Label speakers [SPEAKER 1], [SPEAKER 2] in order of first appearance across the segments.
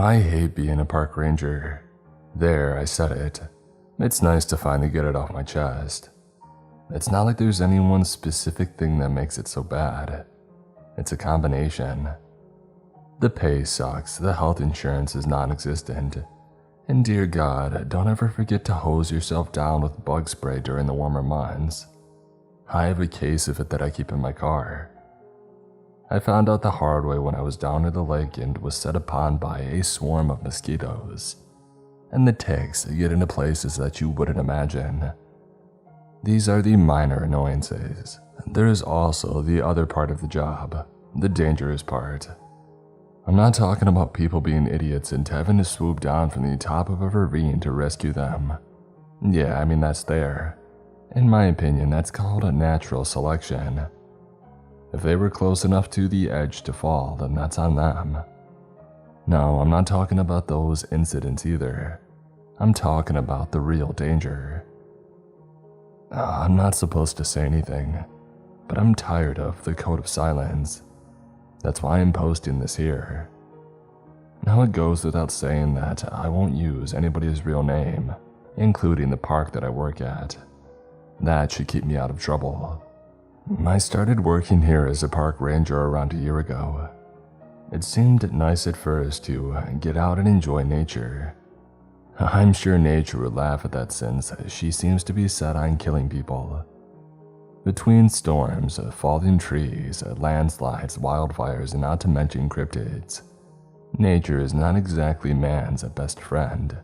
[SPEAKER 1] I hate being a park ranger. There, I said it. It's nice to finally get it off my chest. It's not like there's any one specific thing that makes it so bad. It's a combination. The pay sucks, the health insurance is non-existent, and dear God, don't ever forget to hose yourself down with bug spray during the warmer months. I have a case of it that I keep in my car. I found out the hard way when I was down near the lake and was set upon by a swarm of mosquitoes, and the ticks get into places that you wouldn't imagine. These are the minor annoyances. There is also the other part of the job, the dangerous part. I'm not talking about people being idiots and having to swoop down from the top of a ravine to rescue them. Yeah, I mean that's there. In my opinion, that's called a natural selection. If they were close enough to the edge to fall, then that's on them. No, I'm not talking about those incidents either. I'm talking about the real danger. I'm not supposed to say anything, but I'm tired of the code of silence. That's why I'm posting this here. Now it goes without saying that I won't use anybody's real name, including the park that I work at. That should keep me out of trouble. I started working here as a park ranger around a year ago. It seemed nice at first to get out and enjoy nature. I'm sure nature would laugh at that since she seems to be set on killing people. Between storms, falling trees, landslides, wildfires, and not to mention cryptids, nature is not exactly man's best friend,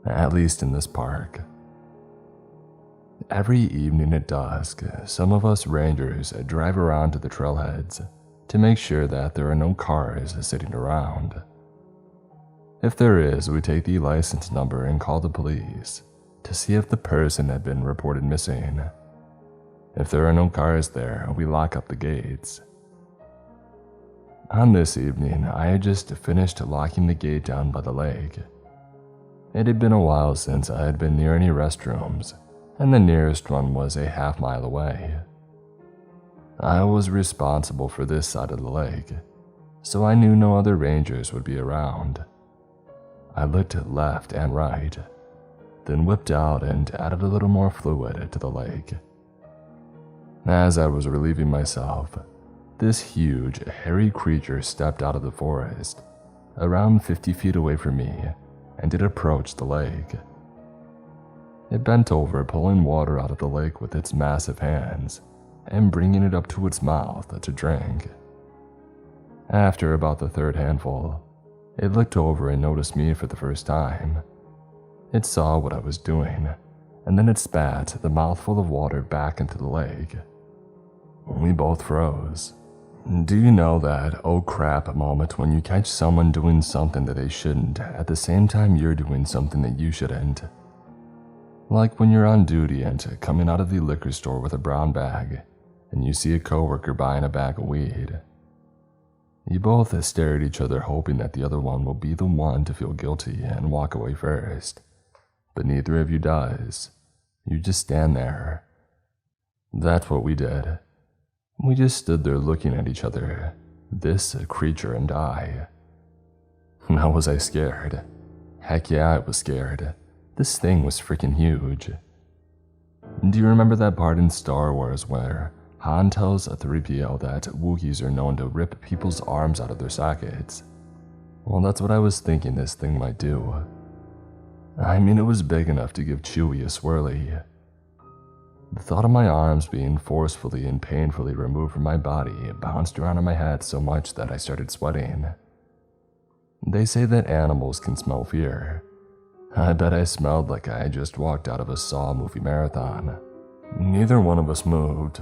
[SPEAKER 1] at least in this park. Every evening at dusk, some of us rangers drive around to the trailheads to make sure that there are no cars sitting around. If there is, we take the license number and call the police to see if the person had been reported missing. If there are no cars there, we lock up the gates. On this evening, I had just finished locking the gate down by the lake. It had been a while since I had been near any restrooms, and the nearest one was a half-mile away. I was responsible for this side of the lake, so I knew no other rangers would be around. I looked left and right, then whipped out and added a little more fluid to the lake. As I was relieving myself, this huge, hairy creature stepped out of the forest, around 50 feet away from me, and it approached the lake. It bent over, pulling water out of the lake with its massive hands, and bringing it up to its mouth to drink. After about the third handful, it looked over and noticed me for the first time. It saw what I was doing, and then it spat the mouthful of water back into the lake. We both froze. Do you know that oh crap moment when you catch someone doing something that they shouldn't at the same time you're doing something that you shouldn't? Like when you're on duty and coming out of the liquor store with a brown bag, and you see a coworker buying a bag of weed. You both stare at each other hoping that the other one will be the one to feel guilty and walk away first, but neither of you does. You just stand there. That's what we did. We just stood there looking at each other, this creature and I. Now was I scared? Heck yeah, I was scared. This thing was freaking huge. Do you remember that part in Star Wars where Han tells 3PO that Wookiees are known to rip people's arms out of their sockets? Well, that's what I was thinking this thing might do. I mean, it was big enough to give Chewie a swirly. The thought of my arms being forcefully and painfully removed from my body bounced around in my head so much that I started sweating. They say that animals can smell fear. I bet I smelled like I just walked out of a Saw movie marathon. Neither one of us moved.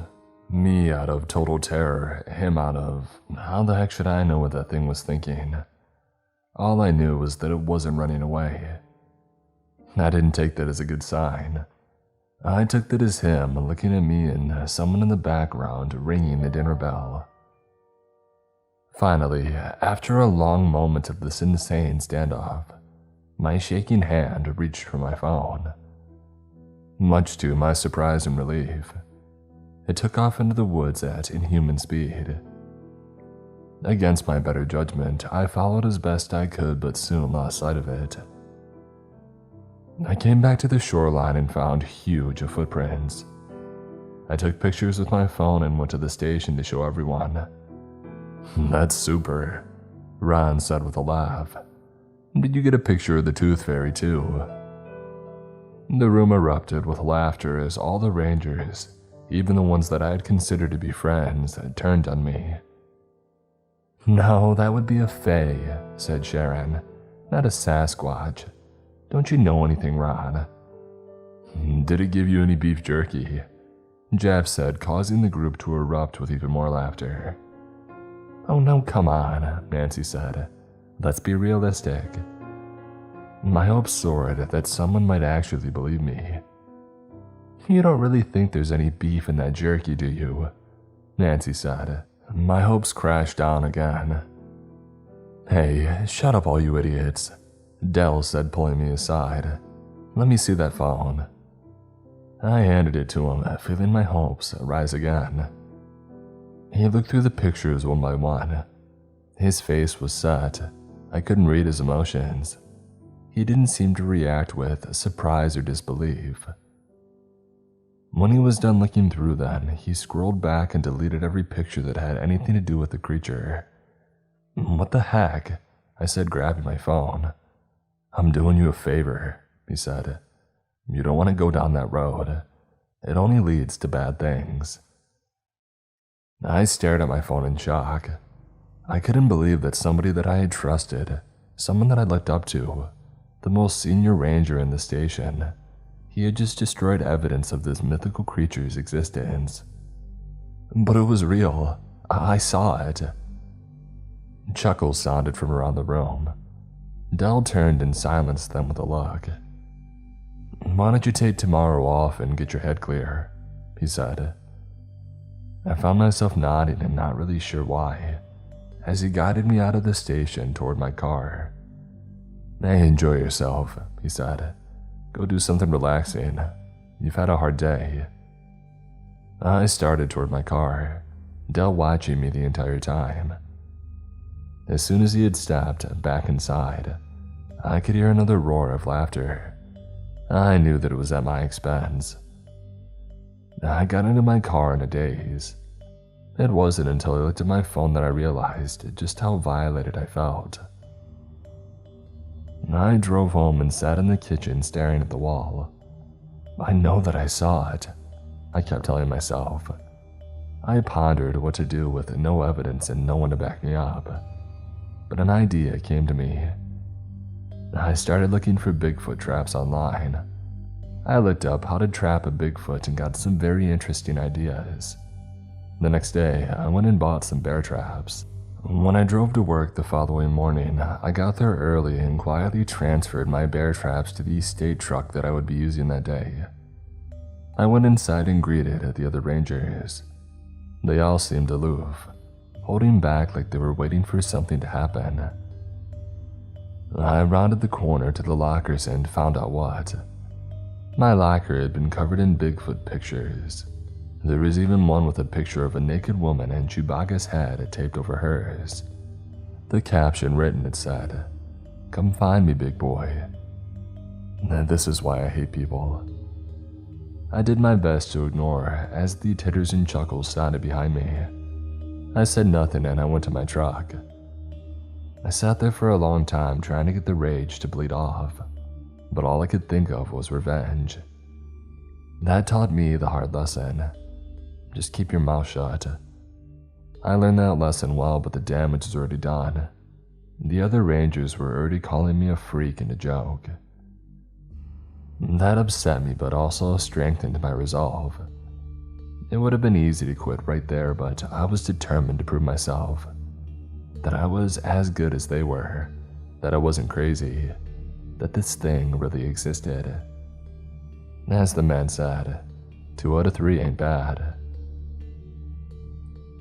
[SPEAKER 1] Me out of total terror, him out of, how the heck should I know what that thing was thinking? All I knew was that it wasn't running away. I didn't take that as a good sign. I took that as him looking at me and someone in the background ringing the dinner bell. Finally, after a long moment of this insane standoff, my shaking hand reached for my phone. Much to my surprise and relief, it took off into the woods at inhuman speed. Against my better judgment, I followed as best I could but soon lost sight of it. I came back to the shoreline and found huge footprints. I took pictures with my phone and went to the station to show everyone. "That's super," Ron said with a laugh. "Did you get a picture of the tooth fairy too?" The room erupted with laughter as all the rangers, even the ones that I had considered to be friends, turned on me. "No, that would be a fae," said Sharon, "not a Sasquatch. Don't you know anything, Ron?" "Did it give you any beef jerky?" Jeff said, causing the group to erupt with even more laughter. "Oh no, come on," Nancy said. "Let's be realistic." My hopes soared that someone might actually believe me. "You don't really think there's any beef in that jerky, do you?" Nancy said. My hopes crashed down again. "Hey, shut up all you idiots," Dell said, pulling me aside. "Let me see that phone." I handed it to him, feeling my hopes rise again. He looked through the pictures one by one. His face was set. I couldn't read his emotions. He didn't seem to react with surprise or disbelief. When he was done looking through them, he scrolled back and deleted every picture that had anything to do with the creature. "What the heck?" I said, grabbing my phone. "I'm doing you a favor," he said. "You don't want to go down that road. It only leads to bad things." I stared at my phone in shock. I couldn't believe that somebody that I had trusted, someone that I looked up to, the most senior ranger in the station, he had just destroyed evidence of this mythical creature's existence. But it was real. I saw it. Chuckles sounded from around the room. Dell turned and silenced them with a look. "Why don't you take tomorrow off and get your head clear?" he said. I found myself nodding and not really sure why, as he guided me out of the station toward my car. "Hey, enjoy yourself," he said. "Go do something relaxing. You've had a hard day." I started toward my car, Dell watching me the entire time. As soon as he had stepped back inside, I could hear another roar of laughter. I knew that it was at my expense. I got into my car in a daze. It wasn't until I looked at my phone that I realized just how violated I felt. I drove home and sat in the kitchen staring at the wall. I know that I saw it, I kept telling myself. I pondered what to do with no evidence and no one to back me up. But an idea came to me. I started looking for Bigfoot traps online. I looked up how to trap a Bigfoot and got some very interesting ideas. The next day, I went and bought some bear traps. When I drove to work the following morning, I got there early and quietly transferred my bear traps to the estate truck that I would be using that day. I went inside and greeted the other rangers. They all seemed aloof, holding back like they were waiting for something to happen. I rounded the corner to the lockers and found out what. My locker had been covered in Bigfoot pictures. There was even one with a picture of a naked woman and Chewbacca's head taped over hers. The caption written, it said, "Come find me, big boy." This is why I hate people. I did my best to ignore as the titters and chuckles sounded behind me. I said nothing and I went to my truck. I sat there for a long time trying to get the rage to bleed off, but all I could think of was revenge. That taught me the hard lesson. Just keep your mouth shut. I learned that lesson well, but the damage was already done. The other rangers were already calling me a freak and a joke. That upset me, but also strengthened my resolve. It would have been easy to quit right there, but I was determined to prove myself. That I was as good as they were. That I wasn't crazy. That this thing really existed. As the man said, 2 out of 3 ain't bad.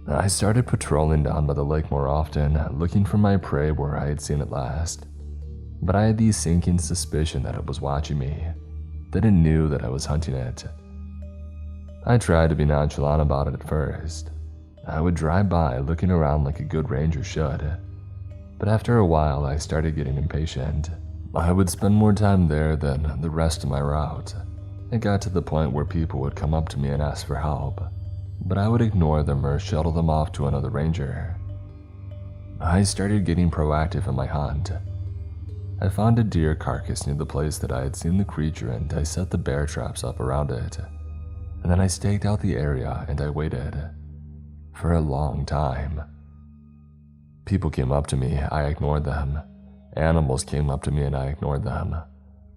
[SPEAKER 1] I started patrolling down by the lake more often, looking for my prey where I had seen it last. But I had the sinking suspicion that it was watching me, that it knew that I was hunting it. I tried to be nonchalant about it at first. I would drive by looking around like a good ranger should, but after a while I started getting impatient. I would spend more time there than the rest of my route. It got to the point where people would come up to me and ask for help, but I would ignore them or shuttle them off to another ranger. I started getting proactive in my hunt. I found a deer carcass near the place that I had seen the creature, and I set the bear traps up around it. And then I staked out the area and I waited. For a long time. People came up to me, I ignored them. Animals came up to me and I ignored them.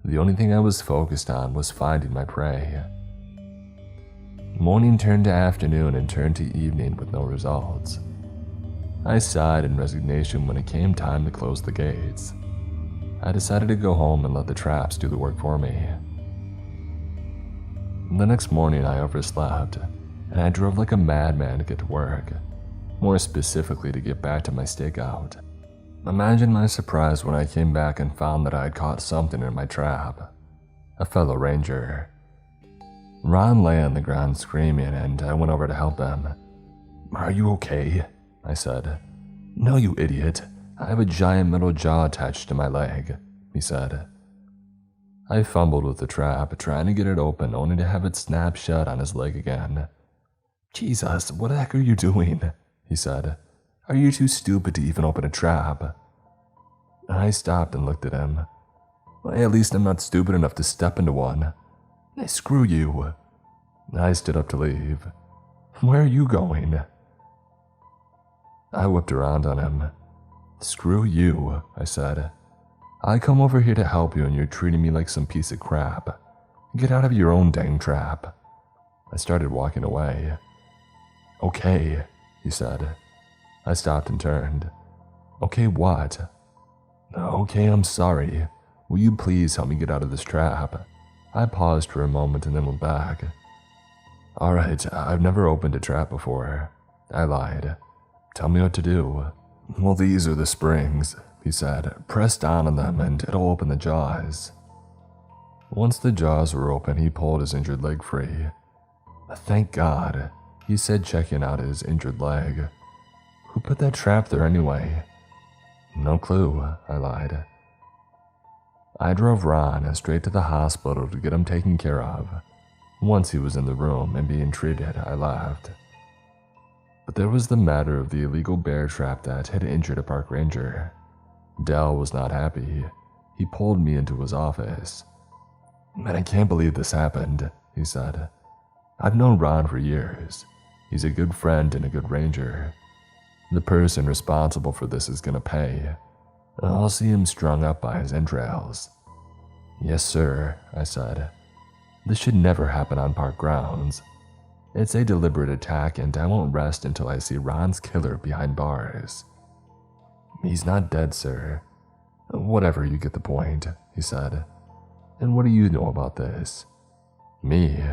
[SPEAKER 1] The only thing I was focused on was finding my prey. Morning turned to afternoon and turned to evening with no results. I sighed in resignation when it came time to close the gates. I decided to go home and let the traps do the work for me. The next morning I overslept, and I drove like a madman to get to work, more specifically to get back to my stakeout. Imagine my surprise when I came back and found that I had caught something in my trap. A fellow ranger. Ron lay on the ground screaming, and I went over to help him. "Are you okay?" I said. "No, you idiot. I have a giant metal jaw attached to my leg," he said. I fumbled with the trap, trying to get it open, only to have it snap shut on his leg again. "Jesus, what the heck are you doing?" he said. "Are you too stupid to even open a trap?" I stopped and looked at him. "Well, at least I'm not stupid enough to step into one." "Hey, screw you." I stood up to leave. "Where are you going?" I whipped around on him. "Screw you," I said. "I come over here to help you and you're treating me like some piece of crap. Get out of your own dang trap." I started walking away. "Okay," he said. I stopped and turned. "Okay, what?" "Okay, I'm sorry. Will you please help me get out of this trap?" I paused for a moment and then went back. "Alright, I've never opened a trap before," I lied. "Tell me what to do." "Well, these are the springs," he said. "Press down on them and it'll open the jaws." Once the jaws were open, he pulled his injured leg free. "Thank God," he said, checking out his injured leg. "Who put that trap there anyway?" "No clue," I lied. I drove Ron straight to the hospital to get him taken care of. Once he was in the room and being treated, I left. But there was the matter of the illegal bear trap that had injured a park ranger. Dell was not happy. He pulled me into his office. "Man, I can't believe this happened," he said. "I've known Ron for years. He's a good friend and a good ranger. The person responsible for this is gonna pay. I'll see him strung up by his entrails." "Yes, sir," I said. "This should never happen on park grounds. It's a deliberate attack and I won't rest until I see Ron's killer behind bars." "He's not dead, sir." "Whatever, you get the point," he said. "And what do you know about this?" "Me?"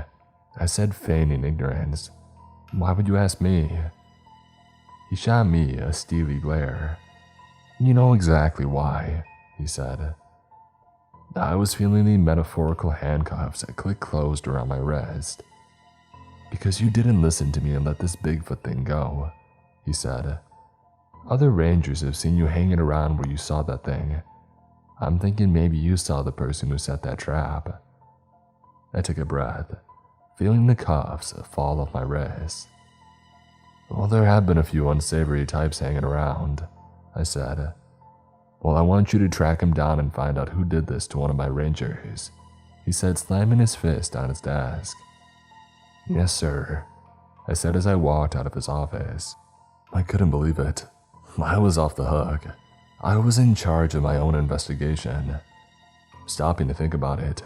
[SPEAKER 1] I said, feigning ignorance. "Why would you ask me?" He shot me a steely glare. "You know exactly why," he said. I was feeling the metaphorical handcuffs click closed around my wrist. "Because you didn't listen to me and let this Bigfoot thing go," he said. "Other rangers have seen you hanging around where you saw that thing. I'm thinking maybe you saw the person who set that trap." I took a breath, feeling the cuffs fall off my wrist. "Well, there have been a few unsavory types hanging around," I said. "Well, I want you to track him down and find out who did this to one of my rangers," he said, slamming his fist on his desk. "Yes, sir," I said as I walked out of his office. I couldn't believe it. I was off the hook. I was in charge of my own investigation. Stopping to think about it,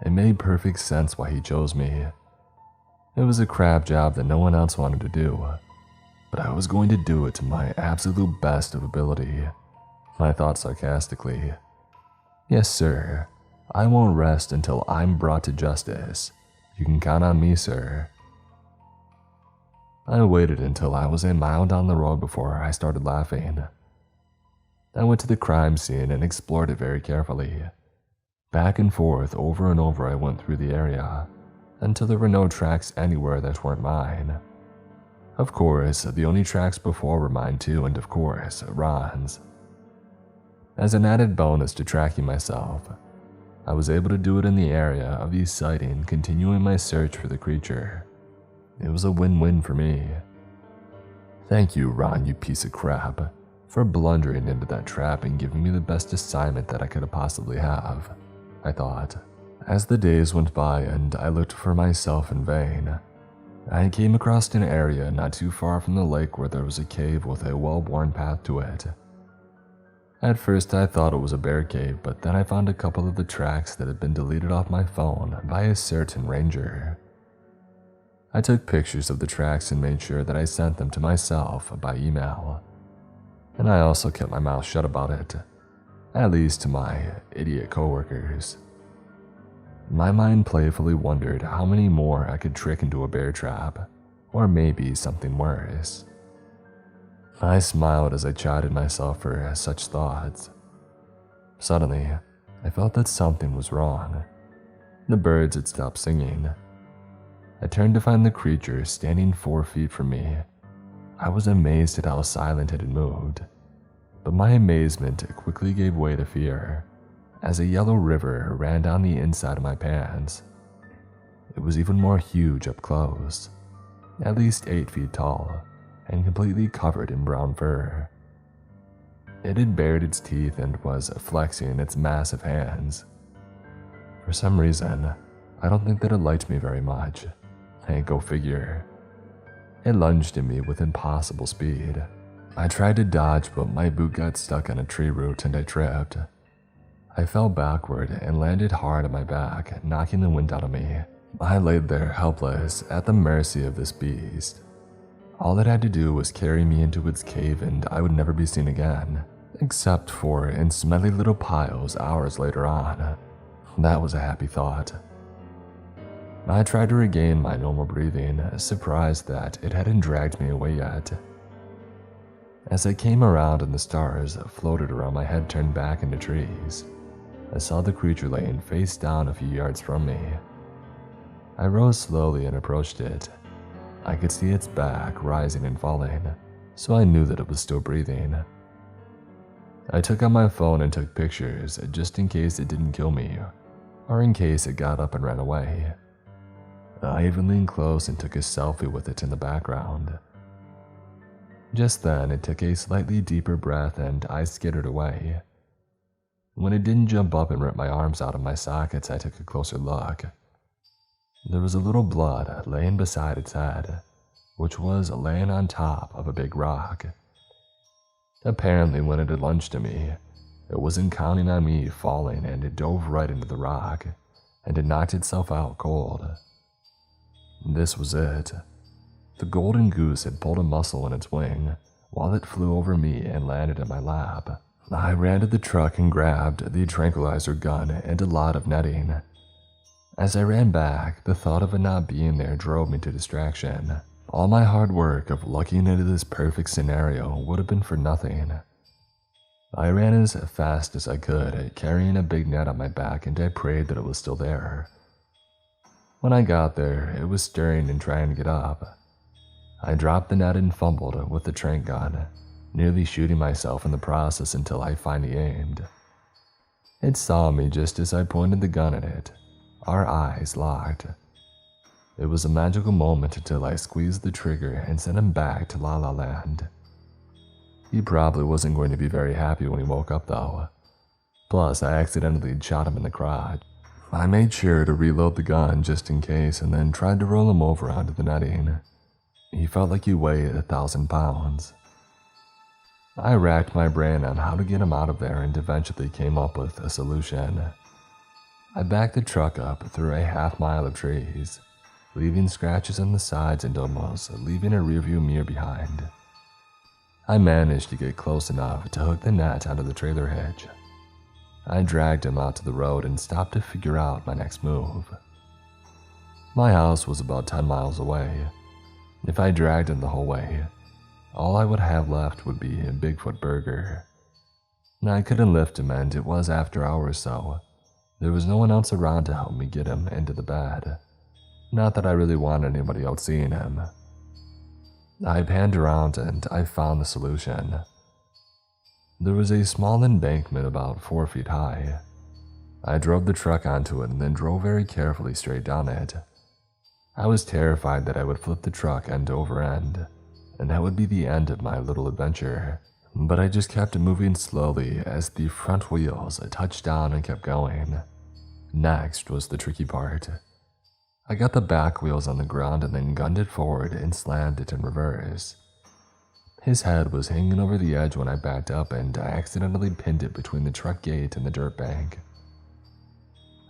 [SPEAKER 1] it made perfect sense why he chose me. It was a crap job that no one else wanted to do, but I was going to do it to my absolute best of ability. I thought sarcastically. "Yes, sir. I won't rest until I'm brought to justice. You can count on me, sir." I waited until I was a mile down the road before I started laughing. I went to the crime scene and explored it very carefully. Back and forth, over and over I went through the area, until there were no tracks anywhere that weren't mine. Of course, the only tracks before were mine too, and of course, Ron's. As an added bonus to tracking myself, I was able to do it in the area of the sighting, continuing my search for the creature. It was a win-win for me. Thank you, Ron, you piece of crap, for blundering into that trap and giving me the best assignment that I could have possibly have, I thought. As the days went by and I looked for myself in vain, I came across an area not too far from the lake where there was a cave with a well-worn path to it. At first I thought it was a bear cave, but then I found a couple of the tracks that had been deleted off my phone by a certain ranger. I took pictures of the tracks and made sure that I sent them to myself by email. And I also kept my mouth shut about it, at least to my idiot coworkers. My mind playfully wondered how many more I could trick into a bear trap, or maybe something worse. I smiled as I chided myself for such thoughts. Suddenly, I felt that something was wrong. The birds had stopped singing. I turned to find the creature standing 4 feet from me. I was amazed at how silent it had moved, but my amazement quickly gave way to fear as a yellow river ran down the inside of my pants. It was even more huge up close, at least 8 feet tall, and completely covered in brown fur. It had bared its teeth and was flexing its massive hands. For some reason, I don't think that it liked me very much. Hey, go figure. It lunged at me with impossible speed. I tried to dodge, but my boot got stuck on a tree root and I tripped. I fell backward and landed hard on my back, knocking the wind out of me. I laid there helpless at the mercy of this beast. All it had to do was carry me into its cave and I would never be seen again, except for in smelly little piles hours later on. That was a happy thought. I tried to regain my normal breathing, surprised that it hadn't dragged me away yet. As I came around and the stars floated around my head turned back into trees, I saw the creature laying face down a few yards from me. I rose slowly and approached it. I could see its back rising and falling, so I knew that it was still breathing. I took out my phone and took pictures just in case it didn't kill me, or in case it got up and ran away. I even leaned close and took a selfie with it in the background. Just then, it took a slightly deeper breath and I skittered away. When it didn't jump up and rip my arms out of my sockets, I took a closer look. There was a little blood laying beside its head, which was laying on top of a big rock. Apparently, when it had lunged at me, it wasn't counting on me falling and it dove right into the rock, and it knocked itself out cold. This was it. The golden goose had pulled a muscle in its wing while it flew over me and landed in my lap. I ran to the truck and grabbed the tranquilizer gun and a lot of netting. As I ran back, the thought of it not being there drove me to distraction. All my hard work of looking into this perfect scenario would have been for nothing. I ran as fast as I could, carrying a big net on my back, and I prayed that it was still there. When I got there, it was stirring and trying to get up. I dropped the net and fumbled with the tranq gun, nearly shooting myself in the process until I finally aimed. It saw me just as I pointed the gun at it. Our eyes locked. It was a magical moment until I squeezed the trigger and sent him back to La La Land. He probably wasn't going to be very happy when he woke up though. Plus, I accidentally shot him in the crotch. I made sure to reload the gun just in case and then tried to roll him over onto the netting. He felt like he weighed 1,000 pounds. I racked my brain on how to get him out of there and eventually came up with a solution. I backed the truck up through a half-mile of trees, leaving scratches on the sides and almost leaving a rearview mirror behind. I managed to get close enough to hook the net onto the trailer hitch. I dragged him out to the road and stopped to figure out my next move. My house was about 10 miles away. If I dragged him the whole way, all I would have left would be a Bigfoot burger. I couldn't lift him and it was after hours, so there was no one else around to help me get him into the bed. Not that I really wanted anybody else seeing him. I panned around and I found the solution. There was a small embankment about 4 feet high. I drove the truck onto it and then drove very carefully straight down it. I was terrified that I would flip the truck end over end, and that would be the end of my little adventure. But I just kept moving slowly as the front wheels touched down and kept going. Next was the tricky part. I got the back wheels on the ground and then gunned it forward and slammed it in reverse. His head was hanging over the edge when I backed up and I accidentally pinned it between the truck gate and the dirt bank.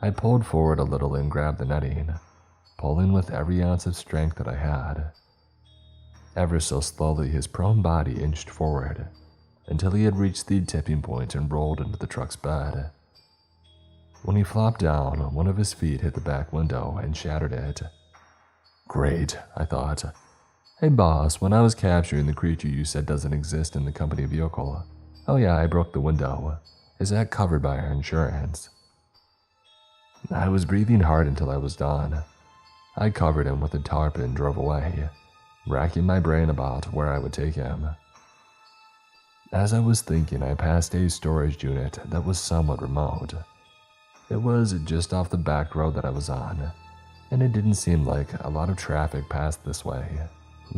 [SPEAKER 1] I pulled forward a little and grabbed the netting, pulling with every ounce of strength that I had. Ever so slowly, his prone body inched forward until he had reached the tipping point and rolled into the truck's bed. When he flopped down, one of his feet hit the back window and shattered it. Great, I thought. Hey boss, when I was capturing the creature you said doesn't exist in the company vehicle, oh yeah, I broke the window. Is that covered by our insurance? I was breathing hard until I was done. I covered him with a tarp and drove away, racking my brain about where I would take him. As I was thinking, I passed a storage unit that was somewhat remote. It was just off the back road that I was on, and it didn't seem like a lot of traffic passed this way.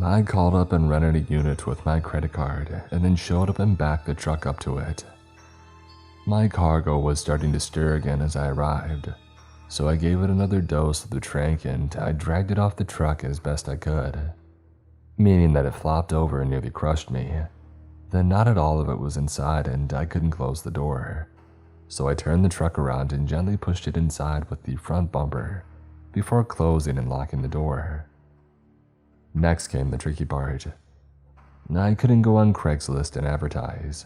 [SPEAKER 1] I called up and rented a unit with my credit card and then showed up and backed the truck up to it. My cargo was starting to stir again as I arrived, so I gave it another dose of the tranq and I dragged it off the truck as best I could, meaning that it flopped over and nearly crushed me. Then not at all of it was inside and I couldn't close the door, so I turned the truck around and gently pushed it inside with the front bumper before closing and locking the door. Next came the tricky part. I couldn't go on Craigslist and advertise.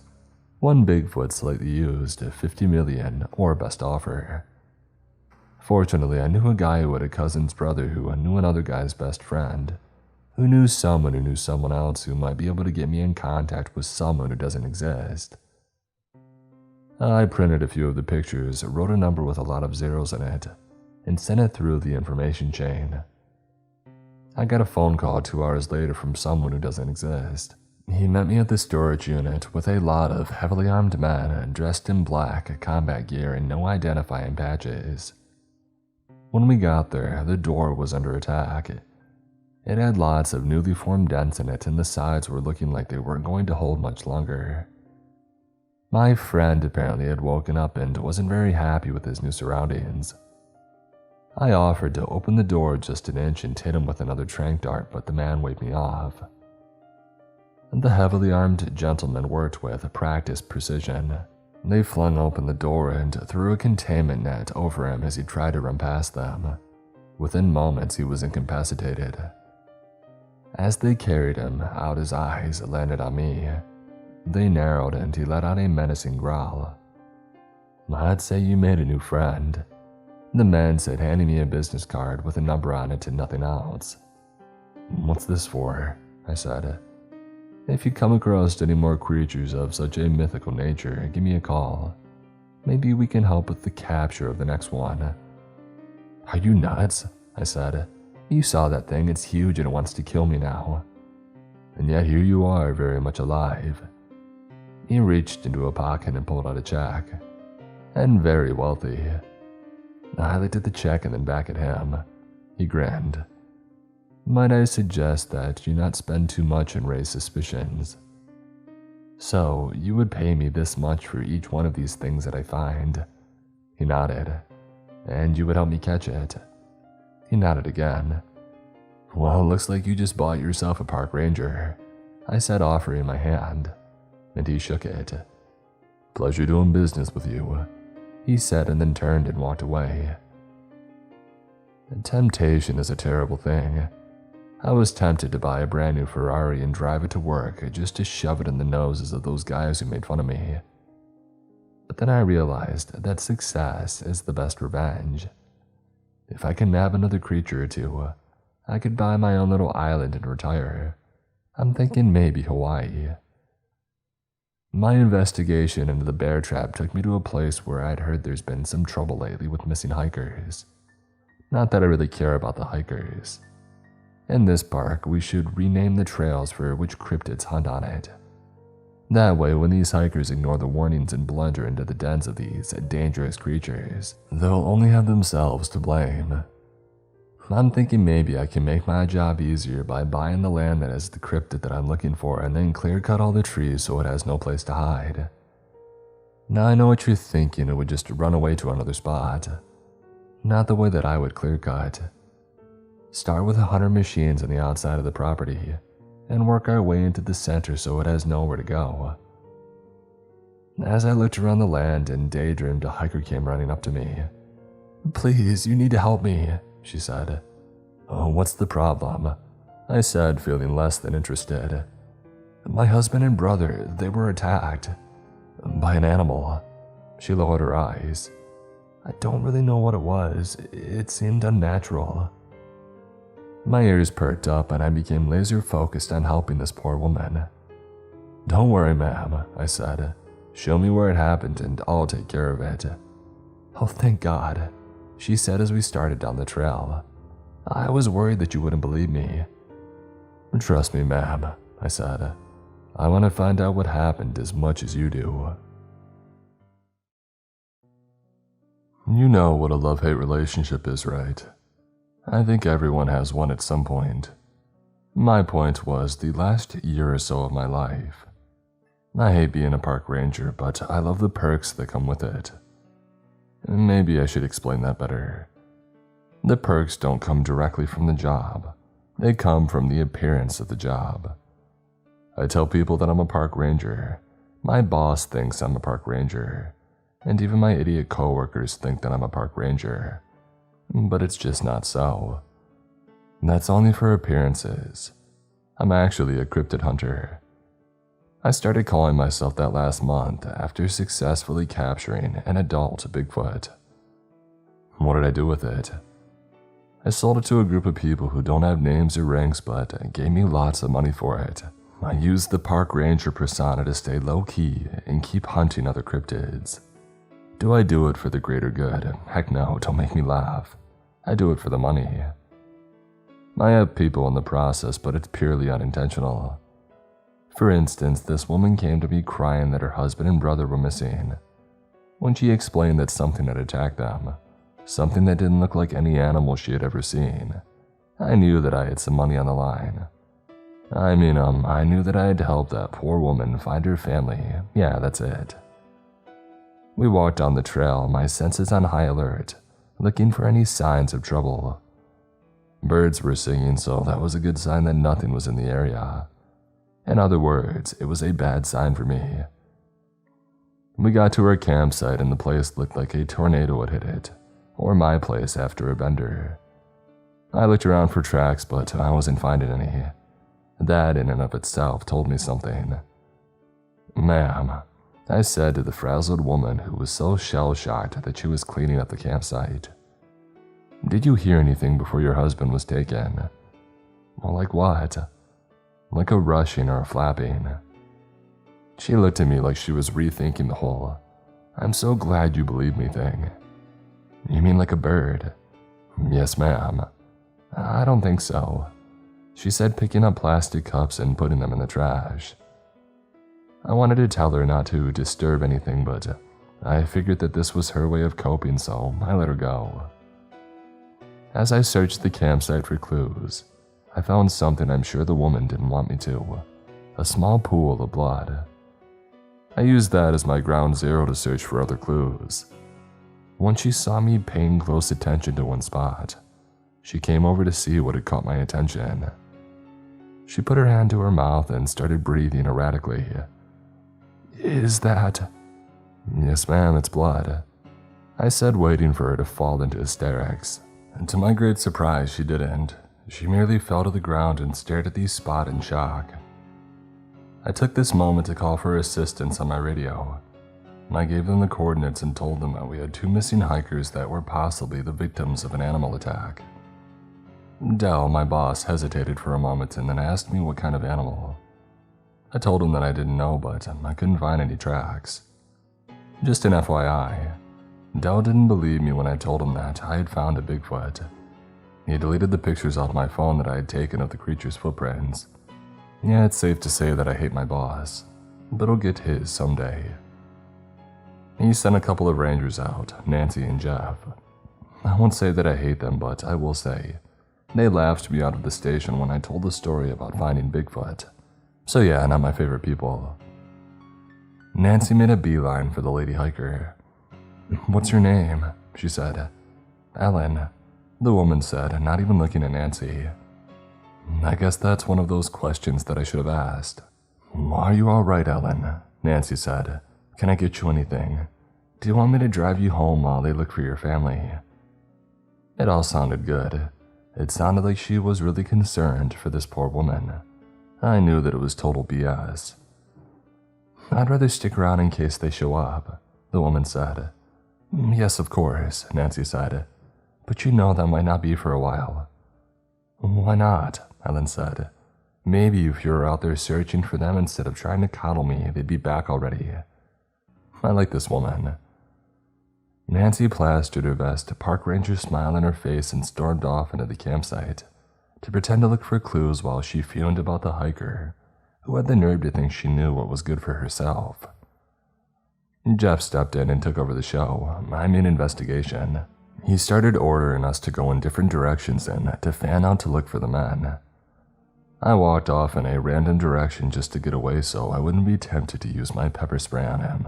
[SPEAKER 1] One Bigfoot slightly used, 50 million or best offer. Fortunately, I knew a guy who had a cousin's brother who knew another guy's best friend, who knew someone else who might be able to get me in contact with someone who doesn't exist. I printed a few of the pictures, wrote a number with a lot of zeros in it, and sent it through the information chain. I got a phone call 2 hours later from someone who doesn't exist. He met me at the storage unit with a lot of heavily armed men dressed in black combat gear and no identifying patches. When we got there, the door was under attack. It had lots of newly formed dents in it and the sides were looking like they weren't going to hold much longer. My friend apparently had woken up and wasn't very happy with his new surroundings. I offered to open the door just an inch and hit him with another tranq dart, but the man waved me off. The heavily armed gentleman worked with practiced precision. They flung open the door and threw a containment net over him as he tried to run past them. Within moments, he was incapacitated. As they carried him out, his eyes landed on me. They narrowed and he let out a menacing growl. "I'd say you made a new friend," the man said, handing me a business card with a number on it and nothing else. "What's this for?" I said. "If you come across any more creatures of such a mythical nature, give me a call. Maybe we can help with the capture of the next one." "Are you nuts?" I said. "You saw that thing, it's huge and it wants to kill me now. And yet here you are, very much alive." He reached into a pocket and pulled out a check. "And very wealthy." I looked at the check and then back at him. He grinned. "Might I suggest that you not spend too much and raise suspicions? So, you would pay me this much for each one of these things that I find?" He nodded. "And you would help me catch it?" He nodded again. "Well, looks like you just bought yourself a park ranger," I said, offering my hand, and he shook it. "Pleasure doing business with you," he said, and then turned and walked away. Temptation is a terrible thing. I was tempted to buy a brand new Ferrari and drive it to work just to shove it in the noses of those guys who made fun of me. But then I realized that success is the best revenge. If I can nab another creature or two, I could buy my own little island and retire. I'm thinking maybe Hawaii. My investigation into the bear trap took me to a place where I'd heard there's been some trouble lately with missing hikers. Not that I really care about the hikers. In this park, we should rename the trails for which cryptids hunt on it. That way, when these hikers ignore the warnings and blunder into the dens of these dangerous creatures, they'll only have themselves to blame. I'm thinking maybe I can make my job easier by buying the land that has the cryptid that I'm looking for and then clear cut all the trees so it has no place to hide. Now I know what you're thinking, it would just run away to another spot. Not the way that I would clear cut. Start with 100 machines on the outside of the property, and work our way into the center so it has nowhere to go. As I looked around the land and daydreamed, a hiker came running up to me. "Please, you need to help me," she said. "Oh, what's the problem?" I said, feeling less than interested. "My husband and brother, they were attacked by an animal." She lowered her eyes. "I don't really know what it was. It seemed unnatural." My ears perked up and I became laser focused on helping this poor woman. "Don't worry, ma'am," I said. "Show me where it happened and I'll take care of it." "Oh, thank God," she said as we started down the trail. "I was worried that you wouldn't believe me." "Trust me, ma'am," I said. "I want to find out what happened as much as you do." You know what a love-hate relationship is, right? I think everyone has one at some point. My point was the last year or so of my life. I hate being a park ranger, but I love the perks that come with it. Maybe I should explain that better. The perks don't come directly from the job. They come from the appearance of the job. I tell people that I'm a park ranger. My boss thinks I'm a park ranger. And even my idiot coworkers think that I'm a park ranger. But it's just not so. That's only for appearances. I'm actually a cryptid hunter. I started calling myself that last month after successfully capturing an adult Bigfoot. What did I do with it? I sold it to a group of people who don't have names or ranks but gave me lots of money for it. I used the park ranger persona to stay low-key and keep hunting other cryptids. Do I do it for the greater good? Heck no, don't make me laugh. I do it for the money. I help people in the process, but it's purely unintentional. For instance, this woman came to me crying that her husband and brother were missing. When she explained that something had attacked them, something that didn't look like any animal she had ever seen, I knew that I had some money on the line. I knew that I had to help that poor woman find her family. Yeah, that's it. We walked down the trail, my senses on high alert, looking for any signs of trouble. Birds were singing, so that was a good sign that nothing was in the area. In other words, it was a bad sign for me. We got to our campsite and the place looked like a tornado had hit it, or my place after a bender. I looked around for tracks, but I wasn't finding any. That in and of itself told me something. "Ma'am," I said to the frazzled woman who was so shell-shocked that she was cleaning up the campsite. "Did you hear anything before your husband was taken?" "Well, like what?" "Like a rushing or a flapping." She looked at me like she was rethinking the whole "I'm so glad you believe me" thing. "You mean like a bird?" "Yes, ma'am." "I don't think so," she said, picking up plastic cups and putting them in the trash. I wanted to tell her not to disturb anything, but I figured that this was her way of coping, so I let her go. As I searched the campsite for clues, I found something I'm sure the woman didn't want me to: a small pool of blood. I used that as my ground zero to search for other clues. When she saw me paying close attention to one spot, she came over to see what had caught my attention. She put her hand to her mouth and started breathing erratically. "Is that—" "Yes, ma'am, it's blood," I said, waiting for her to fall into hysterics. And to my great surprise, she didn't. She merely fell to the ground and stared at the spot in shock. I took this moment to call for assistance on my radio. I gave them the coordinates and told them that we had 2 missing hikers that were possibly the victims of an animal attack. Dell, my boss, hesitated for a moment and then asked me what kind of animal. I told him that I didn't know, but I couldn't find any tracks. Just an FYI, Dell didn't believe me when I told him that I had found a Bigfoot. He deleted the pictures off my phone that I had taken of the creature's footprints. Yeah, it's safe to say that I hate my boss, but I'll get his someday. He sent a couple of rangers out, Nancy and Jeff. I won't say that I hate them, but I will say they laughed me out of the station when I told the story about finding Bigfoot. So yeah, not my favorite people. Nancy made a beeline for the lady hiker. "What's your name?" she said. "Ellen," the woman said, not even looking at Nancy. I guess that's one of those questions that I should have asked. "Are you all right, Ellen?" Nancy said. "Can I get you anything? Do you want me to drive you home while they look for your family?" It all sounded good. It sounded like she was really concerned for this poor woman. I knew that it was total BS. "I'd rather stick around in case they show up," the woman said. "Yes, of course," Nancy said. "But you know that might not be for a while." "Why not?" Ellen said. "Maybe if you were out there searching for them instead of trying to coddle me, they'd be back already." I like this woman. Nancy plastered her best park ranger smile on her face and stormed off into the campsite to pretend to look for clues while she fumed about the hiker, who had the nerve to think she knew what was good for herself. Jeff stepped in and took over the show, investigation. He started ordering us to go in different directions and to fan out to look for the men. I walked off in a random direction just to get away so I wouldn't be tempted to use my pepper spray on him.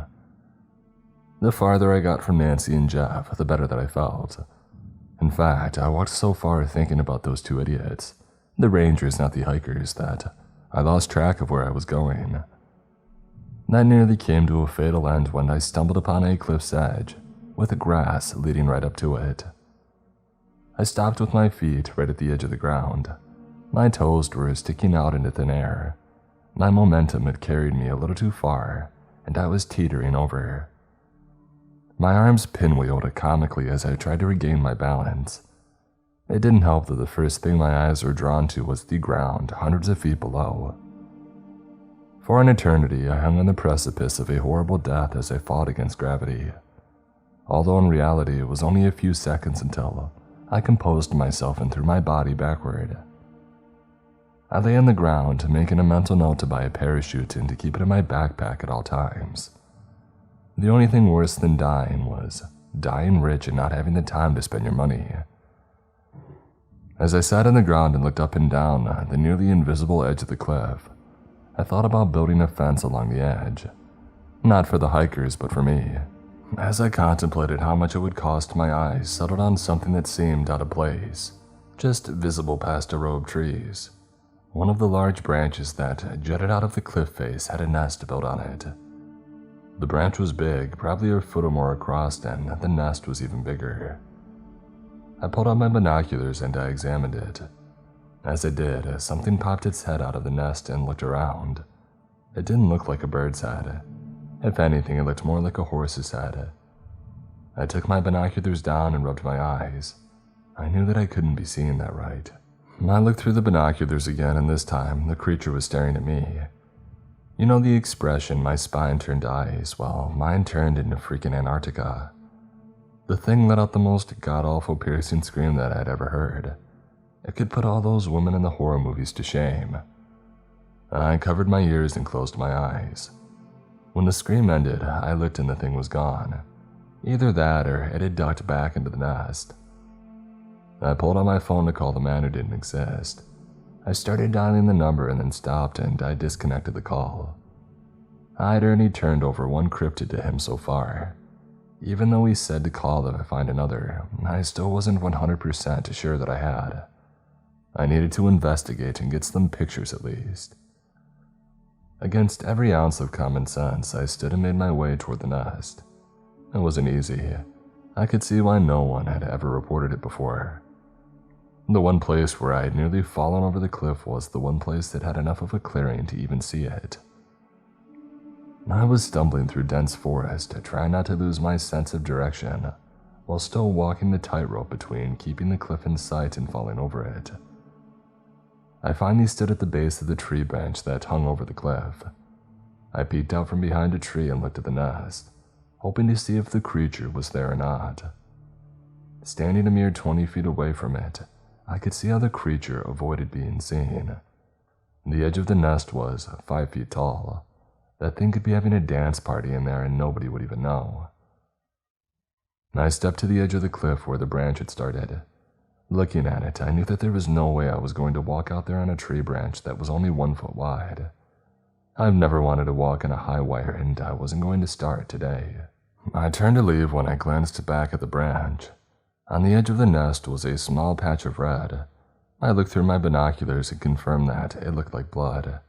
[SPEAKER 1] The farther I got from Nancy and Jeff, the better that I felt. In fact, I walked so far thinking about those two idiots, the rangers not the hikers, that I lost track of where I was going. That nearly came to a fatal end when I stumbled upon a cliff's edge, with grass leading right up to it. I stopped with my feet right at the edge of the ground. My toes were sticking out into thin air. My momentum had carried me a little too far, and I was teetering over. My arms pinwheeled comically as I tried to regain my balance. It didn't help that the first thing my eyes were drawn to was the ground hundreds of feet below. For an eternity, I hung on the precipice of a horrible death as I fought against gravity. Although in reality it was only a few seconds until I composed myself and threw my body backward. I lay on the ground, making a mental note to buy a parachute and to keep it in my backpack at all times. The only thing worse than dying was dying rich and not having the time to spend your money. As I sat on the ground and looked up and down the nearly invisible edge of the cliff, I thought about building a fence along the edge. Not for the hikers, but for me. As I contemplated how much it would cost, my eyes settled on something that seemed out of place, just visible past a row of trees. One of the large branches that jutted out of the cliff face had a nest built on it. The branch was big, probably a foot or more across, and the nest was even bigger. I pulled out my binoculars and I examined it. As I did, something popped its head out of the nest and looked around. It didn't look like a bird's head. If anything, it looked more like a horse's head. I took my binoculars down and rubbed my eyes. I knew that I couldn't be seeing that right. I looked through the binoculars again, and this time the creature was staring at me. You know the expression, my spine turned ice, well, mine turned into freaking Antarctica. The thing let out the most god-awful piercing scream that I'd ever heard. It could put all those women in the horror movies to shame. I covered my ears and closed my eyes. When the scream ended, I looked and the thing was gone. Either that or it had ducked back into the nest. I pulled out my phone to call the man who didn't exist. I started dialing the number and then stopped and I disconnected the call. I'd already turned over one cryptid to him so far. Even though he said to call if I find another, I still wasn't 100% sure that I had. I needed to investigate and get some pictures at least. Against every ounce of common sense, I stood and made my way toward the nest. It wasn't easy. I could see why no one had ever reported it before. The one place where I had nearly fallen over the cliff was the one place that had enough of a clearing to even see it. I was stumbling through dense forest, trying not to lose my sense of direction, while still walking the tightrope between keeping the cliff in sight and falling over it. I finally stood at the base of the tree branch that hung over the cliff. I peeked out from behind a tree and looked at the nest, hoping to see if the creature was there or not. Standing a mere 20 feet away from it, I could see how the creature avoided being seen. The edge of the nest was 5 feet tall. That thing could be having a dance party in there and nobody would even know. I stepped to the edge of the cliff where the branch had started. Looking at it, I knew that there was no way I was going to walk out there on a tree branch that was only 1 foot wide. I've never wanted to walk on a high wire, and I wasn't going to start today. I turned to leave when I glanced back at the branch. On the edge of the nest was a small patch of red. I looked through my binoculars and confirmed that it looked like blood.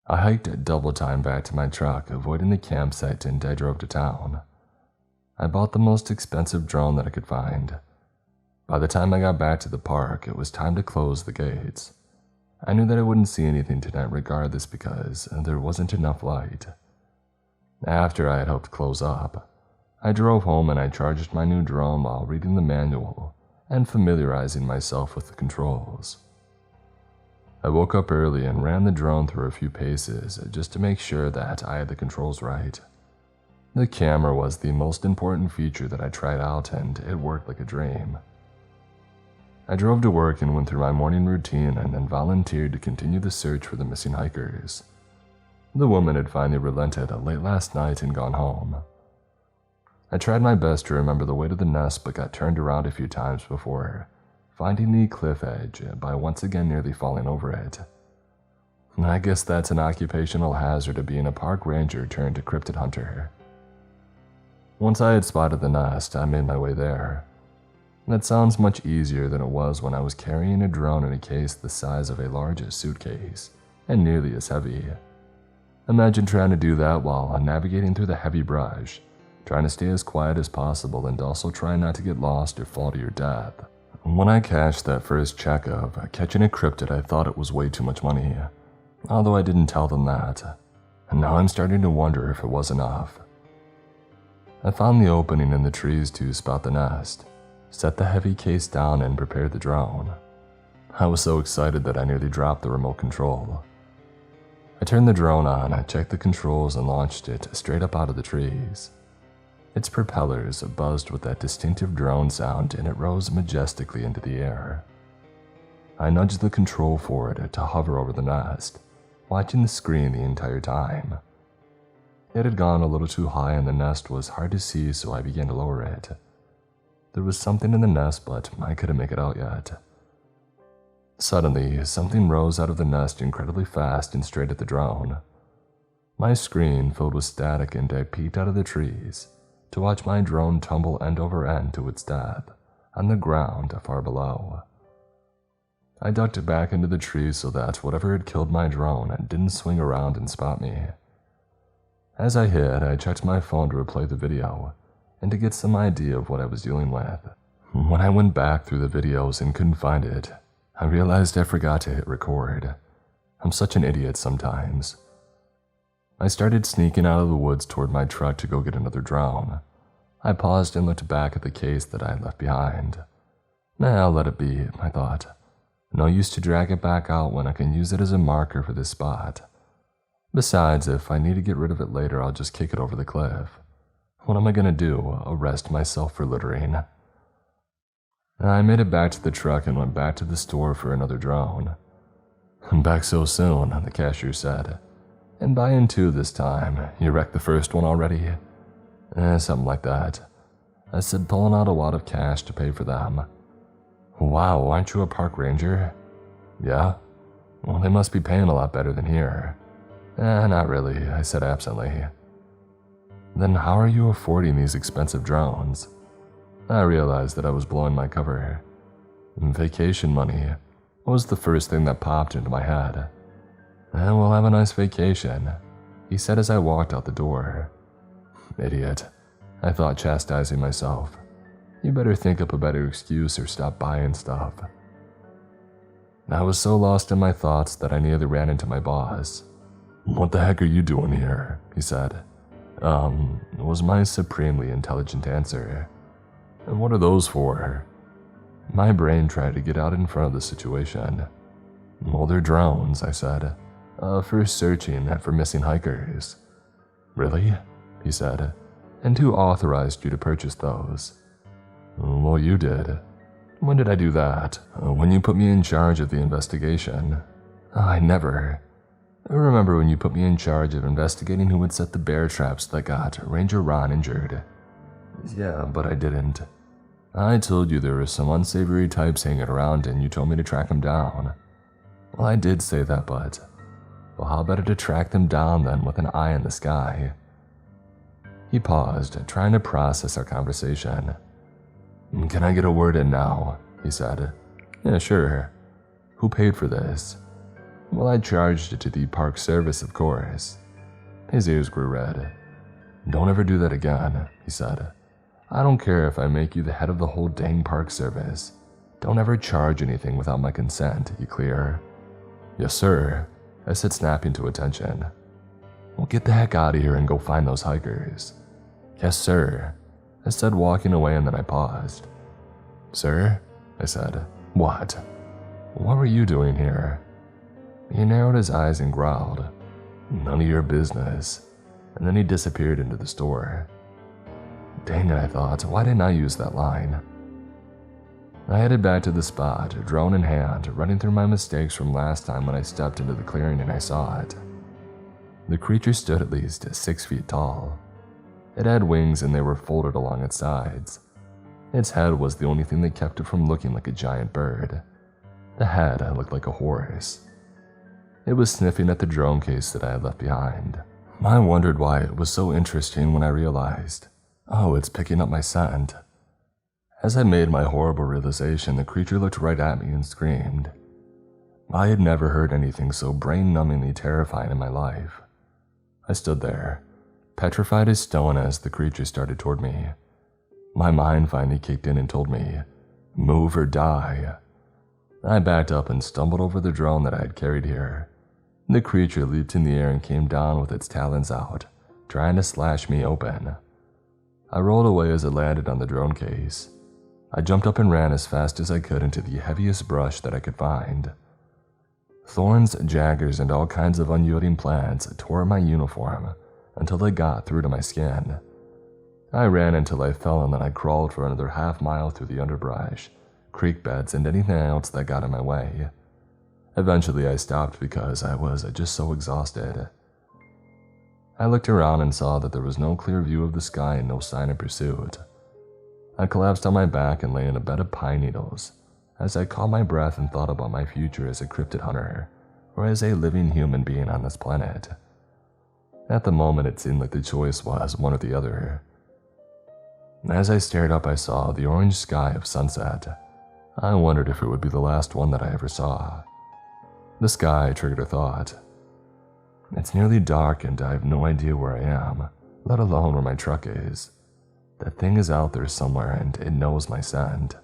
[SPEAKER 1] I hiked double time back to my truck, avoiding the campsite, and I drove to town. I bought the most expensive drone that I could find. By the time I got back to the park, it was time to close the gates. I knew that I wouldn't see anything tonight regardless because there wasn't enough light. After I had helped close up, I drove home and I charged my new drone while reading the manual and familiarizing myself with the controls. I woke up early and ran the drone through a few paces just to make sure that I had the controls right. The camera was the most important feature that I tried out, and it worked like a dream. I drove to work and went through my morning routine and then volunteered to continue the search for the missing hikers. The woman had finally relented late last night and gone home. I tried my best to remember the way to the nest but got turned around a few times before finding the cliff edge by once again nearly falling over it. I guess that's an occupational hazard of being a park ranger turned cryptid hunter. Once I had spotted the nest, I made my way there. That sounds much easier than it was when I was carrying a drone in a case the size of a large suitcase and nearly as heavy. Imagine trying to do that while navigating through the heavy brush, trying to stay as quiet as possible and also trying not to get lost or fall to your death. When I cashed that first check of catching a cryptid, I thought it was way too much money, although I didn't tell them that. And now I'm starting to wonder if it was enough. I found the opening in the trees to spot the nest, set the heavy case down, and prepared the drone. I was so excited that I nearly dropped the remote control. I turned the drone on, I checked the controls, and launched it straight up out of the trees. Its propellers buzzed with that distinctive drone sound, and it rose majestically into the air. I nudged the control forward to hover over the nest, watching the screen the entire time. It had gone a little too high and the nest was hard to see, so I began to lower it. There was something in the nest, but I couldn't make it out yet. Suddenly, something rose out of the nest incredibly fast and straight at the drone. My screen filled with static, and I peeked out of the trees to watch my drone tumble end over end to its death on the ground far below. I ducked back into the trees so that whatever had killed my drone didn't swing around and spot me. As I hid, I checked my phone to replay the video and to get some idea of what I was dealing with. When I went back through the videos and couldn't find it, I realized I forgot to hit record. I'm such an idiot sometimes. I started sneaking out of the woods toward my truck to go get another drone. I paused and looked back at the case that I had left behind. I'll let it be, I thought. No use to drag it back out when I can use it as a marker for this spot. Besides, if I need to get rid of it later, I'll just kick it over the cliff. What am I gonna do, arrest myself for littering? I made it back to the truck and went back to the store for another drone. Back so soon, the cashier said. And buying 2 this time. You wrecked the first one already? Something like that. I said, pulling out a wad of cash to pay for them. Wow, aren't you a park ranger? Yeah? Well, they must be paying a lot better than here. Not really, I said absently. Then how are you affording these expensive drones? I realized that I was blowing my cover. Vacation money was the first thing that popped into my head. We'll have a nice vacation, he said as I walked out the door. Idiot, I thought, chastising myself. You better think up a better excuse or stop buying stuff. I was so lost in my thoughts that I nearly ran into my boss. What the heck are you doing here? He said. Was my supremely intelligent answer. And what are those for? My brain tried to get out in front of the situation. Well, they're drones, I said. For searching for missing hikers. Really? He said. And who authorized you to purchase those? Well, you did. When did I do that? When you put me in charge of the investigation. I never. I remember when you put me in charge of investigating who would set the bear traps that got Ranger Ron injured. Yeah, but I didn't. I told you there were some unsavory types hanging around and you told me to track them down. Well, I did say that, but... Well, how better to track them down than with an eye in the sky? He paused, trying to process our conversation. Can I get a word in now? He said. Yeah, sure. Who paid for this? Well, I charged it to the park service, of course. His ears grew red. Don't ever do that again, he said. I don't care if I make you the head of the whole dang park service. Don't ever charge anything without my consent, you clear? Yes, sir, I said, snapping to attention. Well, get the heck out of here and go find those hikers. Yes, sir, I said, walking away, and then I paused. Sir? I said. What? What were you doing here? He narrowed his eyes and growled. None of your business. And then he disappeared into the store. Dang it, I thought, why didn't I use that line? I headed back to the spot, drone in hand, running through my mistakes from last time when I stepped into the clearing and I saw it. The creature stood at least 6 feet tall. It had wings and they were folded along its sides. Its head was the only thing that kept it from looking like a giant bird. The head looked like a horse. It was sniffing at the drone case that I had left behind. I wondered why it was so interesting when I realized, oh, it's picking up my scent. As I made my horrible realization, the creature looked right at me and screamed. I had never heard anything so brain-numbingly terrifying in my life. I stood there, petrified as stone as the creature started toward me. My mind finally kicked in and told me, move or die. I backed up and stumbled over the drone that I had carried here. The creature leaped in the air and came down with its talons out, trying to slash me open. I rolled away as it landed on the drone case. I jumped up and ran as fast as I could into the heaviest brush that I could find. Thorns, jaggers, and all kinds of unyielding plants tore my uniform until they got through to my skin. I ran until I fell and then I crawled for another half-mile through the underbrush, creek beds, and anything else that got in my way. Eventually I stopped because I was just so exhausted. I looked around and saw that there was no clear view of the sky and no sign of pursuit. I collapsed on my back and lay in a bed of pine needles as I caught my breath and thought about my future as a cryptid hunter or as a living human being on this planet. At the moment it seemed like the choice was one or the other. As I stared up I saw the orange sky of sunset. I wondered if it would be the last one that I ever saw. The sky triggered a thought. It's nearly dark and I have no idea where I am, let alone where my truck is. That thing is out there somewhere and it knows my scent.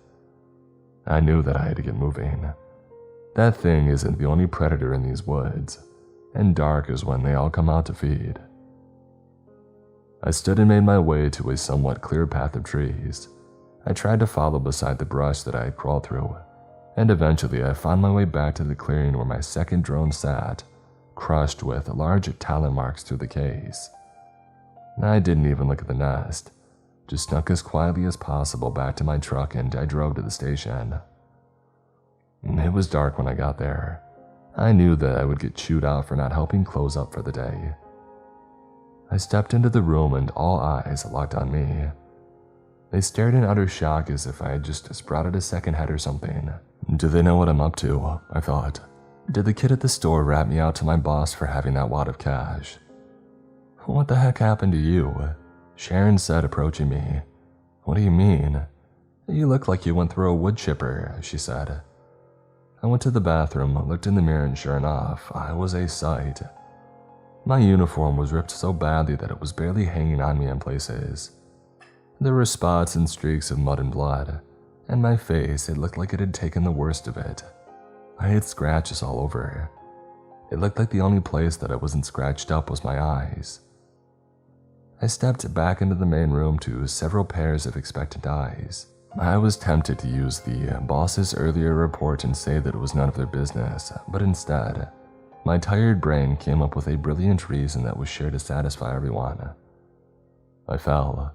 [SPEAKER 1] I knew that I had to get moving. That thing isn't the only predator in these woods, and dark is when they all come out to feed. I stood and made my way to a somewhat clear path of trees. I tried to follow beside the brush that I had crawled through, and eventually I found my way back to the clearing where my second drone sat, crushed with large talon marks through the case. I didn't even look at the nest, just snuck as quietly as possible back to my truck and I drove to the station. It was dark when I got there. I knew that I would get chewed out for not helping close up for the day. I stepped into the room and all eyes locked on me. They stared in utter shock as if I had just sprouted a second head or something. Do they know what I'm up to? I thought. Did the kid at the store rat me out to my boss for having that wad of cash? What the heck happened to you? Sharon said, approaching me. What do you mean? You look like you went through a wood chipper, she said. I went to the bathroom, looked in the mirror, and sure enough, I was a sight. My uniform was ripped so badly that it was barely hanging on me in places. There were spots and streaks of mud and blood, and my face, it looked like it had taken the worst of it. I had scratches all over. It looked like the only place that it wasn't scratched up was my eyes. I stepped back into the main room to several pairs of expectant eyes. I was tempted to use the boss's earlier report and say that it was none of their business, but instead, my tired brain came up with a brilliant reason that was sure to satisfy everyone. I fell.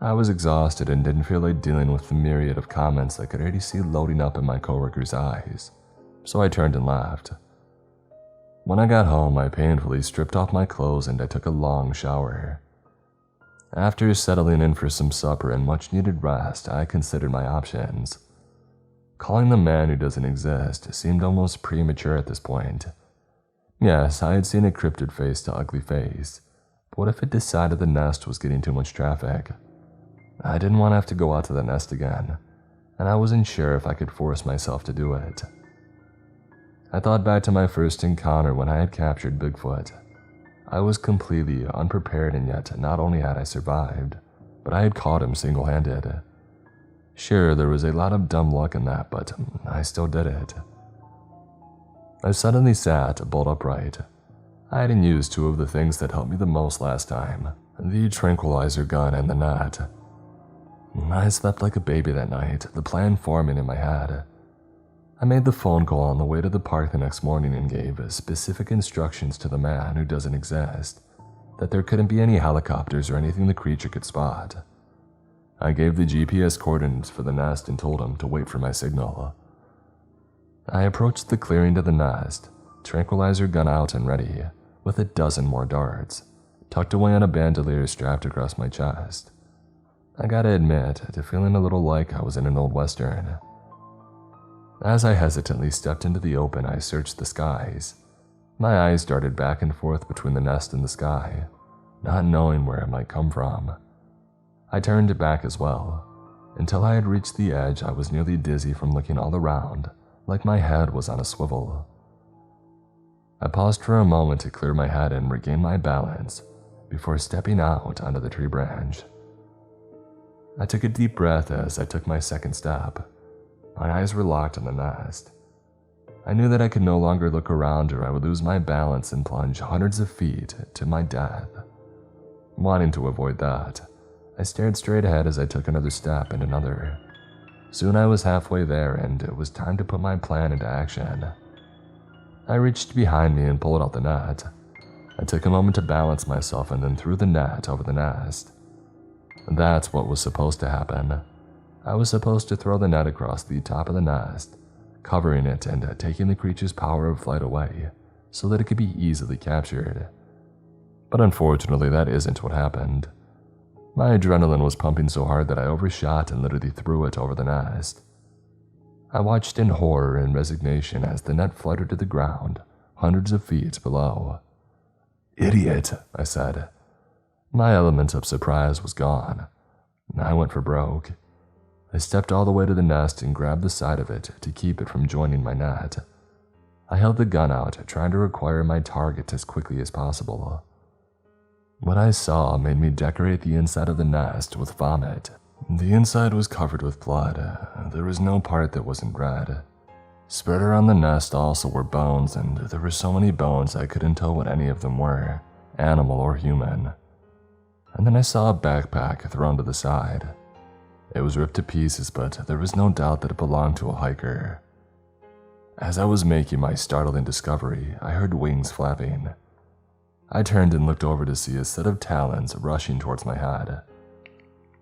[SPEAKER 1] I was exhausted and didn't feel like dealing with the myriad of comments I could already see loading up in my coworkers' eyes, so I turned and left. When I got home, I painfully stripped off my clothes and I took a long shower. After settling in for some supper and much needed rest, I considered my options. Calling the man who doesn't exist seemed almost premature at this point. Yes, I had seen a cryptid face to ugly face, but what if it decided the nest was getting too much traffic? I didn't want to have to go out to the nest again, and I wasn't sure if I could force myself to do it. I thought back to my first encounter when I had captured Bigfoot. I was completely unprepared, and yet not only had I survived, but I had caught him single-handed. Sure, there was a lot of dumb luck in that, but I still did it. I suddenly sat bolt upright. I hadn't used two of the things that helped me the most last time, the tranquilizer gun and the net. I slept like a baby that night, the plan forming in my head. I made the phone call on the way to the park the next morning and gave specific instructions to the man who doesn't exist, that there couldn't be any helicopters or anything the creature could spot. I gave the GPS coordinates for the nest and told him to wait for my signal. I approached the clearing to the nest, tranquilizer gun out and ready, with a dozen more darts, tucked away on a bandolier strapped across my chest. I gotta admit to feeling a little like I was in an old western. As I hesitantly stepped into the open, I searched the skies. My eyes darted back and forth between the nest and the sky, not knowing where it might come from. I turned back as well. Until I had reached the edge, I was nearly dizzy from looking all around, like my head was on a swivel. I paused for a moment to clear my head and regain my balance before stepping out onto the tree branch. I took a deep breath as I took my second step. My eyes were locked on the nest. I knew that I could no longer look around or I would lose my balance and plunge hundreds of feet to my death. Wanting to avoid that, I stared straight ahead as I took another step and another. Soon I was halfway there and it was time to put my plan into action. I reached behind me and pulled out the net. I took a moment to balance myself and then threw the net over the nest. That's what was supposed to happen. I was supposed to throw the net across the top of the nest, covering it and taking the creature's power of flight away so that it could be easily captured. But unfortunately, that isn't what happened. My adrenaline was pumping so hard that I overshot and literally threw it over the nest. I watched in horror and resignation as the net fluttered to the ground, hundreds of feet below. "Idiot," I said. My element of surprise was gone. I went for broke. I stepped all the way to the nest and grabbed the side of it to keep it from joining my net. I held the gun out, trying to acquire my target as quickly as possible. What I saw made me decorate the inside of the nest with vomit. The inside was covered with blood. There was no part that wasn't red. Spread around the nest also were bones, and there were so many bones I couldn't tell what any of them were, animal or human. And then I saw a backpack thrown to the side. It was ripped to pieces, but there was no doubt that it belonged to a hiker. As I was making my startling discovery, I heard wings flapping. I turned and looked over to see a set of talons rushing towards my head.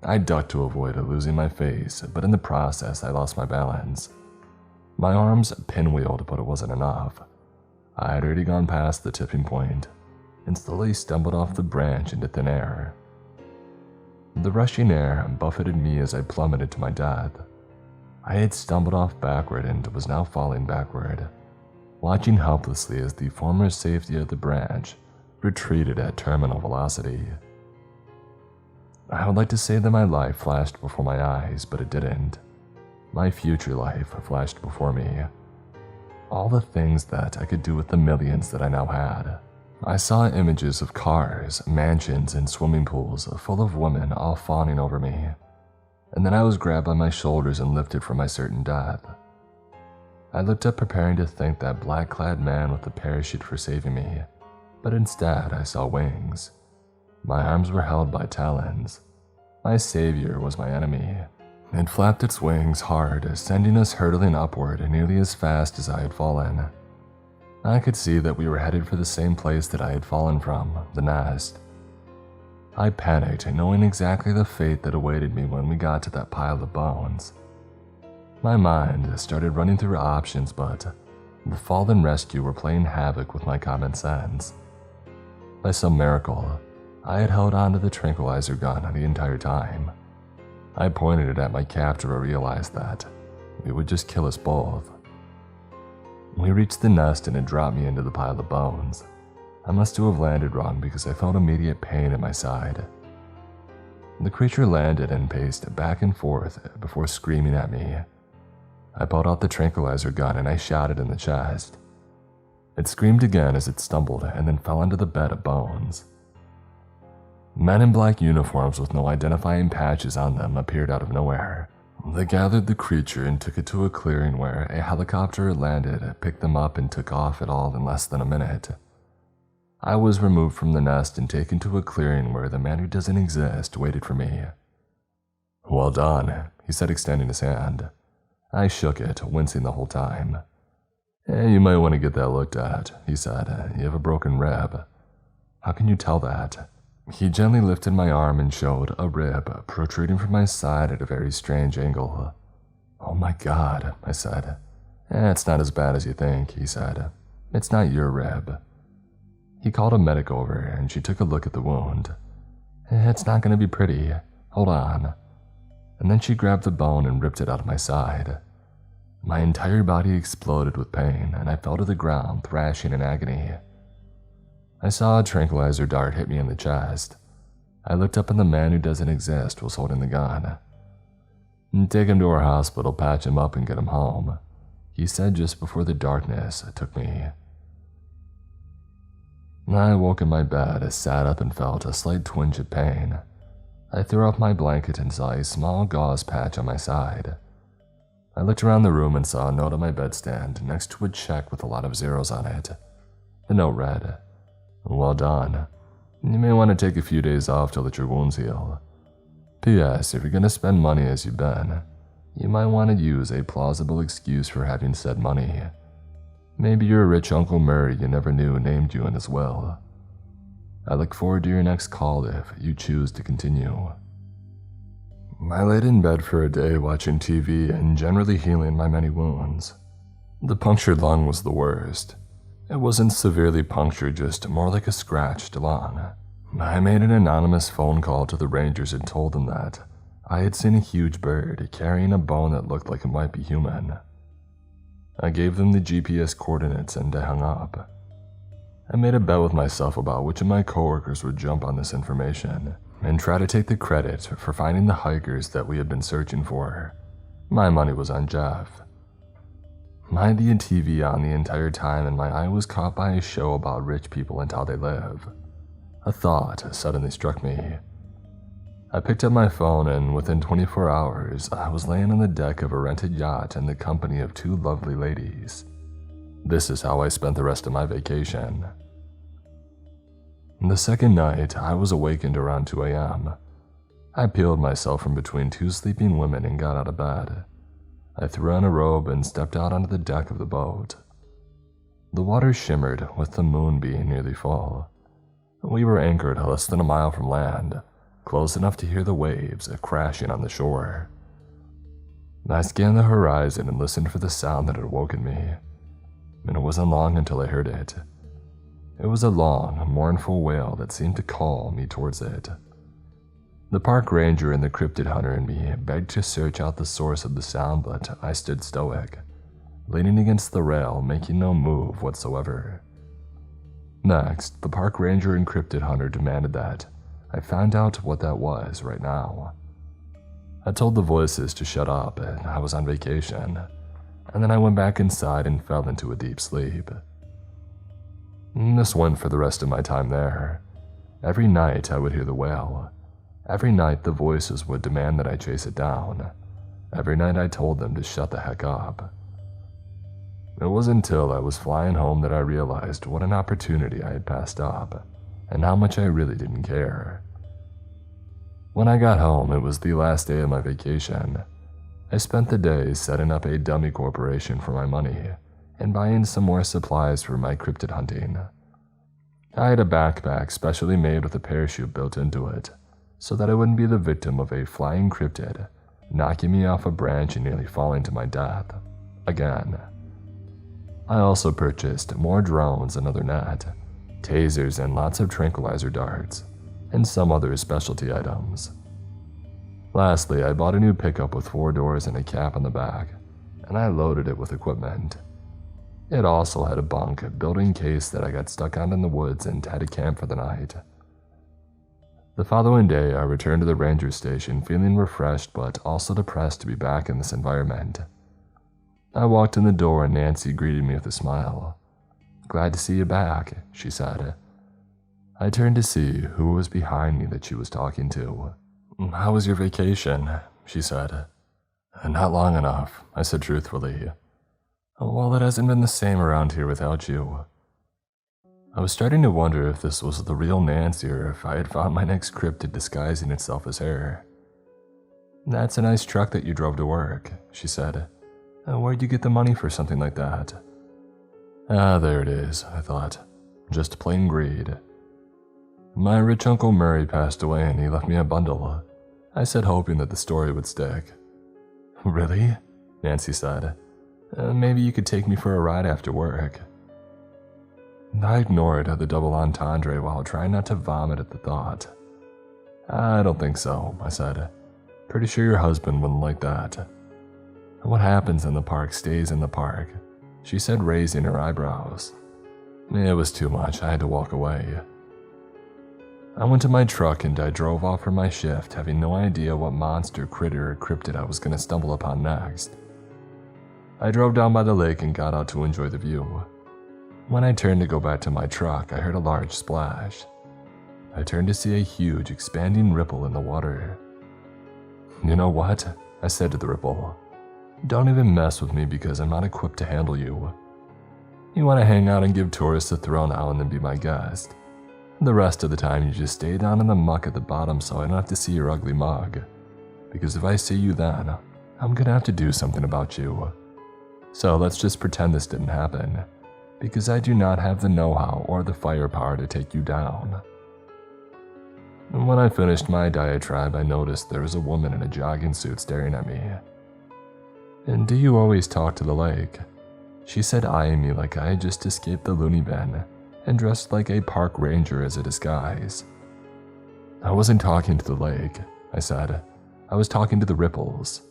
[SPEAKER 1] I ducked to avoid losing my face, but in the process I lost my balance. My arms pinwheeled, but it wasn't enough. I had already gone past the tipping point and slowly stumbled off the branch into thin air. The rushing air buffeted me as I plummeted to my death. I had stumbled off backward and was now falling backward, watching helplessly as the former safety of the branch retreated at terminal velocity. I would like to say that my life flashed before my eyes, but it didn't. My future life flashed before me. All the things that I could do with the millions that I now had. I saw images of cars, mansions, and swimming pools full of women all fawning over me. And then I was grabbed by my shoulders and lifted from my certain death. I looked up preparing to thank that black-clad man with the parachute for saving me, but instead I saw wings. My arms were held by talons. My savior was my enemy. It flapped its wings hard, sending us hurtling upward nearly as fast as I had fallen. I could see that we were headed for the same place that I had fallen from, the nest. I panicked, knowing exactly the fate that awaited me when we got to that pile of bones. My mind started running through options, but the fall and rescue were playing havoc with my common sense. By some miracle, I had held onto the tranquilizer gun the entire time. I pointed it at my captor and realized that it would just kill us both. We reached the nest and it dropped me into the pile of bones. I must have landed wrong because I felt immediate pain in my side. The creature landed and paced back and forth before screaming at me. I pulled out the tranquilizer gun and I shot it in the chest. It screamed again as it stumbled and then fell into the bed of bones. Men in black uniforms with no identifying patches on them appeared out of nowhere. They gathered the creature and took it to a clearing where a helicopter landed, picked them up, and took off it all in less than a minute. I was removed from the nest and taken to a clearing where the man who doesn't exist waited for me. "Well done," he said, extending his hand. I shook it, wincing the whole time. "You might want to get that looked at," he said. "You have a broken rib." "How can you tell that?" He gently lifted my arm and showed a rib protruding from my side at a very strange angle. "Oh my God," I said. "It's not as bad as you think," he said. "It's not your rib." He called a medic over and she took a look at the wound. "It's not going to be pretty. Hold on." And then she grabbed the bone and ripped it out of my side. My entire body exploded with pain and I fell to the ground, thrashing in agony. I saw a tranquilizer dart hit me in the chest. I looked up and the man who doesn't exist was holding the gun. "Take him to our hospital, patch him up, and get him home," he said just before the darkness took me. I woke in my bed, sat up, and felt a slight twinge of pain. I threw off my blanket and saw a small gauze patch on my side. I looked around the room and saw a note on my bedstand next to a check with a lot of zeros on it. The note read, "Well done. You may want to take a few days off to let your wounds heal. P.S. If you're going to spend money as you've been, you might want to use a plausible excuse for having said money. Maybe your rich Uncle Murray you never knew named you in his will. I look forward to your next call if you choose to continue." I laid in bed for a day watching TV and generally healing my many wounds. The punctured lung was the worst. It wasn't severely punctured, just more like a scratched lung. I made an anonymous phone call to the rangers and told them that I had seen a huge bird carrying a bone that looked like it might be human. I gave them the GPS coordinates and I hung up. I made a bet with myself about which of my coworkers would jump on this information and try to take the credit for finding the hikers that we had been searching for. My money was on Jeff. I had the TV on the entire time and my eye was caught by a show about rich people and how they live. A thought suddenly struck me. I picked up my phone and within 24 hours, I was laying on the deck of a rented yacht in the company of two lovely ladies. This is how I spent the rest of my vacation. The second night, I was awakened around 2 a.m. I peeled myself from between two sleeping women and got out of bed. I threw on a robe and stepped out onto the deck of the boat. The water shimmered with the moon being nearly full. We were anchored less than a mile from land, close enough to hear the waves crashing on the shore. I scanned the horizon and listened for the sound that had woken me, and it wasn't long until I heard it. It was a long, mournful wail that seemed to call me towards it. The park ranger and the cryptid hunter in me begged to search out the source of the sound, but I stood stoic, leaning against the rail, making no move whatsoever. Next, the park ranger and cryptid hunter demanded that I find out what that was right now. I told the voices to shut up and I was on vacation, and then I went back inside and fell into a deep sleep. This went for the rest of my time there. Every night I would hear the wail. Every night the voices would demand that I chase it down. Every night I told them to shut the heck up. It wasn't until I was flying home that I realized what an opportunity I had passed up, and how much I really didn't care. When I got home, it was the last day of my vacation. I spent the day setting up a dummy corporation for my money and buying some more supplies for my cryptid hunting. I had a backpack specially made with a parachute built into it, so that I wouldn't be the victim of a flying cryptid, knocking me off a branch and nearly falling to my death. Again. I also purchased more drones, another net, tasers, and lots of tranquilizer darts, and some other specialty items. Lastly, I bought a new pickup with 4 doors and a cap on the back, and I loaded it with equipment. It also had a bunk built-in case that I got stuck on in the woods and had to camp for the night. The following day, I returned to the ranger station feeling refreshed but also depressed to be back in this environment. I walked in the door and Nancy greeted me with a smile. "Glad to see you back," she said. I turned to see who was behind me that she was talking to. "How was your vacation?" she said. "Not long enough," I said truthfully. "Well, it hasn't been the same around here without you." I was starting to wonder if this was the real Nancy or if I had found my next cryptid disguising itself as her. "That's a nice truck that you drove to work," she said. "Where'd you get the money for something like that?" There it is, I thought. Just plain greed. "My rich Uncle Murray passed away and he left me a bundle," I said, hoping that the story would stick. "Really?" Nancy said. "Maybe you could take me for a ride after work." I ignored the double entendre while trying not to vomit at the thought. "I don't think so," I said. "Pretty sure your husband wouldn't like that." "What happens in the park stays in the park," she said, raising her eyebrows. It was too much. I had to walk away. I went to my truck and I drove off for my shift, having no idea what monster, critter, or cryptid I was going to stumble upon next. I drove down by the lake and got out to enjoy the view. When I turned to go back to my truck, I heard a large splash. I turned to see a huge, expanding ripple in the water. "You know what?" I said to the ripple. "Don't even mess with me because I'm not equipped to handle you. You want to hang out and give tourists a thrill now and then be my guest. The rest of the time you just stay down in the muck at the bottom so I don't have to see your ugly mug. Because if I see you then, I'm gonna have to do something about you. So let's just pretend this didn't happen, because I do not have the know-how or the firepower to take you down." And when I finished my diatribe, I noticed there was a woman in a jogging suit staring at me. "And do you always talk to the lake?" she said, eyeing me like I had just escaped the loony bin and dressed like a park ranger as a disguise. "I wasn't talking to the lake," I said. "I was talking to the ripples."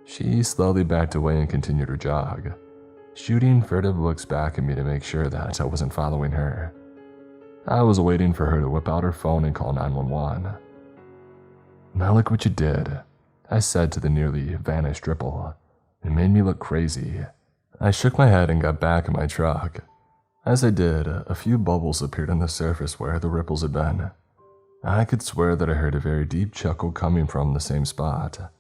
[SPEAKER 1] She slowly backed away and continued her jog, shooting furtive looks back at me to make sure that I wasn't following her. I was waiting for her to whip out her phone and call 911. "Now look what you did," I said to the nearly vanished ripple. It made me look crazy. I shook my head and got back in my truck. As I did, a few bubbles appeared on the surface where the ripples had been. I could swear that I heard a very deep chuckle coming from the same spot.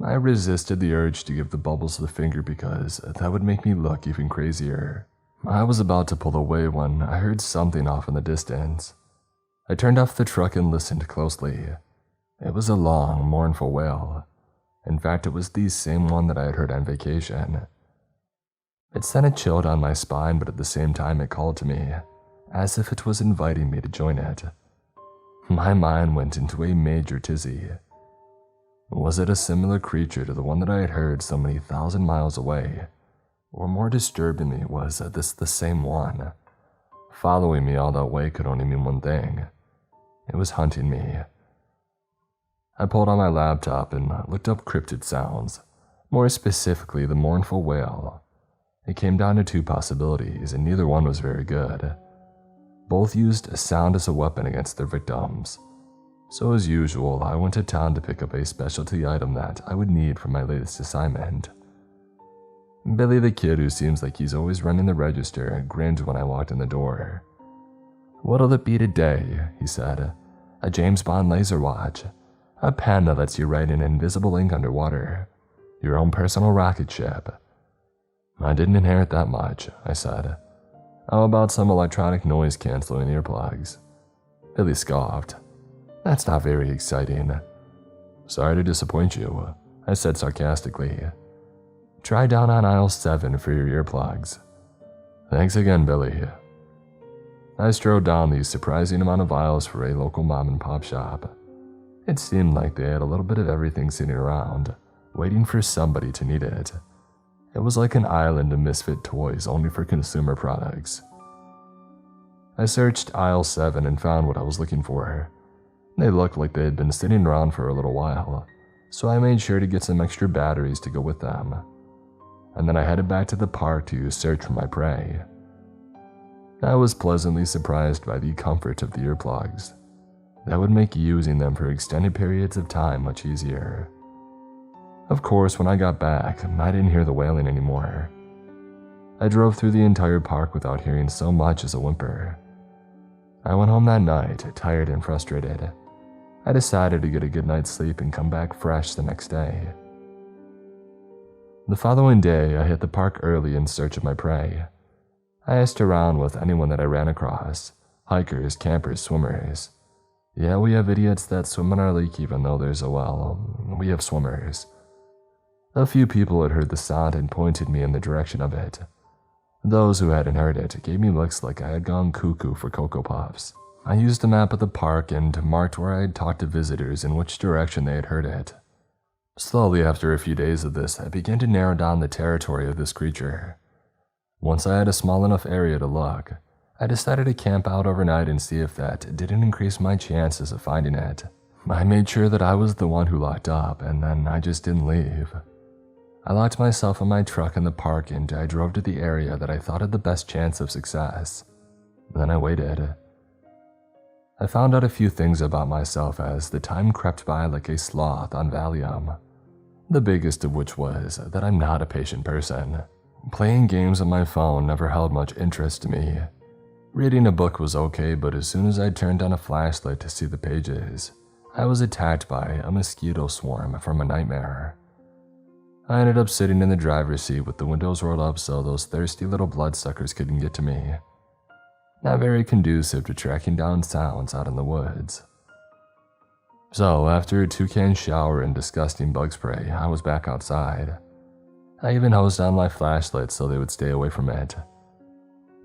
[SPEAKER 1] I resisted the urge to give the bubbles the finger because that would make me look even crazier. I was about to pull away when I heard something off in the distance. I turned off the truck and listened closely. It was a long, mournful wail. In fact, it was the same one that I had heard on vacation. It sent a chill down my spine, but at the same time it called to me, as if it was inviting me to join it. My mind went into a major tizzy. Was it a similar creature to the one that I had heard so many thousand miles away? Or more disturbingly, was this the same one? Following me all that way could only mean one thing. It was hunting me. I pulled out my laptop and looked up cryptid sounds, more specifically the mournful wail. It came down to 2 possibilities, and neither one was very good. Both used sound as a weapon against their victims. So as usual, I went to town to pick up a specialty item that I would need for my latest assignment. Billy the kid, who seems like he's always running the register, grinned when I walked in the door. "What'll it be today?" he said. "A James Bond laser watch. A pen that lets you write in invisible ink underwater. Your own personal rocket ship." "I didn't inherit that much," I said. "How about some electronic noise-canceling earplugs?" Billy scoffed. "That's not very exciting." "Sorry to disappoint you," I said sarcastically. "Try down on aisle 7 for your earplugs." "Thanks again, Billy." I strode down the surprising amount of aisles for a local mom and pop shop. It seemed like they had a little bit of everything sitting around, waiting for somebody to need it. It was like an island of misfit toys only for consumer products. I searched aisle 7 and found what I was looking for. They looked like they had been sitting around for a little while, so I made sure to get some extra batteries to go with them. And then I headed back to the park to search for my prey. I was pleasantly surprised by the comfort of the earplugs. That would make using them for extended periods of time much easier. Of course, when I got back, I didn't hear the wailing anymore. I drove through the entire park without hearing so much as a whimper. I went home that night, tired and frustrated. I decided to get a good night's sleep and come back fresh the next day. The following day, I hit the park early in search of my prey. I asked around with anyone that I ran across, hikers, campers, swimmers. Yeah, we have idiots that swim in our lake even though there's a well. We have swimmers. A few people had heard the sound and pointed me in the direction of it. Those who hadn't heard it gave me looks like I had gone cuckoo for Cocoa Puffs. I used a map of the park and marked where I had talked to visitors in which direction they had heard it. Slowly after a few days of this, I began to narrow down the territory of this creature. Once I had a small enough area to look, I decided to camp out overnight and see if that didn't increase my chances of finding it. I made sure that I was the one who locked up, and then I just didn't leave. I locked myself in my truck in the park and I drove to the area that I thought had the best chance of success. Then I waited. I found out a few things about myself as the time crept by like a sloth on Valium. The biggest of which was that I'm not a patient person. Playing games on my phone never held much interest to me. Reading a book was okay, but as soon as I turned on a flashlight to see the pages, I was attacked by a mosquito swarm from a nightmare. I ended up sitting in the driver's seat with the windows rolled up so those thirsty little bloodsuckers couldn't get to me. Not very conducive to tracking down sounds out in the woods. So, after a toucan shower and disgusting bug spray, I was back outside. I even hosed on my flashlight so they would stay away from it.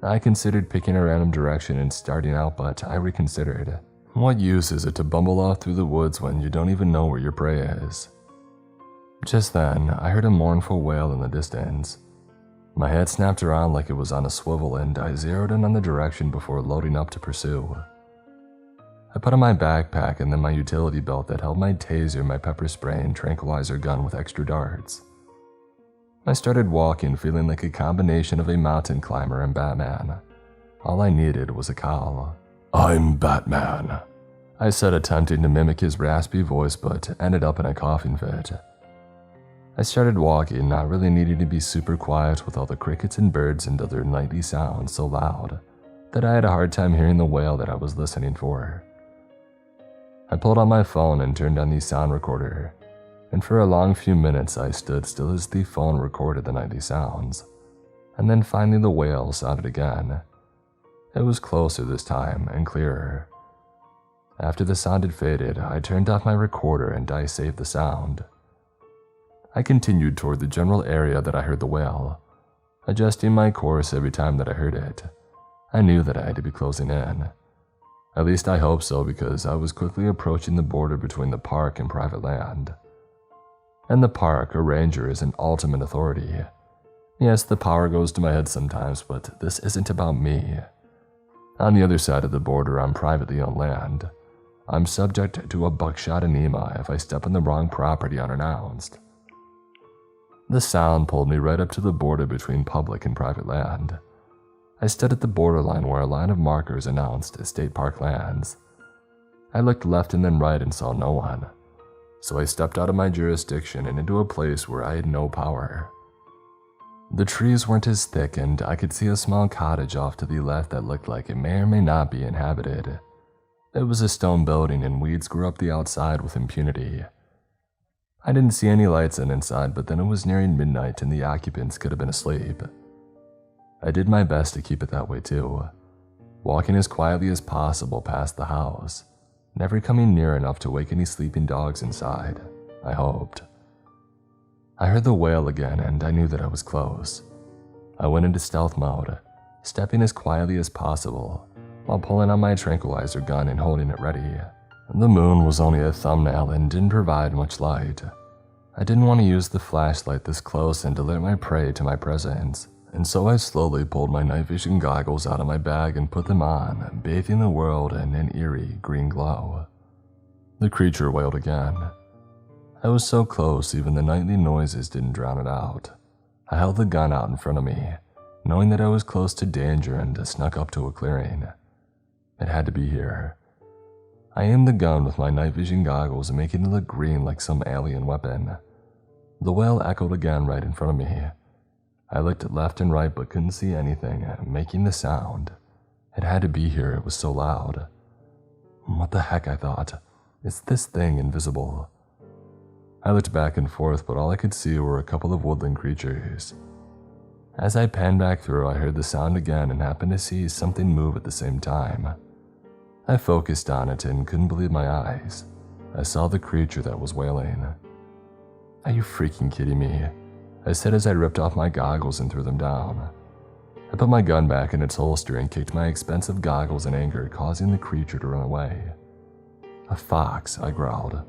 [SPEAKER 1] I considered picking a random direction and starting out, but I reconsidered. What use is it to bumble off through the woods when you don't even know where your prey is? Just then, I heard a mournful wail in the distance. My head snapped around like it was on a swivel and I zeroed in on the direction before loading up to pursue. I put on my backpack and then my utility belt that held my taser, my pepper spray, and tranquilizer gun with extra darts. I started walking feeling like a combination of a mountain climber and Batman. All I needed was a call. "I'm Batman," I said, attempting to mimic his raspy voice but ended up in a coughing fit. I started walking, not really needing to be super quiet with all the crickets and birds and other nightly sounds so loud that I had a hard time hearing the wail that I was listening for. I pulled out my phone and turned on the sound recorder, and for a long few minutes I stood still as the phone recorded the nightly sounds, and then finally the wail sounded again. It was closer this time and clearer. After the sound had faded, I turned off my recorder and I saved the sound. I continued toward the general area that I heard the wail, adjusting my course every time that I heard it. I knew that I had to be closing in. At least I hoped so because I was quickly approaching the border between the park and private land. In the park, a ranger is an ultimate authority. Yes, the power goes to my head sometimes, but this isn't about me. On the other side of the border on privately owned land, I'm subject to a buckshot enema if I step on the wrong property unannounced. The sound pulled me right up to the border between public and private land. I stood at the borderline where a line of markers announced state park lands. I looked left and then right and saw no one, so I stepped out of my jurisdiction and into a place where I had no power. The trees weren't as thick and I could see a small cottage off to the left that looked like it may or may not be inhabited. It was a stone building and weeds grew up the outside with impunity. I didn't see any lights inside, but then it was nearing midnight and the occupants could have been asleep. I did my best to keep it that way too, walking as quietly as possible past the house, never coming near enough to wake any sleeping dogs inside, I hoped. I heard the wail again and I knew that I was close. I went into stealth mode, stepping as quietly as possible, while pulling out my tranquilizer gun and holding it ready. The moon was only a thumbnail and didn't provide much light. I didn't want to use the flashlight this close and alert my prey to my presence, and so I slowly pulled my night vision goggles out of my bag and put them on, bathing the world in an eerie green glow. The creature wailed again. I was so close even the nightly noises didn't drown it out. I held the gun out in front of me, knowing that I was close to danger and snuck up to a clearing. It had to be here. I aimed the gun with my night vision goggles, making it look green like some alien weapon. The wail echoed again right in front of me. I looked left and right but couldn't see anything making the sound. It had to be here, it was so loud. What the heck, I thought. Is this thing invisible? I looked back and forth, but all I could see were a couple of woodland creatures. As I panned back through, I heard the sound again and happened to see something move at the same time. I focused on it and couldn't believe my eyes. I saw the creature that was wailing. Are you freaking kidding me? I said as I ripped off my goggles and threw them down. I put my gun back in its holster and kicked my expensive goggles in anger, causing the creature to run away. A fox, I growled.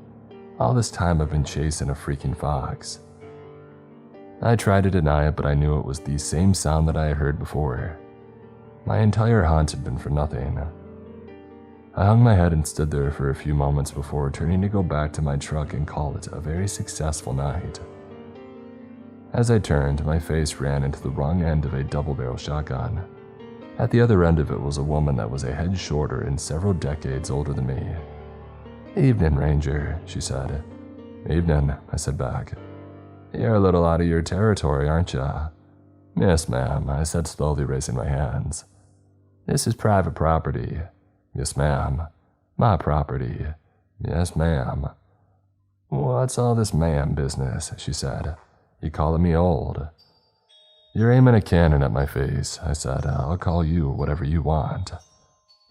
[SPEAKER 1] All this time I've been chasing a freaking fox. I tried to deny it, but I knew it was the same sound that I had heard before. My entire hunt had been for nothing. I hung my head and stood there for a few moments before turning to go back to my truck and call it a very successful night. As I turned, my face ran into the wrong end of a double-barrel shotgun. At the other end of it was a woman that was a head shorter and several decades older than me. "Evening, Ranger," she said. "Evening," I said back. "You're a little out of your territory, aren't you?" "Yes, ma'am," I said slowly, raising my hands. "This is private property." "Yes, ma'am." "My property." "Yes, ma'am." "What's all this ma'am business?" she said. "You calling me old?" "You're aiming a cannon at my face," I said. "I'll call you whatever you want."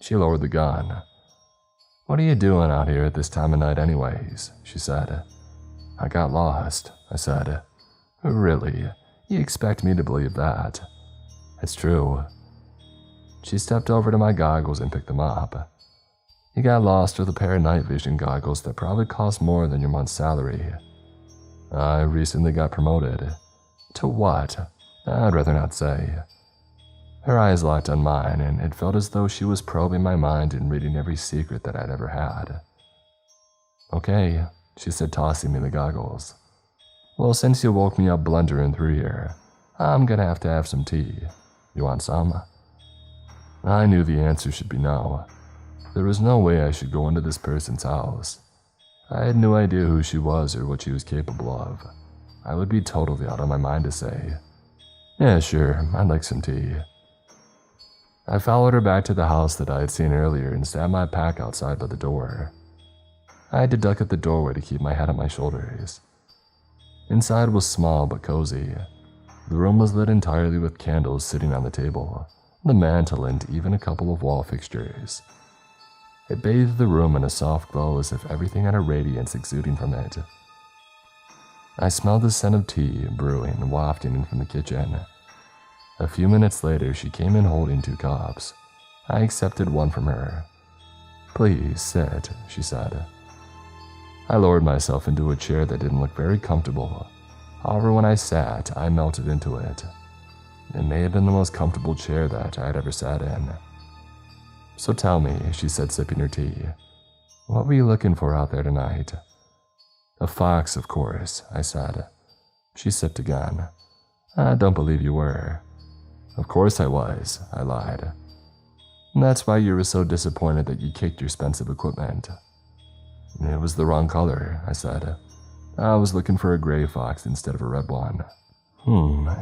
[SPEAKER 1] She lowered the gun. "What are you doing out here at this time of night anyways?" she said. "I got lost," I said. "Really? You expect me to believe that?" "It's true." She stepped over to my goggles and picked them up. "You got lost with a pair of night vision goggles that probably cost more than your month's salary." "I recently got promoted." "To what?" "I'd rather not say." Her eyes locked on mine, and it felt as though she was probing my mind and reading every secret that I'd ever had. "Okay," she said, tossing me the goggles. "Well, since you woke me up blundering through here, I'm gonna have to have some tea. You want some?" I knew the answer should be no. There was no way I should go into this person's house. I had no idea who she was or what she was capable of. I would be totally out of my mind to say, "Yeah, sure, I'd like some tea." I followed her back to the house that I had seen earlier and stabbed my pack outside by the door. I had to duck at the doorway to keep my head on my shoulders. Inside was small but cozy. The room was lit entirely with candles sitting on the table, the mantel, and even a couple of wall fixtures. It bathed the room in a soft glow as if everything had a radiance exuding from it. I smelled the scent of tea brewing and wafting in from the kitchen. A few minutes later, she came in holding 2 cups. I accepted one from her. "Please, sit," she said. I lowered myself into a chair that didn't look very comfortable. However, when I sat, I melted into it. It may have been the most comfortable chair that I had ever sat in. "So tell me," she said, sipping her tea, "what were you looking for out there tonight?" "A fox, of course," I said. She sipped again. "I don't believe you were." "Of course I was," I lied. "That's why you were so disappointed that you kicked your expensive equipment." "It was the wrong color," I said. "I was looking for a gray fox instead of a red one."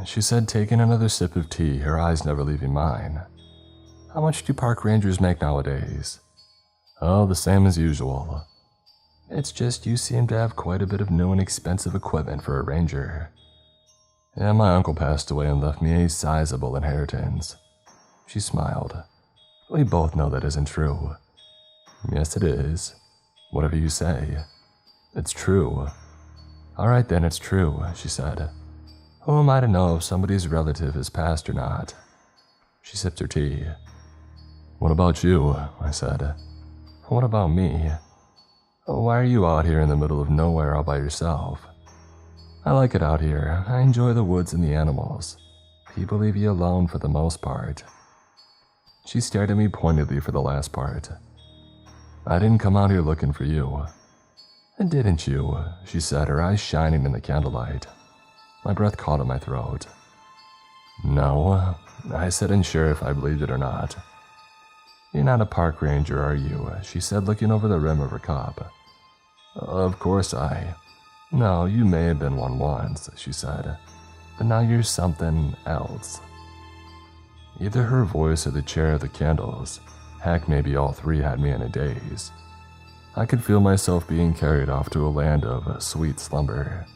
[SPEAKER 1] She said, taking another sip of tea, her eyes never leaving mine. "How much do park rangers make nowadays?" "Oh, the same as usual." "It's just you seem to have quite a bit of new and expensive equipment for a ranger." "Yeah, my uncle passed away and left me a sizable inheritance." She smiled. "We both know that isn't true." "Yes, it is. Whatever you say. It's true." "All right then, it's true," she said. "Who am I to know if somebody's relative is passed or not?" She sipped her tea. "What about you?" I said. "What about me? Why are you out here in the middle of nowhere all by yourself?" "I like it out here. I enjoy the woods and the animals. People leave you alone for the most part." She stared at me pointedly for the last part. "I didn't come out here looking for you." "Didn't you?" she said, her eyes shining in the candlelight. My breath caught in my throat. "No," I said, unsure if I believed it or not. "You're not a park ranger, are you?" she said, looking over the rim of her cup. "Of course I..." "No, you may have been one once," she said, "but now you're something else." Either her voice or the chair or the candles, heck, maybe all three, had me in a daze. I could feel myself being carried off to a land of sweet slumber.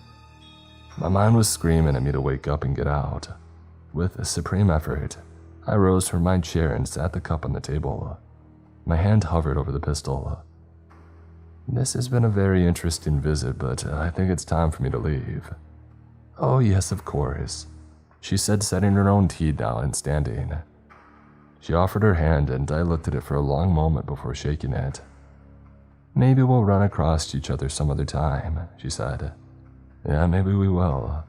[SPEAKER 1] My mind was screaming at me to wake up and get out. With a supreme effort, I rose from my chair and sat the cup on the table. My hand hovered over the pistol. "This has been a very interesting visit, but I think it's time for me to leave." "Oh yes, of course," she said, setting her own tea down and standing. She offered her hand and I looked at it for a long moment before shaking it. "Maybe we'll run across each other some other time," she said. "Yeah, maybe we will,"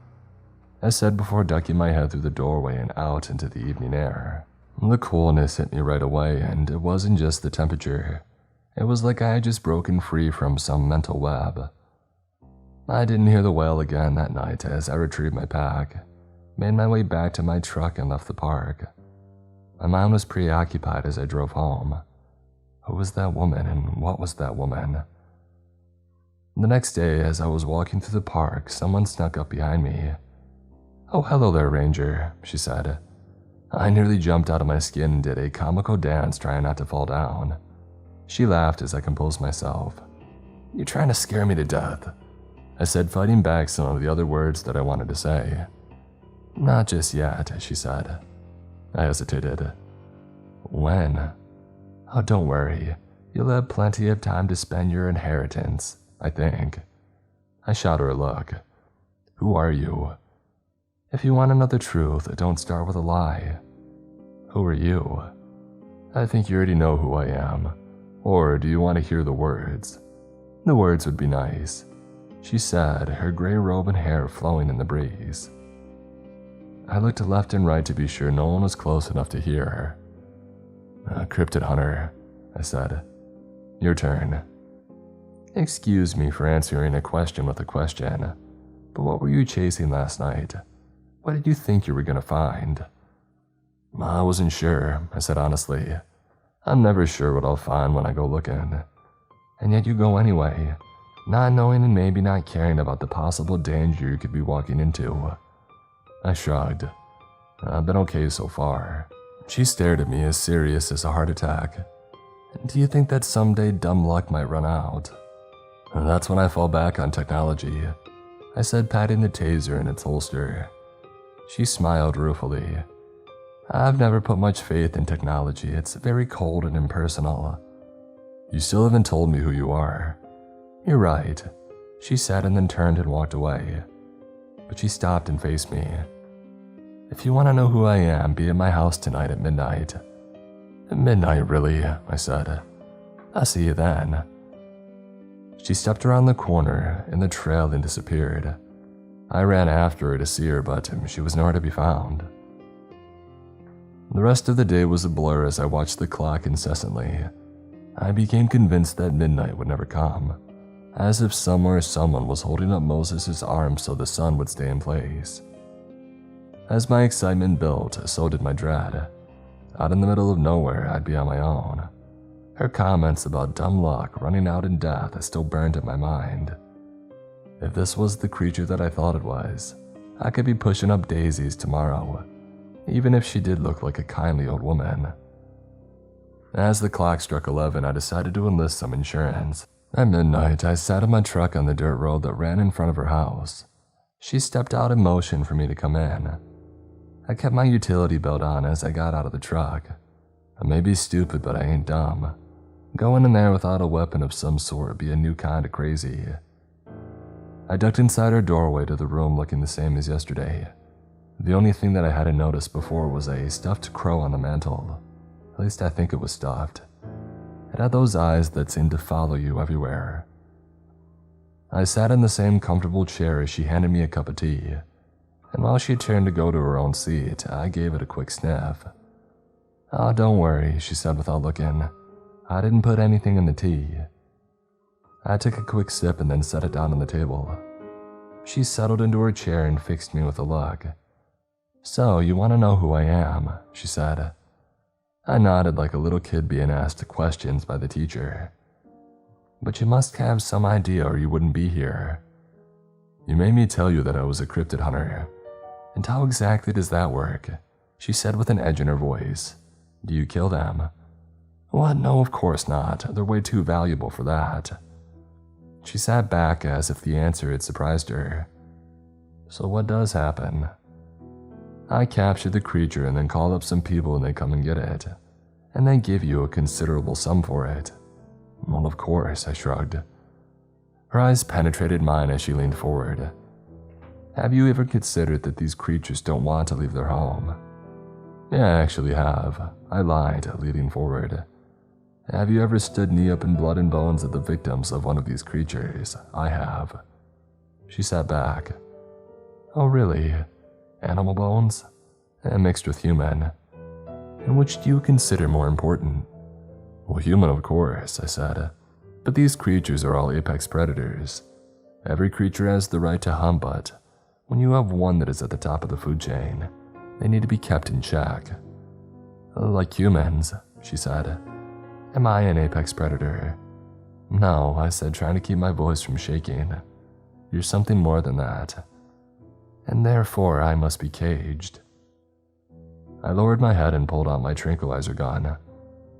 [SPEAKER 1] I said before ducking my head through the doorway and out into the evening air. The coolness hit me right away, and it wasn't just the temperature. It was like I had just broken free from some mental web. I didn't hear the wail again that night as I retrieved my pack, made my way back to my truck and left the park. My mind was preoccupied as I drove home. Who was that woman, and what was that woman? The next day, as I was walking through the park, someone snuck up behind me. "Oh, hello there, Ranger," she said. I nearly jumped out of my skin and did a comical dance trying not to fall down. She laughed as I composed myself. "You're trying to scare me to death," I said, fighting back some of the other words that I wanted to say. "Not just yet," she said. I hesitated. "When?" "Oh, don't worry. You'll have plenty of time to spend your inheritance, I think." I shot her a look. "Who are you?" "If you want to know the truth, don't start with a lie." "Who are you?" "I think you already know who I am. Or do you want to hear the words?" "The words would be nice," she said, her gray robe and hair flowing in the breeze. I looked left and right to be sure no one was close enough to hear her. "Cryptid hunter," I said. "Your turn." "Excuse me for answering a question with a question, but what were you chasing last night? What did you think you were going to find?" "I wasn't sure," I said honestly. "I'm never sure what I'll find when I go looking. And yet you go anyway, not knowing and maybe not caring about the possible danger you could be walking into." I shrugged. "I've been okay so far." She stared at me as serious as a heart attack. "Do you think that someday dumb luck might run out?" "That's when I fall back on technology," I said, patting the taser in its holster. She smiled ruefully. "I've never put much faith in technology. It's very cold and impersonal." "You still haven't told me who you are." "You're right," she said, and then turned and walked away. But she stopped and faced me. "If you want to know who I am, be at my house tonight at midnight." "At midnight, really?" I said. "I'll see you then." She stepped around the corner in the trail and disappeared. I ran after her to see her, but she was nowhere to be found. The rest of the day was a blur as I watched the clock incessantly. I became convinced that midnight would never come, as if somewhere someone was holding up Moses' arm so the sun would stay in place. As my excitement built, so did my dread. Out in the middle of nowhere, I'd be on my own. Her comments about dumb luck running out in death still burned in my mind. If this was the creature that I thought it was, I could be pushing up daisies tomorrow, even if she did look like a kindly old woman. As the clock struck 11, I decided to enlist some insurance. At midnight, I sat in my truck on the dirt road that ran in front of her house. She stepped out in motion for me to come in. I kept my utility belt on as I got out of the truck. I may be stupid, but I ain't dumb. Going in there without a weapon of some sort would be a new kind of crazy. I ducked inside her doorway to the room looking the same as yesterday. The only thing that I hadn't noticed before was a stuffed crow on the mantel. At least I think it was stuffed. It had those eyes that seemed to follow you everywhere. I sat in the same comfortable chair as she handed me a cup of tea, and while she turned to go to her own seat, I gave it a quick sniff. "Oh, don't worry," she said without looking. "I didn't put anything in the tea." I took a quick sip and then set it down on the table. She settled into her chair and fixed me with a look. "So, you want to know who I am?" she said. I nodded like a little kid being asked questions by the teacher. "But you must have some idea or you wouldn't be here. You made me tell you that I was a cryptid hunter. And how exactly does that work?" she said with an edge in her voice. "Do you kill them?" "What? No, of course not. They're way too valuable for that." She sat back as if the answer had surprised her. "So what does happen?" "I capture the creature and then call up some people and they come and get it. And they give you a considerable sum for it." "Well, of course," I shrugged. Her eyes penetrated mine as she leaned forward. "Have you ever considered that these creatures don't want to leave their home?" "Yeah, I actually have," I lied, leaning forward. "Have you ever stood knee up in blood and bones of the victims of one of these creatures?" "I have." She sat back. "Oh, really? Animal bones?" "Mixed with human." "And which do you consider more important?" "Well, human, of course," I said. "But these creatures are all apex predators. Every creature has the right to hunt, but when you have one that is at the top of the food chain, they need to be kept in check." "Like humans," she said. "Am I an apex predator?" "No," I said, trying to keep my voice from shaking. "You're something more than that. And therefore I must be caged." I lowered my head and pulled out my tranquilizer gun.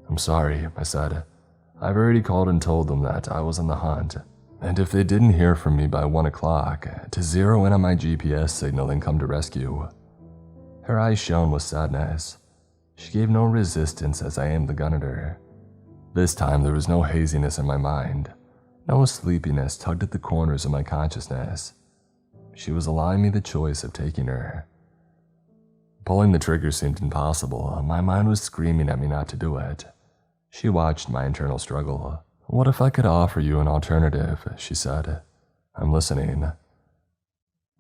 [SPEAKER 1] "I'm sorry," I said. "I've already called and told them that I was on the hunt, and if they didn't hear from me by 1 o'clock, to zero in on my GPS signal and come to rescue." Her eyes shone with sadness. She gave no resistance as I aimed the gun at her. This time there was no haziness in my mind. No sleepiness tugged at the corners of my consciousness. She was allowing me the choice of taking her. Pulling the trigger seemed impossible. My mind was screaming at me not to do it. She watched my internal struggle. "What if I could offer you an alternative?" she said. "I'm listening."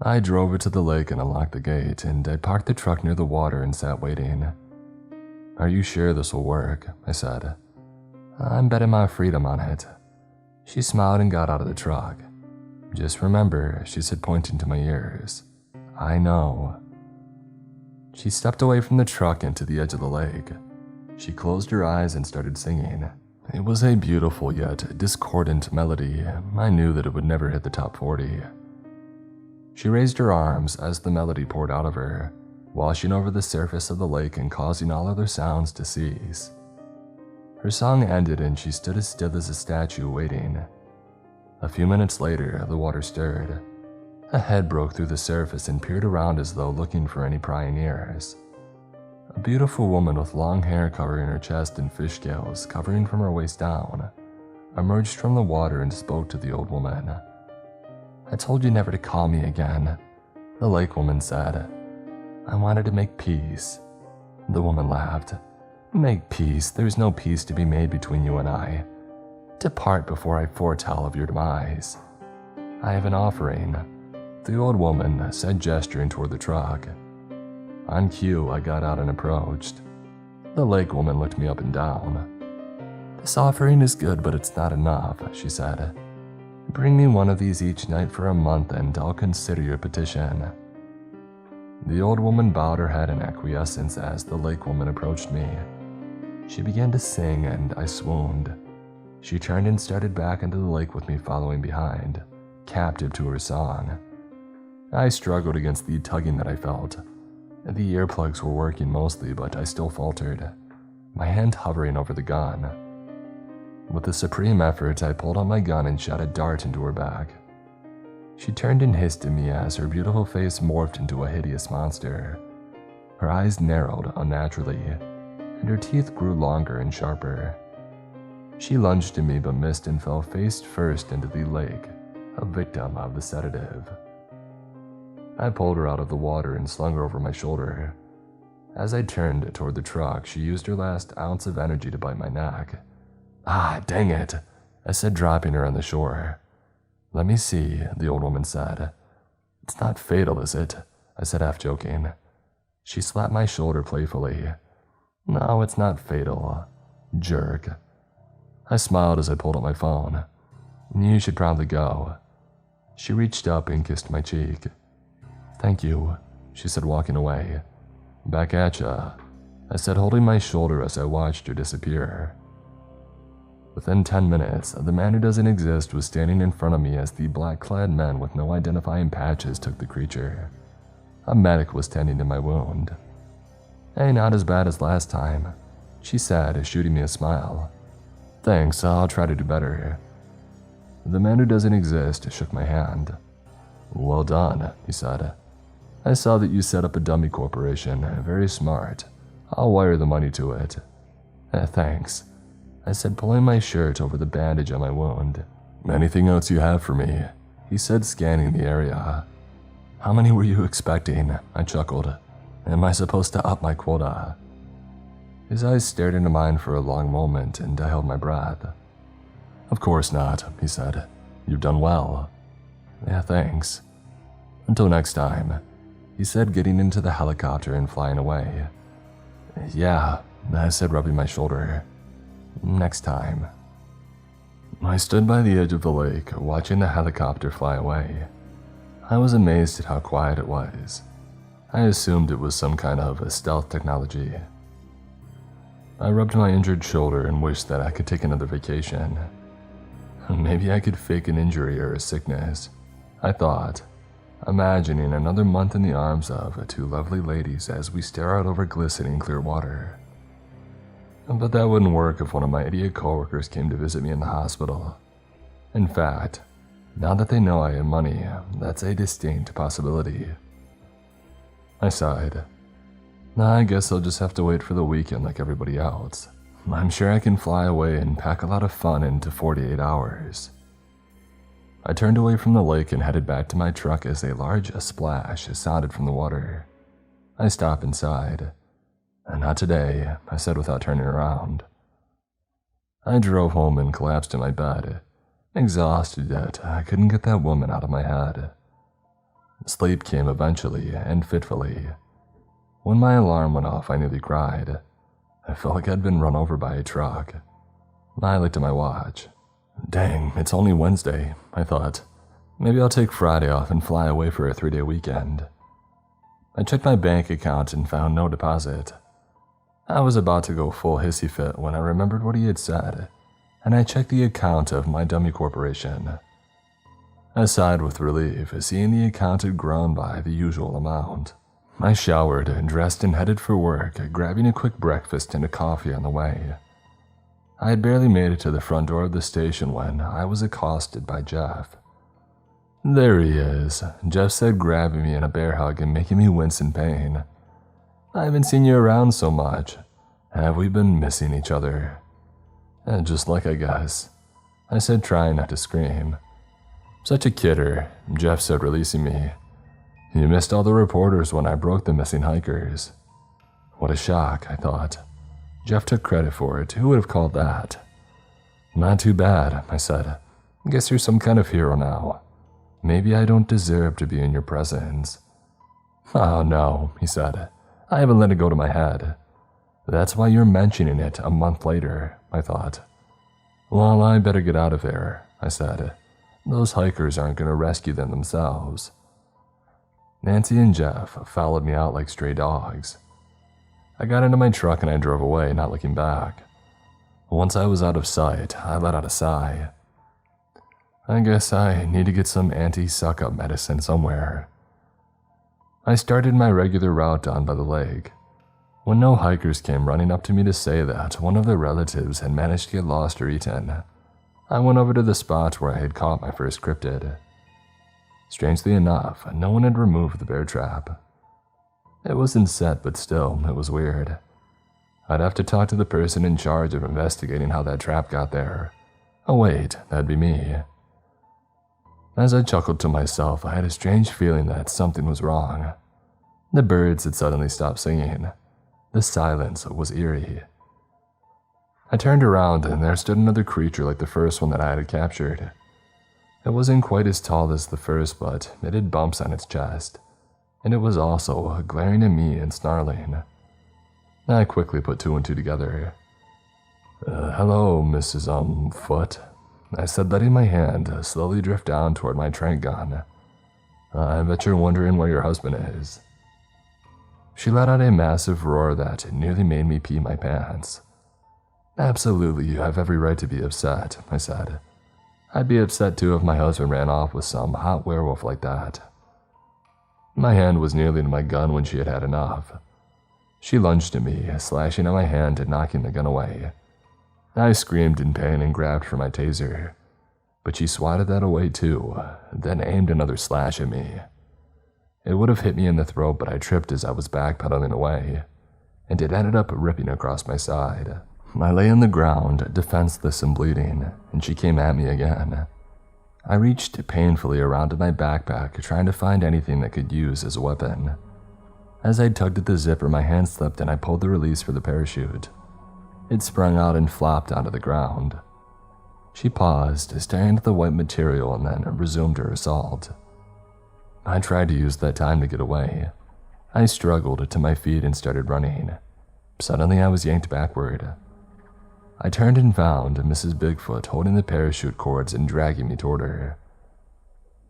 [SPEAKER 1] I drove her to the lake and unlocked the gate, and I parked the truck near the water and sat waiting. "Are you sure this will work?" I said. "I'm betting my freedom on it." She smiled and got out of the truck. "Just remember," she said, pointing to my ears. "I know." She stepped away from the truck into the edge of the lake. She closed her eyes and started singing. It was a beautiful yet discordant melody. I knew that it would never hit the top 40. She raised her arms as the melody poured out of her, washing over the surface of the lake and causing all other sounds to cease. Her song ended and she stood as still as a statue waiting. A few minutes later, the water stirred. A head broke through the surface and peered around as though looking for any prying ears. A beautiful woman with long hair covering her chest and fish scales covering from her waist down emerged from the water and spoke to the old woman. "I told you never to call me again," the lake woman said. "I wanted to make peace." The woman laughed. "Make peace? There's no peace to be made between you and I. Depart before I foretell of your demise. I have an offering," the old woman said, gesturing toward the truck. On cue, I got out and approached. The lake woman looked me up and down. "This offering is good, but it's not enough," she said. "Bring me one of these each night for a month and I'll consider your petition." The old woman bowed her head in acquiescence as the lake woman approached me. She began to sing and I swooned. She turned and started back into the lake with me following behind, captive to her song. I struggled against the tugging that I felt. The earplugs were working mostly, but I still faltered, my hand hovering over the gun. With a supreme effort, I pulled out my gun and shot a dart into her back. She turned and hissed at me as her beautiful face morphed into a hideous monster. Her eyes narrowed unnaturally, and her teeth grew longer and sharper. She lunged at me but missed and fell face first into the lake, a victim of the sedative. I pulled her out of the water and slung her over my shoulder. As I turned toward the truck, she used her last ounce of energy to bite my neck. "Ah, dang it," I said, dropping her on the shore. "Let me see," the old woman said. "It's not fatal, is it?" I said, half joking. She slapped my shoulder playfully. "No, it's not fatal. Jerk." I smiled as I pulled out my phone. "You should probably go." She reached up and kissed my cheek. "Thank you," she said, walking away. "Back at ya," I said, holding my shoulder as I watched her disappear. Within 10 minutes, the man who doesn't exist was standing in front of me as the black-clad men with no identifying patches took the creature. A medic was tending to my wound. "Hey, not as bad as last time," she said, shooting me a smile. "Thanks, I'll try to do better." The man who doesn't exist shook my hand. "Well done," he said. "I saw that you set up a dummy corporation. Very smart. I'll wire the money to it." Thanks," I said, pulling my shirt over the bandage on my wound. "Anything else you have for me?" he said, scanning the area. "How many were you expecting?" I chuckled. "Am I supposed to up my quota?" His eyes stared into mine for a long moment, and I held my breath. "Of course not," he said. "You've done well." "Yeah, thanks." "Until next time," he said, getting into the helicopter and flying away. "Yeah," I said, rubbing my shoulder. "Next time." I stood by the edge of the lake, watching the helicopter fly away. I was amazed at how quiet it was. I assumed it was some kind of a stealth technology. I rubbed my injured shoulder and wished that I could take another vacation. Maybe I could fake an injury or a sickness, I thought, imagining another month in the arms of two lovely ladies as we stare out over glistening clear water. But that wouldn't work if one of my idiot coworkers came to visit me in the hospital. In fact, now that they know I have money, that's a distinct possibility. I sighed. I guess I'll just have to wait for the weekend like everybody else. I'm sure I can fly away and pack a lot of fun into 48 hours. I turned away from the lake and headed back to my truck as a large splash sounded from the water. I stopped inside. "Not today," I said without turning around. I drove home and collapsed in my bed, exhausted yet I couldn't get that woman out of my head. Sleep came eventually and fitfully. When my alarm went off, I nearly cried. I felt like I'd been run over by a truck. I looked at my watch. Dang, it's only Wednesday, I thought. Maybe I'll take Friday off and fly away for a 3-day weekend. I checked my bank account and found no deposit. I was about to go full hissy fit when I remembered what he had said, and I checked the account of my dummy corporation. I sighed with relief, seeing the account had grown by the usual amount. I showered, dressed, and headed for work, grabbing a quick breakfast and a coffee on the way. I had barely made it to the front door of the station when I was accosted by Jeff. "There he is," Jeff said, grabbing me in a bear hug and making me wince in pain. "I haven't seen you around so much. Have we been missing each other?" "Just like I guess," I said, trying not to scream. "Such a kidder," Jeff said, releasing me. "You missed all the reporters when I broke the missing hikers." What a shock, I thought. Jeff took credit for it. Who would have called that? "Not too bad," I said. "Guess you're some kind of hero now. Maybe I don't deserve to be in your presence." "Oh no," he said. "I haven't let it go to my head." "That's why you're mentioning it a month later," I thought. "Well, I better get out of there," I said. "Those hikers aren't going to rescue them themselves." Nancy and Jeff followed me out like stray dogs. I got into my truck and I drove away, not looking back. Once I was out of sight, I let out a sigh. I guess I need to get some anti-suck-up medicine somewhere. I started my regular route down by the lake. When no hikers came running up to me to say that one of their relatives had managed to get lost or eaten, I went over to the spot where I had caught my first cryptid. Strangely enough, no one had removed the bear trap. It wasn't set, but still, it was weird. I'd have to talk to the person in charge of investigating how that trap got there. Oh wait, that'd be me. As I chuckled to myself, I had a strange feeling that something was wrong. The birds had suddenly stopped singing. The silence was eerie. I turned around and there stood another creature like the first one that I had captured. It wasn't quite as tall as the first, but it had bumps on its chest, and it was also glaring at me and snarling. I quickly put two and two together. Hello, Mrs. Foot, I said, letting my hand slowly drift down toward my tranq gun. I bet you're wondering where your husband is. She let out a massive roar that nearly made me pee my pants. Absolutely, you have every right to be upset, I said. I'd be upset too if my husband ran off with some hot werewolf like that. My hand was nearly to my gun when she had had enough. She lunged at me, slashing at my hand and knocking the gun away. I screamed in pain and grabbed for my taser, but she swatted that away too, then aimed another slash at me. It would have hit me in the throat, but I tripped as I was backpedaling away, and it ended up ripping across my side. I lay on the ground, defenseless and bleeding, and she came at me again. I reached painfully around in my backpack, trying to find anything that could use as a weapon. As I tugged at the zipper, my hand slipped and I pulled the release for the parachute. It sprung out and flopped onto the ground. She paused, staring at the white material, and then resumed her assault. I tried to use that time to get away. I struggled to my feet and started running. Suddenly, I was yanked backward. I turned and found Mrs. Bigfoot holding the parachute cords and dragging me toward her.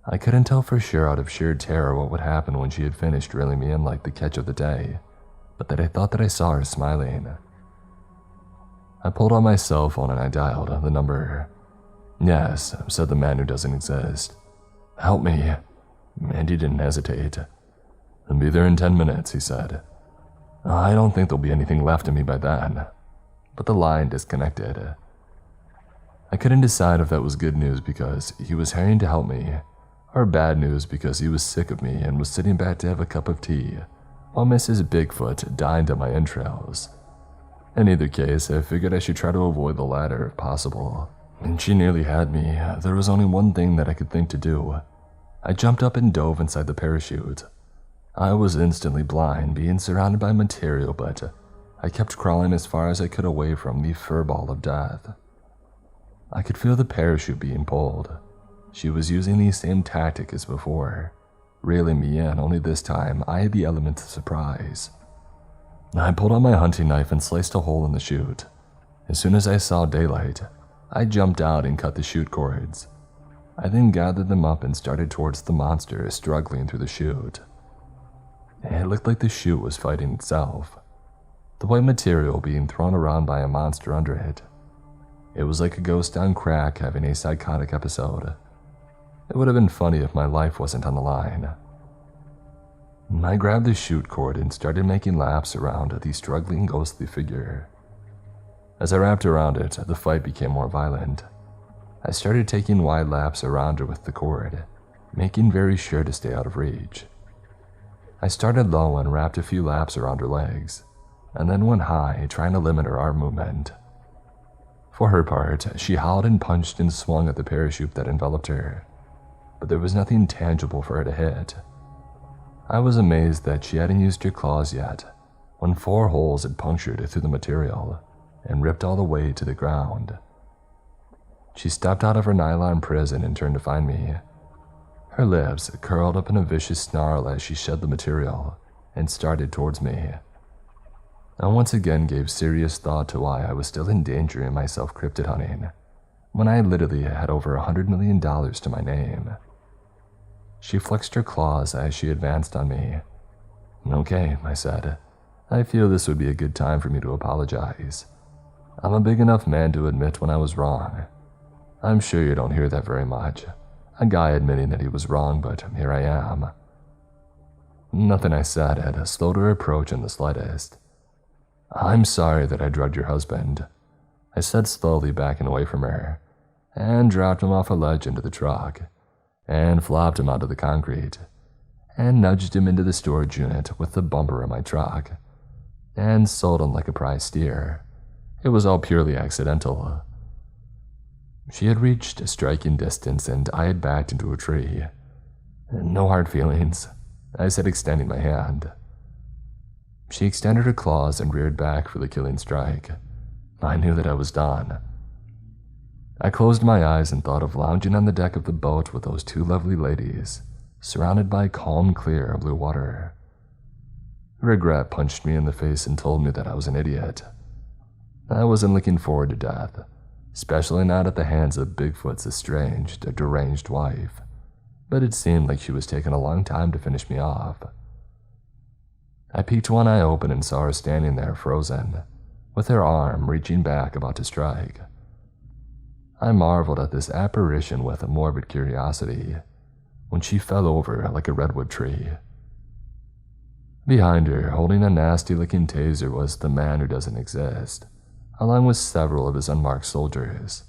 [SPEAKER 1] I couldn't tell for sure out of sheer terror what would happen when she had finished reeling me in like the catch of the day, but that I thought that I saw her smiling. I pulled out my cell phone and I dialed the number. Yes, said the man who doesn't exist. Help me. And he didn't hesitate. I'll be there in 10 minutes, he said. I don't think there'll be anything left of me by then. But the line disconnected. I couldn't decide if that was good news because he was hurrying to help me, or bad news because he was sick of me and was sitting back to have a cup of tea, while Mrs. Bigfoot dined on my entrails. In either case, I figured I should try to avoid the latter if possible. And she nearly had me. There was only one thing that I could think to do. I jumped up and dove inside the parachute. I was instantly blind, being surrounded by material, but I kept crawling as far as I could away from the furball of death. I could feel the parachute being pulled. She was using the same tactic as before, reeling me in, only this time I had the element of surprise. I pulled out my hunting knife and sliced a hole in the chute. As soon as I saw daylight, I jumped out and cut the chute cords. I then gathered them up and started towards the monster struggling through the chute. It looked like the chute was fighting itself, the white material being thrown around by a monster under it. It was like a ghost on crack having a psychotic episode. It would have been funny if my life wasn't on the line. I grabbed the chute cord and started making laps around the struggling ghostly figure. As I wrapped around it, the fight became more violent. I started taking wide laps around her with the cord, making very sure to stay out of reach. I started low and wrapped a few laps around her legs, and then went high, trying to limit her arm movement. For her part, she howled and punched and swung at the parachute that enveloped her, but there was nothing tangible for her to hit. I was amazed that she hadn't used her claws yet, when 4 holes had punctured through the material and ripped all the way to the ground. She stepped out of her nylon prison and turned to find me. Her lips curled up in a vicious snarl as she shed the material and started towards me. I once again gave serious thought to why I was still endangering myself cryptid hunting, when I literally had over $100 million to my name. She flexed her claws as she advanced on me. Okay, I said. I feel this would be a good time for me to apologize. I'm a big enough man to admit when I was wrong. I'm sure you don't hear that very much. A guy admitting that he was wrong, but here I am. Nothing I said had slowed her approach in the slightest. I'm sorry that I drugged your husband, I said, slowly backing away from her, and dropped him off a ledge into the truck, and flopped him onto the concrete, and nudged him into the storage unit with the bumper of my truck, and sold him like a prize steer. It was all purely accidental. She had reached striking distance, and I had backed into a tree. No hard feelings, I said, extending my hand. She extended her claws and reared back for the killing strike. I knew that I was done. I closed my eyes and thought of lounging on the deck of the boat with those two lovely ladies, surrounded by calm, clear blue water. Regret punched me in the face and told me that I was an idiot. I wasn't looking forward to death, especially not at the hands of Bigfoot's estranged, deranged wife, but it seemed like she was taking a long time to finish me off. I peeked one eye open and saw her standing there frozen, with her arm reaching back about to strike. I marveled at this apparition with a morbid curiosity when she fell over like a redwood tree. Behind her, holding a nasty-looking taser, was the man who doesn't exist, along with several of his unmarked soldiers.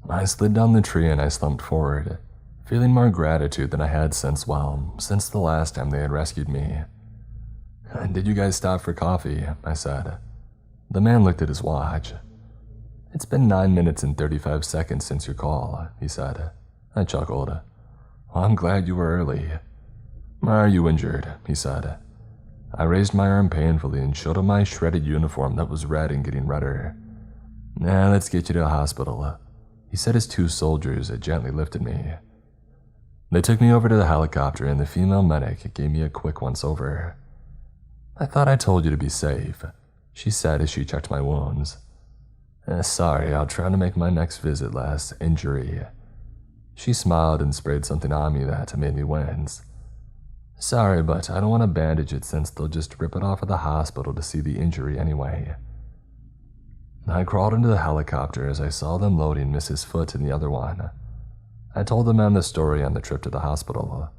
[SPEAKER 1] I slid down the tree and I slumped forward, feeling more gratitude than I had since the last time they had rescued me. "Did you guys stop for coffee?" I said. The man looked at his watch. "It's been 9 minutes and 35 seconds since your call," he said. I chuckled. "Well, I'm glad you were early." "Are you injured?" he said. I raised my arm painfully and showed him my shredded uniform that was red and getting redder. "Nah, let's get you to the hospital," he said as two soldiers gently lifted me. They took me over to the helicopter and the female medic gave me a quick once-over. "I thought I told you to be safe," she said as she checked my wounds. Sorry, I'll try to make my next visit less injury." She smiled and sprayed something on me that made me wince. "Sorry, but I don't want to bandage it since they'll just rip it off at the hospital to see the injury anyway." I crawled into the helicopter as I saw them loading Mrs. Foote in the other one. I told the man the story on the trip to the hospital.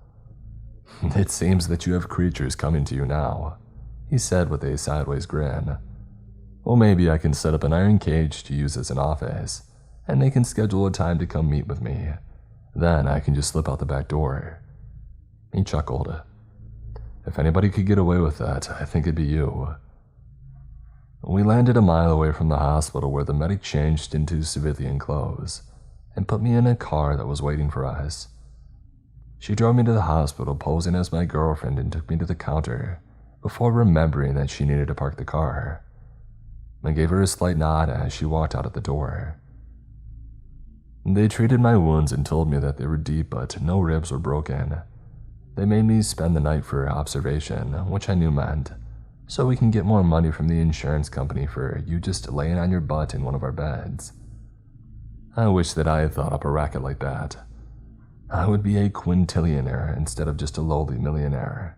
[SPEAKER 1] "It seems that you have creatures coming to you now," he said with a sideways grin. "Well, maybe I can set up an iron cage to use as an office, and they can schedule a time to come meet with me. Then I can just slip out the back door." He chuckled. "If anybody could get away with that, I think it'd be you." We landed a mile away from the hospital where the medic changed into civilian clothes and put me in a car that was waiting for us. She drove me to the hospital posing as my girlfriend and took me to the counter before remembering that she needed to park the car. I gave her a slight nod as she walked out at the door. They treated my wounds and told me that they were deep but no ribs were broken. They made me spend the night for observation, which I knew meant, so we can get more money from the insurance company for you just laying on your butt in one of our beds. I wish that I had thought up a racket like that. I would be a quintillionaire instead of just a lowly millionaire.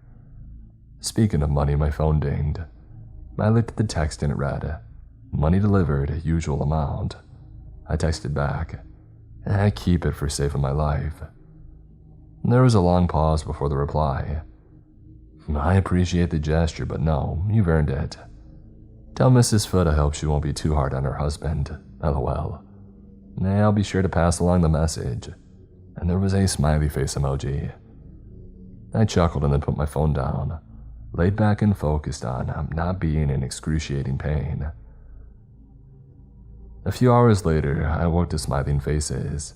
[SPEAKER 1] Speaking of money, my phone dinged. I looked at the text and it read, "Money delivered, usual amount." I texted back, "I keep it for saving my life." There was a long pause before the reply. "I appreciate the gesture, but no, you've earned it. Tell Mrs. Foote I hope she won't be too hard on her husband, lol. I'll be sure to pass along the message." And there was a smiley face emoji. I chuckled and then put my phone down, laid back and focused on not being in excruciating pain. A few hours later, I woke to smiling faces.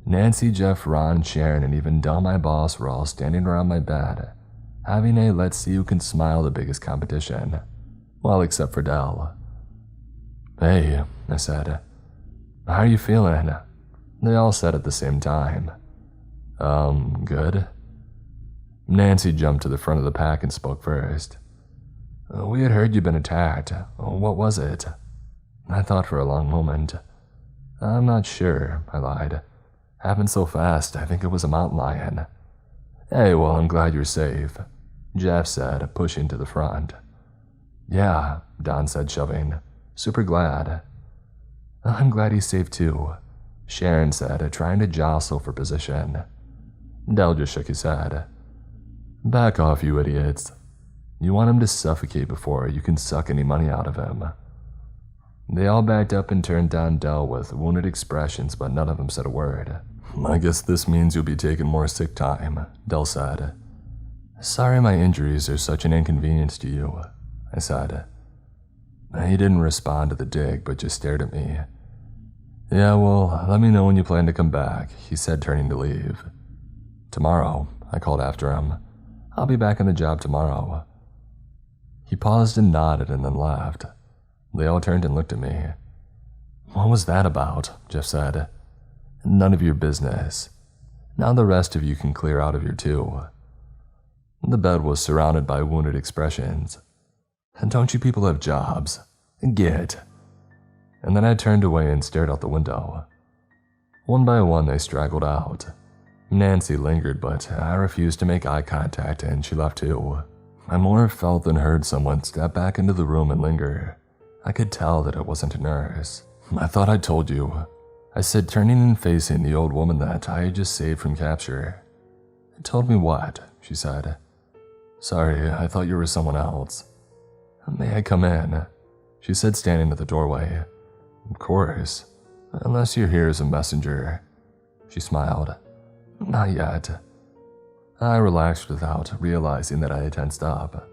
[SPEAKER 1] Nancy, Jeff, Ron, Sharon, and even Del, my boss, were all standing around my bed, having a let's see who can smile the biggest competition. Well, except for Del. "Hey," I said. "How are you feeling?" They all said at the same time. Good." Nancy jumped to the front of the pack and spoke first. "We had heard you'd been attacked. What was it?" I thought for a long moment. "I'm not sure," I lied. "Happened so fast, I think it was a mountain lion." "Hey, well, I'm glad you're safe," Jeff said, pushing to the front. "Yeah," Don said, shoving. "Super glad." "I'm glad he's safe too," Sharon said, trying to jostle for position. Del just shook his head. "Back off, you idiots. You want him to suffocate before you can suck any money out of him." They all backed up and turned down Del with wounded expressions, but none of them said a word. "I guess this means you'll be taking more sick time," Del said. "Sorry my injuries are such an inconvenience to you," I said. He didn't respond to the dig, but just stared at me. "Yeah, well, let me know when you plan to come back," he said, turning to leave. "Tomorrow," I called after him. "I'll be back on the job tomorrow." He paused and nodded and then laughed. They all turned and looked at me. "What was that about?" Jeff said. "None of your business. Now the rest of you can clear out of here too." The bed was surrounded by wounded expressions. "Don't you people have jobs? Get." And then I turned away and stared out the window. One by one they straggled out. Nancy lingered, but I refused to make eye contact and she left too. I more felt than heard someone step back into the room and linger. I could tell that it wasn't a nurse. "I thought I told you," I said, turning and facing the old woman that I had just saved from capture. "Told me what?" she said. "Sorry, I thought you were someone else." "May I come in?" she said, standing at the doorway. "Of course, unless you're here as a messenger." She smiled. "Not yet." I relaxed without realizing that I had tensed up.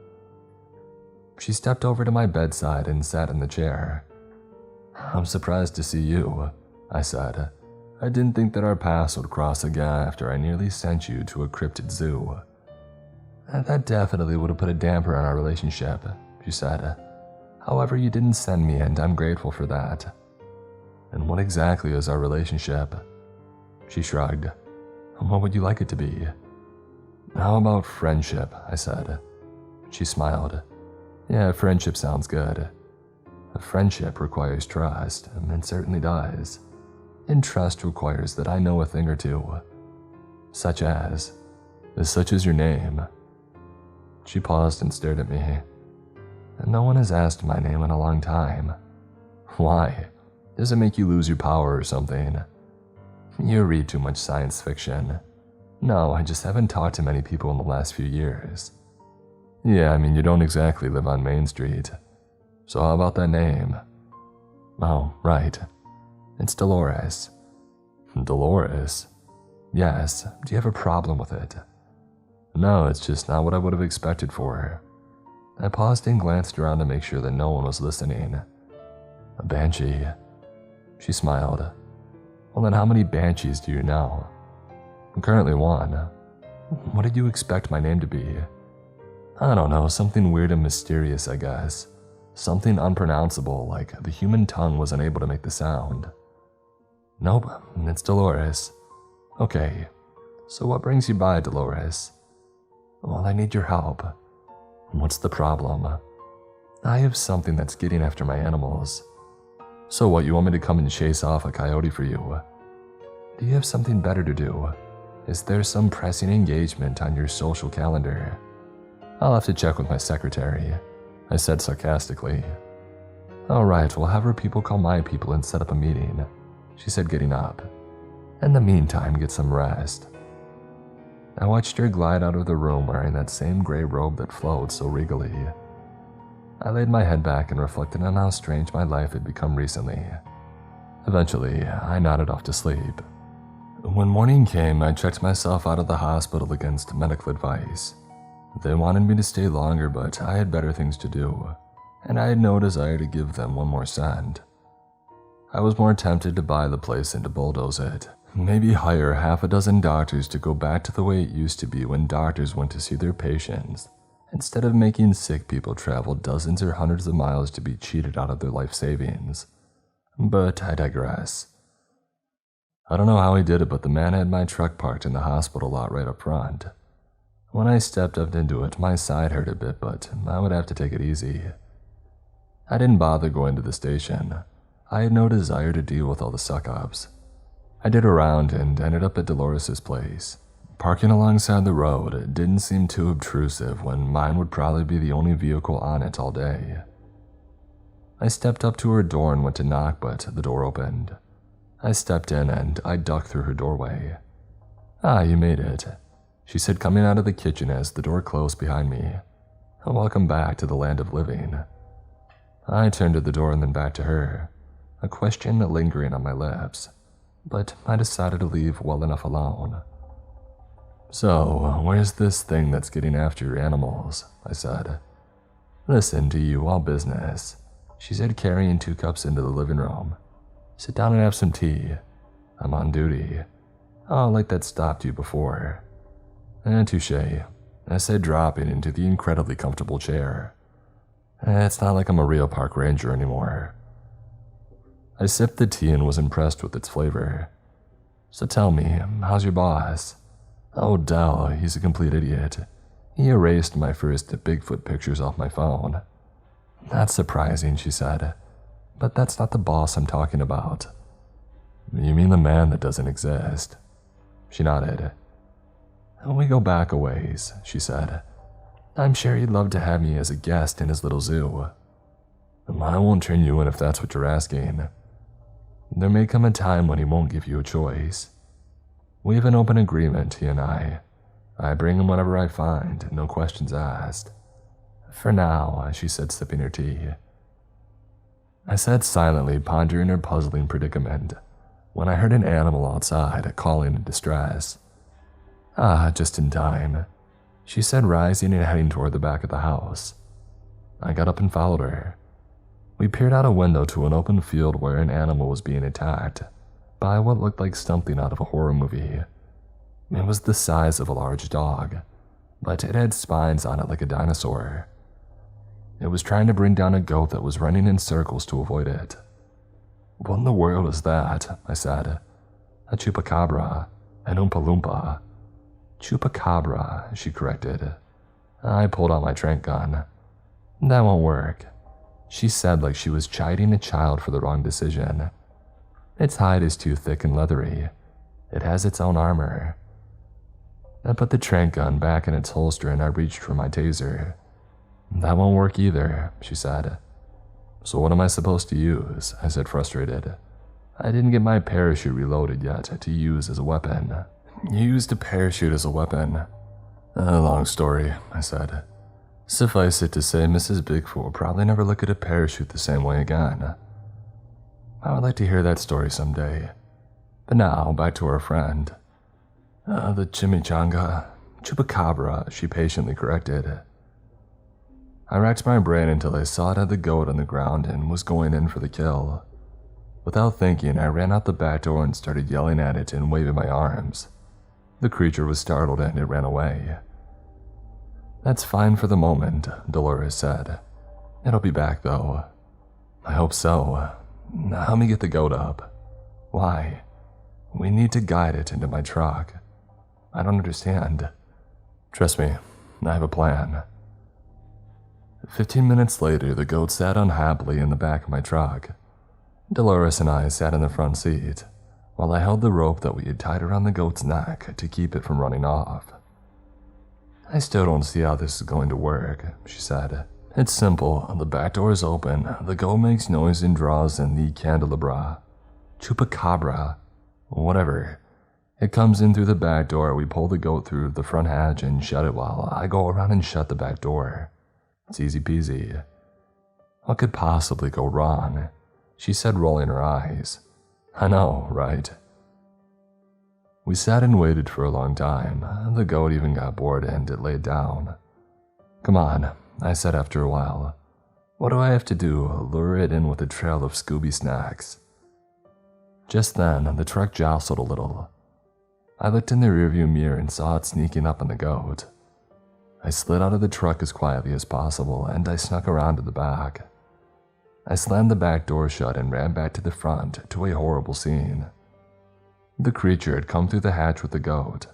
[SPEAKER 1] She stepped over to my bedside and sat in the chair. "I'm surprised to see you," I said. "I didn't think that our paths would cross again after I nearly sent you to a cryptid zoo." "That definitely would have put a damper on our relationship," she said. "However, you didn't send me and I'm grateful for that." "And what exactly is our relationship?" She shrugged. "What would you like it to be?" "How about friendship?" I said. She smiled. "Yeah, friendship sounds good. A friendship requires trust, and it certainly does. And trust requires that I know a thing or two. Such as your name." She paused and stared at me. "No one has asked my name in a long time." "Why? Does it make you lose your power or something?" "You read too much science fiction." "No, I just haven't talked to many people in the last few years." "Yeah, I mean, you don't exactly live on Main Street. So how about that name?" "Oh, right. It's Dolores." "Dolores?" "Yes. Do you have a problem with it?" "No, it's just not what I would have expected for her." I paused and glanced around to make sure that no one was listening. "A banshee." She smiled. "Well, then how many banshees do you know?" "Currently one." "What did you expect my name to be?" "I don't know, something weird and mysterious, I guess. Something unpronounceable, like the human tongue was unable to make the sound." "Nope, it's Dolores." "Okay, so what brings you by, Dolores?" "Well, I need your help." "What's the problem?" "I have something that's getting after my animals." "So what, you want me to come and chase off a coyote for you?" "Do you have something better to do? Is there some pressing engagement on your social calendar?" "I'll have to check with my secretary," I said sarcastically. "All right, we'll have her people call my people and set up a meeting," she said, getting up. "In the meantime, get some rest." I watched her glide out of the room wearing that same gray robe that flowed so regally. I laid my head back and reflected on how strange my life had become recently. Eventually, I nodded off to sleep. When morning came, I checked myself out of the hospital against medical advice. They wanted me to stay longer, but I had better things to do, and I had no desire to give them one more cent. I was more tempted to buy the place and to bulldoze it, maybe hire half a dozen doctors to go back to the way it used to be when doctors went to see their patients, instead of making sick people travel dozens or hundreds of miles to be cheated out of their life savings. But I digress. I don't know how he did it, but the man had my truck parked in the hospital lot right up front. When I stepped up into it, my side hurt a bit, but I would have to take it easy. I didn't bother going to the station. I had no desire to deal with all the suck-ups. I did around and ended up at Dolores' place. Parking alongside the road didn't seem too obtrusive when mine would probably be the only vehicle on it all day. I stepped up to her door and went to knock, but the door opened. I stepped in and I ducked through her doorway. "Ah, you made it," she said, coming out of the kitchen as the door closed behind me. "Welcome back to the land of living." I turned to the door and then back to her, a question lingering on my lips, but I decided to leave well enough alone. "So, where's this thing that's getting after your animals?" I said. "Listen, to you, all business," she said, carrying 2 cups into the living room. "Sit down and have some tea. I'm on duty." "Oh, like that stopped you before." Touché, I said, dropping into the incredibly comfortable chair. It's not like I'm a real park ranger anymore. I sipped the tea and was impressed with its flavor. So tell me, how's your boss? Oh, Del, he's a complete idiot. He erased my first Bigfoot pictures off my phone. That's surprising, she said. But that's not the boss I'm talking about. You mean the man that doesn't exist? She nodded. We go back a ways, she said. I'm sure he'd love to have me as a guest in his little zoo. I won't turn you in if that's what you're asking. There may come a time when he won't give you a choice. We have an open agreement, he and I. I bring him whatever I find, no questions asked. For now, she said, sipping her tea. I sat silently pondering her puzzling predicament when I heard an animal outside calling in distress. Just in time, she said, rising and heading toward the back of the house. I got up and followed her. We peered out a window to an open field where an animal was being attacked by what looked like something out of a horror movie. It was the size of a large dog, but it had spines on it like a dinosaur. It was trying to bring down a goat that was running in circles to avoid it. What in the world is that? I said. A chupacabra, an oompa loompa. Chupacabra, she corrected. I pulled out my trank gun. That won't work, she said, like she was chiding a child for the wrong decision. Its hide is too thick and leathery. It has its own armor. I put the trank gun back in its holster and I reached for my taser. That won't work either, she said. So what am I supposed to use? I said, frustrated. I didn't get my parachute reloaded yet to use as a weapon. You used a parachute as a weapon. A long story, I said. Suffice it to say, Mrs. Bigfoot will probably never look at a parachute the same way again. I would like to hear that story someday. But now, back to our friend. The chimichanga. Chupacabra, she patiently corrected. I racked my brain until I saw it had the goat on the ground and was going in for the kill. Without thinking, I ran out the back door and started yelling at it and waving my arms. The creature was startled and it ran away. That's fine for the moment, Dolores said. It'll be back though. I hope so. Now help me get the goat up. Why? We need to guide it into my truck. I don't understand. Trust me, I have a plan. 15 minutes later, the goat sat unhappily in the back of my truck. Dolores and I sat in the front seat, while I held the rope that we had tied around the goat's neck to keep it from running off. I still don't see how this is going to work, she said. It's simple. The back door is open. The goat makes noise and draws in the candelabra. Chupacabra. Whatever. It comes in through the back door. We pull the goat through the front hatch and shut it while I go around and shut the back door. It's easy peasy. What could possibly go wrong? She said, rolling her eyes. I know, right? We sat and waited for a long time. The goat even got bored and it laid down. Come on, I said after a while. What do I have to do? Lure it in with a trail of Scooby snacks. Just then, the truck jostled a little. I looked in the rearview mirror and saw it sneaking up on the goat. I slid out of the truck as quietly as possible and I snuck around to the back. I slammed the back door shut and ran back to the front to a horrible scene. The creature had come through the hatch with the goat,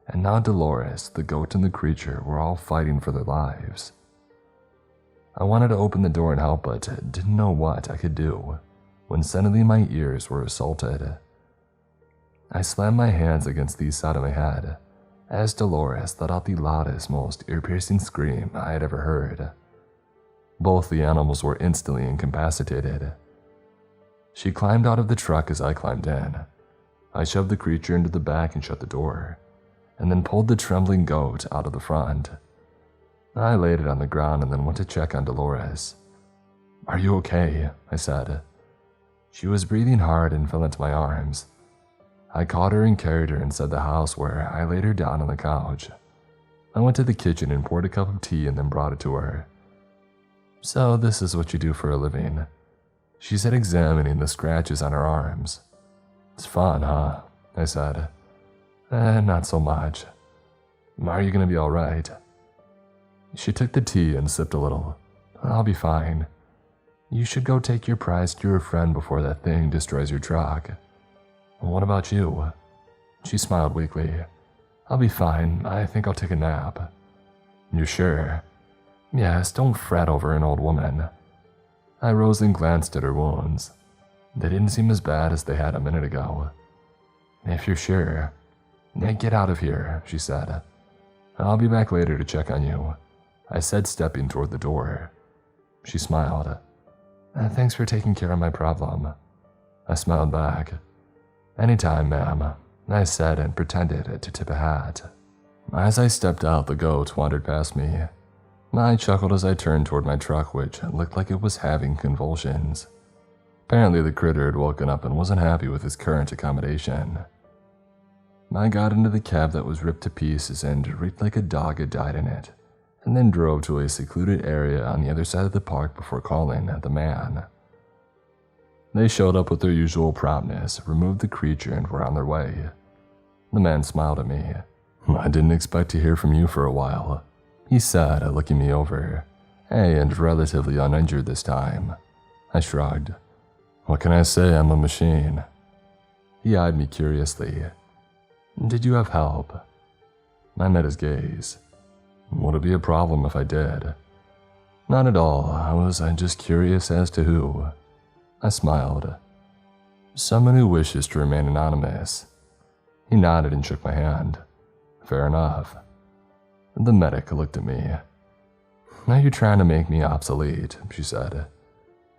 [SPEAKER 1] and now Dolores, the goat, and the creature were all fighting for their lives. I wanted to open the door and help, but didn't know what I could do when suddenly my ears were assaulted. I slammed my hands against the side of my head as Dolores let out the loudest, most ear-piercing scream I had ever heard. Both the animals were instantly incapacitated. She climbed out of the truck as I climbed in. I shoved the creature into the back and shut the door, and then pulled the trembling goat out of the front. I laid it on the ground and then went to check on Dolores. Are you okay? I said. She was breathing hard and fell into my arms. I caught her and carried her inside the house where I laid her down on the couch. I went to the kitchen and poured a cup of tea and then brought it to her. So this is what you do for a living, she said, examining the scratches on her arms. It's fun, huh? I said. Not so much. Are you gonna be alright? She took the tea and sipped a little. I'll be fine. You should go take your prize to your friend before that thing destroys your truck. What about you? She smiled weakly. I'll be fine. I think I'll take a nap. You sure? Yes, don't fret over an old woman. I rose and glanced at her wounds. They didn't seem as bad as they had a minute ago. If you're sure. Get out of here, she said. I'll be back later to check on you, I said, stepping toward the door. She smiled. Thanks for taking care of my problem. I smiled back. Anytime, ma'am, I said and pretended to tip a hat. As I stepped out, the goat wandered past me. I chuckled as I turned toward my truck, which looked like it was having convulsions. Apparently the critter had woken up and wasn't happy with his current accommodation. I got into the cab that was ripped to pieces and reeked like a dog had died in it, and then drove to a secluded area on the other side of the park before calling the man. They showed up with their usual promptness, removed the creature, and were on their way. The man smiled at me. I didn't expect to hear from you for a while, he said, looking me over. Hey, and relatively uninjured this time. I shrugged. What can I say? I'm a machine. He eyed me curiously. Did you have help? I met his gaze. Would it be a problem if I did? Not at all. I was just curious as to who. I smiled. Someone who wishes to remain anonymous. He nodded and shook my hand. Fair enough. The medic looked at me. Now you're trying to make me obsolete, she said.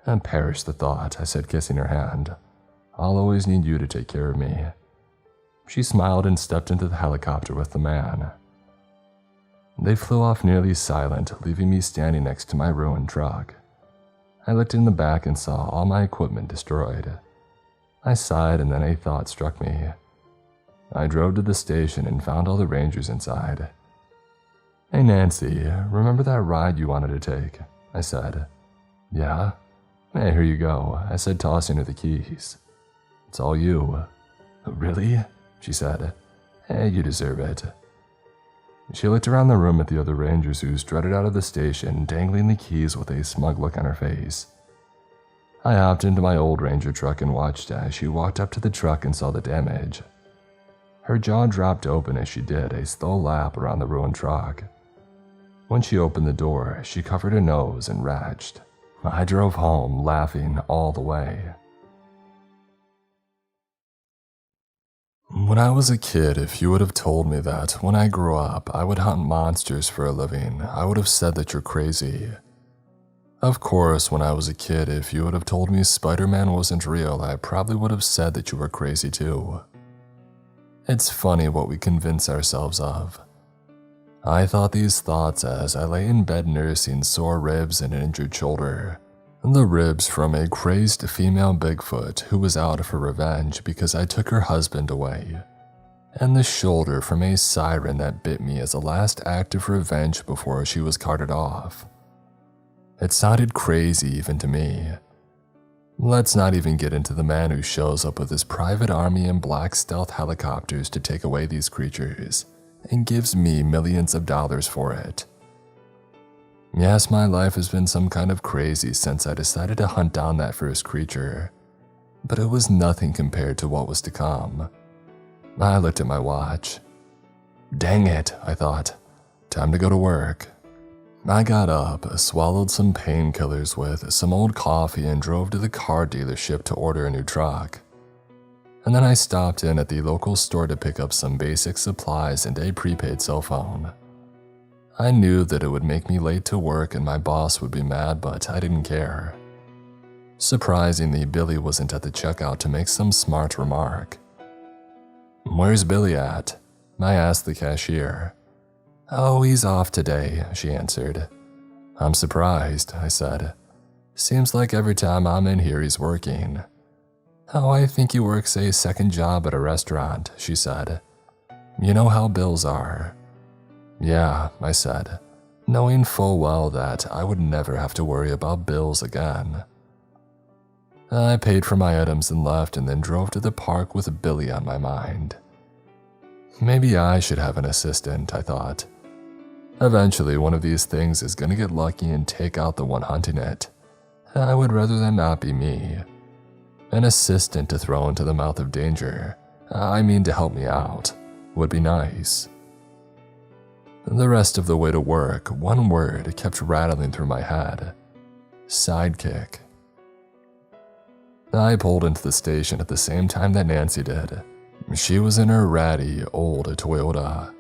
[SPEAKER 1] And perish the thought, I said, kissing her hand. I'll always need you to take care of me. She smiled and stepped into the helicopter with the man. They flew off nearly silent, leaving me standing next to my ruined truck. I looked in the back and saw all my equipment destroyed. I sighed and then a thought struck me. I drove to the station and found all the rangers inside. Hey Nancy, remember that ride you wanted to take? I said. Yeah? Hey, here you go, I said, tossing her the keys. It's all you. Really? She said. Hey, you deserve it. She looked around the room at the other rangers who strutted out of the station, dangling the keys with a smug look on her face. I hopped into my old ranger truck and watched as she walked up to the truck and saw the damage. Her jaw dropped open as she did a slow lap around the ruined truck. When she opened the door, she covered her nose and retched. I drove home, laughing all the way. When I was a kid, if you would have told me that when I grew up I would hunt monsters for a living, I would have said that you're crazy. Of course, when I was a kid, if you would have told me Spider-Man wasn't real, I probably would have said that you were crazy too. It's funny what we convince ourselves of. I thought these thoughts as I lay in bed nursing sore ribs and an injured shoulder. The ribs from a crazed female Bigfoot who was out for revenge because I took her husband away. And the shoulder from a siren that bit me as a last act of revenge before she was carted off. It sounded crazy even to me. Let's not even get into the man who shows up with his private army and black stealth helicopters to take away these creatures and gives me millions of dollars for it. Yes, my life has been some kind of crazy since I decided to hunt down that first creature, but it was nothing compared to what was to come. I looked at my watch. Dang it, I thought. Time to go to work. I got up, swallowed some painkillers with some old coffee and drove to the car dealership to order a new truck. And then I stopped in at the local store to pick up some basic supplies and a prepaid cell phone. I knew that it would make me late to work and my boss would be mad, but I didn't care. Surprisingly, Billy wasn't at the checkout to make some smart remark. Where's Billy at? I asked the cashier. Oh, he's off today, she answered. I'm surprised, I said. Seems like every time I'm in here he's working. Oh, I think he works a second job at a restaurant, she said. You know how bills are. Yeah, I said, knowing full well that I would never have to worry about bills again. I paid for my items and left and then drove to the park with Billy on my mind. Maybe I should have an assistant, I thought. Eventually, one of these things is gonna get lucky and take out the one hunting it. I would rather that not be me. An assistant to throw into the mouth of danger, to help me out, would be nice. The rest of the way to work, one word kept rattling through my head. Sidekick. I pulled into the station at the same time that Nancy did. She was in her ratty, old Toyota.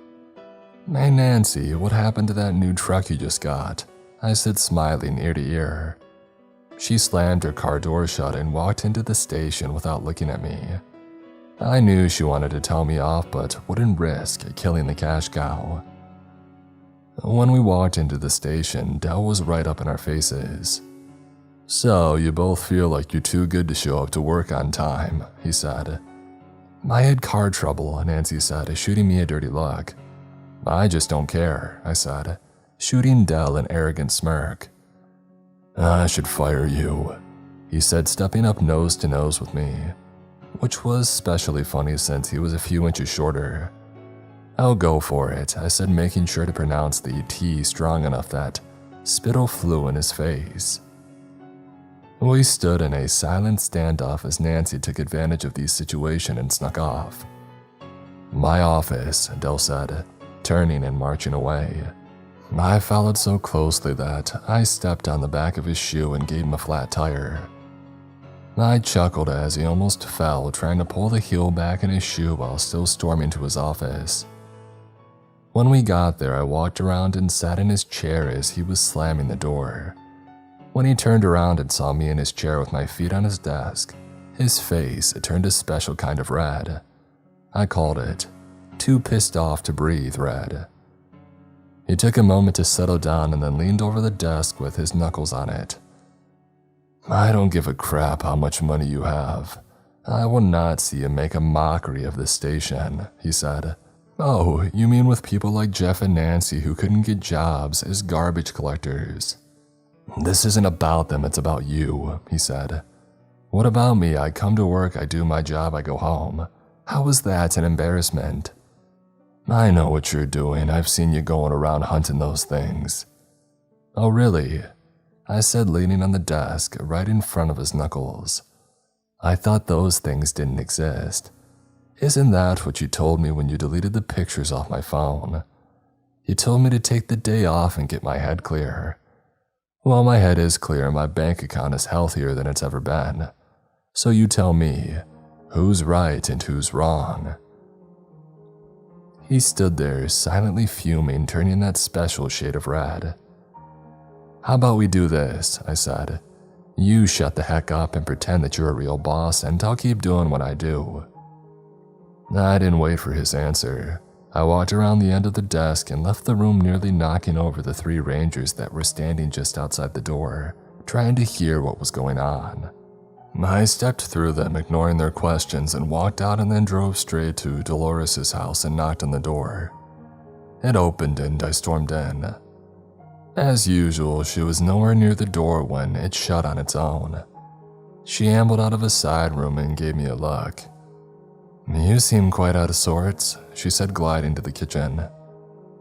[SPEAKER 1] "Hey Nancy, what happened to that new truck you just got?" I said, smiling ear to ear. She slammed her car door shut and walked into the station without looking at me. I knew she wanted to tell me off but wouldn't risk killing the cash cow. When we walked into the station, Del was right up in our faces. "So, you both feel like you're too good to show up to work on time," he said. "I had car trouble," Nancy said, shooting me a dirty look. "I just don't care," I said, shooting Del an arrogant smirk. "I should fire you," he said, stepping up nose to nose with me, which was especially funny since he was a few inches shorter. "I'll go for it," I said, making sure to pronounce the T strong enough that spittle flew in his face. We stood in a silent standoff as Nancy took advantage of the situation and snuck off. "My office," Del said, turning and marching away. I followed so closely that I stepped on the back of his shoe and gave him a flat tire. I chuckled as he almost fell, trying to pull the heel back in his shoe while still storming to his office. When we got there, I walked around and sat in his chair as he was slamming the door. When he turned around and saw me in his chair with my feet on his desk, his face turned a special kind of red. I called it too pissed off to breathe red. He took a moment to settle down and then leaned over the desk with his knuckles on it. "I don't give a crap how much money you have. I will not see you make a mockery of this station," he said. "Oh, you mean with people like Jeff and Nancy who couldn't get jobs as garbage collectors? This isn't about them, it's about you," he said. "What about me? I come to work, I do my job, I go home. How is that an embarrassment?" "I know what you're doing. I've seen you going around hunting those things." "Oh, really?" I said, leaning on the desk right in front of his knuckles. "I thought those things didn't exist. Isn't that what you told me when you deleted the pictures off my phone? You told me to take the day off and get my head clear. Well, my head is clear and my bank account is healthier than it's ever been. So you tell me, who's right and who's wrong?" He stood there, silently fuming, turning that special shade of red. "How about we do this?" I said. "You shut the heck up and pretend that you're a real boss, and I'll keep doing what I do." I didn't wait for his answer. I walked around the end of the desk and left the room, nearly knocking over the 3 rangers that were standing just outside the door, trying to hear what was going on. I stepped through them, ignoring their questions, and walked out and then drove straight to Dolores' house and knocked on the door. It opened and I stormed in. As usual, she was nowhere near the door when it shut on its own. She ambled out of a side room and gave me a look. "You seem quite out of sorts," she said, gliding to the kitchen.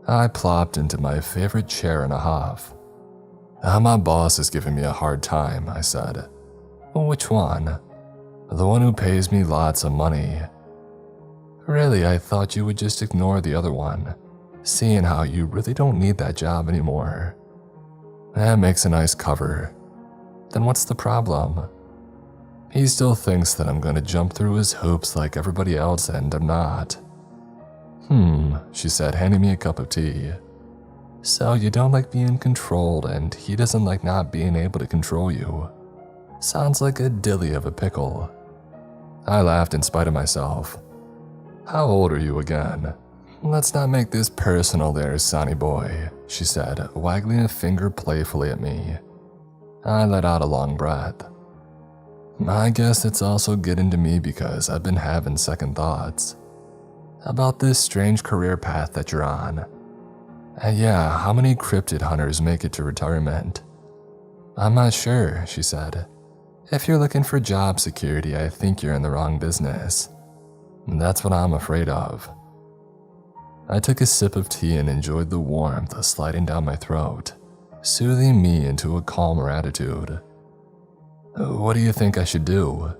[SPEAKER 1] I plopped into my favorite chair in a huff. "My boss is giving me a hard time," I said. "Which one?" "The one who pays me lots of money." "Really, I thought you would just ignore the other one, seeing how you really don't need that job anymore." "That makes a nice cover." "Then what's the problem?" "He still thinks that I'm going to jump through his hoops like everybody else, and I'm not." She said, handing me a cup of tea. "So you don't like being controlled, and he doesn't like not being able to control you. Sounds like a dilly of a pickle." I laughed in spite of myself. "How old are you again?" "Let's not make this personal there, sonny boy," she said, waggling a finger playfully at me. I let out a long breath. I guess it's also getting to me because I've been having second thoughts about this strange career path that you're on. And yeah, how many cryptid hunters make it to retirement? "I'm not sure," she said. "If you're looking for job security, I think you're in the wrong business. That's what I'm afraid of." I took a sip of tea and enjoyed the warmth sliding down my throat, soothing me into a calmer attitude. "What do you think I should do?"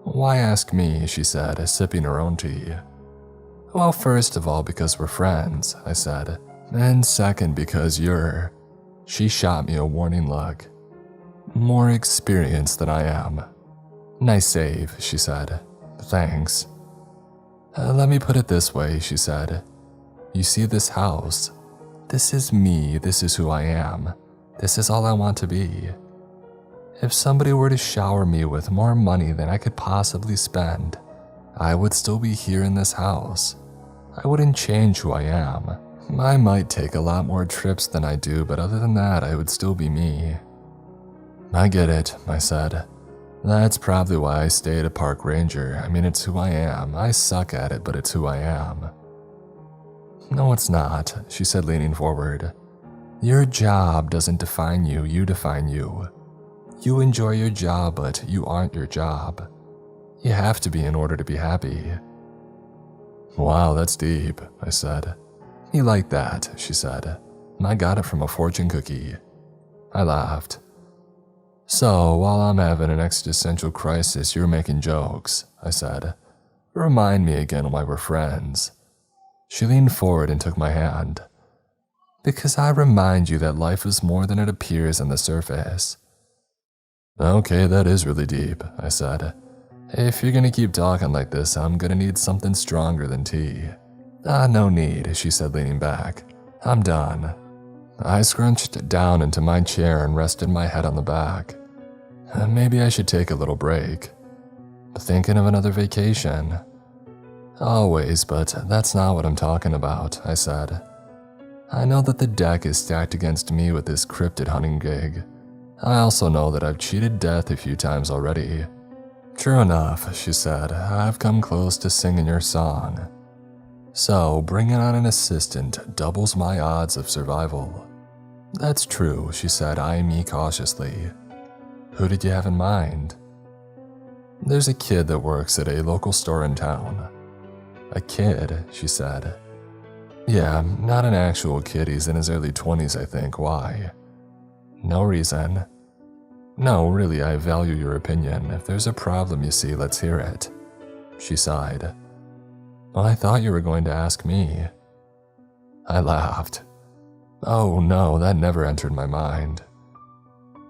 [SPEAKER 1] "Why ask me?" she said, sipping her own tea. "Well, first of all, because we're friends," I said, "and second, because you're—" She shot me a warning look. "More experienced than I am." "Nice save," she said. "Thanks." Let me put it this way," she said. "You see this house? This is me, this is who I am. This is all I want to be. If somebody were to shower me with more money than I could possibly spend, I would still be here in this house. I wouldn't change who I am. I might take a lot more trips than I do, but other than that, I would still be me." "I get it," I said. "That's probably why I stay at a park ranger. I mean, it's who I am. I suck at it, but it's who I am." "No, it's not," she said, leaning forward. "Your job doesn't define you, you define you. You enjoy your job, but you aren't your job. You have to be in order to be happy." "Wow, that's deep," I said. "You like that," she said. "I got it from a fortune cookie." I laughed. "So, while I'm having an existential crisis, you're making jokes," I said. "Remind me again why we're friends." She leaned forward and took my hand. "Because I remind you that life is more than it appears on the surface." "Okay, that is really deep," I said. "If you're gonna keep talking like this, I'm gonna need something stronger than tea." No need," she said, leaning back. "I'm done." I scrunched down into my chair and rested my head on the back. Maybe I should take a little break. Thinking of another vacation. Always, but that's not what I'm talking about, I said. I know that the deck is stacked against me with this cryptid hunting gig. I also know that I've cheated death a few times already. True enough, she said, I've come close to singing your song. So, bringing on an assistant doubles my odds of survival. That's true, she said, eyeing me cautiously. Who did you have in mind? There's a kid that works at a local store in town. A kid, she said. Yeah, not an actual kid, he's in his early 20s, I think. Why? No reason. No, really, I value your opinion. If there's a problem, you see, let's hear it. She sighed. Well, I thought you were going to ask me. I laughed. Oh no, that never entered my mind.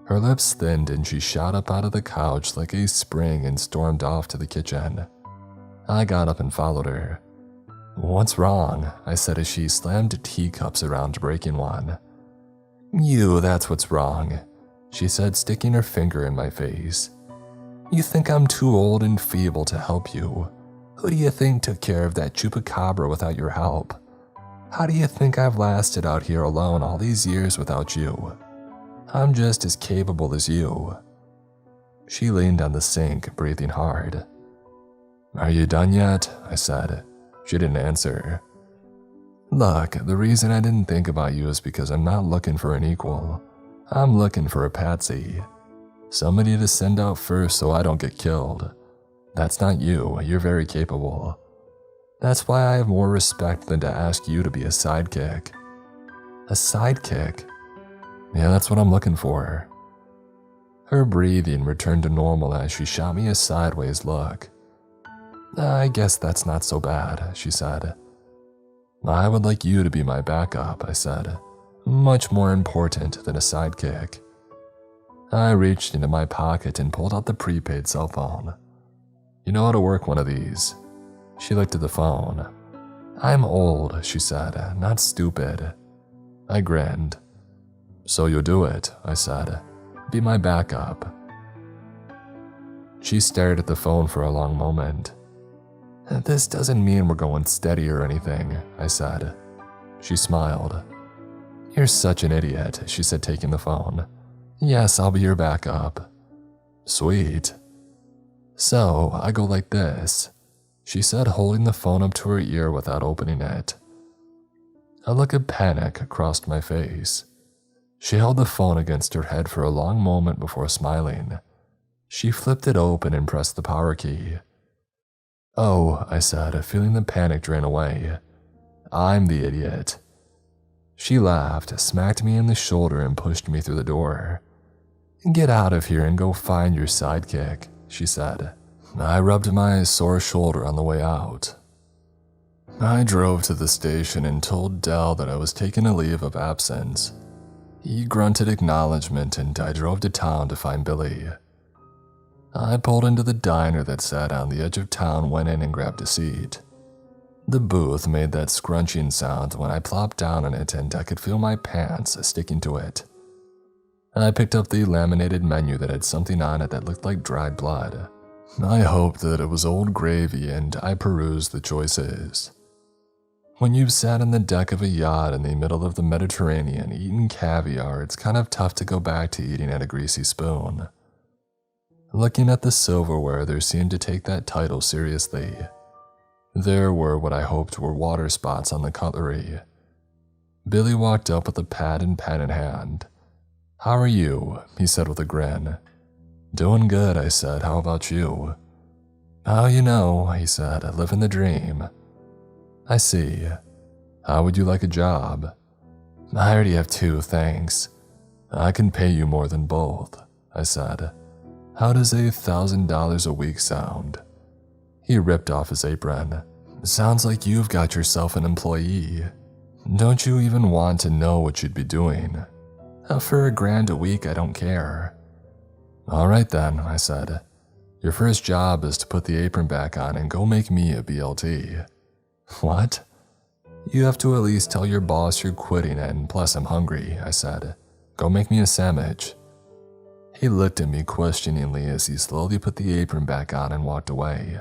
[SPEAKER 1] Her lips thinned and she shot up out of the couch like a spring and stormed off to the kitchen. I got up and followed her. What's wrong? I said as she slammed teacups around, breaking one. You, that's what's wrong, she said, sticking her finger in my face. You think I'm too old and feeble to help you. Who do you think took care of that chupacabra without your help? How do you think I've lasted out here alone all these years without you? I'm just as capable as you. She leaned on the sink, breathing hard. Are you done yet? I said. She didn't answer. Look, the reason I didn't think about you is because I'm not looking for an equal. I'm looking for a patsy. Somebody to send out first so I don't get killed. That's not you, you're very capable. That's why I have more respect than to ask you to be a sidekick. A sidekick? Yeah, that's what I'm looking for. Her breathing returned to normal as she shot me a sideways look. I guess that's not so bad, she said. I would like you to be my backup, I said. Much more important than a sidekick. I reached into my pocket and pulled out the prepaid cell phone. You know how to work one of these. She looked at the phone. I'm old, she said, not stupid. I grinned. So you'll do it, I said. Be my backup. She stared at the phone for a long moment. This doesn't mean we're going steady or anything, I said. She smiled. You're such an idiot, she said, taking the phone. Yes, I'll be your backup. Sweet. So, I go like this, she said, holding the phone up to her ear without opening it. A look of panic crossed my face. She held the phone against her head for a long moment before smiling. She flipped it open and pressed the power key. Oh, I said, feeling the panic drain away. I'm the idiot." She laughed, smacked me in the shoulder, and pushed me through the door. "Get out of here and go find your sidekick," she said. I rubbed my sore shoulder on the way out. I drove to the station and told Dell that I was taking a leave of absence. He grunted acknowledgement and I drove to town to find Billy. I pulled into the diner that sat on the edge of town, went in and grabbed a seat. The booth made that scrunching sound when I plopped down on it, and I could feel my pants sticking to it. I picked up the laminated menu that had something on it that looked like dried blood. I hoped that it was old gravy, and I perused the choices. When you've sat on the deck of a yacht in the middle of the Mediterranean eating caviar, it's kind of tough to go back to eating at a greasy spoon. Looking at the silverware, there seemed to take that title seriously. There were what I hoped were water spots on the cutlery. Billy walked up with a pad and pen in hand. "How are you?" he said with a grin. "Doing good," I said. "How about you?" "Oh, you know," he said, "living the dream." "I see. How would you like a job?" "I already have 2, thanks." "I can pay you more than both," I said. "How does $1,000 a week sound?" He ripped off his apron. "Sounds like you've got yourself an employee. Don't you even want to know what you'd be doing?" "For $1,000 a week, I don't care." "All right then," I said. "Your first job is to put the apron back on and go make me a BLT." "What?" "You have to at least tell your boss you're quitting, and plus I'm hungry," I said. "Go make me a sandwich." He looked at me questioningly as he slowly put the apron back on and walked away.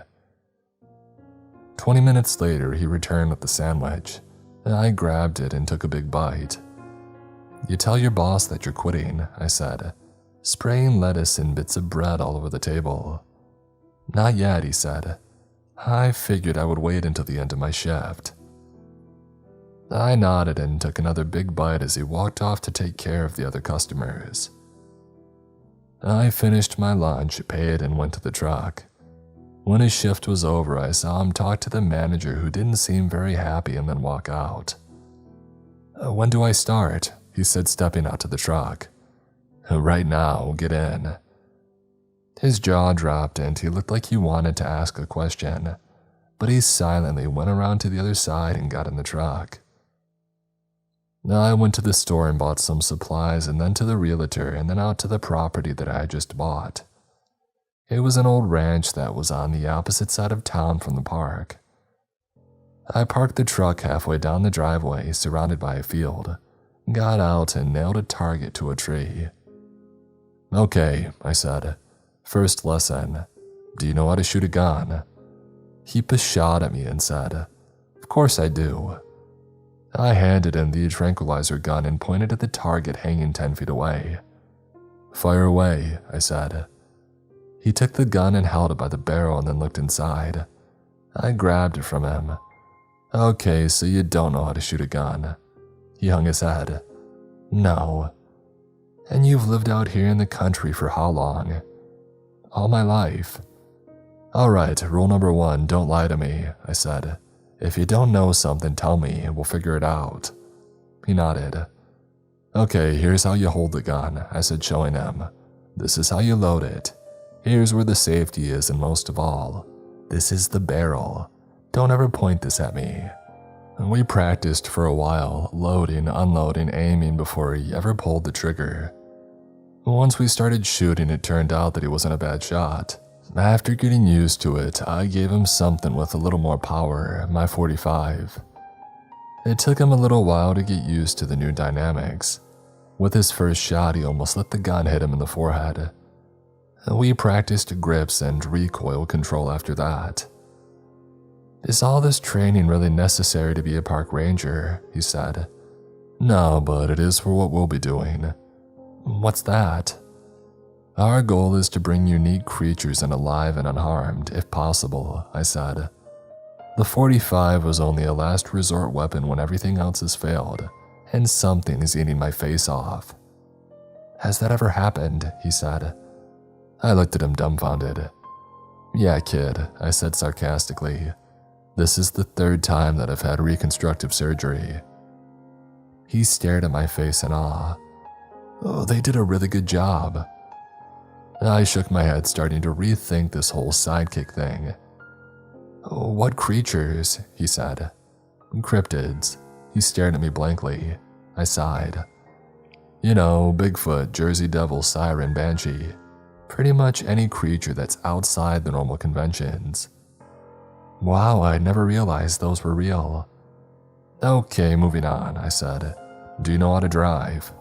[SPEAKER 1] 20 minutes later, he returned with the sandwich. I grabbed it and took a big bite. "You tell your boss that you're quitting," I said, spraying lettuce and bits of bread all over the table. "Not yet," he said. "I figured I would wait until the end of my shift." I nodded and took another big bite as he walked off to take care of the other customers. I finished my lunch, paid, and went to the truck. When his shift was over, I saw him talk to the manager, who didn't seem very happy, and then walk out. "When do I start?" he said, stepping out to the truck. "Right now, get in." His jaw dropped and he looked like he wanted to ask a question, but he silently went around to the other side and got in the truck. I went to the store and bought some supplies, and then to the realtor, and then out to the property that I had just bought. It was an old ranch that was on the opposite side of town from the park. I parked the truck halfway down the driveway, surrounded by a field, got out and nailed a target to a tree. "Okay," I said. "First lesson. Do you know how to shoot a gun?" He pshawed at me and said, "Of course I do." I handed him the tranquilizer gun and pointed at the target hanging 10 feet away. "Fire away," I said. He took the gun and held it by the barrel and then looked inside. I grabbed it from him. "Okay, so you don't know how to shoot a gun." He hung his head. "No." "And you've lived out here in the country for how long?" "All my life." "All right, rule number 1, don't lie to me," I said. "If you don't know something, tell me and we'll figure it out." He nodded. "Okay, here's how you hold the gun," I said, showing him. "This is how you load it. Here's where the safety is, and most of all, this is the barrel. Don't ever point this at me." We practiced for a while, loading, unloading, aiming before he ever pulled the trigger. Once we started shooting, it turned out that he wasn't a bad shot. After getting used to it, I gave him something with a little more power, my .45. It took him a little while to get used to the new dynamics. With his first shot, he almost let the gun hit him in the forehead. We practiced grips and recoil control after that. "Is all this training really necessary to be a park ranger?" he said. "No, but it is for what we'll be doing." "What's that?" "Our goal is to bring unique creatures in alive and unharmed, if possible," I said. "The .45 was only a last resort weapon when everything else has failed, and something is eating my face off." "Has that ever happened?" he said. I looked at him dumbfounded. "Yeah, kid," I said sarcastically. This is the third time that I've had reconstructive surgery. He stared at my face in awe. Oh, they did a really good job. I shook my head, starting to rethink this whole sidekick thing. Oh, what creatures? He said. Cryptids. He stared at me blankly. I sighed. You know, Bigfoot, Jersey Devil, siren, banshee. Pretty much any creature that's outside the normal conventions. Wow, I'd never realized those were real. Okay, moving on, I said. Do you know how to drive?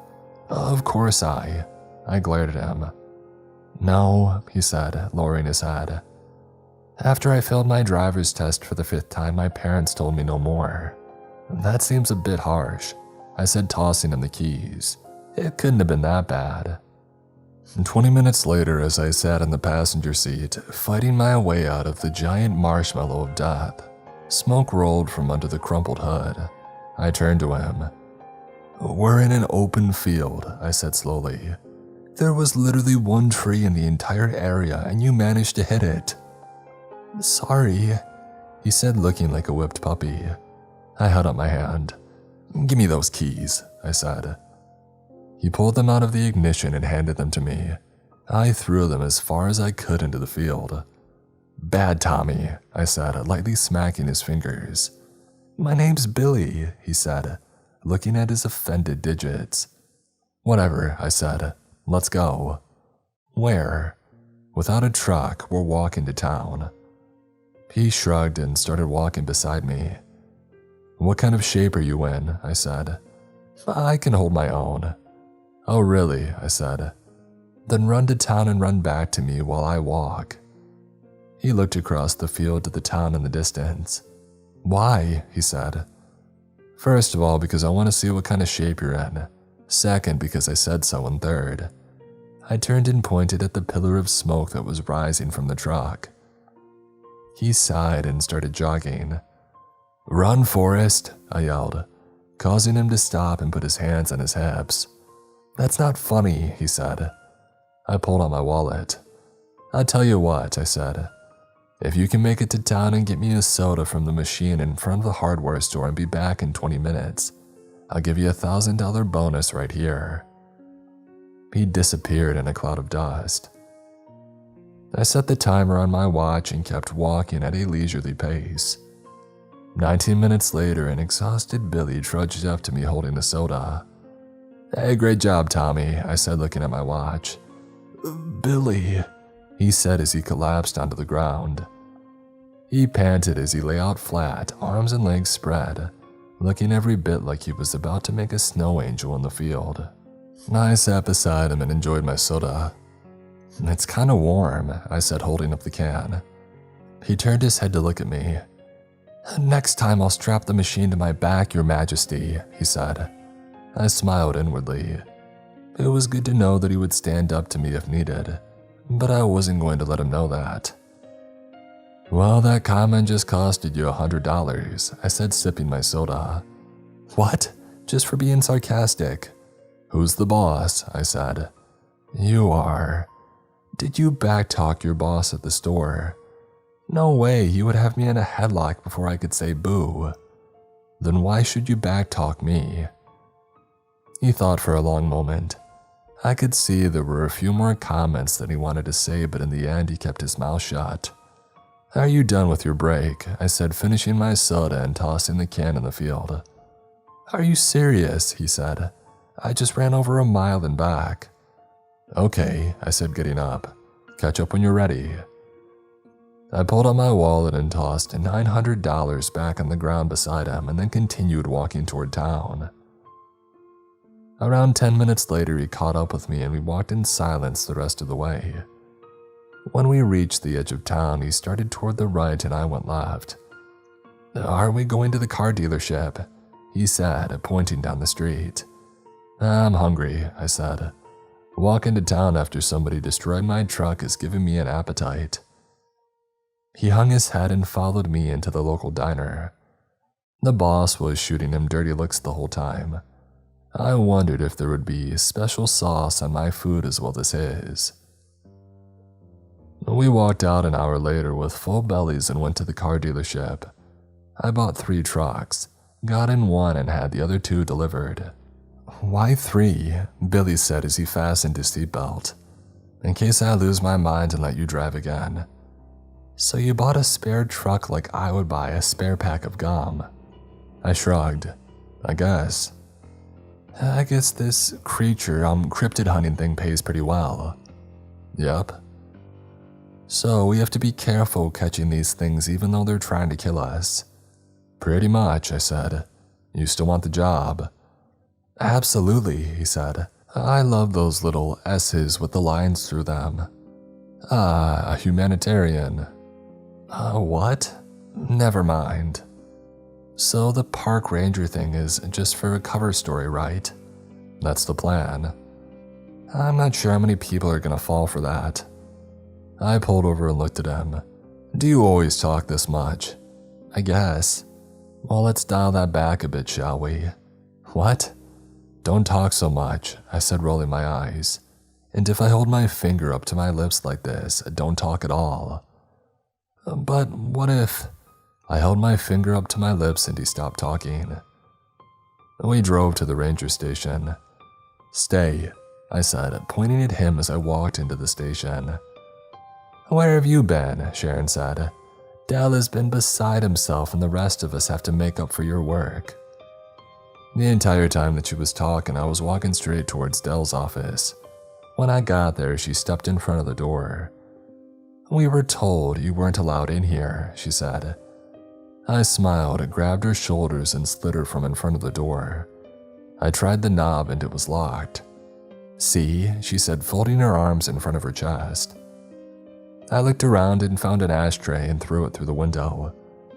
[SPEAKER 1] Of course I glared at him. No, he said, lowering his head. After I failed my driver's test for the 5th time, my parents told me no more. That seems a bit harsh, I said, tossing him the keys. It couldn't have been that bad. 20 minutes later, as I sat in the passenger seat, fighting my way out of the giant marshmallow of death, smoke rolled from under the crumpled hood. I turned to him. We're in an open field, I said slowly. There was literally one tree in the entire area and you managed to hit it. Sorry, he said, looking like a whipped puppy. I held up my hand. Give me those keys, I said. He pulled them out of the ignition and handed them to me. I threw them as far as I could into the field. Bad Tommy, I said, lightly smacking his fingers. My name's Billy, he said, looking at his offended digits. Whatever, I said. Let's go. Where? Without a truck, we're walking to town. He shrugged and started walking beside me. What kind of shape are you in? I said. I can hold my own. Oh, really? I said. Then run to town and run back to me while I walk. He looked across the field to the town in the distance. Why? He said. First of all, because I want to see what kind of shape you're in. Second, because I said so, and third. I turned and pointed at the pillar of smoke that was rising from the truck. He sighed and started jogging. Run, Forrest, I yelled, causing him to stop and put his hands on his hips. That's not funny, he said. I pulled out my wallet. I'll tell you what, I said. If you can make it to town and get me a soda from the machine in front of the hardware store and be back in 20 minutes, I'll give you $1,000 bonus right here. He disappeared in a cloud of dust. I set the timer on my watch and kept walking at a leisurely pace. 19 minutes later, an exhausted Billy trudged up to me holding a soda. Hey, great job, Tommy, I said, looking at my watch. Billy, he said as he collapsed onto the ground. He panted as he lay out flat, arms and legs spread, looking every bit like he was about to make a snow angel in the field. I sat beside him and enjoyed my soda. It's kind of warm, I said, holding up the can. He turned his head to look at me. Next time I'll strap the machine to my back, Your Majesty, he said. I smiled inwardly. It was good to know that he would stand up to me if needed, but I wasn't going to let him know that. Well, that comment just costed you $100, I said, sipping my soda. What? Just for being sarcastic? Who's the boss? I said. You are. Did you backtalk your boss at the store? No way, he would have me in a headlock before I could say boo. Then why should you backtalk me? He thought for a long moment. I could see there were a few more comments that he wanted to say, but in the end he kept his mouth shut. Are you done with your break? I said, finishing my soda and tossing the can in the field. Are you serious? He said. I just ran over a mile and back. Okay, I said, getting up. Catch up when you're ready. I pulled out my wallet and tossed $900 back on the ground beside him and then continued walking toward town. Around 10 minutes later, he caught up with me and we walked in silence the rest of the way. When we reached the edge of town, he started toward the right and I went left. Are we going to the car dealership? He said, pointing down the street. I'm hungry, I said. Walking to town after somebody destroyed my truck is giving me an appetite. He hung his head and followed me into the local diner. The boss was shooting him dirty looks the whole time. I wondered if there would be special sauce on my food as well as his. We walked out an hour later with full bellies and went to the car dealership. I bought 3 trucks, got in one and had the other 2 delivered. Why 3? Billy said as he fastened his seatbelt. In case I lose my mind and let you drive again. So you bought a spare truck like I would buy a spare pack of gum. I shrugged. I guess this creature, cryptid hunting thing pays pretty well. Yep. So we have to be careful catching these things even though they're trying to kill us. Pretty much, I said. You still want the job? Absolutely, he said. I love those little S's with the lines through them. A humanitarian. What? Never mind. So the park ranger thing is just for a cover story, right? That's the plan. I'm not sure how many people are gonna fall for that. I pulled over and looked at him. Do you always talk this much? I guess. Well, let's dial that back a bit, shall we? What? Don't talk so much, I said, rolling my eyes. And if I hold my finger up to my lips like this, don't talk at all. But what if... I held my finger up to my lips and he stopped talking. We drove to the ranger station. Stay, I said, pointing at him as I walked into the station. Where have you been? Sharon said. Dell has been beside himself and the rest of us have to make up for your work. The entire time that she was talking, I was walking straight towards Dell's office. When I got there, she stepped in front of the door. We were told you weren't allowed in here, she said. I smiled, grabbed her shoulders and slid her from in front of the door. I tried the knob and it was locked. See, she said, folding her arms in front of her chest. I looked around and found an ashtray and threw it through the window,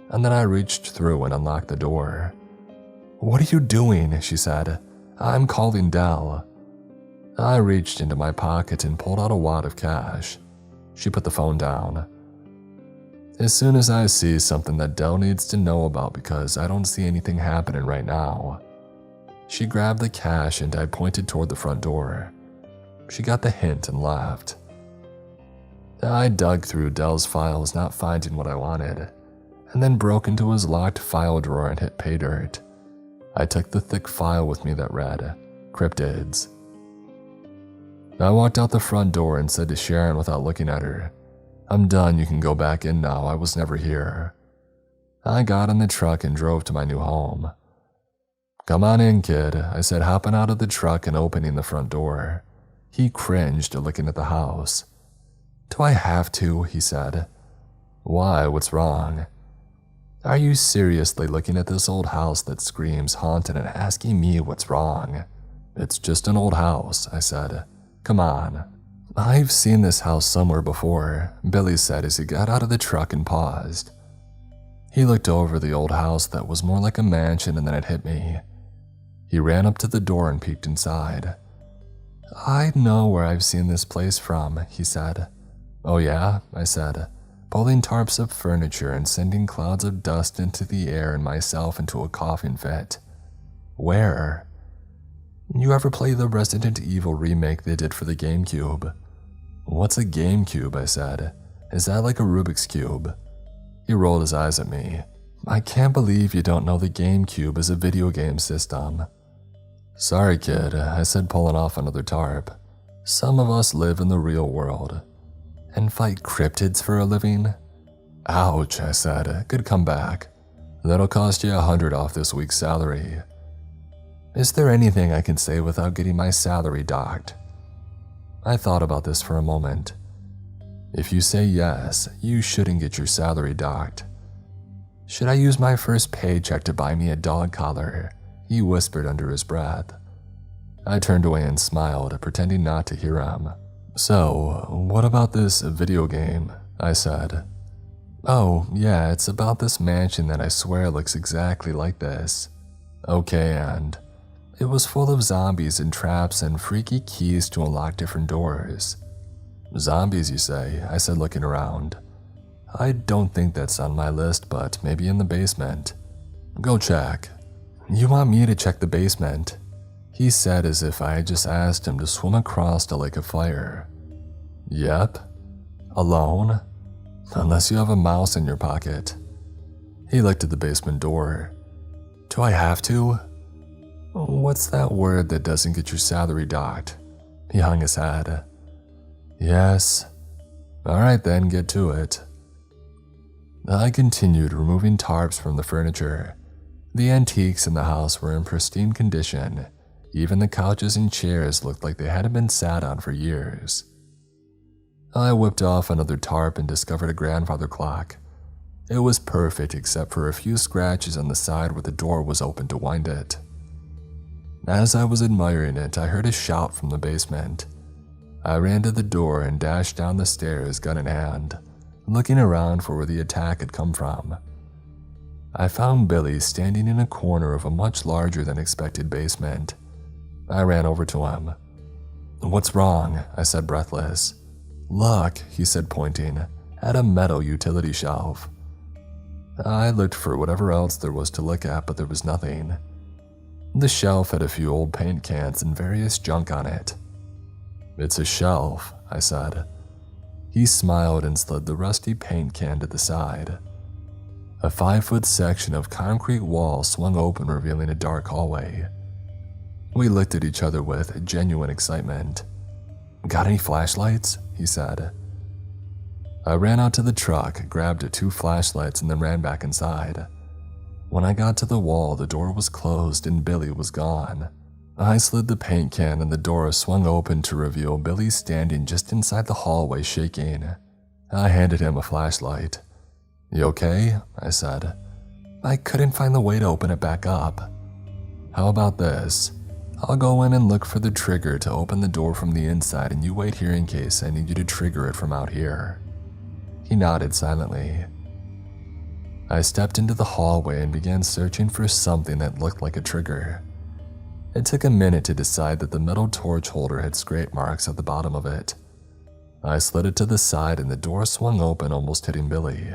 [SPEAKER 1] and then I reached through and unlocked the door. What are you doing? She said. I'm calling Dell. I reached into my pocket and pulled out a wad of cash. She put the phone down. As soon as I see something that Dell needs to know about because I don't see anything happening right now. She grabbed the cash and I pointed toward the front door. She got the hint and laughed. I dug through Dell's files, not finding what I wanted, and then broke into his locked file drawer and hit pay dirt. I took the thick file with me that read, Cryptids. I walked out the front door and said to Sharon without looking at her, I'm done, you can go back in now, I was never here. I got in the truck and drove to my new home. Come on in, kid, I said, hopping out of the truck and opening the front door. He cringed, looking at the house. Do I have to? He said. Why, what's wrong? Are you seriously looking at this old house that screams haunted and asking me what's wrong? It's just an old house, I said. Come on. I've seen this house somewhere before, Billy said as he got out of the truck and paused. He looked over the old house that was more like a mansion and then it hit me. He ran up to the door and peeked inside. I know where I've seen this place from, he said. Oh yeah, I said, pulling tarps of furniture and sending clouds of dust into the air and myself into a coughing fit. Where? You ever play the Resident Evil remake they did for the GameCube? What's a GameCube? I said. Is that like a Rubik's Cube? He rolled his eyes at me. I can't believe you don't know the GameCube is a video game system. Sorry, kid, I said, pulling off another tarp. Some of us live in the real world. And fight cryptids for a living? Ouch, I said. Good comeback. That'll cost you $100 off this week's salary. Is there anything I can say without getting my salary docked? I thought about this for a moment. If you say yes, you shouldn't get your salary docked. Should I use my first paycheck to buy me a dog collar? He whispered under his breath. I turned away and smiled, pretending not to hear him. So, what about this video game? I said. Oh, yeah, it's about this mansion that I swear looks exactly like this. Okay, and it was full of zombies and traps and freaky keys to unlock different doors. Zombies, you say? I said, looking around. I don't think that's on my list, but maybe in the basement. Go check. You want me to check the basement? He said as if I had just asked him to swim across a lake of fire. Yep. Alone? Unless you have a mouse in your pocket. He looked at the basement door. Do I have to? What's that word that doesn't get your salary docked? He hung his head. Yes. Alright then, get to it. I continued removing tarps from the furniture. The antiques in the house were in pristine condition. Even the couches and chairs looked like they hadn't been sat on for years. I whipped off another tarp and discovered a grandfather clock. It was perfect except for a few scratches on the side where the door was open to wind it. As I was admiring it, I heard a shout from the basement. I ran to the door and dashed down the stairs, gun in hand, looking around for where the attack had come from. I found Billy standing in a corner of a much larger than expected basement. I ran over to him. What's wrong? I said, breathless. Look, he said, pointing at a metal utility shelf. I looked for whatever else there was to look at, but there was nothing. The shelf had a few old paint cans and various junk on it. It's a shelf, I said. He smiled and slid the rusty paint can to the side. A 5-foot section of concrete wall swung open, revealing a dark hallway. We looked at each other with genuine excitement. Got any flashlights? He said. I ran out to the truck, grabbed 2 flashlights, and then ran back inside. When I got to the wall, the door was closed and Billy was gone. I slid the paint can and the door swung open to reveal Billy standing just inside the hallway, shaking. I handed him a flashlight. You okay? I said. I couldn't find the way to open it back up. How about this? I'll go in and look for the trigger to open the door from the inside, and you wait here in case I need you to trigger it from out here. He nodded silently. I stepped into the hallway and began searching for something that looked like a trigger. It took a minute to decide that the metal torch holder had scrape marks at the bottom of it. I slid it to the side and the door swung open, almost hitting Billy.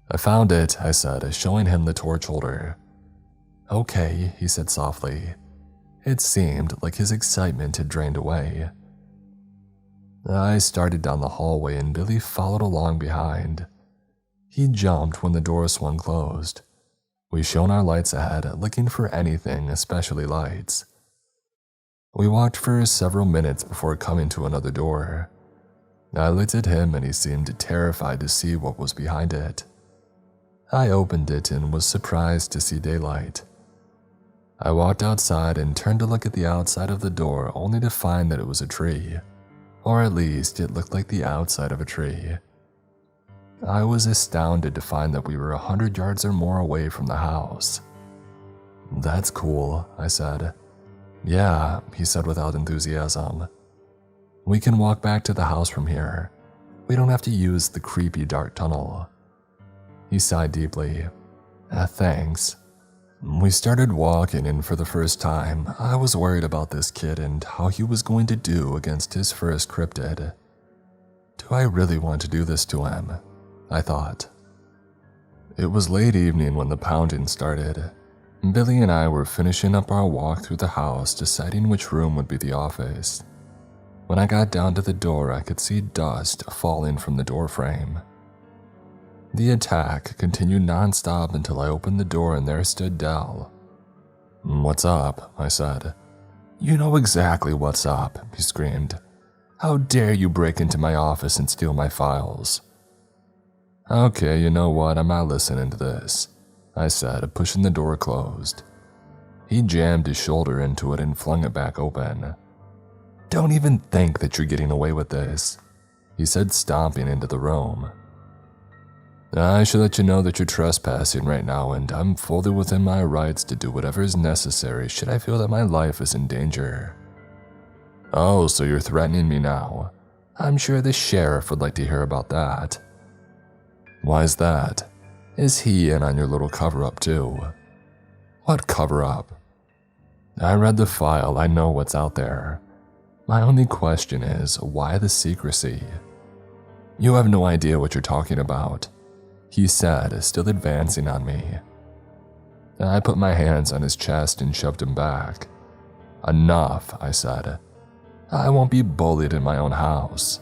[SPEAKER 1] I found it, I said, showing him the torch holder. Okay, he said softly. It seemed like his excitement had drained away. I started down the hallway and Billy followed along behind. He jumped when the door swung closed. We shone our lights ahead, looking for anything, especially lights. We walked for several minutes before coming to another door. I looked at him and he seemed terrified to see what was behind it. I opened it and was surprised to see daylight. I walked outside and turned to look at the outside of the door, only to find that it was a tree. Or at least it looked like the outside of a tree. I was astounded to find that we were 100 yards or more away from the house. That's cool, I said. Yeah, he said without enthusiasm. We can walk back to the house from here. We don't have to use the creepy dark tunnel. He sighed deeply. Thanks. We started walking, and for the first time, I was worried about this kid and how he was going to do against his first cryptid. Do I really want to do this to him? I thought. It was late evening when the pounding started. Billy and I were finishing up our walk through the house, deciding which room would be the office. When I got down to the door, I could see dust falling from the door frame. The attack continued nonstop until I opened the door and there stood Del. What's up? I said. You know exactly what's up, he screamed. How dare you break into my office and steal my files? Okay, you know what, I'm not listening to this, I said, pushing the door closed. He jammed his shoulder into it and flung it back open. Don't even think that you're getting away with this, he said, stomping into the room. I should let you know that you're trespassing right now, and I'm fully within my rights to do whatever is necessary should I feel that my life is in danger. Oh, so you're threatening me now. I'm sure the sheriff would like to hear about that. Why's that? Is he in on your little cover-up too? What cover-up? I read the file, I know what's out there. My only question is, why the secrecy? You have no idea what you're talking about, he said, still advancing on me. I put my hands on his chest and shoved him back. Enough, I said. I won't be bullied in my own house.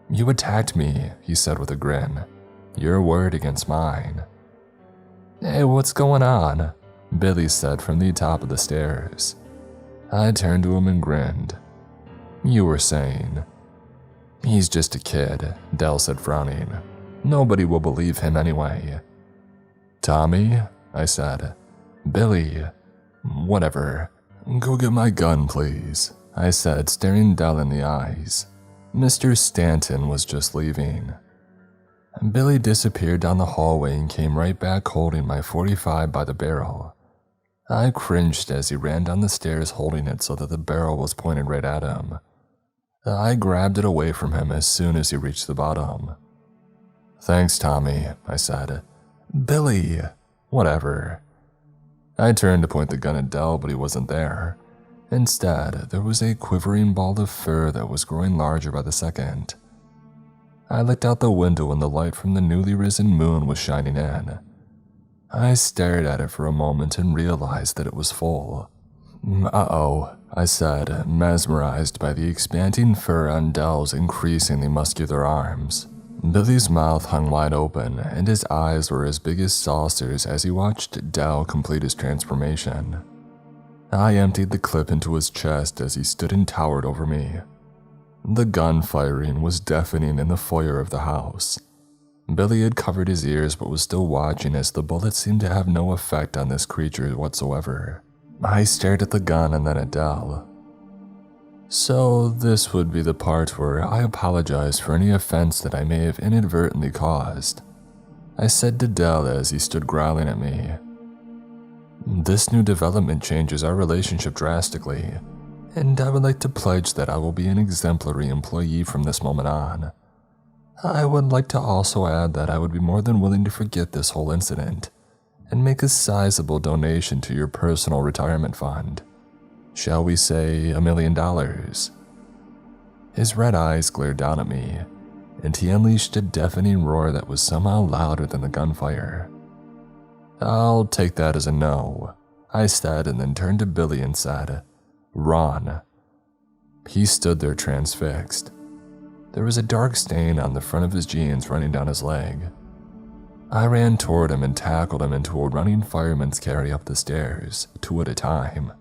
[SPEAKER 1] You attacked me, he said with a grin. Your word against mine. "Hey, what's going on?" Billy said from the top of the stairs. I turned to him and grinned. "You were saying?" "He's just a kid," Del said, frowning. "Nobody will believe him anyway." "Tommy?" I said. "Billy. Whatever. Go get my gun, please," I said, staring Del in the eyes. Mr. Stanton was just leaving. Billy disappeared down the hallway and came right back holding my .45 by the barrel. I cringed as he ran down the stairs holding it so that the barrel was pointed right at him. I grabbed it away from him as soon as he reached the bottom. "Thanks, Tommy," I said. "Billy." "Whatever." I turned to point the gun at Del, but he wasn't there. Instead, there was a quivering ball of fur that was growing larger by the second. I looked out the window and the light from the newly risen moon was shining in. I stared at it for a moment and realized that it was full. "Uh-oh," I said, mesmerized by the expanding fur on Del's increasingly muscular arms. Billy's mouth hung wide open, and his eyes were as big as saucers as he watched Del complete his transformation. I emptied the clip into his chest as he stood and towered over me. The gun firing was deafening in the foyer of the house. Billy had covered his ears but was still watching as the bullet seemed to have no effect on this creature whatsoever. I stared at the gun and then at Del. So this would be the part where I apologize for any offense that I may have inadvertently caused, I said to Del as he stood growling at me. "This new development changes our relationship drastically, and I would like to pledge that I will be an exemplary employee from this moment on. I would like to also add that I would be more than willing to forget this whole incident and make a sizable donation to your personal retirement fund. Shall we say $1 million? His red eyes glared down at me, and he unleashed a deafening roar that was somehow louder than the gunfire. "I'll take that as a no," I said, and then turned to Billy and said, "Run." He stood there transfixed. There was a dark stain on the front of his jeans running down his leg. I ran toward him and tackled him into a running fireman's carry up the stairs, 2 at a time.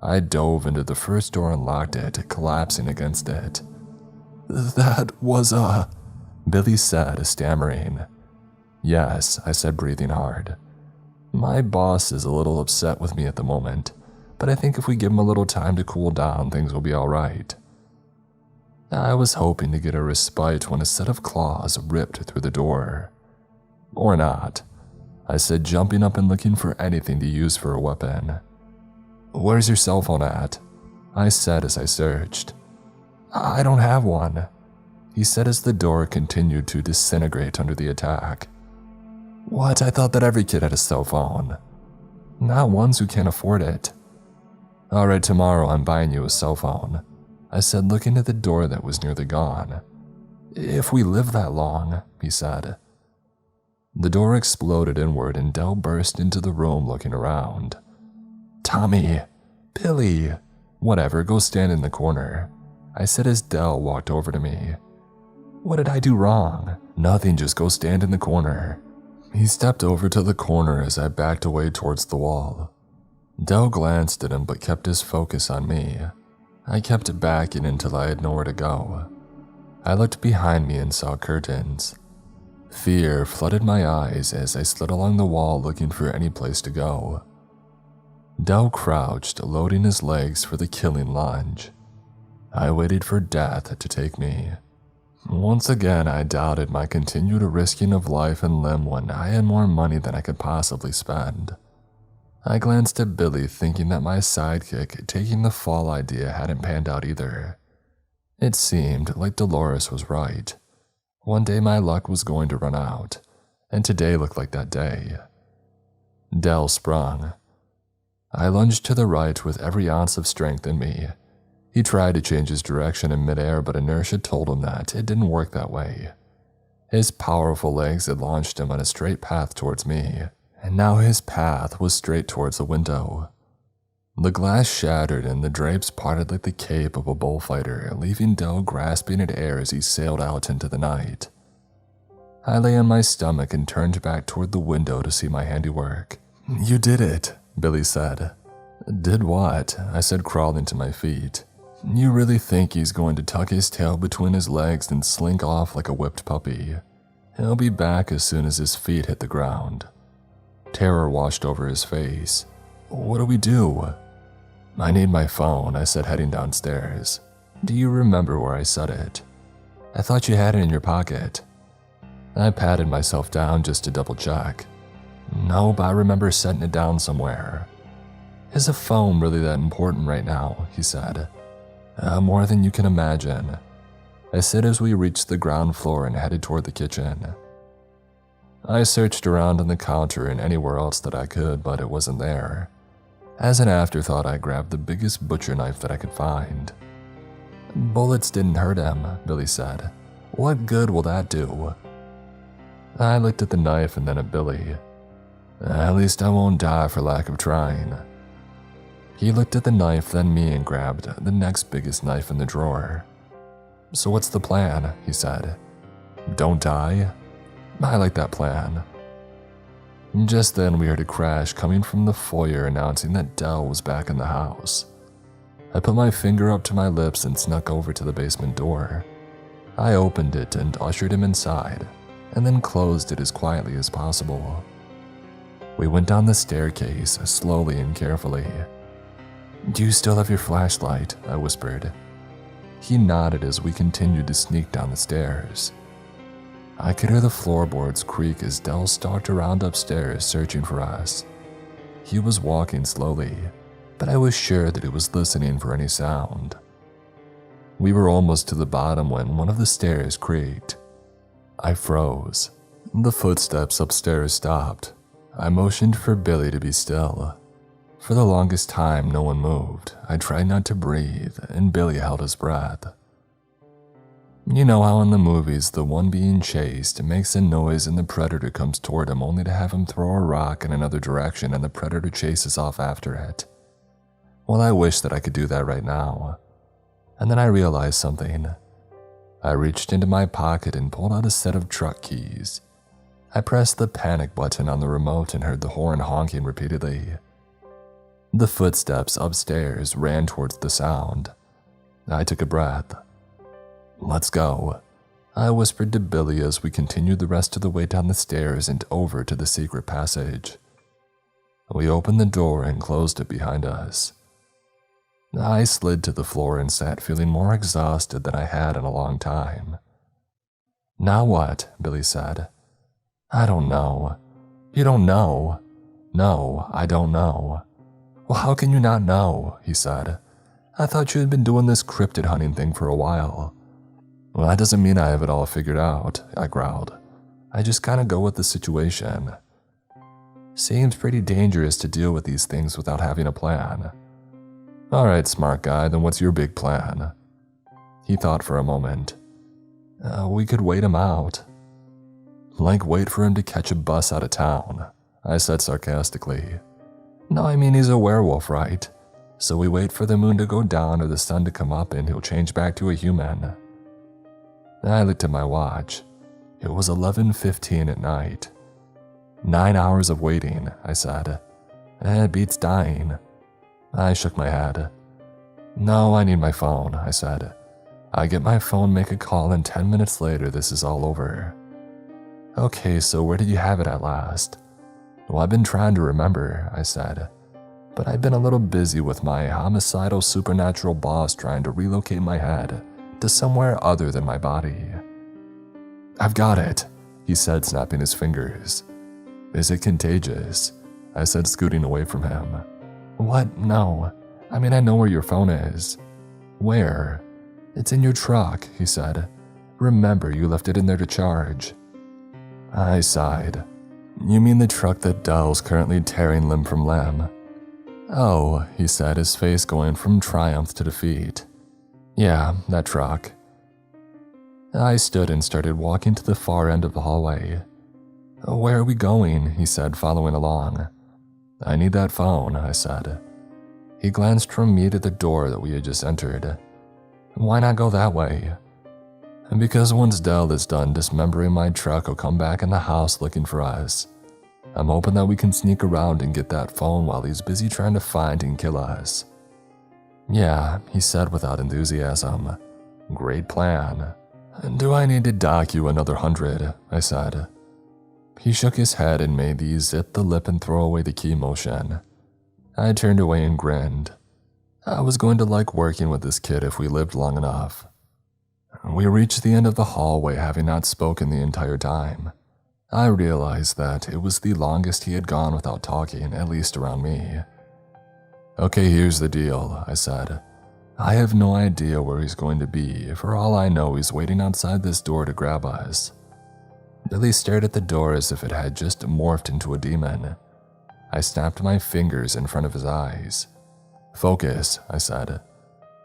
[SPEAKER 1] I dove into the first door and locked it, collapsing against it. "That was Billy said, stammering. "Yes," I said, breathing hard. "My boss is a little upset with me at the moment, but I think if we give him a little time to cool down, things will be all right." I was hoping to get a respite when a set of claws ripped through the door. "Or not," I said, jumping up and looking for anything to use for a weapon. "Where's your cell phone at?" I said as I searched. "I don't have one," he said as the door continued to disintegrate under the attack. "What? I thought that every kid had a cell phone." "Not ones who can't afford it." "All right, tomorrow I'm buying you a cell phone," I said, looking at the door that was nearly gone. "If we live that long," he said. The door exploded inward and Del burst into the room looking around. "Tommy, Billy, whatever, go stand in the corner," I said as Del walked over to me. "What did I do wrong?" "Nothing, just go stand in the corner." He stepped over to the corner as I backed away towards the wall. Del glanced at him but kept his focus on me. I kept backing until I had nowhere to go. I looked behind me and saw curtains. Fear flooded my eyes as I slid along the wall looking for any place to go. Del crouched, loading his legs for the killing lunge. I waited for death to take me. Once again, I doubted my continued risking of life and limb when I had more money than I could possibly spend. I glanced at Billy, thinking that my sidekick taking the fall idea hadn't panned out either. It seemed like Dolores was right. One day my luck was going to run out, and today looked like that day. Del sprung. I lunged to the right with every ounce of strength in me. He tried to change his direction in midair, but inertia told him that it didn't work that way. His powerful legs had launched him on a straight path towards me, and now his path was straight towards the window. The glass shattered and the drapes parted like the cape of a bullfighter, leaving Del grasping at air as he sailed out into the night. I lay on my stomach and turned back toward the window to see my handiwork. "You did it," Billy said. "Did what?" I said, crawling to my feet. "You really think he's going to tuck his tail between his legs and slink off like a whipped puppy? He'll be back as soon as his feet hit the ground." Terror washed over his face. "What do we do?" "I need my phone," I said, heading downstairs. "Do you remember where I set it?" "I thought you had it in your pocket." I patted myself down just to double check. "No, but I remember setting it down somewhere." "Is a phone really that important right now?" he said. More than you can imagine," I said as we reached the ground floor and headed toward the kitchen. I searched around on the counter and anywhere else that I could, but it wasn't there. As an afterthought, I grabbed the biggest butcher knife that I could find. "Bullets didn't hurt him," Billy said. "What good will that do?" I looked at the knife and then at Billy. "At least I won't die for lack of trying." He looked at the knife, then me, and grabbed the next biggest knife in the drawer. "So what's the plan?" he said. "Don't die?" "I like that plan." Just then we heard a crash coming from the foyer announcing that Dell was back in the house. I put my finger up to my lips and snuck over to the basement door. I opened it and ushered him inside, and then closed it as quietly as possible. We went down the staircase slowly and carefully. "Do you still have your flashlight?" I whispered. He nodded as we continued to sneak down the stairs. I could hear the floorboards creak as Dell stalked around upstairs searching for us. He was walking slowly, but I was sure that he was listening for any sound. We were almost to the bottom when one of the stairs creaked. I froze. The footsteps upstairs stopped. I motioned for Billy to be still. For the longest time, no one moved. I tried not to breathe, and Billy held his breath. You know how in the movies, the one being chased makes a noise and the predator comes toward him only to have him throw a rock in another direction and the predator chases off after it? Well, I wish that I could do that right now. And then I realized something. I reached into my pocket and pulled out a set of truck keys. I pressed the panic button on the remote and heard the horn honking repeatedly. The footsteps upstairs ran towards the sound. I took a breath. "Let's go," I whispered to Billy as we continued the rest of the way down the stairs and over to the secret passage. We opened the door and closed it behind us. I slid to the floor and sat feeling more exhausted than I had in a long time. "Now what?" Billy said. "I don't know." "You don't know?" "No, I don't know." "Well, how can you not know?" he said. "I thought you had been doing this cryptid hunting thing for a while." "Well, that doesn't mean I have it all figured out," I growled. "I just kind of go with the situation. Seems pretty dangerous to deal with these things without having a plan." "All right, smart guy, then what's your big plan?" He thought for a moment. We could wait him out." "Like wait for him to catch a bus out of town," I said sarcastically. "No, I mean he's a werewolf, right? So we wait for the moon to go down or the sun to come up and he'll change back to a human." I looked at my watch. It was 11:15 at night. 9 hours of waiting, I said. It beats dying. I shook my head. "No, I need my phone," I said. "I get my phone, make a call, and 10 minutes later this is all over." "Okay, so where did you have it at last?" "Well, I've been trying to remember," I said. "But I've been a little busy with my homicidal supernatural boss trying to relocate my head to somewhere other than my body." "I've got it," he said, snapping his fingers. "Is it contagious?" I said, scooting away from him. "What? No. I mean, I know where your phone is." "Where?" "It's in your truck," he said. "Remember, you left it in there to charge." I sighed. "You mean the truck that Dell's currently tearing limb from limb?" "Oh," he said, his face going from triumph to defeat. "Yeah, that truck." I stood and started walking to the far end of the hallway. "Where are we going?" he said, following along. "I need that phone," I said. He glanced from me to the door that we had just entered. "Why not go that way?" And because once Dell is done dismembering my truck, he'll come back in the house looking for us. I'm hoping that we can sneak around and get that phone while he's busy trying to find and kill us. Yeah, he said without enthusiasm. Great plan. Do I need to dock you another 100? I said. He shook his head and made the zip the lip and throw away the key motion. I turned away and grinned. I was going to like working with this kid if we lived long enough. We reached the end of the hallway, having not spoken the entire time. I realized that it was the longest he had gone without talking, at least around me. Okay, here's the deal, I said. I have no idea where he's going to be. For all I know, he's waiting outside this door to grab us. Billy stared at the door as if it had just morphed into a demon. I snapped my fingers in front of his eyes. Focus, I said.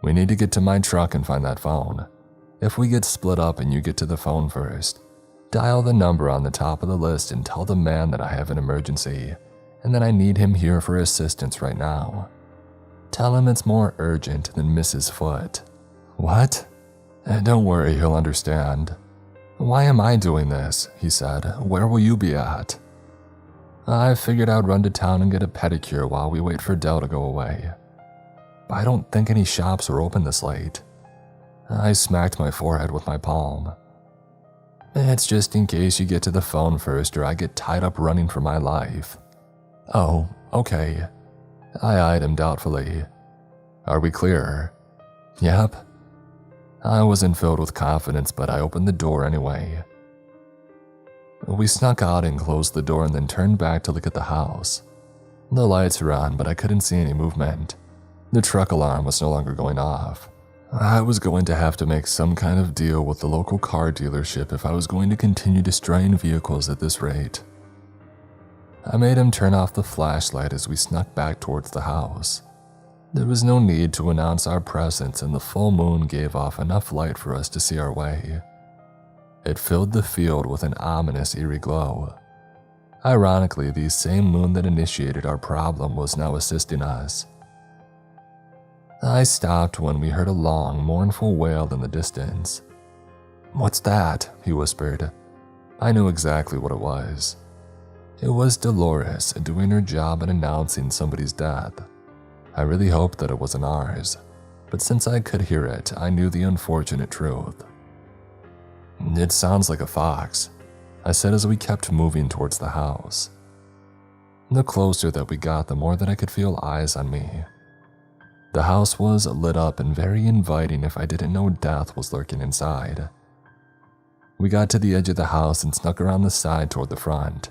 [SPEAKER 1] We need to get to my truck and find that phone. If we get split up and you get to the phone first, dial the number on the top of the list and tell the man that I have an emergency and that I need him here for assistance right now. Tell him it's more urgent than Mrs. Foot. What? Don't worry, he'll understand. Why am I doing this? He said. Where will you be at? I figured I'd run to town and get a pedicure while we wait for Dell to go away. But I don't think any shops are open this late. I smacked my forehead with my palm. It's just in case you get to the phone first or I get tied up running for my life. Oh, okay. I eyed him doubtfully. Are we clear? Yep. I wasn't filled with confidence, but I opened the door anyway. We snuck out and closed the door and then turned back to look at the house. The lights were on, but I couldn't see any movement. The truck alarm was no longer going off. I was going to have to make some kind of deal with the local car dealership if I was going to continue destroying vehicles at this rate. I made him turn off the flashlight as we snuck back towards the house. There was no need to announce our presence, and the full moon gave off enough light for us to see our way. It filled the field with an ominous, eerie glow. Ironically, the same moon that initiated our problem was now assisting us. I stopped when we heard a long, mournful wail in the distance. "What's that?" he whispered. I knew exactly what it was. It was Dolores doing her job and announcing somebody's death. I really hoped that it wasn't ours, but since I could hear it, I knew the unfortunate truth. "It sounds like a fox," I said as we kept moving towards the house. The closer that we got, the more that I could feel eyes on me. The house was lit up and very inviting if I didn't know death was lurking inside. We got to the edge of the house and snuck around the side toward the front.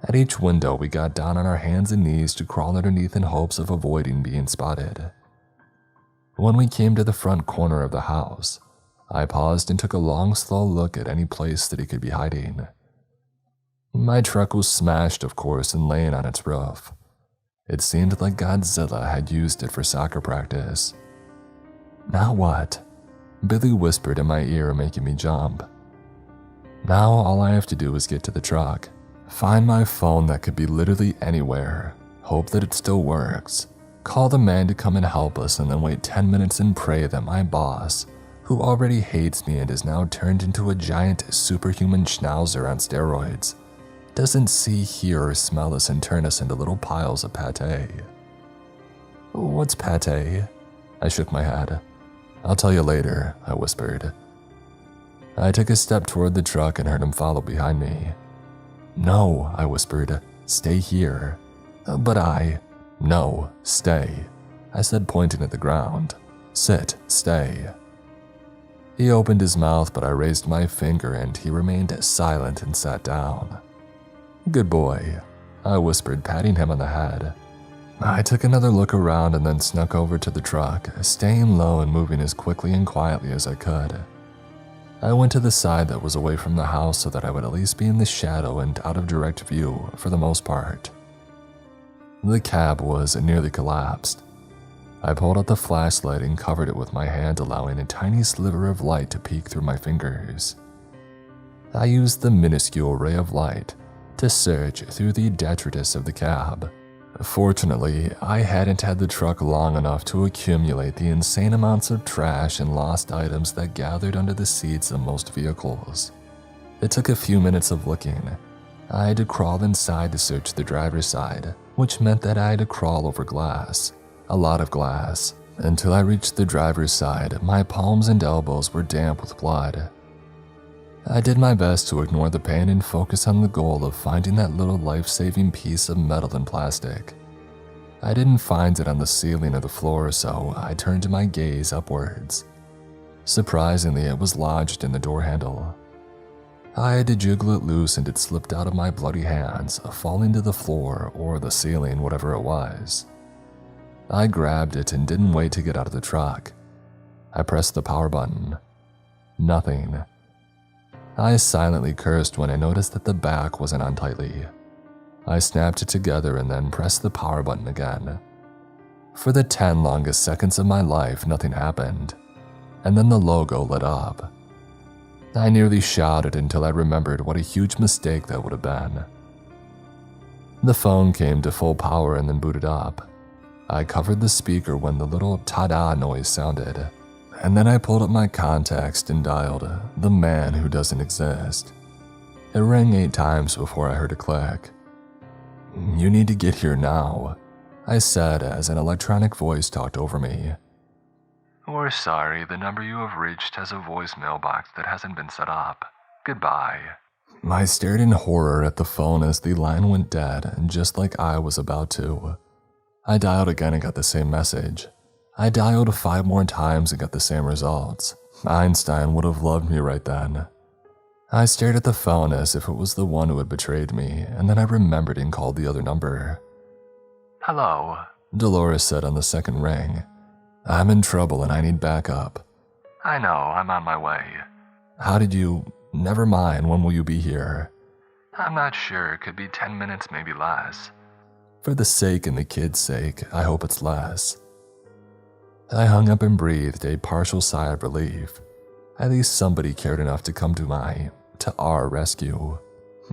[SPEAKER 1] At each window, we got down on our hands and knees to crawl underneath in hopes of avoiding being spotted. When we came to the front corner of the house, I paused and took a long, slow look at any place that he could be hiding. My truck was smashed, of course, and laying on its roof. It seemed like Godzilla had used it for soccer practice. "Now what?" Billy whispered in my ear, making me jump. "Now all I have to do is get to the truck, find my phone that could be literally anywhere, hope that it still works, call the man to come and help us, and then wait 10 minutes and pray that my boss, who already hates me and is now turned into a giant superhuman schnauzer on steroids, doesn't see, hear, or smell us and turn us into little piles of pate." "What's pate?" I shook my head. "I'll tell you later," I whispered. I took a step toward the truck and heard him follow behind me. "No," I whispered, "stay here." "But No, stay," I said, pointing at the ground. "Sit, stay." He opened his mouth, but I raised my finger and he remained silent and sat down. "Good boy," I whispered, patting him on the head. I took another look around and then snuck over to the truck, staying low and moving as quickly and quietly as I could. I went to the side that was away from the house so that I would at least be in the shadow and out of direct view for the most part. The cab was nearly collapsed. I pulled out the flashlight and covered it with my hand, allowing a tiny sliver of light to peek through my fingers. I used the minuscule ray of light to search through the detritus of the cab, Fortunately, I hadn't had the truck long enough to accumulate the insane amounts of trash and lost items that gathered under the seats of most vehicles. It took a few minutes of looking. I had to crawl inside to search the driver's side, which meant that I had to crawl over glass, a lot of glass. Until I reached the driver's side, my palms and elbows were damp with blood. I did my best to ignore the pain and focus on the goal of finding that little life-saving piece of metal and plastic. I didn't find it on the ceiling or the floor, so I turned my gaze upwards. Surprisingly, it was lodged in the door handle. I had to jiggle it loose and it slipped out of my bloody hands, falling to the floor or the ceiling, whatever it was. I grabbed it and didn't wait to get out of the truck. I pressed the power button. Nothing. I silently cursed when I noticed that the back wasn't on tightly. I snapped it together and then pressed the power button again. For the 10 longest seconds of my life, nothing happened, and then the logo lit up. I nearly shouted until I remembered what a huge mistake that would have been. The phone came to full power and then booted up. I covered the speaker when the little ta-da noise sounded. And then I pulled up my contacts and dialed the man who doesn't exist. It rang 8 times before I heard a click. "You need to get here now," I said as an electronic voice talked over me. "We're sorry, the number you have reached has a voicemail box that hasn't been set up. Goodbye." I stared in horror at the phone as the line went dead, just like I was about to. I dialed again and got the same message. I dialed 5 more times and got the same results. Einstein would have loved me right then. I stared at the phone as if it was the one who had betrayed me, and then I remembered and called the other number. "Hello," Dolores said on the second ring. "I'm in trouble and I need backup." "I know, I'm on my way." "How did you... Never mind, when will you be here?" "I'm not sure, it could be 10 minutes, maybe less." "For the sake and the kid's sake, I hope it's less." I hung up and breathed a partial sigh of relief. At least somebody cared enough to come to our rescue.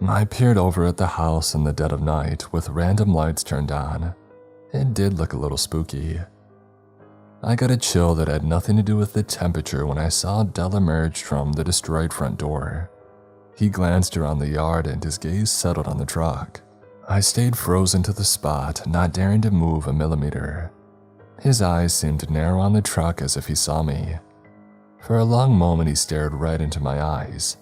[SPEAKER 1] I peered over at the house in the dead of night with random lights turned on. It did look a little spooky. I got a chill that had nothing to do with the temperature when I saw Del emerge from the destroyed front door. He glanced around the yard and his gaze settled on the truck. I stayed frozen to the spot, not daring to move a millimeter. His eyes seemed to narrow on the truck as if he saw me. For a long moment he stared right into my eyes.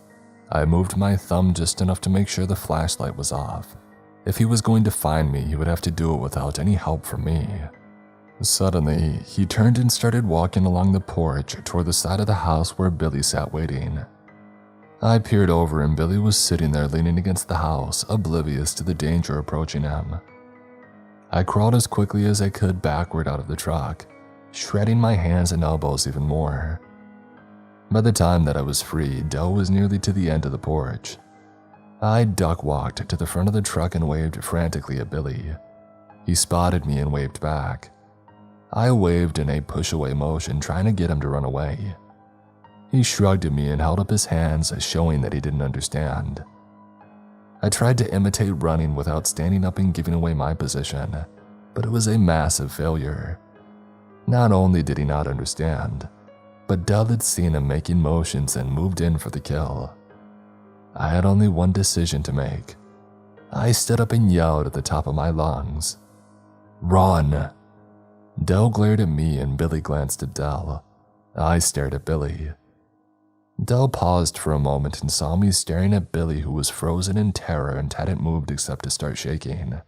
[SPEAKER 1] I moved my thumb just enough to make sure the flashlight was off. If he was going to find me, he would have to do it without any help from me. Suddenly, he turned and started walking along the porch toward the side of the house where Billy sat waiting. I peered over and Billy was sitting there leaning against the house, oblivious to the danger approaching him. I crawled as quickly as I could backward out of the truck, shredding my hands and elbows even more. By the time that I was free, Del was nearly to the end of the porch. I duck-walked to the front of the truck and waved frantically at Billy. He spotted me and waved back. I waved in a push-away motion, trying to get him to run away. He shrugged at me and held up his hands, showing that he didn't understand. I tried to imitate running without standing up and giving away my position, but it was a massive failure. Not only did he not understand, but Del had seen him making motions and moved in for the kill. I had only one decision to make. I stood up and yelled at the top of my lungs, "Run!" Del glared at me and Billy glanced at Del. I stared at Billy. Del paused for a moment and saw me staring at Billy, who was frozen in terror and hadn't moved except to start shaking.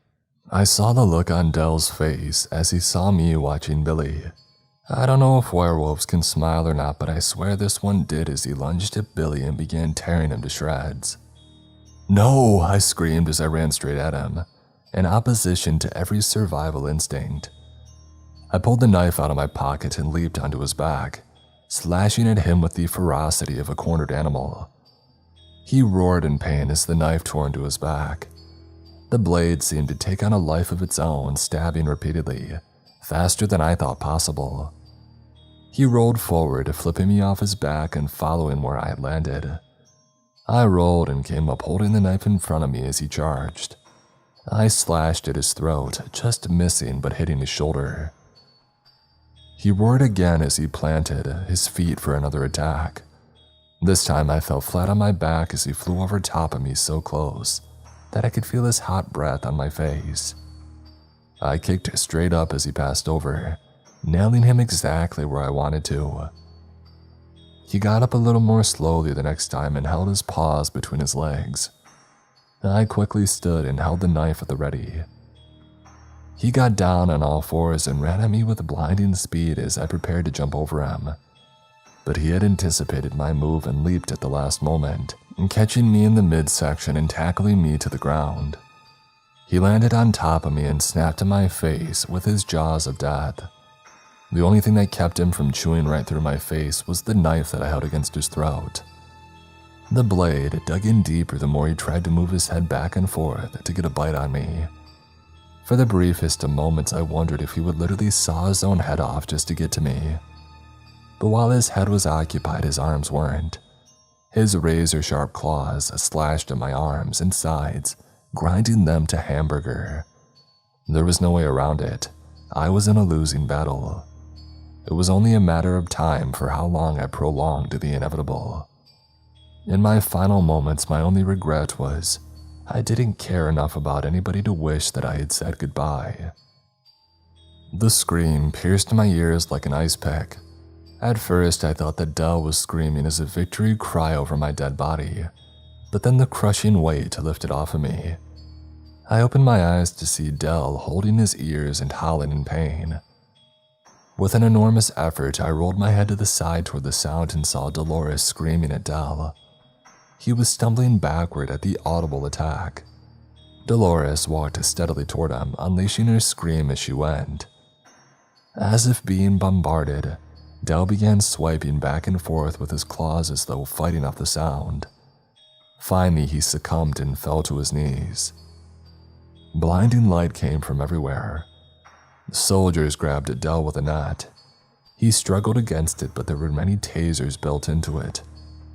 [SPEAKER 1] I saw the look on Del's face as he saw me watching Billy. I don't know if werewolves can smile or not, but I swear this one did as he lunged at Billy and began tearing him to shreds. "No!" I screamed as I ran straight at him, in opposition to every survival instinct. I pulled the knife out of my pocket and leaped onto his back, slashing at him with the ferocity of a cornered animal. He roared in pain as the knife tore into his back. The blade seemed to take on a life of its own, stabbing repeatedly, faster than I thought possible. He rolled forward, flipping me off his back and following where I had landed. I rolled and came up holding the knife in front of me as he charged. I slashed at his throat, just missing but hitting his shoulder. He roared again as he planted his feet for another attack. This time I fell flat on my back as he flew over top of me so close that I could feel his hot breath on my face. I kicked straight up as he passed over, nailing him exactly where I wanted to. He got up a little more slowly the next time and held his paws between his legs. I quickly stood and held the knife at the ready. He got down on all fours and ran at me with blinding speed as I prepared to jump over him. But he had anticipated my move and leaped at the last moment, catching me in the midsection and tackling me to the ground. He landed on top of me and snapped in my face with his jaws of death. The only thing that kept him from chewing right through my face was the knife that I held against his throat. The blade dug in deeper the more he tried to move his head back and forth to get a bite on me. For the briefest of moments, I wondered if he would literally saw his own head off just to get to me. But while his head was occupied, his arms weren't. His razor-sharp claws slashed at my arms and sides, grinding them to hamburger. There was no way around it. I was in a losing battle. It was only a matter of time for how long I prolonged the inevitable. In my final moments, my only regret was I didn't care enough about anybody to wish that I had said goodbye. The scream pierced my ears like an ice pick. At first, I thought that Dell was screaming as a victory cry over my dead body, but then the crushing weight lifted off of me. I opened my eyes to see Dell holding his ears and howling in pain. With an enormous effort, I rolled my head to the side toward the sound and saw Dolores screaming at Dell. He was stumbling backward at the audible attack. Dolores walked steadily toward him, unleashing her scream as she went. As if being bombarded, Dell began swiping back and forth with his claws as though fighting off the sound. Finally, he succumbed and fell to his knees. Blinding light came from everywhere. The soldiers grabbed at Dell with a net. He struggled against it, but there were many tasers built into it,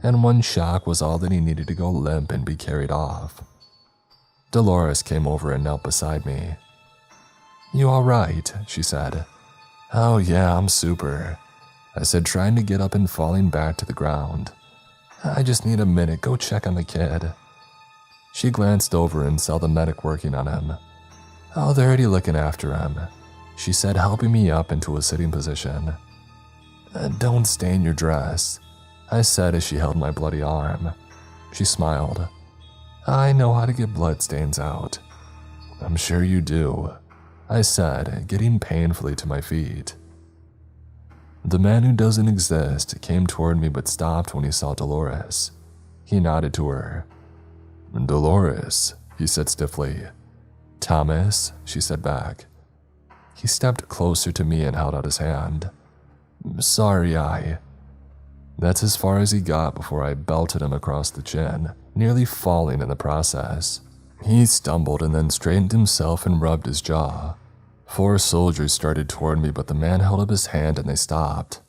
[SPEAKER 1] and one shock was all that he needed to go limp and be carried off. Dolores came over and knelt beside me. "You all right?" she said. "Oh yeah, I'm super," I said, trying to get up and falling back to the ground. "I just need a minute, go check on the kid." She glanced over and saw the medic working on him. "Oh, they're already looking after him," she said, helping me up into a sitting position. "Don't stain your dress," I said as she held my bloody arm. She smiled. "I know how to get bloodstains out." "I'm sure you do," I said, getting painfully to my feet. The man who doesn't exist came toward me but stopped when he saw Dolores. He nodded to her. "Dolores," he said stiffly. "Thomas," she said back. He stepped closer to me and held out his hand. "Sorry, That's as far as he got before I belted him across the chin, nearly falling in the process. He stumbled and then straightened himself and rubbed his jaw. 4 soldiers started toward me, but the man held up his hand and they stopped.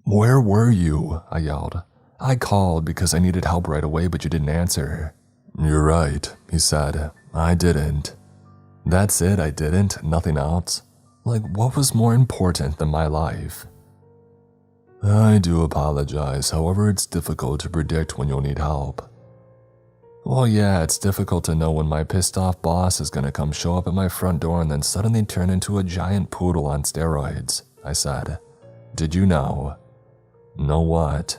[SPEAKER 1] "Where were you?" I yelled. "I called because I needed help right away, but you didn't answer." "You're right," he said. "I didn't." "That's it, I didn't? Nothing else? Like, what was more important than my life?" "I do apologize, however it's difficult to predict when you'll need help." "Well, yeah, it's difficult to know when my pissed off boss is gonna come show up at my front door and then suddenly turn into a giant poodle on steroids," I said. "Did you know?" "Know what?"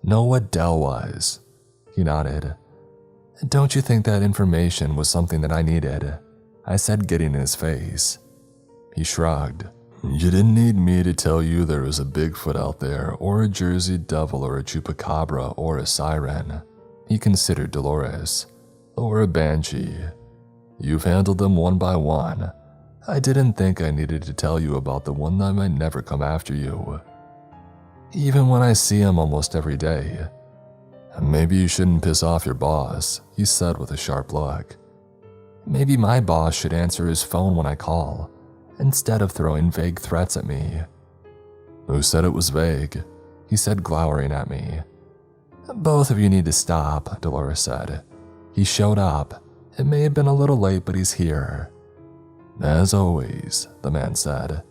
[SPEAKER 1] "Know what Dell was." He nodded. "Don't you think that information was something that I needed?" I said, getting in his face. He shrugged. "You didn't need me to tell you there was a Bigfoot out there, or a Jersey Devil, or a chupacabra, or a siren." He considered Dolores. "Or a banshee. You've handled them one by one. I didn't think I needed to tell you about the one that might never come after you. Even when I see him almost every day." "Maybe you shouldn't piss off your boss," he said with a sharp look. "Maybe my boss should answer his phone when I call, instead of throwing vague threats at me." "Who said it was vague?" he said, glowering at me. "Both of you need to stop," Dolores said. He showed up, It may have been a little late, but he's here." "As always," the man said.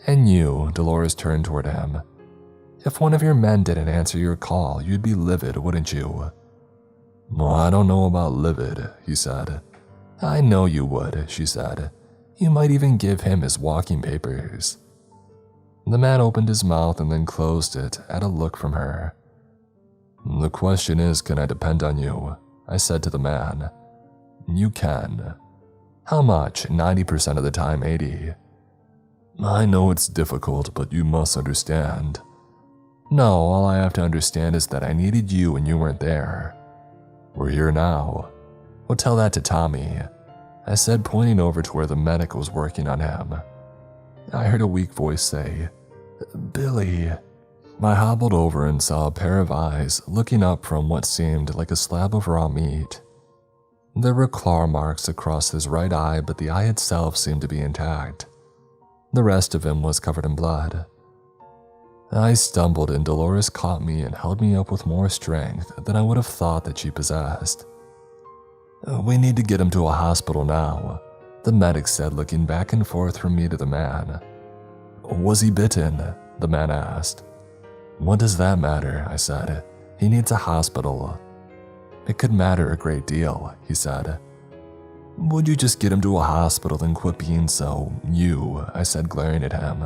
[SPEAKER 1] "And you," Dolores turned toward him. "If one of your men didn't answer your call, you'd be livid, wouldn't you?" "Well, I don't know about livid," he said. "I know you would," she said. "You might even give him his walking papers." The man opened his mouth and then closed it at a look from her. "The question is, can I depend on you?" I said to the man. "You can." "How much? 90% of the time, 80. "I know it's difficult, but you must understand." "No, all I have to understand is that I needed you and you weren't there." "We're here now." "Well, tell that to Tommy," I said, pointing over to where the medic was working on him. I heard a weak voice say, "Billy." I hobbled over and saw a pair of eyes looking up from what seemed like a slab of raw meat. There were claw marks across his right eye, but the eye itself seemed to be intact. The rest of him was covered in blood. I stumbled and Dolores caught me and held me up with more strength than I would have thought that she possessed. "We need to get him to a hospital now," the medic said, looking back and forth from me to the man. "Was he bitten?" the man asked. "What does that matter?" I said. "He needs a hospital." "It could matter a great deal," he said. "Would you just get him to a hospital and quit being so you?" I said, glaring at him.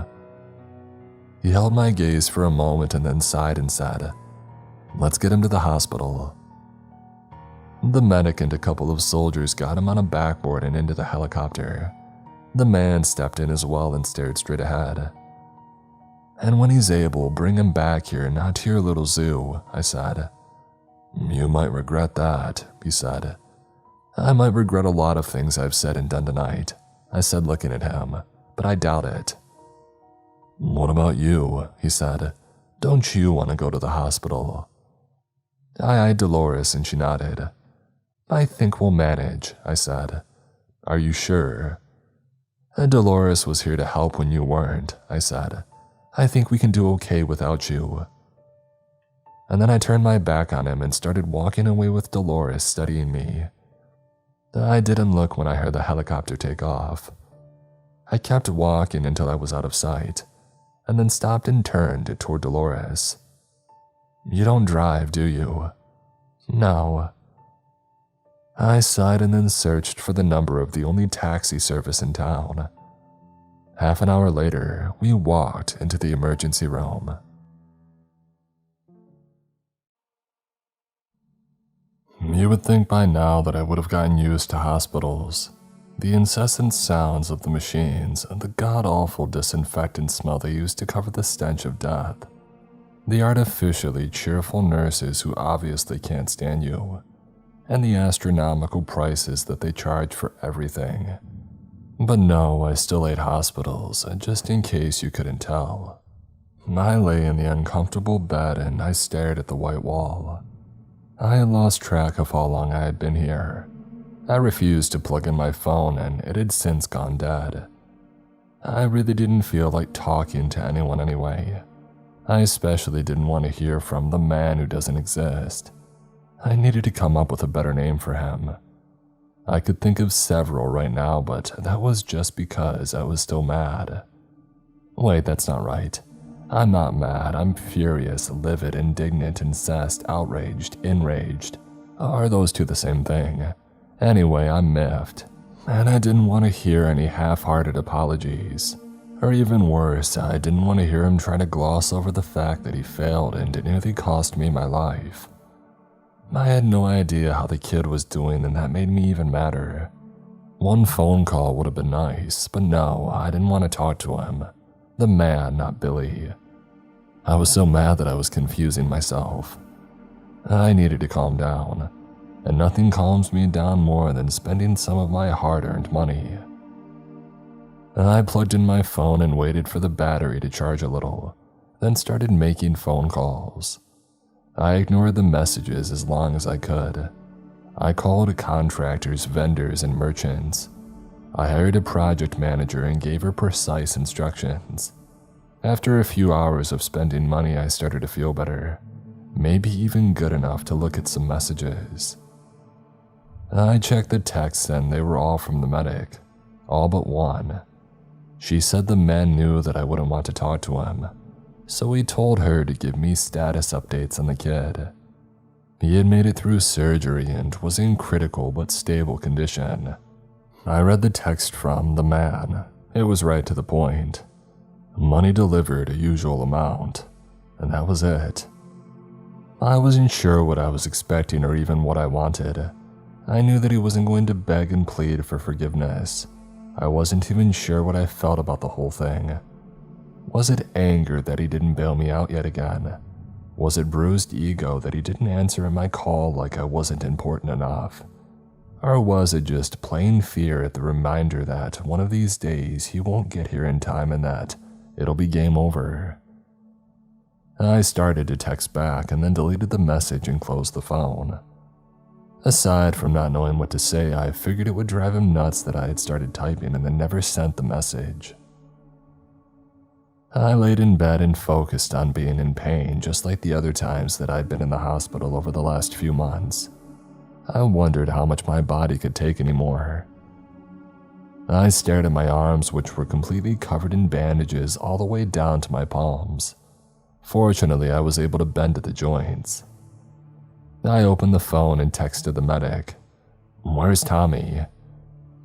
[SPEAKER 1] He held my gaze for a moment and then sighed and said, "Let's get him to the hospital." The medic and a couple of soldiers got him on a backboard and into the helicopter. The man stepped in as well and stared straight ahead. "And when he's able, bring him back here, not to your little zoo," I said. "You might regret that," he said. "I might regret a lot of things I've said and done tonight," I said, looking at him, "but I doubt it." "What about you?" he said. "Don't you want to go to the hospital?" I eyed Dolores and she nodded. "I think we'll manage," I said. "Are you sure?" "Dolores was here to help when you weren't," I said. "I think we can do okay without you." And then I turned my back on him and started walking away with Dolores studying me. I didn't look when I heard the helicopter take off. I kept walking until I was out of sight, and then stopped and turned toward Dolores. "You don't drive, do you?" "No." I sighed and then searched for the number of the only taxi service in town. Half an hour later, we walked into the emergency room. You would think by now that I would have gotten used to hospitals. The incessant sounds of the machines and the god-awful disinfectant smell they use to cover the stench of death. The artificially cheerful nurses who obviously can't stand you, and the astronomical prices that they charge for everything. But no, I still ate hospitals, just in case you couldn't tell. I lay in the uncomfortable bed and I stared at the white wall. I had lost track of how long I had been here. I refused to plug in my phone and it had since gone dead. I really didn't feel like talking to anyone anyway. I especially didn't want to hear from the man who doesn't exist. I needed to come up with a better name for him. I could think of several right now, but that was just because I was still mad. Wait, that's not right. I'm not mad, I'm furious, livid, indignant, incensed, outraged, enraged. Are those two the same thing? Anyway, I'm miffed, and I didn't want to hear any half-hearted apologies. Or even worse, I didn't want to hear him try to gloss over the fact that he failed and it nearly cost me my life. I had no idea how the kid was doing, and that made me even madder. One phone call would have been nice, but no, I didn't want to talk to him. The man, not Billy. I was so mad that I was confusing myself. I needed to calm down, and nothing calms me down more than spending some of my hard-earned money. I plugged in my phone and waited for the battery to charge a little, then started making phone calls. I ignored the messages as long as I could. I called contractors, vendors, and merchants. I hired a project manager and gave her precise instructions. After a few hours of spending money, I started to feel better, maybe even good enough to look at some messages. I checked the texts and they were all from the medic, all but one. She said the man knew that I wouldn't want to talk to him, so he told her to give me status updates on the kid. He had made it through surgery and was in critical but stable condition. I read the text from the man. It was right to the point. Money delivered a usual amount, and that was it. I wasn't sure what I was expecting or even what I wanted. I knew that he wasn't going to beg and plead for forgiveness. I wasn't even sure what I felt about the whole thing. Was it anger that he didn't bail me out yet again? Was it bruised ego that he didn't answer my call like I wasn't important enough? Or was it just plain fear at the reminder that one of these days he won't get here in time and that it'll be game over? I started to text back and then deleted the message and closed the phone. Aside from not knowing what to say, I figured it would drive him nuts that I had started typing and then never sent the message. I laid in bed and focused on being in pain, just like the other times that I'd been in the hospital over the last few months. I wondered how much my body could take anymore. I stared at my arms, which were completely covered in bandages all the way down to my palms. Fortunately, I was able to bend at the joints. I opened the phone and texted the medic. "Where's Tommy?"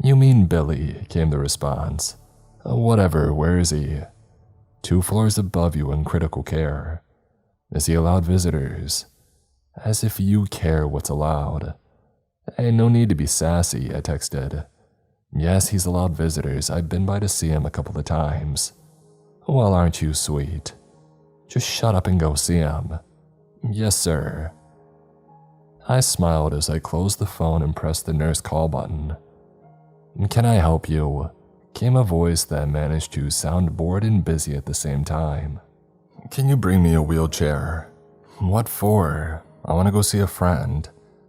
[SPEAKER 1] "You mean Billy," came the response. "Whatever, where is he?" "2 floors above you in critical care." "Is he allowed visitors?" "As if you care what's allowed." "Hey, no need to be sassy," I texted. "Yes, he's allowed visitors. I've been by to see him a couple of times." "Well, aren't you sweet?" "Just shut up and go see him." "Yes, sir." I smiled as I closed the phone and pressed the nurse call button. "Can I help you?" came a voice that managed to sound bored and busy at the same time. "Can you bring me a wheelchair?" "What for?" "I want to go see a friend."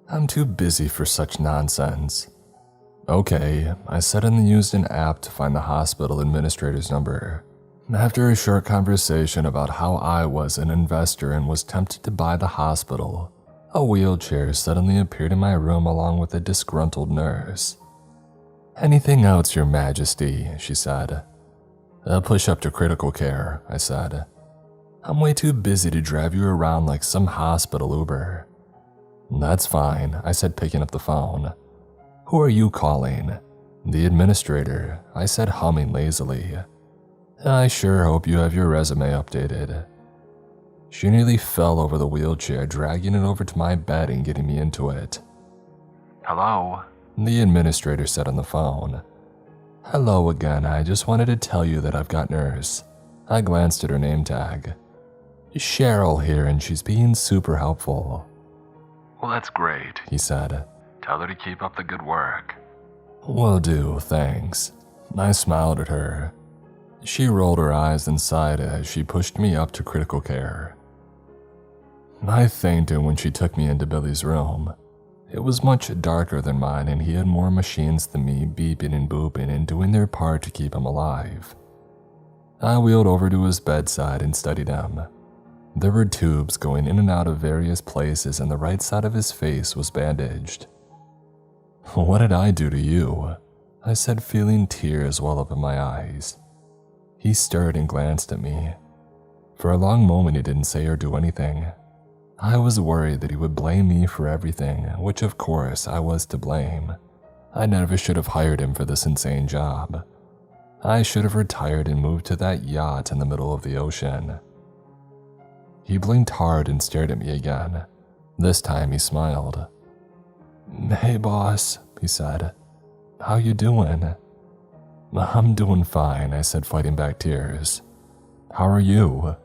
[SPEAKER 1] "I'm too busy for such nonsense." "Okay," I said and used an app to find the hospital administrator's number. After a short conversation about how I was an investor and was tempted to buy the hospital, a wheelchair suddenly appeared in my room along with a disgruntled nurse. "Anything else, Your Majesty?" she said. "A push-up to critical care," I said. "I'm way too busy to drive you around like some hospital Uber." "That's fine," I said, picking up the phone. "Who are you calling?" "The administrator," I said, humming lazily. "I sure hope you have your resume updated." She nearly fell over the wheelchair, dragging it over to my bed and getting me into it. "Hello?" the administrator said on the phone. "Hello again. I just wanted to tell you that I've got nurse." I glanced at her name tag. "Cheryl here, and she's being super helpful." "Well, that's great," he said. "Tell her to keep up the good work." "Will do, thanks." I smiled at her. She rolled her eyes and sighed as she pushed me up to critical care. I fainted when she took me into Billy's room. It was much darker than mine, and he had more machines than me beeping and booping and doing their part to keep him alive. I wheeled over to his bedside and studied him. There were tubes going in and out of various places, and the right side of his face was bandaged. "What did I do to you?" I said, feeling tears well up in my eyes. He stirred and glanced at me. For a long moment he didn't say or do anything. I was worried that he would blame me for everything, which of course I was to blame. I never should have hired him for this insane job. I should have retired and moved to that yacht in the middle of the ocean. He blinked hard and stared at me again. This time he smiled. "Hey boss," he said. "How you doing?" "I'm doing fine," I said, fighting back tears. "How are you?"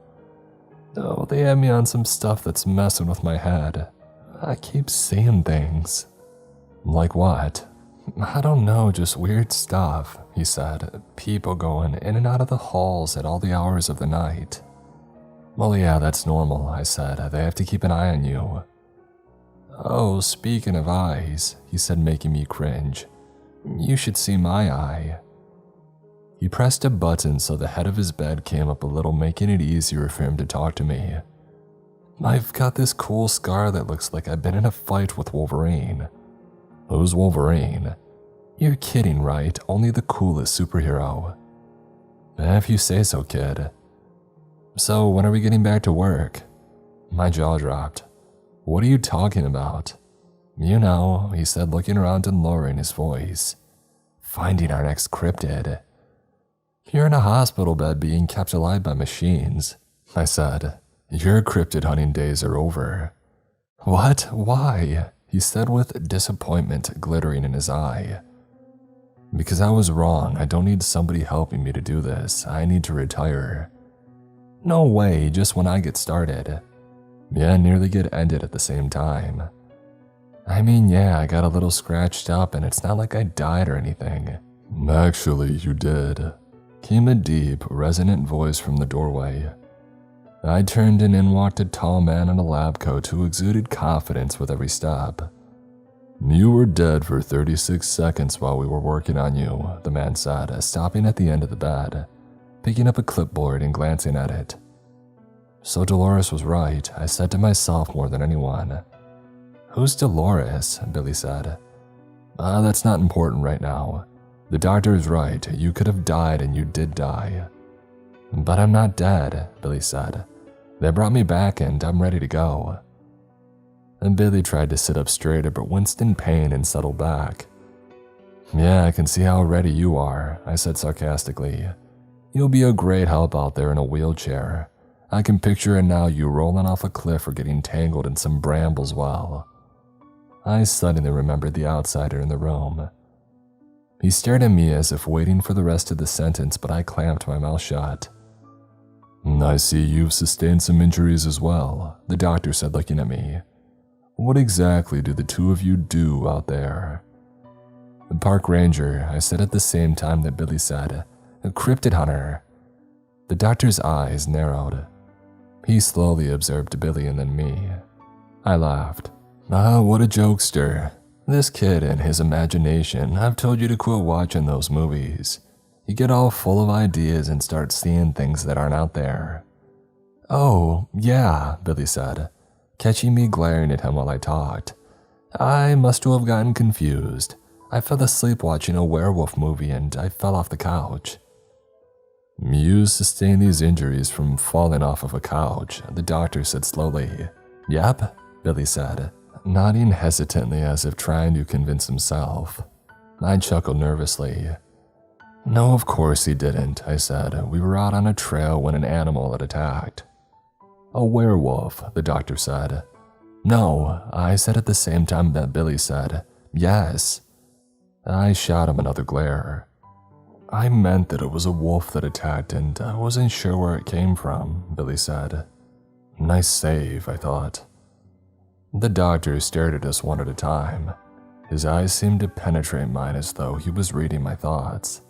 [SPEAKER 1] "Oh, they have me on some stuff that's messing with my head. I keep seeing things." "Like what?" "I don't know, just weird stuff," he said. "People going in and out of the halls at all the hours of the night." "Well, yeah, that's normal," I said. "They have to keep an eye on you." "Oh, speaking of eyes," he said, making me cringe. "You should see my eye." He pressed a button so the head of his bed came up a little, making it easier for him to talk to me. "I've got this cool scar that looks like I've been in a fight with Wolverine." Who's Wolverine? You're kidding, right? Only the coolest superhero. If you say so, kid. So when are we getting back to work? My jaw dropped. What are you talking about? You know, he said, looking around and lowering his voice. Finding our next cryptid. You're in a hospital bed being kept alive by machines, I said. Your cryptid hunting days are over. What? Why? He said with disappointment glittering in his eye. Because I was wrong. I don't need somebody helping me to do this. I need to retire. No way, just when I get started. Yeah, nearly get ended at the same time. I mean, yeah, I got a little scratched up and it's not like I died or anything. Actually, you did. Came a deep, resonant voice from the doorway. I turned and in walked a tall man in a lab coat who exuded confidence with every step. You were dead for 36 seconds while we were working on you, the man said, stopping at the end of the bed, picking up a clipboard and glancing at it. So Dolores was right, I said to myself more than anyone. Who's Dolores? Billy said. That's not important right now. The doctor is right, you could have died and you did die. But I'm not dead, Billy said. They brought me back and I'm ready to go. And Billy tried to sit up straighter but winced in pain and settled back. Yeah, I can see how ready you are, I said sarcastically. You'll be a great help out there in a wheelchair. I can picture it now, you rolling off a cliff or getting tangled in some brambles while. I suddenly remembered the outsider in the room. He stared at me as if waiting for the rest of the sentence, but I clamped my mouth shut. I see you've sustained some injuries as well, the doctor said, looking at me. What exactly do the two of you do out there? The park ranger, I said at the same time that Billy said. A cryptid hunter. The doctor's eyes narrowed. He slowly observed Billy and then me. I laughed. What a jokester. This kid and his imagination, I've told you to quit watching those movies. You get all full of ideas and start seeing things that aren't out there. Oh, yeah, Billy said, catching me glaring at him while I talked. I must have gotten confused. I fell asleep watching a werewolf movie and I fell off the couch. You sustained these injuries from falling off of a couch, the doctor said slowly. Yep, Billy said, nodding hesitantly as if trying to convince himself. I chuckled nervously. No, of course he didn't, I said. We were out on a trail when an animal had attacked. A werewolf, the doctor said. No, I said at the same time that Billy said. Yes. I shot him another glare. I meant that it was a wolf that attacked and I wasn't sure where it came from, Billy said. Nice save, I thought. The doctor stared at us one at a time. His eyes seemed to penetrate mine as though he was reading my thoughts.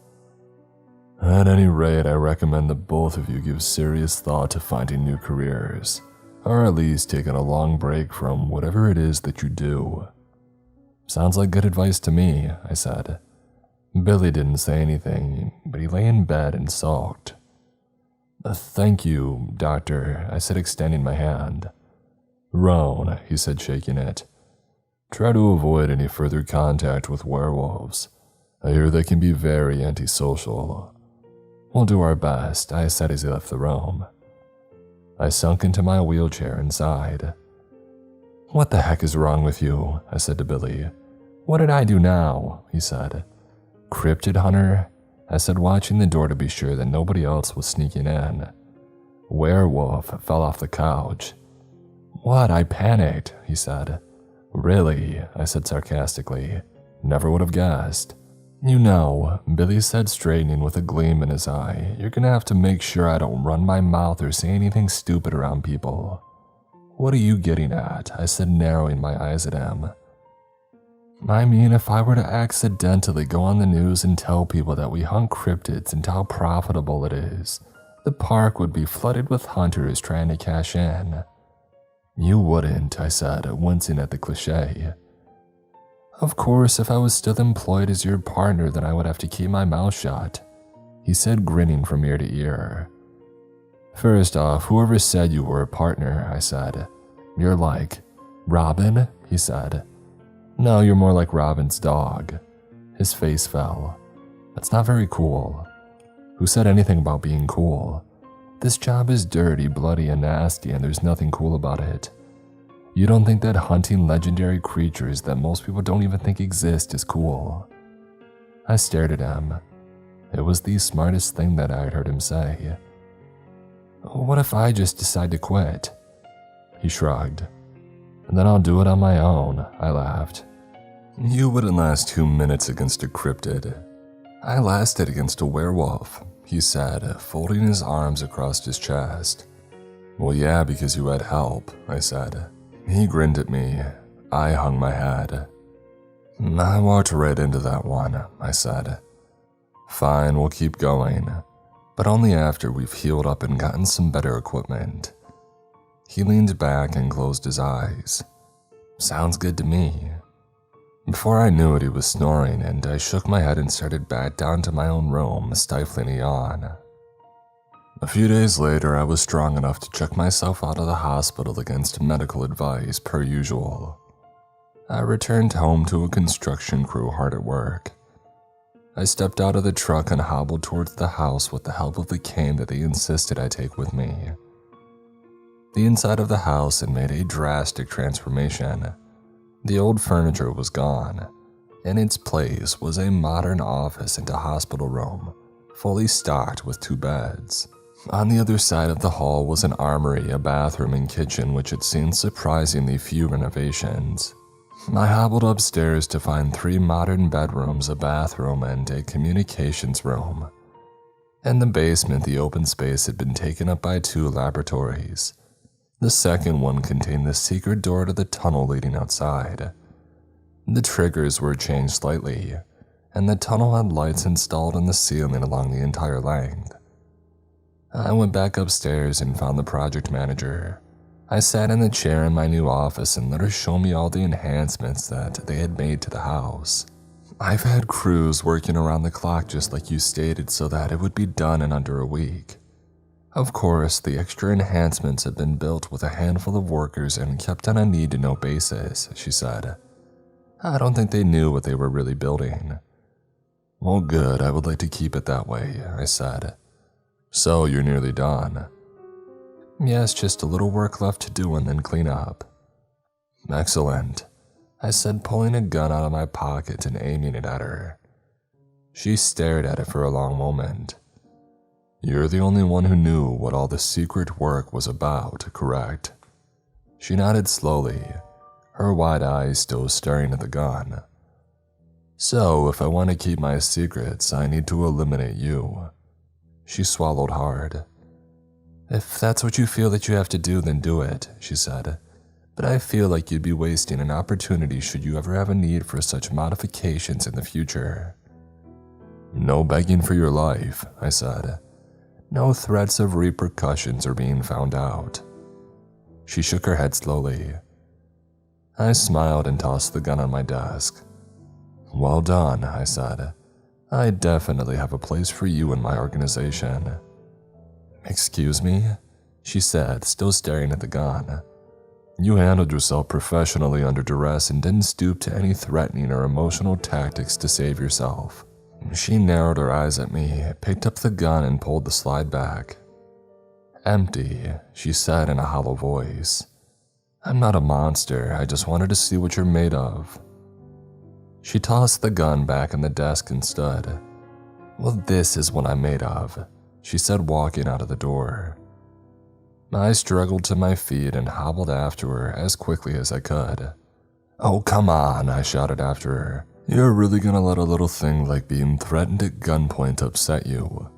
[SPEAKER 1] At any rate, I recommend that both of you give serious thought to finding new careers, or at least taking a long break from whatever it is that you do. Sounds like good advice to me, I said. Billy didn't say anything, but he lay in bed and sulked. Thank you, doctor, I said, extending my hand. Roan, he said, shaking it. Try to avoid any further contact with werewolves. I hear they can be very antisocial. We'll do our best, I said as he left the room. I sunk into my wheelchair and sighed. What the heck is wrong with you? I said to Billy. What did I do now? He said. Cryptid hunter? I said, watching the door to be sure that nobody else was sneaking in. Werewolf fell off the couch. What? I panicked, he said. Really? I said sarcastically. Never would have guessed. You know, Billy said, straightening with a gleam in his eye, you're gonna have to make sure I don't run my mouth or say anything stupid around people. What are you getting at? I said, narrowing my eyes at him. I mean, if I were to accidentally go on the news and tell people that we hunt cryptids and how profitable it is, the park would be flooded with hunters trying to cash in. You wouldn't, I said, wincing at the cliché. Of course, if I was still employed as your partner, then I would have to keep my mouth shut, he said, grinning from ear to ear. First off, whoever said you were a partner, I said. You're like, Robin, he said. No, you're more like Robin's dog. His face fell. That's not very cool. Who said anything about being cool? This job is dirty, bloody, and nasty, and there's nothing cool about it. You don't think that hunting legendary creatures that most people don't even think exist is cool? I stared at him. It was the smartest thing that I had heard him say. What if I just decide to quit? He shrugged. Then I'll do it on my own, I laughed. You wouldn't last 2 minutes against a cryptid. I lasted against a werewolf, he said, folding his arms across his chest. Well, yeah, because you had help, I said. He grinned at me. I hung my head. I walked right into that one, I said. Fine, we'll keep going, but only after we've healed up and gotten some better equipment. He leaned back and closed his eyes. Sounds good to me. Before I knew it, he was snoring, and I shook my head and started back down to my own room, stifling a yawn. A few days later, I was strong enough to check myself out of the hospital against medical advice, per usual. I returned home to a construction crew hard at work. I stepped out of the truck and hobbled towards the house with the help of the cane that they insisted I take with me. The inside of the house had made a drastic transformation. The old furniture was gone. In its place was a modern office and a hospital room, fully stocked with 2 beds. On the other side of the hall was an armory, a bathroom, and kitchen which had seen surprisingly few renovations. I hobbled upstairs to find 3 modern bedrooms, a bathroom, and a communications room. In the basement, the open space had been taken up by 2 laboratories. The second one contained the secret door to the tunnel leading outside. The triggers were changed slightly, and the tunnel had lights installed in the ceiling along the entire length. I went back upstairs and found the project manager. I sat in the chair in my new office and let her show me all the enhancements that they had made to the house. I've had crews working around the clock just like you stated so that it would be done in under a week. Of course, the extra enhancements had been built with a handful of workers and kept on a need-to-know basis, she said. I don't think they knew what they were really building. Well, good, I would like to keep it that way, I said. So, you're nearly done. Yes, just a little work left to do and then clean up. Excellent, I said, pulling a gun out of my pocket and aiming it at her. She stared at it for a long moment. You're the only one who knew what all the secret work was about, correct? She nodded slowly, her wide eyes still staring at the gun. So, if I want to keep my secrets, I need to eliminate you. She swallowed hard. If that's what you feel that you have to do, then do it, she said. But I feel like you'd be wasting an opportunity should you ever have a need for such modifications in the future. No begging for your life, I said. No threats of repercussions are being found out. She shook her head slowly. I smiled and tossed the gun on my desk. Well done, I said. I definitely have a place for you in my organization. Excuse me? She said, still staring at the gun. You handled yourself professionally under duress and didn't stoop to any threatening or emotional tactics to save yourself. She narrowed her eyes at me, picked up the gun, and pulled the slide back. Empty, she said in a hollow voice. I'm not a monster, I just wanted to see what you're made of. She tossed the gun back in the desk and stood. Well, this is what I'm made of, she said, walking out of the door. I struggled to my feet and hobbled after her as quickly as I could. Oh, come on, I shouted after her. You're really gonna let a little thing like being threatened at gunpoint upset you?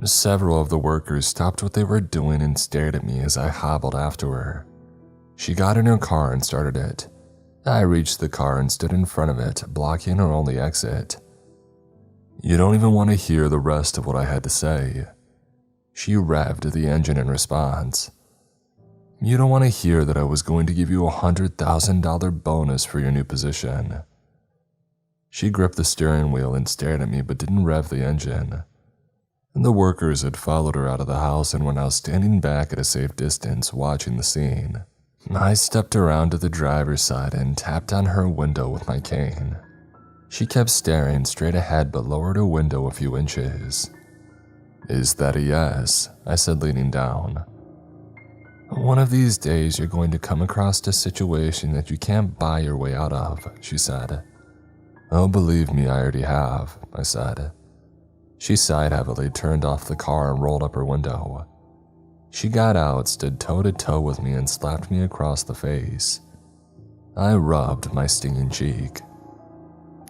[SPEAKER 1] Several of the workers stopped what they were doing and stared at me as I hobbled after her. She got in her car and started it. I reached the car and stood in front of it, blocking her only exit. You don't even want to hear the rest of what I had to say. She revved the engine in response. You don't want to hear that I was going to give you a $100,000 bonus for your new position. She gripped the steering wheel and stared at me but didn't rev the engine. The workers had followed her out of the house and were now standing back at a safe distance watching the scene. I stepped around to the driver's side and tapped on her window with my cane. She kept staring straight ahead but lowered her window a few inches. "Is that a yes?" I said, leaning down. "One of these days you're going to come across a situation that you can't buy your way out of," she said. "Oh, believe me, I already have," I said. She sighed heavily, turned off the car, and rolled up her window. She got out, stood toe-to-toe with me, and slapped me across the face. I rubbed my stinging cheek.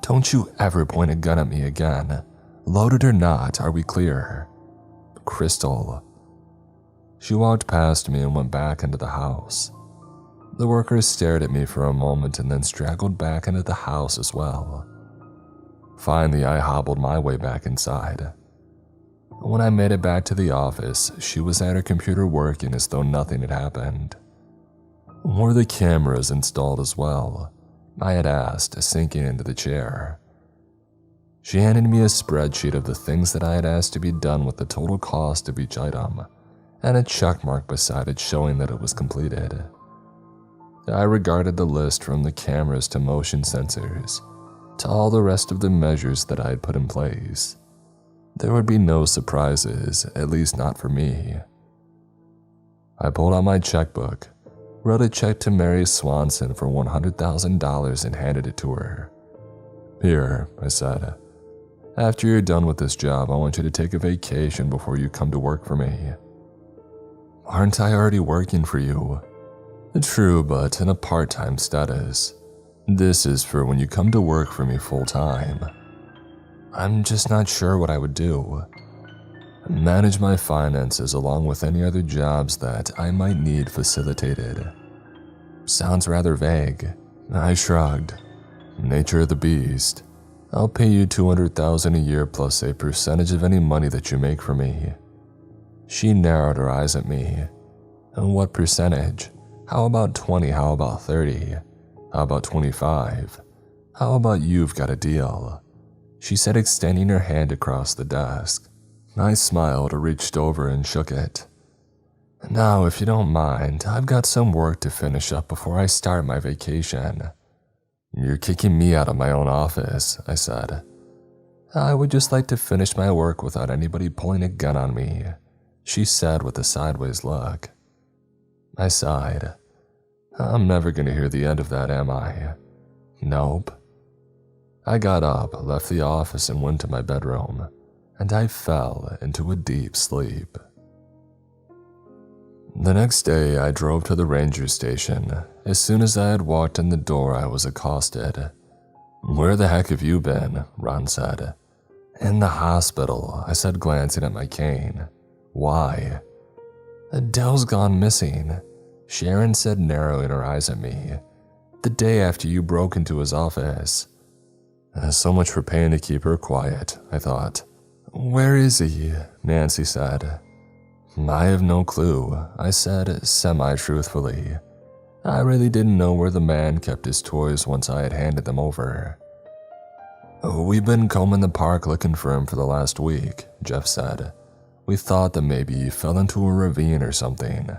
[SPEAKER 1] "Don't you ever point a gun at me again. Loaded or not, are we clear?" "Crystal." She walked past me and went back into the house. The workers stared at me for a moment and then straggled back into the house as well. Finally, I hobbled my way back inside. When I made it back to the office, she was at her computer working as though nothing had happened. "Were the cameras installed as well?" I had asked, sinking into the chair. She handed me a spreadsheet of the things that I had asked to be done with the total cost of each item, and a check mark beside it showing that it was completed. I regarded the list from the cameras to motion sensors, to all the rest of the measures that I had put in place. There would be no surprises, at least not for me. I pulled out my checkbook, wrote a check to Mary Swanson for $100,000 and handed it to her. "Here," I said. "After you're done with this job, I want you to take a vacation before you come to work for me." "Aren't I already working for you?" "True, but in a part-time status. This is for when you come to work for me full-time." "I'm just not sure what I would do." "Manage my finances along with any other jobs that I might need facilitated." "Sounds rather vague." I shrugged. "Nature of the beast. I'll pay you $200,000 a year plus a percentage of any money that you make for me." She narrowed her eyes at me. "And what percentage? How about 20? How about 30? How about 25? How about you've got a deal?" she said, extending her hand across the desk. I smiled, reached over and shook it. "Now, if you don't mind, I've got some work to finish up before I start my vacation." "You're kicking me out of my own office," I said. "I would just like to finish my work without anybody pulling a gun on me," she said with a sideways look. I sighed. I'm never going to hear the end of that, am I? Nope. I got up, left the office, and went to my bedroom, and I fell into a deep sleep. The next day, I drove to the ranger station. As soon as I had walked in the door, I was accosted. "Where the heck have you been?" Ron said. "In the hospital," I said, glancing at my cane. "Why?" "Dell's gone missing," Sharon said, narrowing her eyes at me. "The day after you broke into his office." So much for paying to keep her quiet, I thought. "Where is he?" Nancy said. "I have no clue," I said, semi-truthfully. I really didn't know where the man kept his toys once I had handed them over. "We've been combing the park looking for him for the last week," Jeff said. "We thought that maybe he fell into a ravine or something."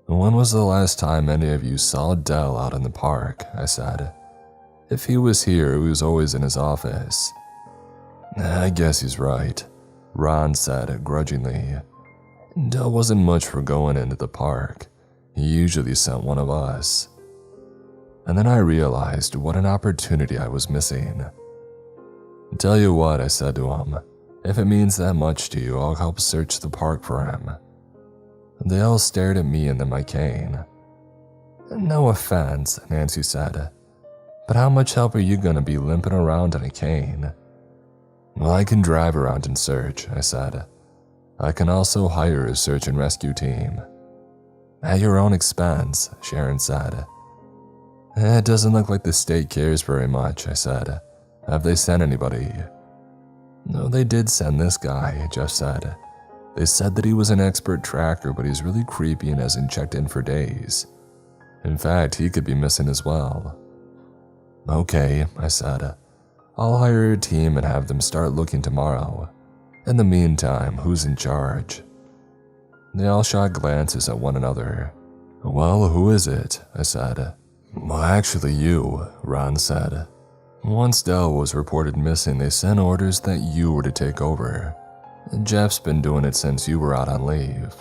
[SPEAKER 1] "When was the last time any of you saw Dell out in the park?" I said. "If he was here, he was always in his office." "I guess he's right," Ron said grudgingly. "Dell wasn't much for going into the park. He usually sent one of us." And then I realized what an opportunity I was missing. "Tell you what," I said to him. "If it means that much to you, I'll help search the park for him." They all stared at me and then my cane. "No offense," Nancy said, "but how much help are you going to be limping around on a cane?" "Well, I can drive around and search," I said. "I can also hire a search and rescue team." "At your own expense," Sharon said. "It doesn't look like the state cares very much," I said. "Have they sent anybody?" "No, they did send this guy," Jeff said. "They said that he was an expert tracker, but he's really creepy and hasn't checked in for days. In fact, he could be missing as well." "Okay," I said. "I'll hire a team and have them start looking tomorrow. In the meantime, who's in charge?" They all shot glances at one another. Well, who is it? I said. Well, actually you, Ron said. Once Dell was reported missing, they sent orders that you were to take over. Jeff's been doing it since you were out on leave.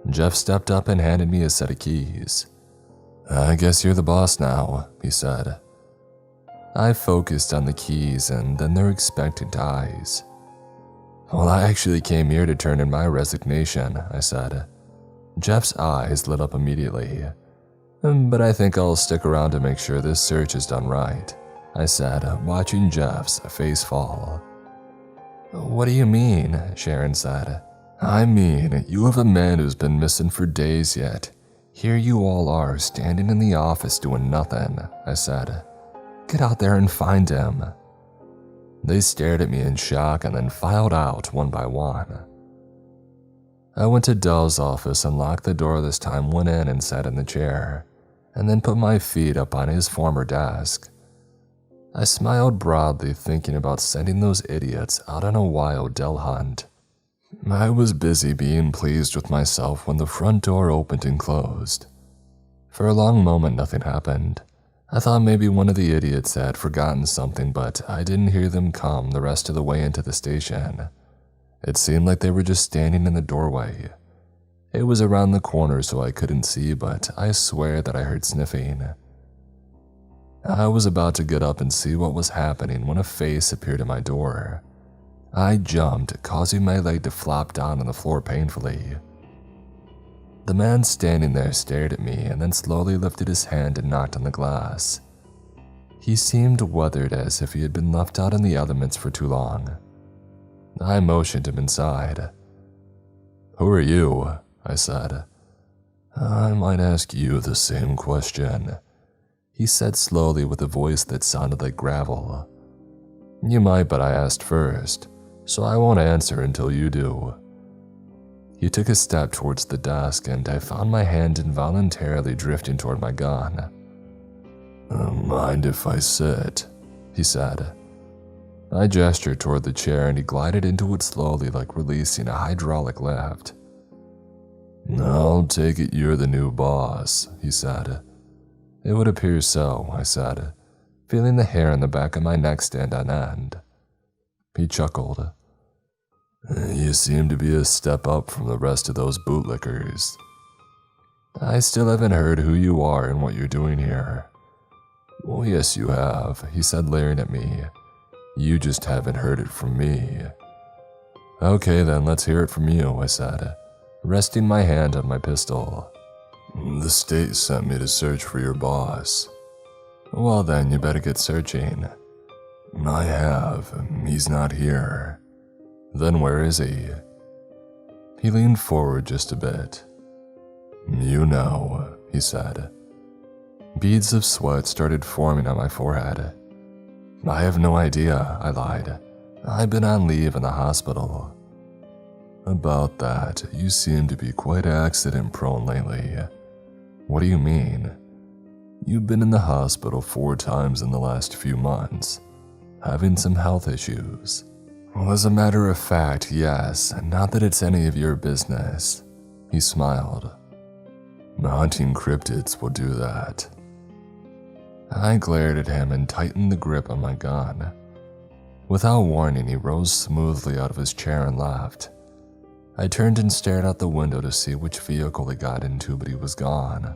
[SPEAKER 1] Jeff stepped up and handed me a set of keys. I guess you're the boss now, he said. I focused on the keys and then their expectant eyes. Well, I actually came here to turn in my resignation, I said. Jeff's eyes lit up immediately. But I think I'll stick around to make sure this search is done right, I said, watching Jeff's face fall. What do you mean? Sharon said. I mean, you have a man who's been missing for days yet. Here you all are, standing in the office doing nothing, I said. Get out there and find him. They stared at me in shock and then filed out one by one. I went to Dell's office and locked the door this time, went in and sat in the chair, and then put my feet up on his former desk. I smiled broadly, thinking about sending those idiots out on a wild Dell hunt. I was busy being pleased with myself when the front door opened and closed. For a long moment, nothing happened. I thought maybe one of the idiots had forgotten something, but I didn't hear them come the rest of the way into the station. It seemed like they were just standing in the doorway. It was around the corner so I couldn't see, but I swear that I heard sniffing. I was about to get up and see what was happening when a face appeared at my door. I jumped, causing my leg to flop down on the floor painfully. The man standing there stared at me and then slowly lifted his hand and knocked on the glass. He seemed weathered, as if he had been left out in the elements for too long. I motioned him inside. Who are you? I said. I might ask you the same question, he said slowly with a voice that sounded like gravel. You might, but I asked first, so I won't answer until you do. He took a step towards the desk and I found my hand involuntarily drifting toward my gun. Mind if I sit? He said. I gestured toward the chair and he glided into it slowly, like releasing a hydraulic lift. I'll take it you're the new boss, he said. It would appear so, I said, feeling the hair on the back of my neck stand on end. He chuckled. You seem to be a step up from the rest of those bootlickers. I still haven't heard who you are and what you're doing here. Well, yes you have, he said, leering at me. You just haven't heard it from me. Okay then, let's hear it from you, I said, resting my hand on my pistol. The state sent me to search for your boss. Well then, you better get searching. I have. He's not here. Then where is he? He leaned forward just a bit. You know, he said. Beads of sweat started forming on my forehead. I have no idea, I lied. I've been on leave in the hospital. About that, you seem to be quite accident-prone lately. What do you mean? You've been in the hospital 4 times in the last few months, having some health issues. Well, as a matter of fact, yes, not that it's any of your business. He smiled. Hunting cryptids will do that. I glared at him and tightened the grip on my gun. Without warning, he rose smoothly out of his chair and left. I turned and stared out the window to see which vehicle he got into, but he was gone.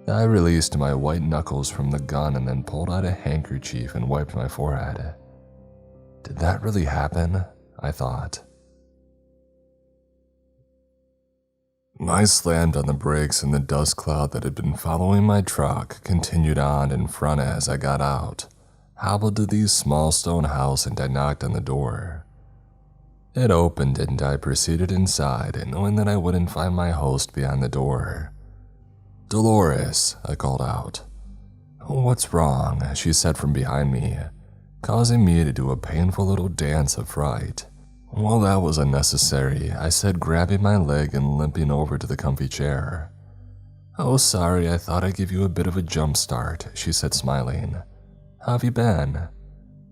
[SPEAKER 1] I released my white knuckles from the gun and then pulled out a handkerchief and wiped my forehead. Did that really happen? I thought. I slammed on the brakes and the dust cloud that had been following my truck continued on in front as I got out, hobbled to the small stone house and I knocked on the door. It opened and I proceeded inside, knowing that I wouldn't find my host behind the door. Dolores, I called out. What's wrong? She said from behind me, causing me to do a painful little dance of fright. Well, that was unnecessary, I said, grabbing my leg and limping over to the comfy chair. Oh, sorry, I thought I'd give you a bit of a jump start, she said, smiling. How have you been?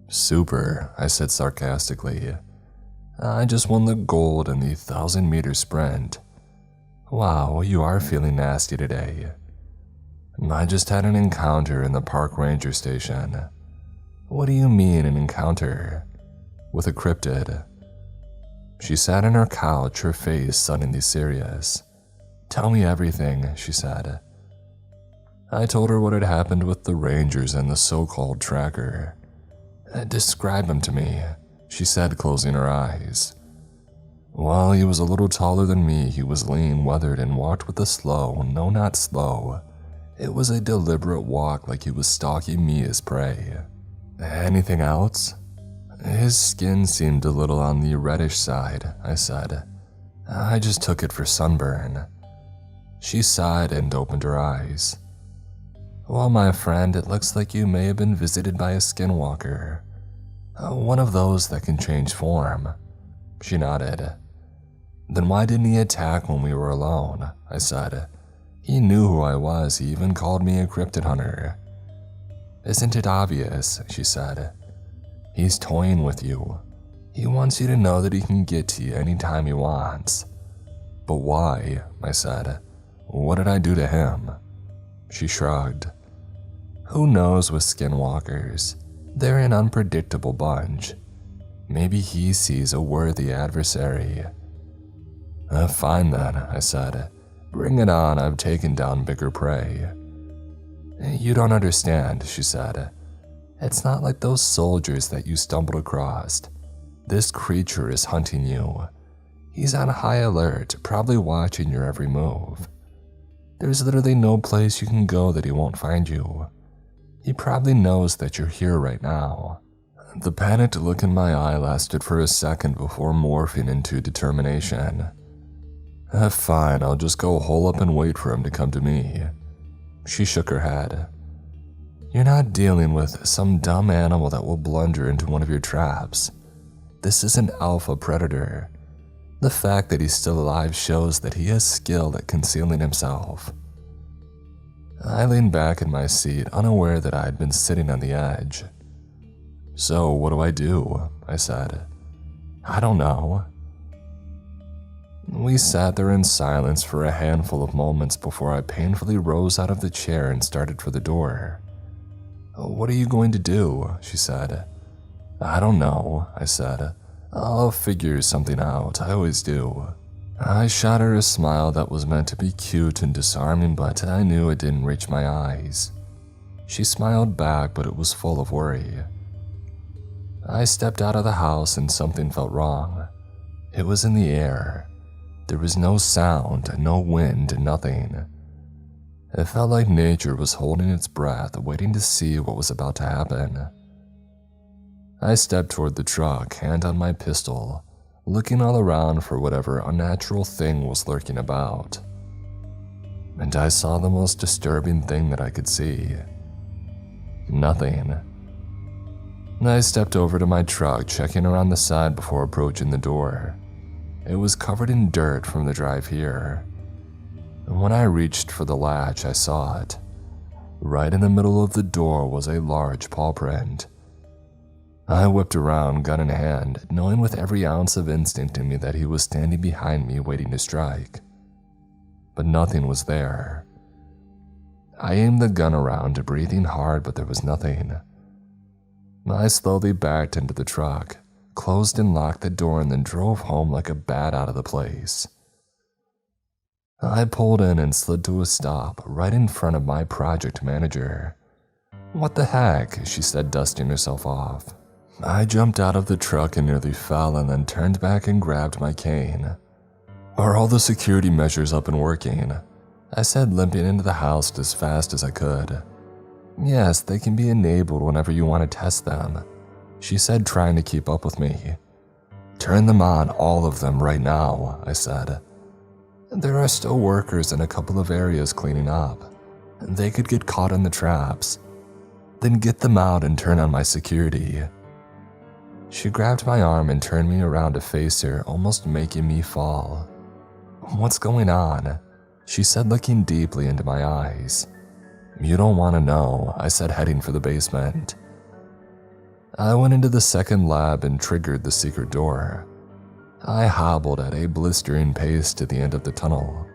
[SPEAKER 1] Super, I said sarcastically. I just won the gold in the 1,000-meter sprint. Wow, you are feeling nasty today. I just had an encounter in the park ranger station. What do you mean, an encounter? With a cryptid. She sat on her couch, her face suddenly serious. Tell me everything, she said. I told her what had happened with the rangers and the so-called tracker. Describe him to me, she said, closing her eyes. Well, he was a little taller than me, he was lean, weathered, and walked with a slow, no, not slow. It was a deliberate walk, like he was stalking me as prey. Anything else? His skin seemed a little on the reddish side, I said. I just took it for sunburn. She sighed and opened her eyes. Well, my friend, it looks like you may have been visited by a skinwalker. One of those that can change form. She nodded. Then why didn't he attack when we were alone? I said. He knew who I was, he even called me a cryptid hunter. Isn't it obvious, she said. He's toying with you. He wants you to know that he can get to you anytime he wants. But why? I said. What did I do to him? She shrugged. Who knows with skinwalkers? They're an unpredictable bunch. Maybe he sees a worthy adversary. Fine then, I said. Bring it on, I've taken down bigger prey. You don't understand, she said. It's not like those soldiers that you stumbled across. This creature is hunting you. He's on high alert, probably watching your every move. There's literally no place you can go that he won't find you. He probably knows that you're here right now. The panicked look in my eye lasted for a second before morphing into determination. Fine, I'll just go hole up and wait for him to come to me. She shook her head. You're not dealing with some dumb animal that will blunder into one of your traps. This is an alpha predator. The fact that he's still alive shows that he has skill at concealing himself. I leaned back in my seat, unaware that I had been sitting on the edge. So, what do I do? I said. I don't know. We sat there in silence for a handful of moments before I painfully rose out of the chair and started for the door. What are you going to do? She said. I don't know, I said. I'll figure something out, I always do. I shot her a smile that was meant to be cute and disarming, but I knew it didn't reach my eyes. She smiled back, but it was full of worry. I stepped out of the house and something felt wrong. It was in the air. There was no sound, no wind, nothing. It felt like nature was holding its breath, waiting to see what was about to happen. I stepped toward the truck, hand on my pistol, looking all around for whatever unnatural thing was lurking about. And I saw the most disturbing thing that I could see. Nothing. I stepped over to my truck, checking around the side before approaching the door. It was covered in dirt from the drive here. And when I reached for the latch, I saw it. Right in the middle of the door was a large paw print. I whipped around, gun in hand, knowing with every ounce of instinct in me that he was standing behind me waiting to strike. But nothing was there. I aimed the gun around, breathing hard, but there was nothing. I slowly backed into the truck, closed and locked the door, and then drove home like a bat out of the place. I pulled in and slid to a stop right in front of my project manager. What the heck, she said, dusting herself off. I jumped out of the truck and nearly fell, and then turned back and grabbed my cane. Are all the security measures up and working? I said, limping into the house as fast as I could. Yes, they can be enabled whenever you want to test them, she said, trying to keep up with me. Turn them on, all of them, right now, I said. There are still workers in a couple of areas cleaning up. They could get caught in the traps. Then get them out and turn on my security. She grabbed my arm and turned me around to face her, almost making me fall. What's going on? She said, looking deeply into my eyes. You don't want to know, I said, heading for the basement. I went into the second lab and triggered the secret door. I hobbled at a blistering pace to the end of the tunnel.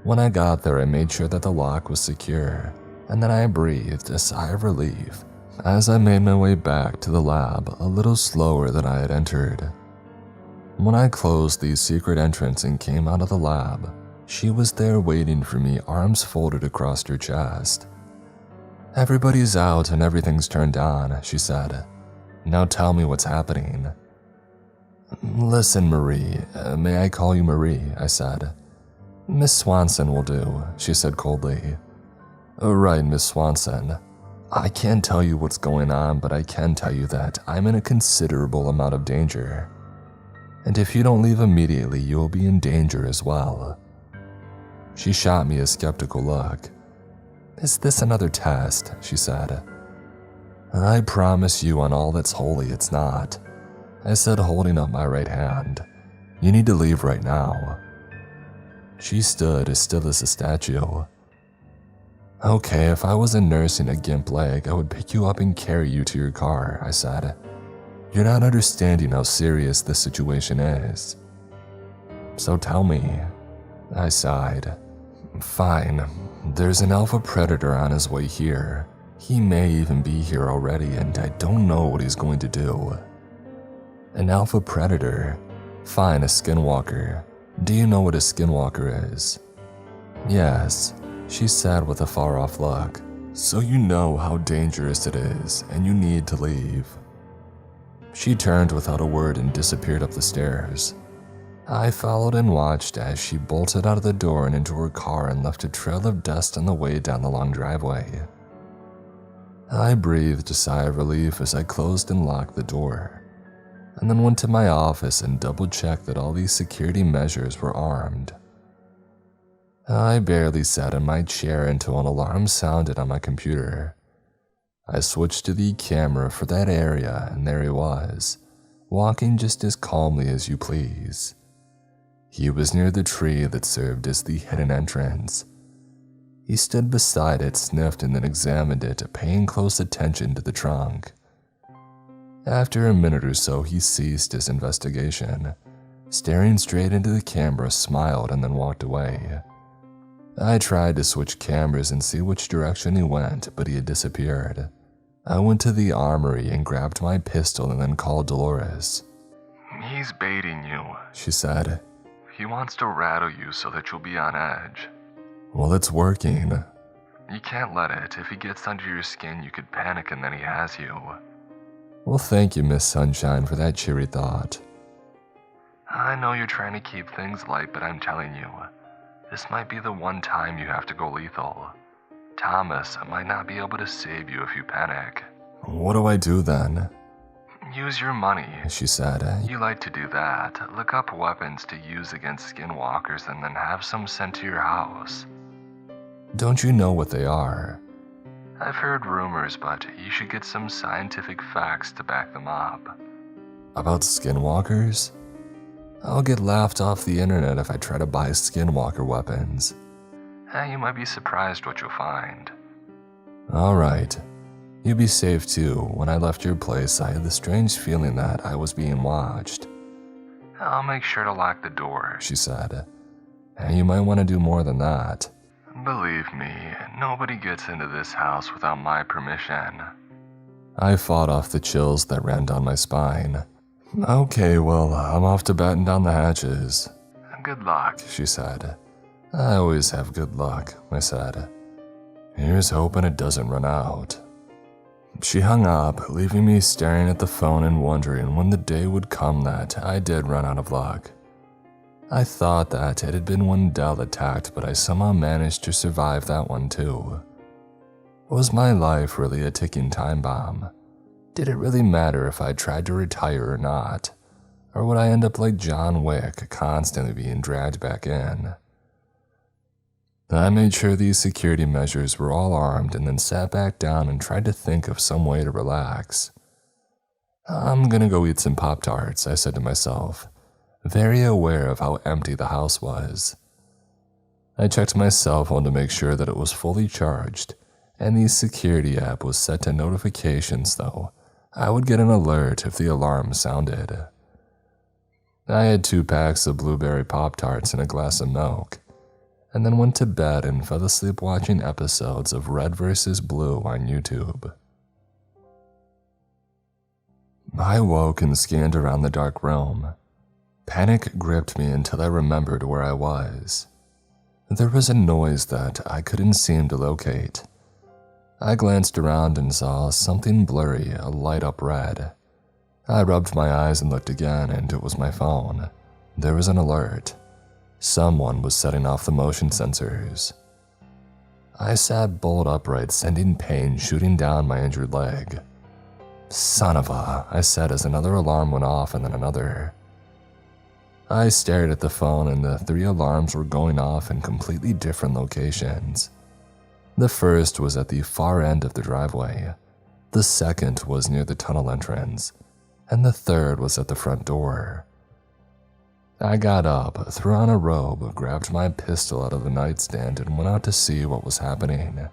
[SPEAKER 1] When I got there, I made sure that the lock was secure, and then I breathed a sigh of relief as I made my way back to the lab a little slower than I had entered. When I closed the secret entrance and came out of the lab, she was there waiting for me, arms folded across her chest. "Everybody's out and everything's turned on," she said. "Now tell me what's happening." "Listen, Marie, may I call you Marie?" I said. "Miss Swanson will do," she said coldly. "Right, Miss Swanson. I can't tell you what's going on, but I can tell you that I'm in a considerable amount of danger. And if you don't leave immediately, you will be in danger as well." She shot me a skeptical look. "Is this another test?" she said. "I promise you on all that's holy it's not," I said, holding up my right hand. "You need to leave right now." She stood as still as a statue. "Okay, if I wasn't nursing a gimp leg, I would pick you up and carry you to your car," I said. "You're not understanding how serious this situation is." "So tell me," I sighed. "Fine, there's an alpha predator on his way here. He may even be here already, and I don't know what he's going to do." "An alpha predator? Fine, a skinwalker. Do you know what a skinwalker is?" "Yes," she said with a far-off look. "So you know how dangerous it is, and you need to leave." She turned without a word and disappeared up the stairs. I followed and watched as she bolted out of the door and into her car and left a trail of dust on the way down the long driveway. I breathed a sigh of relief as I closed and locked the door, and then went to my office and double-checked that all these security measures were armed. I barely sat in my chair until an alarm sounded on my computer. I switched to the camera for that area, and there he was, walking just as calmly as you please. He was near the tree that served as the hidden entrance. He stood beside it, sniffed, and then examined it, paying close attention to the trunk. After a minute or so, he ceased his investigation, staring straight into the camera, smiled, and then walked away. I tried to switch cameras and see which direction he went, but he had disappeared. I went to the armory and grabbed my pistol and then called Dolores.
[SPEAKER 2] "He's baiting you,"
[SPEAKER 1] she said.
[SPEAKER 2] "He wants to rattle you so that you'll be on edge."
[SPEAKER 1] "Well, it's working."
[SPEAKER 2] "You can't let it. If he gets under your skin, you could panic and then he has you."
[SPEAKER 1] "Well, thank you, Miss Sunshine, for that cheery thought."
[SPEAKER 2] "I know you're trying to keep things light, but I'm telling you, this might be the one time you have to go lethal. Thomas might not be able to save you if you panic."
[SPEAKER 1] "What do I do then?"
[SPEAKER 2] "Use your money,"
[SPEAKER 1] she said.
[SPEAKER 2] "You like to do that. Look up weapons to use against skinwalkers and then have some sent to your house."
[SPEAKER 1] "Don't you know what they are?"
[SPEAKER 2] "I've heard rumors, but you should get some scientific facts to back them up."
[SPEAKER 1] "About skinwalkers? I'll get laughed off the internet if I try to buy skinwalker weapons."
[SPEAKER 2] You might be surprised what you'll find."
[SPEAKER 1] "All right. You be safe too. When I left your place, I had the strange feeling that I was being watched."
[SPEAKER 2] "I'll make sure to lock the door,"
[SPEAKER 1] she said. "And you might want to do more than that."
[SPEAKER 2] "Believe me, nobody gets into this house without my permission."
[SPEAKER 1] I fought off the chills that ran down my spine. "Okay, well, I'm off to batten down the hatches."
[SPEAKER 2] "Good luck,"
[SPEAKER 1] she said. "I always have good luck," I said. "Here's hoping it doesn't run out." She hung up, leaving me staring at the phone and wondering when the day would come that I did run out of luck. I thought that it had been when Dell attacked, but I somehow managed to survive that one too. Was my life really a ticking time bomb? Did it really matter if I tried to retire or not? Or would I end up like John Wick, constantly being dragged back in? I made sure these security measures were all armed and then sat back down and tried to think of some way to relax. "I'm gonna go eat some Pop-Tarts," I said to myself, very aware of how empty the house was. I checked my cell phone to make sure that it was fully charged, and the security app was set to notifications, though I would get an alert if the alarm sounded. I had 2 packs of blueberry Pop-Tarts and a glass of milk. and then went to bed and fell asleep watching episodes of Red vs. Blue on YouTube. I woke and scanned around the dark room. Panic gripped me until I remembered where I was. There was a noise that I couldn't seem to locate. I glanced around and saw something blurry light up red. I rubbed my eyes and looked again, and it was my phone. There was an alert. Someone was setting off the motion sensors. I sat bolt upright, sending pain shooting down my injured leg. Son of a, I said as another alarm went off and then another. I stared at the phone and the 3 alarms were going off in completely different locations. The first was at the far end of the driveway, the second was near the tunnel entrance, and the third was at the front door. I got up, threw on a robe, grabbed my pistol out of the nightstand and went out to see what was happening.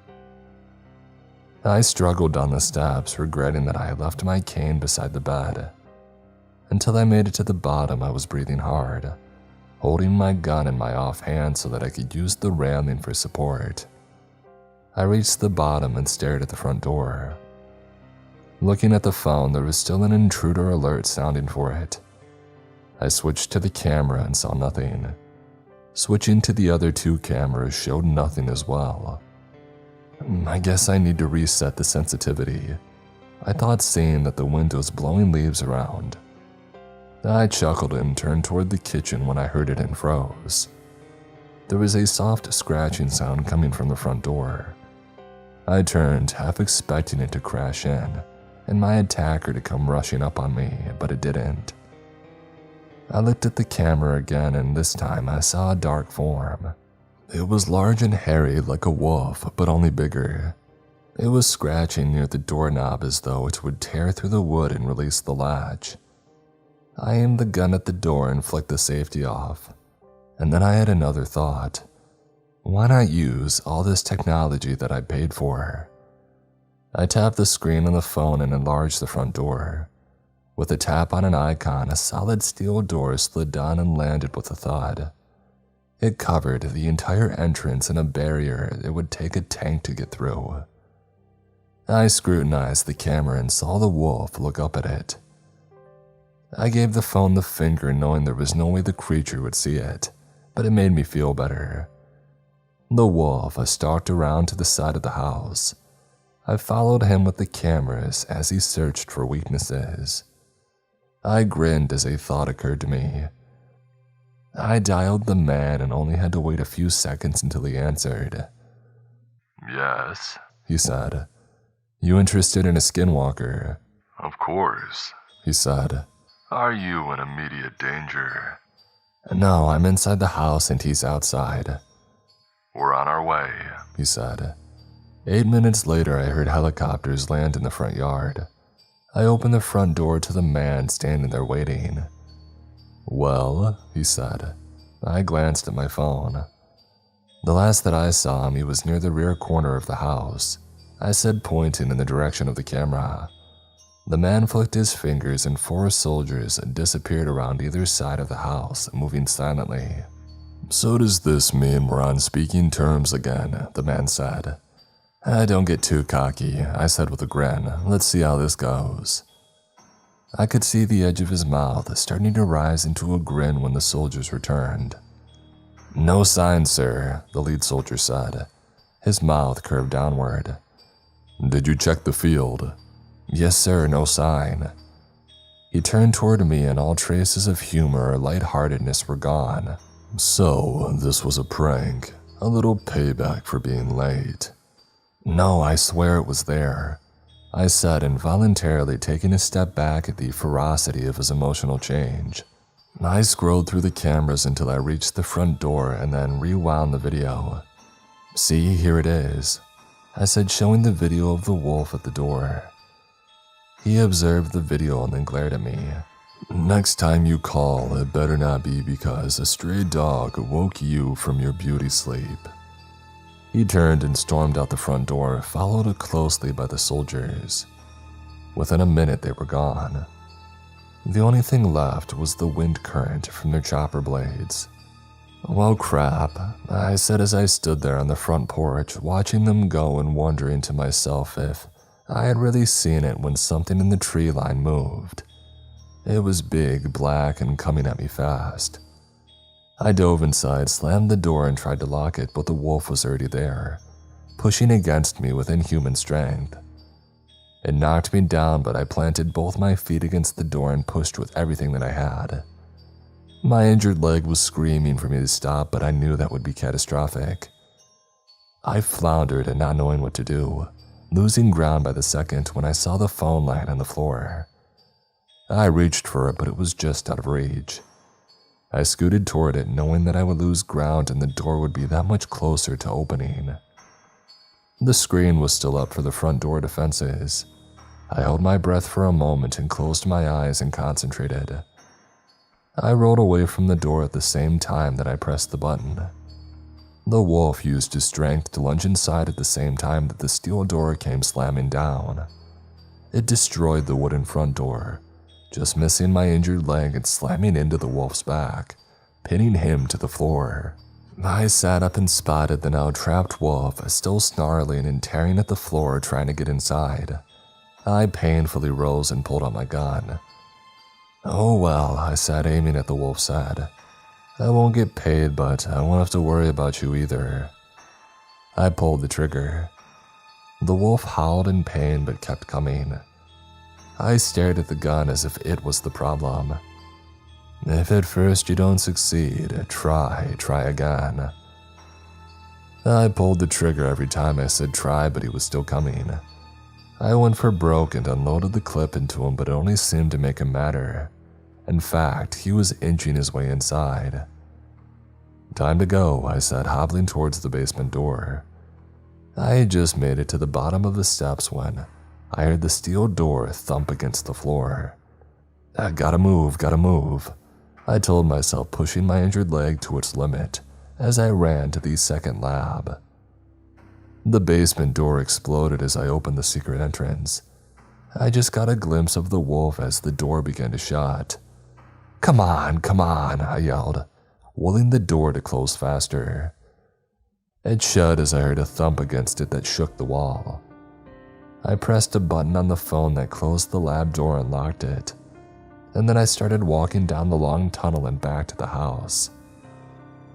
[SPEAKER 1] I struggled down the steps, regretting that I had left my cane beside the bed. Until I made it to the bottom, I was breathing hard, holding my gun in my offhand so that I could use the railing for support. I reached the bottom and stared at the front door. Looking at the phone, there was still an intruder alert sounding for it. I switched to the camera and saw nothing. Switching to the other 2 cameras showed nothing as well. I guess I need to reset the sensitivity, I thought, seeing that the wind was blowing leaves around. I chuckled and turned toward the kitchen when I heard it and froze. There was a soft scratching sound coming from the front door. I turned, half expecting it to crash in, and my attacker to come rushing up on me, but it didn't. I looked at the camera again, and this time I saw a dark form. It was large and hairy like a wolf, but only bigger. It was scratching near the doorknob as though it would tear through the wood and release the latch. I aimed the gun at the door and flicked the safety off. And then I had another thought. Why not use all this technology that I paid for? I tapped the screen on the phone and enlarged the front door. With a tap on an icon, a solid steel door slid down and landed with a thud. It covered the entire entrance in a barrier it would take a tank to get through. I scrutinized the camera and saw the wolf look up at it. I gave the phone the finger, knowing there was no way the creature would see it, but it made me feel better. The wolf stalked around to the side of the house. I followed him with the cameras as he searched for weaknesses. I grinned as a thought occurred to me. I dialed the man and only had to wait a few seconds until he answered.
[SPEAKER 2] Yes,
[SPEAKER 1] he said. You interested in a skinwalker?
[SPEAKER 2] Of course,
[SPEAKER 1] he said.
[SPEAKER 2] Are you in immediate danger?
[SPEAKER 1] No, I'm inside the house and he's outside.
[SPEAKER 2] We're on our way,
[SPEAKER 1] he said. 8 minutes later, I heard helicopters land in the front yard. I opened the front door to the man standing there waiting. Well, he said. I glanced at my phone. The last that I saw him, he was near the rear corner of the house, I said, pointing in the direction of the camera. The man flicked his fingers and 4 soldiers disappeared around either side of the house, moving silently. So does this mean we're on speaking terms again, the man said. Don't get too cocky, I said with a grin. Let's see how this goes. I could see the edge of his mouth starting to rise into a grin when the soldiers returned. No sign, sir, the lead soldier said. His mouth curved downward. Did you check the field? Yes, sir, no sign. He turned toward me and all traces of humor or lightheartedness were gone. So, this was a prank, a little payback for being late. No, I swear it was there, I said, involuntarily taking a step back at the ferocity of his emotional change. I scrolled through the cameras until I reached the front door and then rewound the video. See, here it is, I said, showing the video of the wolf at the door. He observed the video and then glared at me. Next time you call, it better not be because a stray dog woke you from your beauty sleep. He turned and stormed out the front door, followed closely by the soldiers. Within a minute, they were gone. The only thing left was the wind current from their chopper blades. Well, crap, I said as I stood there on the front porch, watching them go and wondering to myself if I had really seen it when something in the tree line moved. It was big, black, and coming at me fast. I dove inside, slammed the door, and tried to lock it, but the wolf was already there, pushing against me with inhuman strength. It knocked me down, but I planted both my feet against the door and pushed with everything that I had. My injured leg was screaming for me to stop, but I knew that would be catastrophic. I floundered and not knowing what to do, losing ground by the second when I saw the phone line on the floor. I reached for it, but it was just out of reach. I scooted toward it, knowing that I would lose ground and the door would be that much closer to opening. The screen was still up for the front door defenses. I held my breath for a moment and closed my eyes and concentrated. I rolled away from the door at the same time that I pressed the button. The wolf used his strength to lunge inside at the same time that the steel door came slamming down. It destroyed the wooden front door, just missing my injured leg and slamming into the wolf's back, pinning him to the floor. I sat up and spotted the now trapped wolf, still snarling and tearing at the floor trying to get inside. I painfully rose and pulled out my gun. "Oh well," I said, aiming at the wolf's head. "I won't get paid, but I won't have to worry about you either." I pulled the trigger. The wolf howled in pain but kept coming. I stared at the gun as if it was the problem. "If at first you don't succeed, try again." I pulled the trigger every time I said try, but he was still coming. I went for broke and unloaded the clip into him, but it only seemed to make him madder. In fact, he was inching his way inside. "Time to go," I said, hobbling towards the basement door. I had just made it to the bottom of the steps when I heard the steel door thump against the floor. Gotta move," I told myself, pushing my injured leg to its limit as I ran to the second lab. The basement door exploded as I opened the secret entrance. I just got a glimpse of the wolf as the door began to shut. Come on, I yelled, willing the door to close faster. It shut as I heard a thump against it that shook the wall. I pressed a button on the phone that closed the lab door and locked it, and then I started walking down the long tunnel and back to the house.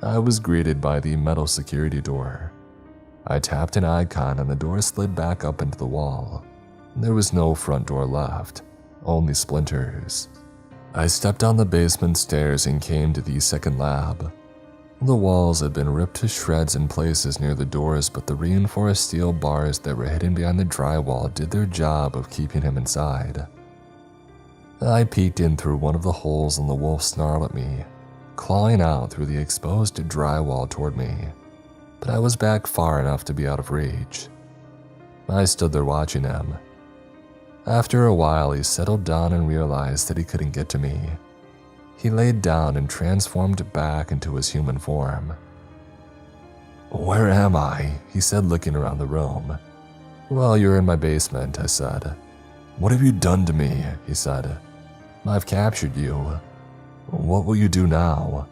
[SPEAKER 1] I was greeted by the metal security door. I tapped an icon and the door slid back up into the wall. There was no front door left, only splinters. I stepped down the basement stairs and came to the second lab. The walls had been ripped to shreds in places near the doors, but the reinforced steel bars that were hidden behind the drywall did their job of keeping him inside. I peeked in through one of the holes and the wolf snarled at me, clawing out through the exposed drywall toward me, but I was back far enough to be out of reach. I stood there watching him. After a while, he settled down and realized that he couldn't get to me. He laid down and transformed back into his human form. "Where am I?" he said, looking around the room. "Well, you're in my basement," I said. "What have you done to me?" he said. "I've captured you. What will you do now?"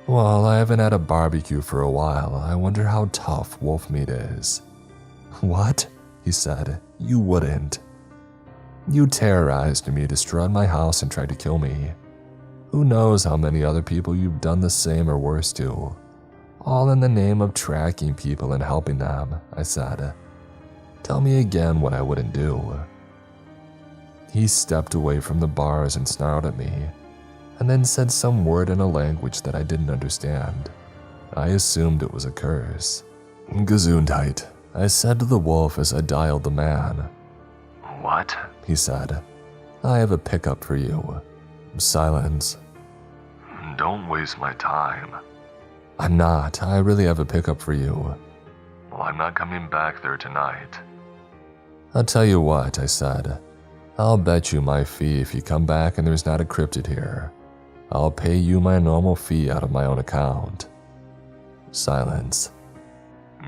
[SPEAKER 1] "Well, I haven't had a barbecue for a while. I wonder how tough wolf meat is." "What?" he said. "You wouldn't. You terrorized me, destroyed my house, and tried to kill me. Who knows how many other people you've done the same or worse to. All in the name of tracking people and helping them," I said. "Tell me again what I wouldn't do." He stepped away from the bars and snarled at me, and then said some word in a language that I didn't understand. I assumed it was a curse. "Gesundheit," I said to the wolf as I dialed the man.
[SPEAKER 2] "What?"
[SPEAKER 1] he said. "I have a pickup for you." Silence.
[SPEAKER 2] "Don't waste my time."
[SPEAKER 1] "I'm not. I really have a pickup for you."
[SPEAKER 2] "Well, I'm not coming back there tonight."
[SPEAKER 1] "I'll tell you what," I said. "I'll bet you my fee if you come back and there's not a cryptid here. I'll pay you my normal fee out of my own account." Silence.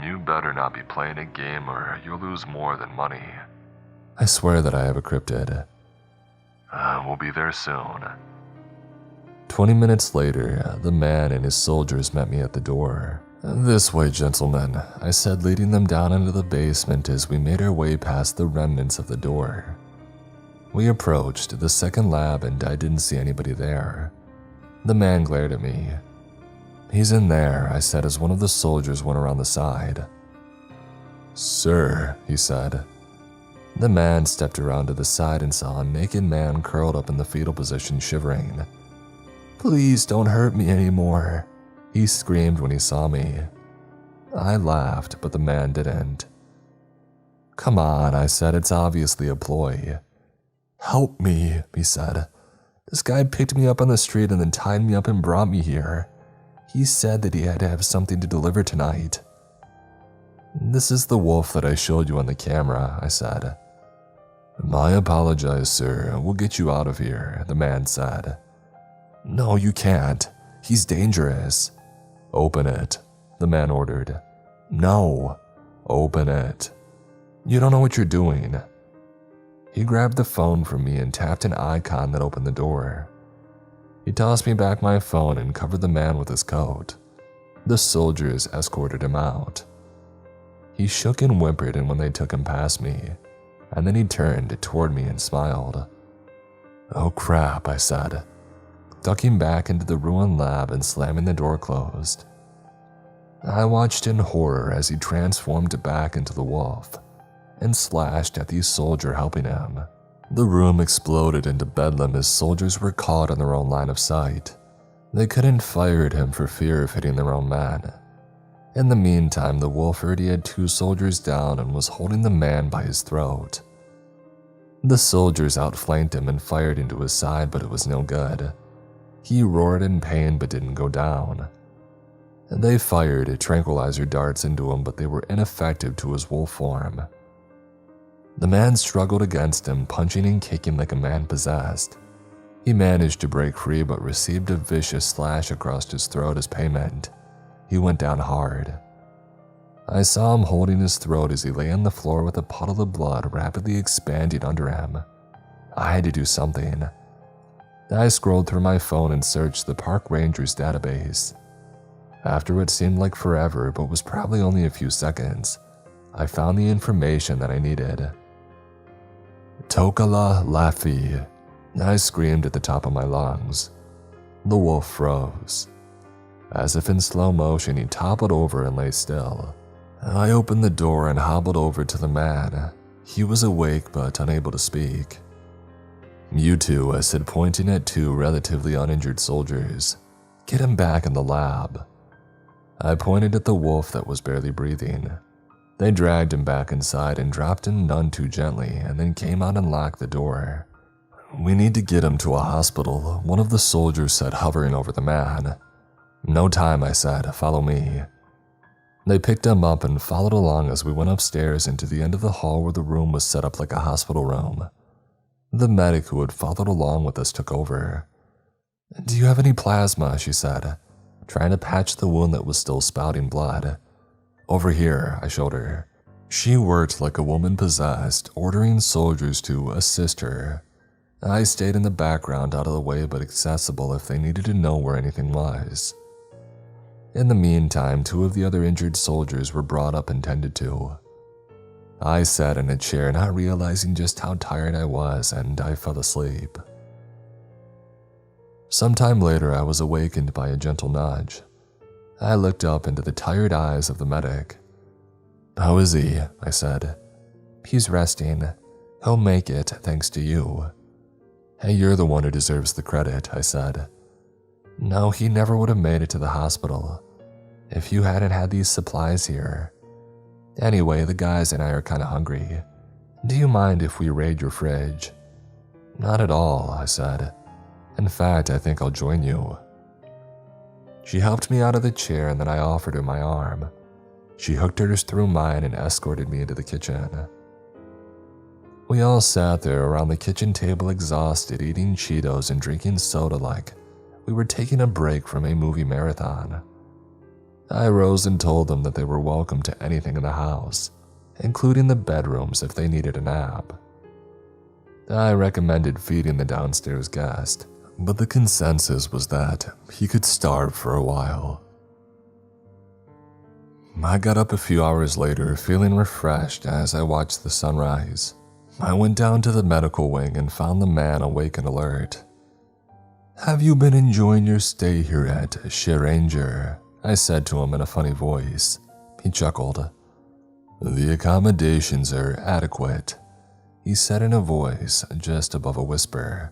[SPEAKER 2] "You better not be playing a game or you'll lose more than money."
[SPEAKER 1] "I swear that I have a cryptid."
[SPEAKER 2] We'll be there soon."
[SPEAKER 1] 20 minutes later, the man and his soldiers met me at the door. "This way, gentlemen," I said, leading them down into the basement as we made our way past the remnants of the door. We approached the second lab and I didn't see anybody there. The man glared at me. "He's in there," I said as one of the soldiers went around the side. "Sir," he said. The man stepped around to the side and saw a naked man curled up in the fetal position, shivering. "Please don't hurt me anymore," he screamed when he saw me. I laughed, but the man didn't. "Come on," I said, "it's obviously a ploy." "Help me," he said. "This guy picked me up on the street and then tied me up and brought me here. He said that he had to have something to deliver tonight." "This is the wolf that I showed you on the camera," I said. "I apologize, sir. We'll get you out of here," the man said. "No, you can't. He's dangerous." "Open it," the man ordered. "No." "Open it." "You don't know what you're doing." He grabbed the phone from me and tapped an icon that opened the door. He tossed me back my phone and covered the man with his coat. The soldiers escorted him out. He shook and whimpered and when they took him past me, and then he turned toward me and smiled. "Oh crap," I said, ducking back into the ruined lab and slamming the door closed. I watched in horror as he transformed back into the wolf and slashed at the soldier helping him. The room exploded into bedlam as soldiers were caught in their own line of sight. They couldn't fire at him for fear of hitting their own man. In the meantime, the wolf already had 2 soldiers down and was holding the man by his throat. The soldiers outflanked him and fired into his side, but it was no good. He roared in pain but didn't go down. They fired tranquilizer darts into him, but they were ineffective to his wolf form. The man struggled against him, punching and kicking like a man possessed. He managed to break free but received a vicious slash across his throat as payment. He went down hard. I saw him holding his throat as he lay on the floor with a puddle of blood rapidly expanding under him. I had to do something. I scrolled through my phone and searched the park ranger's database. After what seemed like forever but was probably only a few seconds, I found the information that I needed. "Tokala Laffy," I screamed at the top of my lungs. The wolf froze. As if in slow motion, he toppled over and lay still. I opened the door and hobbled over to the man. He was awake but unable to speak. "You two," I said, pointing at 2 relatively uninjured soldiers. "Get him back in the lab." I pointed at the wolf that was barely breathing. They dragged him back inside and dropped him none too gently and then came out and locked the door. "We need to get him to a hospital," one of the soldiers said, hovering over the man. "No time," I said. "Follow me." They picked him up and followed along as we went upstairs into the end of the hall where the room was set up like a hospital room. The medic who had followed along with us took over. "Do you have any plasma?" she said, trying to patch the wound that was still spouting blood. "Over here," I showed her. She worked like a woman possessed, ordering soldiers to assist her. I stayed in the background, out of the way but accessible if they needed to know where anything was. In the meantime, 2 of the other injured soldiers were brought up and tended to. I sat in a chair, not realizing just how tired I was, and I fell asleep. Sometime later, I was awakened by a gentle nudge. I looked up into the tired eyes of the medic. "How is he?" I said. "He's resting. He'll make it, thanks to you." "Hey, you're the one who deserves the credit," I said. "No, he never would have made it to the hospital if you hadn't had these supplies here. Anyway, the guys and I are kinda hungry. Do you mind if we raid your fridge?" "Not at all," I said. "In fact, I think I'll join you." She helped me out of the chair and then I offered her my arm. She hooked hers through mine and escorted me into the kitchen. We all sat there around the kitchen table exhausted, eating Cheetos and drinking soda like we were taking a break from a movie marathon. I rose and told them that they were welcome to anything in the house, including the bedrooms if they needed a nap. I recommended feeding the downstairs guest, but the consensus was that he could starve for a while. I got up a few hours later feeling refreshed as I watched the sunrise. I went down to the medical wing and found the man awake and alert. "Have you been enjoying your stay here at Shiranger?" I said to him in a funny voice. He chuckled. "The accommodations are adequate," he said in a voice just above a whisper.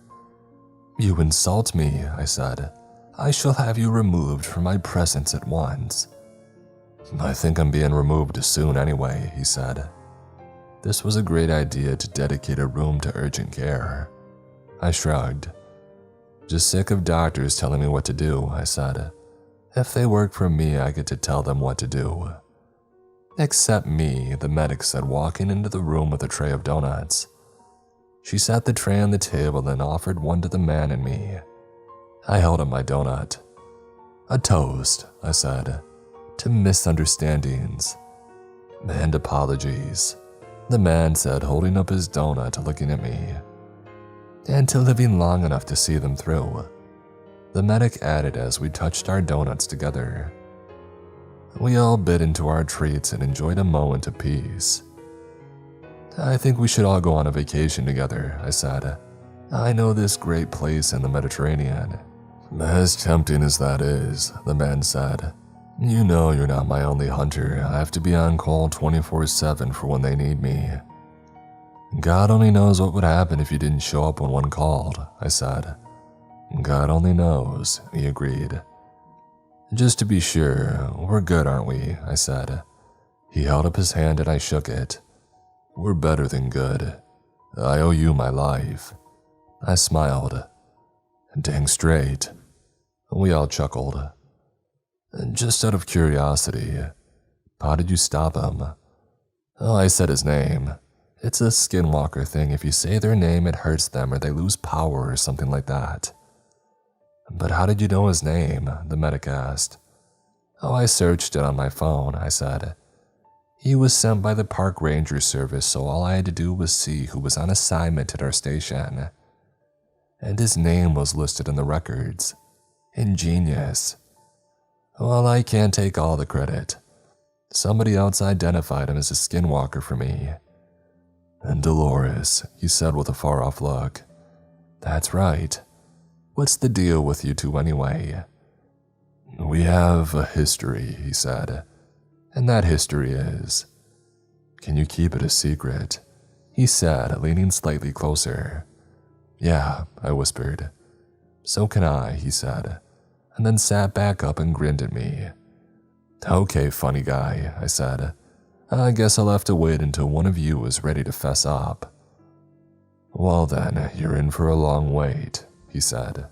[SPEAKER 1] "You insult me," I said. "I shall have you removed from my presence at once." "I think I'm being removed soon anyway," he said. This was a great idea to dedicate a room to urgent care. I shrugged. "Just sick of doctors telling me what to do," I said. "If they work for me, I get to tell them what to do." "Except me," the medic said, walking into the room with a tray of donuts. She set the tray on the table and offered one to the man and me. I held up my donut. "A toast," I said, "to misunderstandings." "And apologies," the man said, holding up his donut, looking at me. "And to living long enough to see them through," the medic added as we touched our donuts together. We all bit into our treats and enjoyed a moment of peace. "I think we should all go on a vacation together," I said. "I know this great place in the Mediterranean." "As tempting as that is," the man said, "you know you're not my only hunter. I have to be on call 24/7 for when they need me." "God only knows what would happen if you didn't show up when one called," I said. "God only knows," he agreed. "Just to be sure, we're good, aren't we?" I said. He held up his hand and I shook it. "We're better than good. I owe you my life." I smiled. "Dang straight." We all chuckled. "Just out of curiosity, how did you stop him?" "Oh, I said his name. It's a skinwalker thing. If you say their name, it hurts them or they lose power or something like that." "But how did you know his name?" the medic asked. "Oh, I searched it on my phone," I said. "He was sent by the park ranger service, so all I had to do was see who was on assignment at our station. And his name was listed in the records. Ingenious. Well, I can't take all the credit. Somebody else identified him as a skinwalker for me." "And Dolores," he said with a far-off look. "That's right. What's the deal with you two anyway?" "We have a history," he said. "And that history is..." "Can you keep it a secret?" he said, leaning slightly closer. "Yeah," I whispered. "So can I," he said, and then sat back up and grinned at me. "Okay, funny guy," I said. "I guess I'll have to wait until one of you is ready to fess up." "Well then, you're in for a long wait," he said.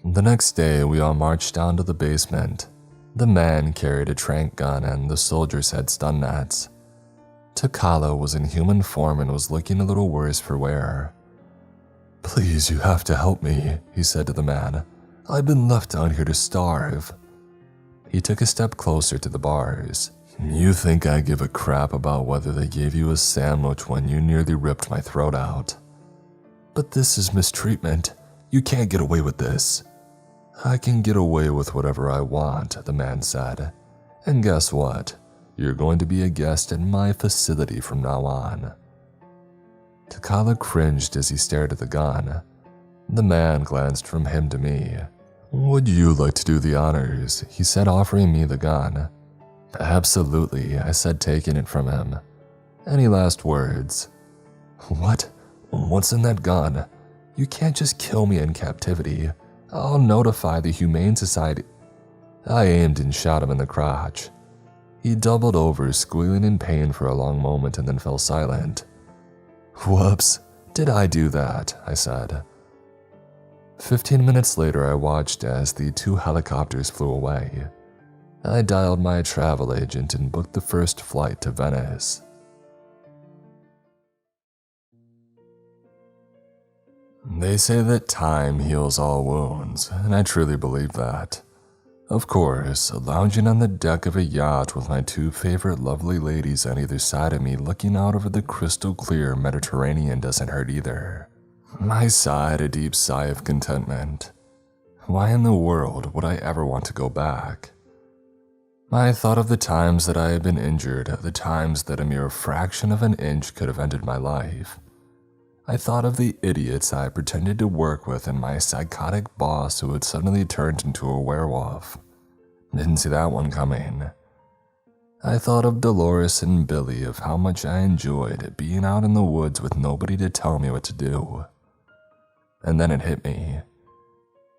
[SPEAKER 1] The next day, we all marched down to the basement. The man carried a tranq gun and the soldiers had stun nets. Takala was in human form and was looking a little worse for wear. "Please, you have to help me," he said to the man. "I've been left down here to starve." He took a step closer to the bars. "You think I give a crap about whether they gave you a sandwich when you nearly ripped my throat out? But this is mistreatment. You can't get away with this." "I can get away with whatever I want," the man said. "And guess what? You're going to be a guest at my facility from now on." Takala cringed as he stared at the gun. The man glanced from him to me. "Would you like to do the honors?" he said, offering me the gun. "Absolutely," I said, taking it from him. "Any last words?" "What? What's in that gun? You can't just kill me in captivity. I'll notify the Humane Society." I aimed and shot him in the crotch. He doubled over, squealing in pain for a long moment and then fell silent. "Whoops, did I do that?" I said. 15 minutes later, I watched as the 2 helicopters flew away. I dialed my travel agent and booked the first flight to Venice. They say that time heals all wounds, and I truly believe that. Of course, lounging on the deck of a yacht with my 2 favorite lovely ladies on either side of me looking out over the crystal clear Mediterranean doesn't hurt either. I sighed a deep sigh of contentment. Why in the world would I ever want to go back? I thought of the times that I had been injured, the times that a mere fraction of an inch could have ended my life. I thought of the idiots I pretended to work with and my psychotic boss who had suddenly turned into a werewolf. Didn't see that one coming. I thought of Dolores and Billy, of how much I enjoyed being out in the woods with nobody to tell me what to do. And then it hit me.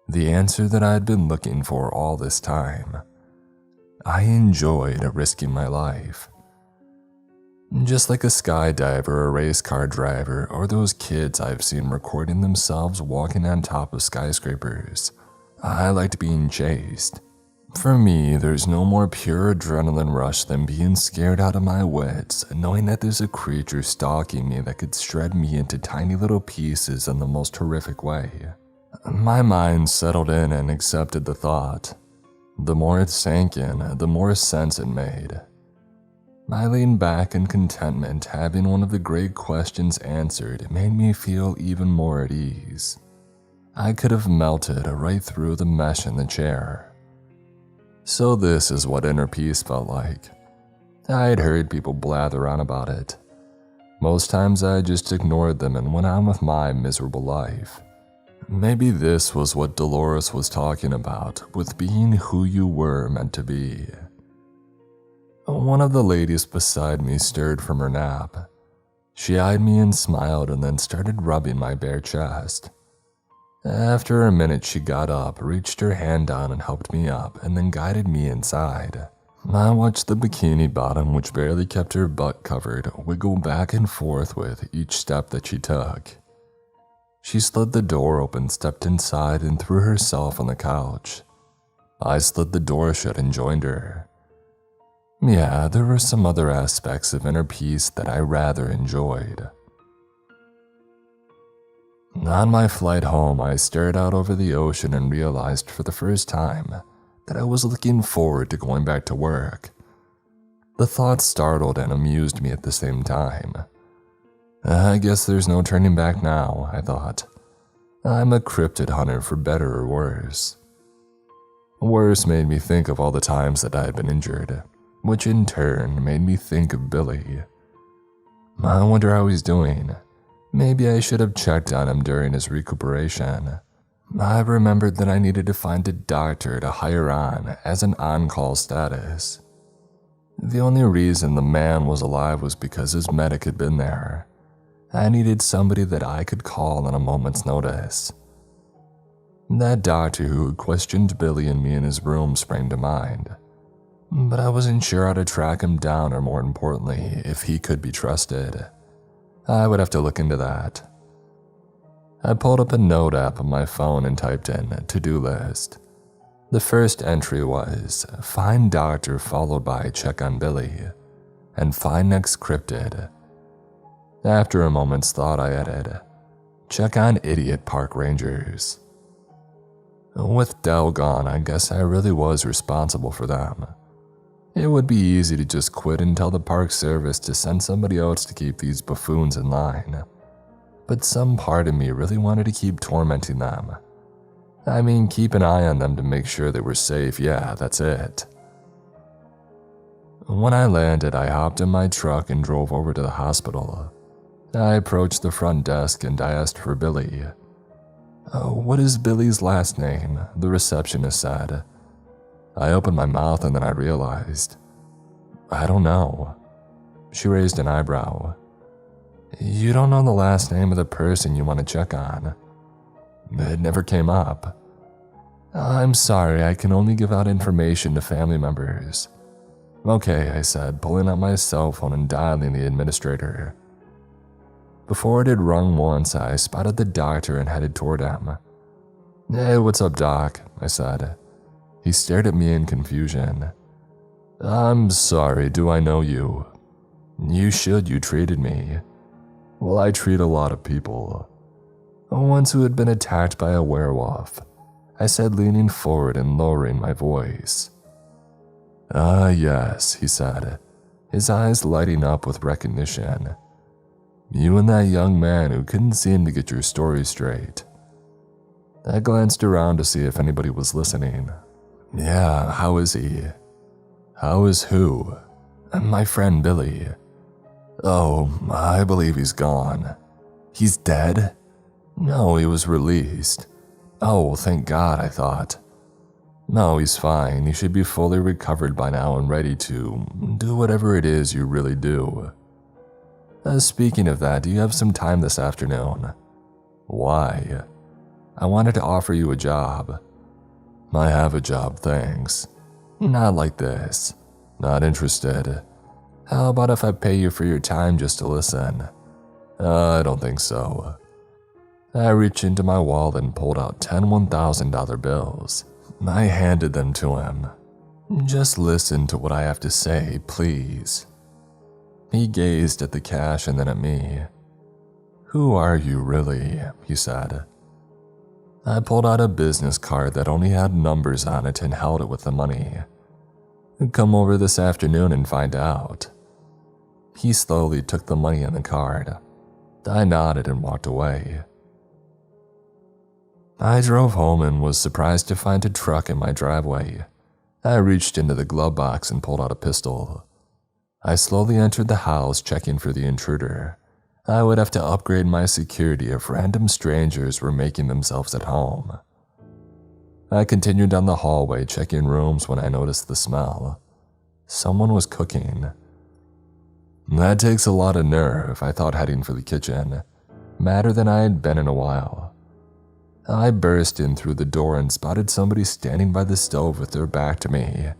[SPEAKER 1] The answer that I had been looking for all this time. I enjoyed risking my life. Just like a skydiver, a race car driver, or those kids I've seen recording themselves walking on top of skyscrapers, I liked being chased. For me, there's no more pure adrenaline rush than being scared out of my wits, knowing that there's a creature stalking me that could shred me into tiny little pieces in the most horrific way. My mind settled in and accepted the thought. The more it sank in, the more sense it made. I leaned back in contentment, having one of the great questions answered made me feel even more at ease. I could have melted right through the mesh in the chair. So this is what inner peace felt like. I had heard people blather on about it. Most times I just ignored them and went on with my miserable life. Maybe this was what Dolores was talking about, with being who you were meant to be. One of the ladies beside me stirred from her nap. She eyed me and smiled and then started rubbing my bare chest. After a minute, she got up, reached her hand down and helped me up, and then guided me inside. I watched the bikini bottom, which barely kept her butt covered, wiggle back and forth with each step that she took. She slid the door open, stepped inside, and threw herself on the couch. I slid the door shut and joined her. Yeah, there were some other aspects of inner peace that I rather enjoyed. On my flight home, I stared out over the ocean and realized for the first time that I was looking forward to going back to work. The thought startled and amused me at the same time. I guess there's no turning back now, I thought. I'm a cryptid hunter for better or worse. Worse made me think of all the times that I had been injured, which in turn made me think of Billy. I wonder how he's doing. Maybe I should have checked on him during his recuperation. I remembered that I needed to find a doctor to hire on as an on-call status. The only reason the man was alive was because his medic had been there. I needed somebody that I could call on a moment's notice. That doctor who had questioned Billy and me in his room sprang to mind, but I wasn't sure how to track him down, or more importantly, if he could be trusted. I would have to look into that. I pulled up a note app on my phone and typed in to-do list. The first entry was find doctor followed by check on Billy, and find next cryptid. After a moment's thought, I added, check on idiot park rangers. With Dell gone, I guess I really was responsible for them. It would be easy to just quit and tell the park service to send somebody else to keep these buffoons in line. But some part of me really wanted to keep tormenting them. I mean, keep an eye on them to make sure they were safe, yeah, that's it. When I landed, I hopped in my truck and drove over to the hospital. I approached the front desk and I asked for Billy. What is Billy's last name? The receptionist said. I opened my mouth and then I realized. I don't know. She raised an eyebrow. You don't know the last name of the person you want to check on? It never came up. I'm sorry, I can only give out information to family members. Okay, I said, pulling out my cell phone and dialing the administrator. Before it had rung once, I spotted the doctor and headed toward him. Hey, what's up, doc? I said. He stared at me in confusion. I'm sorry, do I know you? You should, you treated me. Well, I treat a lot of people. Once who had been attacked by a werewolf, I said, leaning forward and lowering my voice. Ah, yes, he said, his eyes lighting up with recognition. You and that young man who couldn't seem to get your story straight." I glanced around to see if anybody was listening. "Yeah, how is he?" "How is who?" "My friend Billy." "Oh, I believe he's gone." "He's dead?" "No, he was released." "Oh, thank God," I thought. "No, he's fine. He should be fully recovered by now and ready to do whatever it is you really do." Speaking of that, do you have some time this afternoon?" "Why?" "I wanted to offer you a job." "I have a job, thanks." "Not like this." "Not interested." "How about if I pay you for your time just to listen?" I don't think so." I reached into my wallet and pulled out 10 $1,000 bills. I handed them to him. "Just listen to what I have to say, please." He gazed at the cash and then at me. "Who are you really?" he said. I pulled out a business card that only had numbers on it and held it with the money. "Come over this afternoon and find out." He slowly took the money and the card. I nodded and walked away. I drove home and was surprised to find a truck in my driveway. I reached into the glove box and pulled out a pistol. I slowly entered the house, checking for the intruder. I would have to upgrade my security if random strangers were making themselves at home. I continued down the hallway, checking rooms when I noticed the smell. Someone was cooking. That takes a lot of nerve, I thought, heading for the kitchen. Madder than I had been in a while. I burst in through the door and spotted somebody standing by the stove with their back to me.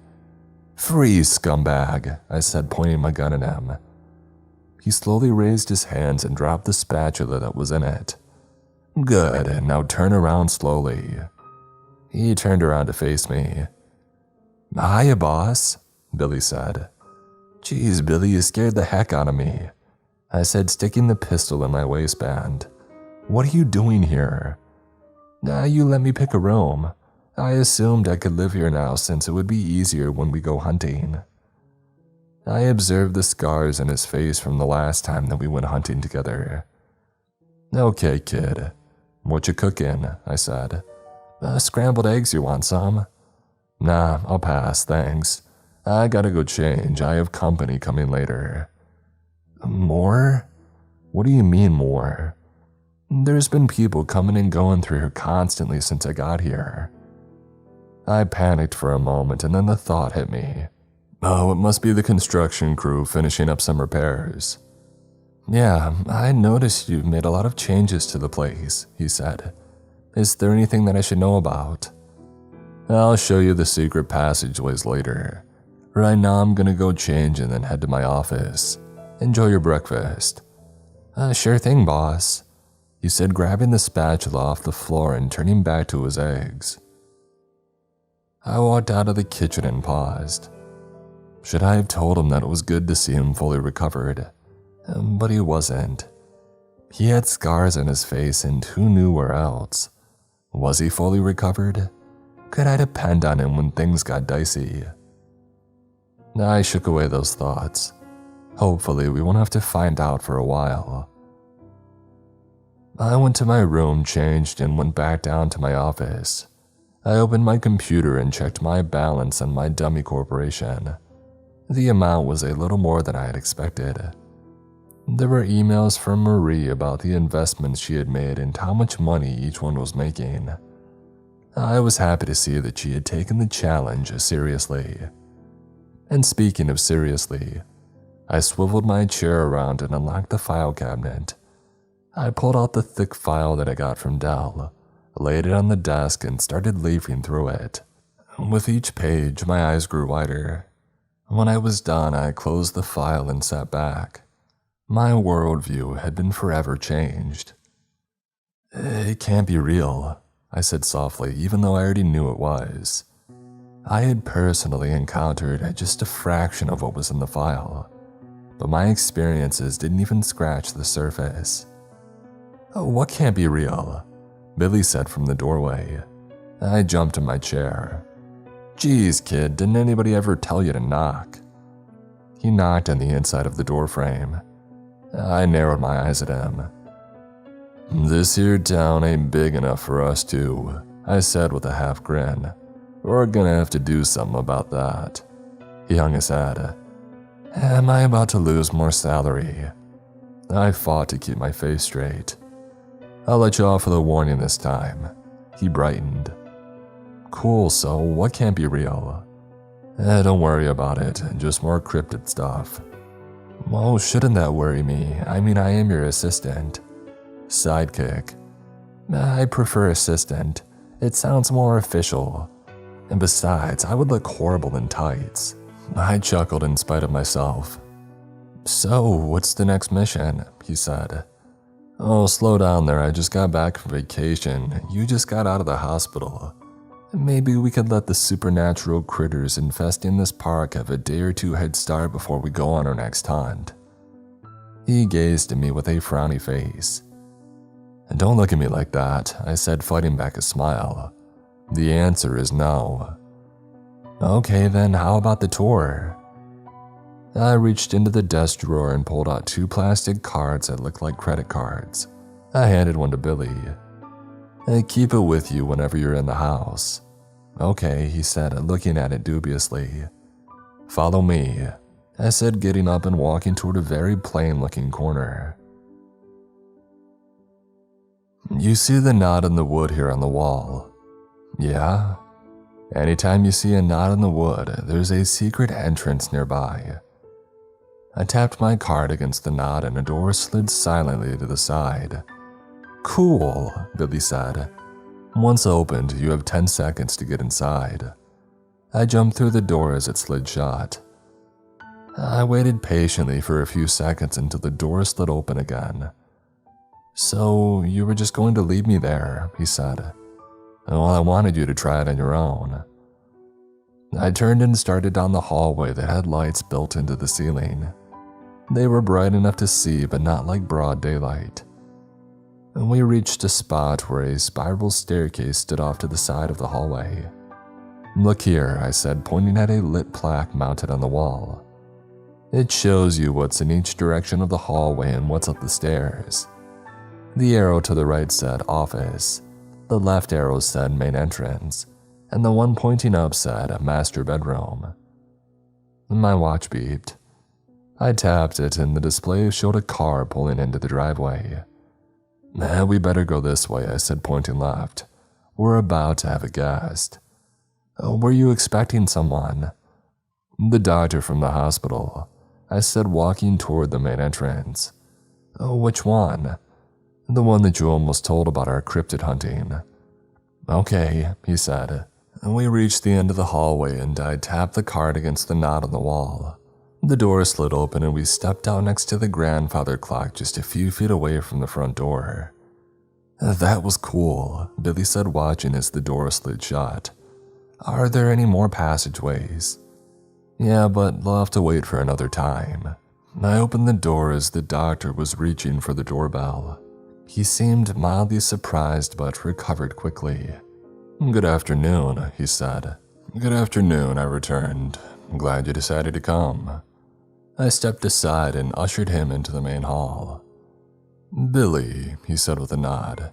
[SPEAKER 1] "Freeze, scumbag," I said, pointing my gun at him. He slowly raised his hands and dropped the spatula that was in it. "Good, now turn around slowly." He turned around to face me. "Hiya, boss," Billy said. "Geez, Billy, you scared the heck out of me," I said, sticking the pistol in my waistband. "What are you doing here?" You let me pick a room. I assumed I could live here now since it would be easier when we go hunting." I observed the scars in his face from the last time that we went hunting together. "Okay, kid. What you cooking?" I said. "Scrambled eggs, you want some?" "Nah, I'll pass, thanks. I gotta go change. I have company coming later." "More? What do you mean more?" "There's been people coming and going through here constantly since I got here." I panicked for a moment and then the thought hit me. "Oh, it must be the construction crew finishing up some repairs." "Yeah, I noticed you've made a lot of changes to the place," he said. "Is there anything that I should know about?" "I'll show you the secret passageways later. Right now I'm gonna go change and then head to my office. Enjoy your breakfast." Sure thing, boss," he said, grabbing the spatula off the floor and turning back to his eggs. I walked out of the kitchen and paused. Should I have told him that it was good to see him fully recovered? But he wasn't. He had scars on his face and who knew where else. Was he fully recovered? Could I depend on him when things got dicey? I shook away those thoughts. Hopefully we won't have to find out for a while. I went to my room, changed, and went back down to my office. I opened my computer and checked my balance on my dummy corporation. The amount was a little more than I had expected. There were emails from Marie about the investments she had made and how much money each one was making. I was happy to see that she had taken the challenge seriously. And speaking of seriously, I swiveled my chair around and unlocked the file cabinet. I pulled out the thick file that I got from Dell, laid it on the desk, and started leafing through it. With each page, my eyes grew wider. When I was done, I closed the file and sat back. My worldview had been forever changed. "It can't be real," I said softly, even though I already knew it was. I had personally encountered just a fraction of what was in the file, but my experiences didn't even scratch the surface. "What can't be real?" Billy said from the doorway. I jumped in my chair. "Geez, kid, didn't anybody ever tell you to knock?" He knocked on the inside of the door frame. I narrowed my eyes at him. "This here town ain't big enough for us two," I said with a half grin. "We're gonna have to do something about that." He hung his head. "Am I about to lose more salary?" I fought to keep my face straight. "I'll let you off with a warning this time." He brightened. "Cool, so what can't be real?" Don't worry about it, just more cryptid stuff." "Well, shouldn't that worry me? I mean, I am your assistant." "Sidekick." "I prefer assistant. It sounds more official. And besides, I would look horrible in tights." I chuckled in spite of myself. "So, what's the next mission?" he said. "Oh, slow down there, I just got back from vacation. You just got out of the hospital. Maybe we could let the supernatural critters infesting this park have a day or two head start before we go on our next hunt." He gazed at me with a frowny face. "Don't look at me like that," I said, fighting back a smile. "The answer is no." "Okay then, how about the tour?" I reached into the desk drawer and pulled out 2 plastic cards that looked like credit cards. I handed one to Billy. "Keep it with you whenever you're in the house." "Okay," he said, looking at it dubiously. "Follow me," I said, getting up and walking toward a very plain-looking corner. "You see the knot in the wood here on the wall?" "Yeah?" "Anytime you see a knot in the wood, there's a secret entrance nearby." I tapped my card against the knot and a door slid silently to the side. "Cool," Billy said. "Once opened, you have 10 seconds to get inside." I jumped through the door as it slid shut. I waited patiently for a few seconds until the door slid open again. "So, you were just going to leave me there," he said. "Well, I wanted you to try it on your own." I turned and started down the hallway that had lights built into the ceiling. They were bright enough to see, but not like broad daylight. And we reached a spot where a spiral staircase stood off to the side of the hallway. "Look here," I said, pointing at a lit plaque mounted on the wall. "It shows you what's in each direction of the hallway and what's up the stairs." The arrow to the right said office, the left arrow said main entrance, and the one pointing up said master bedroom. My watch beeped. I tapped it and the display showed a car pulling into the driveway. "We better go this way," I said, pointing left. "We're about to have a guest." "Were you expecting someone?" "The doctor from the hospital," I said, walking toward the main entrance. "Which one?" "The one that you almost told about our cryptid hunting." "Okay," he said. We reached the end of the hallway and I tapped the card against the knot on the wall. The door slid open and we stepped out next to the grandfather clock just a few feet away from the front door. "That was cool," Billy said, watching as the door slid shut. "Are there any more passageways?" "Yeah, but they'll have to wait for another time." I opened the door as the doctor was reaching for the doorbell. He seemed mildly surprised but recovered quickly. "Good afternoon," he said. "Good afternoon," I returned. "Glad you decided to come." I stepped aside and ushered him into the main hall. "Billy," he said with a nod.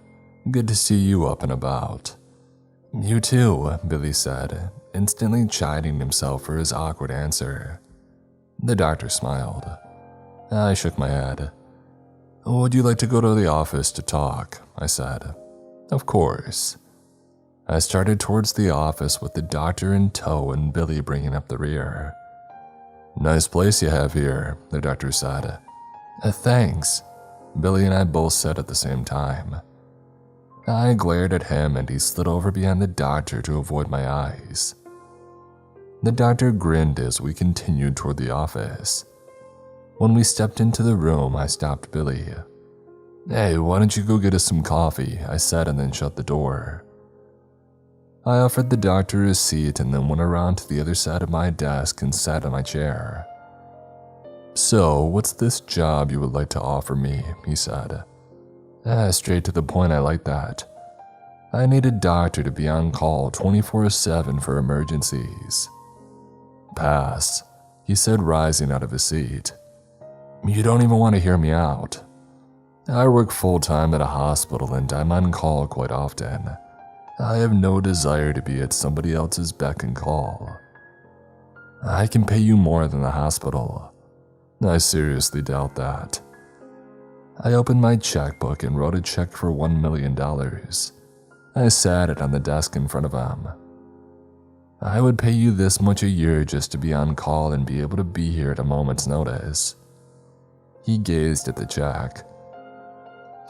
[SPEAKER 1] "Good to see you up and about." "You too," Billy said, instantly chiding himself for his awkward answer. The doctor smiled. I shook my head. "Would you like to go to the office to talk?" I said. "Of course." I started towards the office with the doctor in tow and Billy bringing up the rear. "Nice place you have here," the doctor said. Thanks," Billy and I both said at the same time. I glared at him and he slid over behind the doctor to avoid my eyes. The doctor grinned as we continued toward the office. When we stepped into the room, I stopped Billy. "Hey, why don't you go get us some coffee?" I said and then shut the door. I offered the doctor a seat and then went around to the other side of my desk and sat in my chair. "So, what's this job you would like to offer me?" he said. Straight to the point, I like that. I need a doctor to be on call 24/7 for emergencies. "Pass," he said, rising out of his seat. You don't even want to hear me out. I work full-time at a hospital and I'm on call quite often. I have no desire to be at somebody else's beck and call. I can pay you more than the hospital. I seriously doubt that. I opened my checkbook and wrote a check for $1 million. I sat it on the desk in front of him. I would pay you this much a year just to be on call and be able to be here at a moment's notice. He gazed at the check.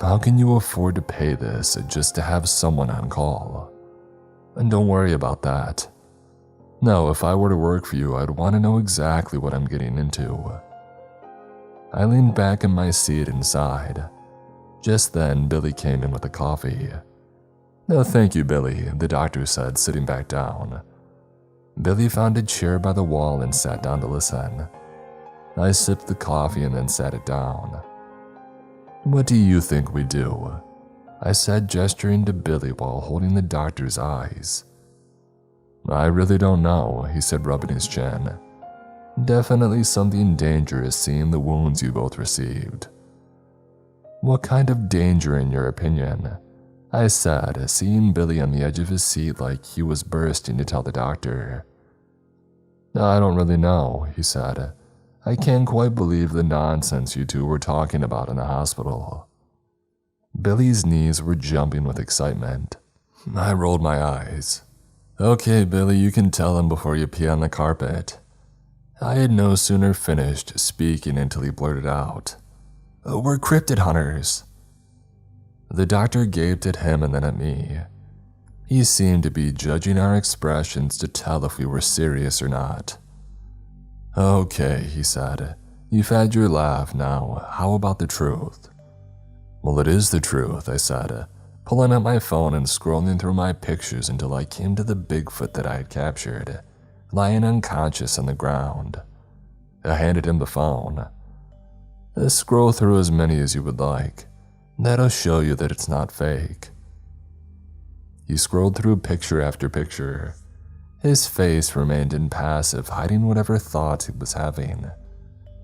[SPEAKER 1] How can you afford to pay this just to have someone on call? And don't worry about that. No, if I were to work for you, I'd want to know exactly what I'm getting into. I leaned back in my seat and sighed. Just then, Billy came in with a coffee. No, thank you, Billy, the doctor said, sitting back down. Billy found a chair by the wall and sat down to listen. I sipped the coffee and then sat it down. What do you think we do? I said, gesturing to Billy while holding the doctor's eyes. I really don't know, he said, rubbing his chin. Definitely something dangerous seeing the wounds you both received. What kind of danger in your opinion? I said, seeing Billy on the edge of his seat like he was bursting to tell the doctor. I don't really know, he said. I can't quite believe the nonsense you two were talking about in the hospital. Billy's knees were jumping with excitement. I rolled my eyes. Okay, Billy, you can tell him before you pee on the carpet. I had no sooner finished speaking until he blurted out, We're cryptid hunters. The doctor gaped at him and then at me. He seemed to be judging our expressions to tell if we were serious or not. Okay, he said. You've had your laugh now. How about the truth? Well, it is the truth, I said, pulling out my phone and scrolling through my pictures until I came to the Bigfoot that I had captured, lying unconscious on the ground. I handed him the phone. Scroll through as many as you would like. That'll show you that it's not fake. He scrolled through picture after picture. His face remained impassive, hiding whatever thoughts he was having.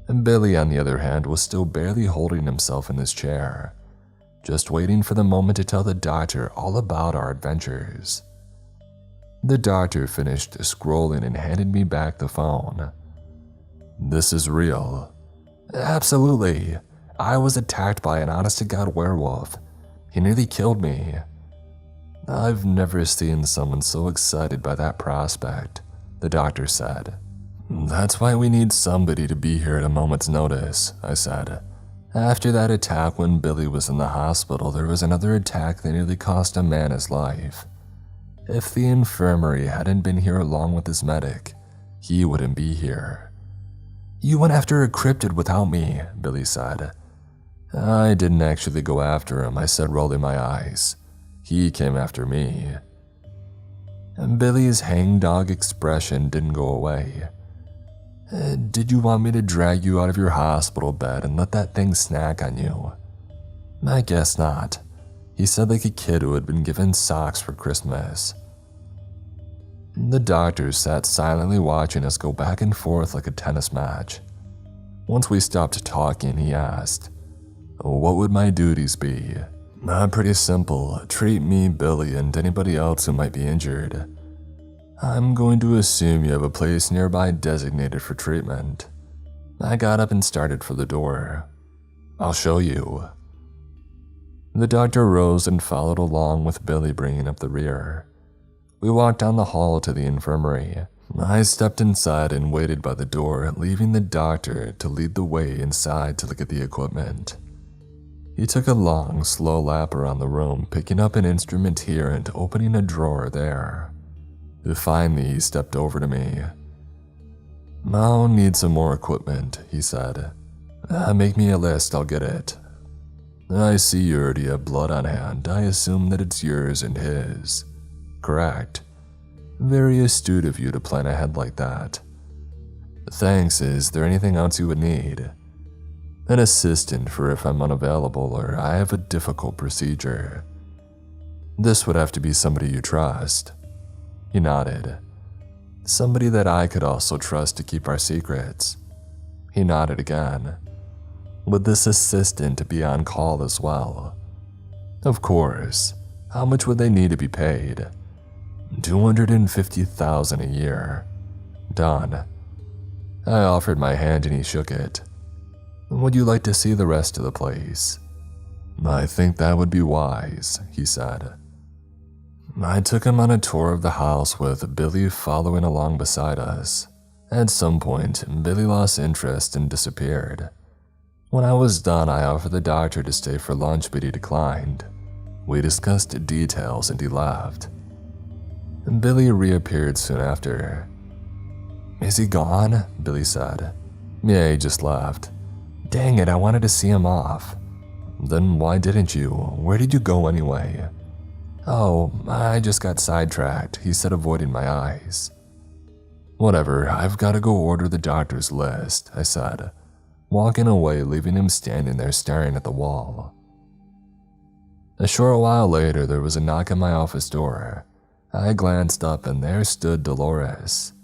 [SPEAKER 1] And Billy, on the other hand, was still barely holding himself in his chair, just waiting for the moment to tell the doctor all about our adventures. The doctor finished scrolling and handed me back the phone. This is real. Absolutely. I was attacked by an honest-to-God werewolf. He nearly killed me. I've never seen someone so excited by that prospect, the doctor said. That's why we need somebody to be here at a moment's notice, I said. After that attack when Billy was in the hospital, there was another attack that nearly cost a man his life. If the infirmary hadn't been here along with his medic, he wouldn't be here. You went after a cryptid without me, Billy said. I didn't actually go after him, I said, rolling my eyes. He came after me. And Billy's hangdog expression didn't go away. Did you want me to drag you out of your hospital bed and let that thing snack on you? I guess not. He said like a kid who had been given socks for Christmas. The doctor sat silently watching us go back and forth like a tennis match. Once we stopped talking, he asked, What would my duties be? Pretty simple. Treat me, Billy, and anybody else who might be injured. I'm going to assume you have a place nearby designated for treatment. I got up and started for the door. I'll show you. The doctor rose and followed along with Billy bringing up the rear. We walked down the hall to the infirmary. I stepped inside and waited by the door, leaving the doctor to lead the way inside to look at the equipment. He took a long, slow lap around the room, picking up an instrument here and opening a drawer there. Finally, he stepped over to me. I'll need some more equipment, he said. Make me a list, I'll get it. I see you already have blood on hand. I assume that it's yours and his. Correct. Very astute of you to plan ahead like that. Thanks. Is there anything else you would need? An assistant for if I'm unavailable or I have a difficult procedure. This would have to be somebody you trust. He nodded. Somebody that I could also trust to keep our secrets. He nodded again. Would this assistant be on call as well? Of course. How much would they need to be paid? $250,000 a year. Done. I offered my hand and he shook it. Would you like to see the rest of the place? I think that would be wise, he said. I took him on a tour of the house with Billy following along beside us. At some point, Billy lost interest and disappeared. When I was done, I offered the doctor to stay for lunch, but he declined. We discussed details and he left. Billy reappeared soon after. Is he gone? Billy said. Yeah, he just left. Dang it, I wanted to see him off. Then why didn't you? Where did you go anyway? Oh, I just got sidetracked, he said, avoiding my eyes. Whatever, I've got to go order the doctor's list, I said, walking away, leaving him standing there staring at the wall. A short while later, there was a knock on my office door. I glanced up and there stood Dolores.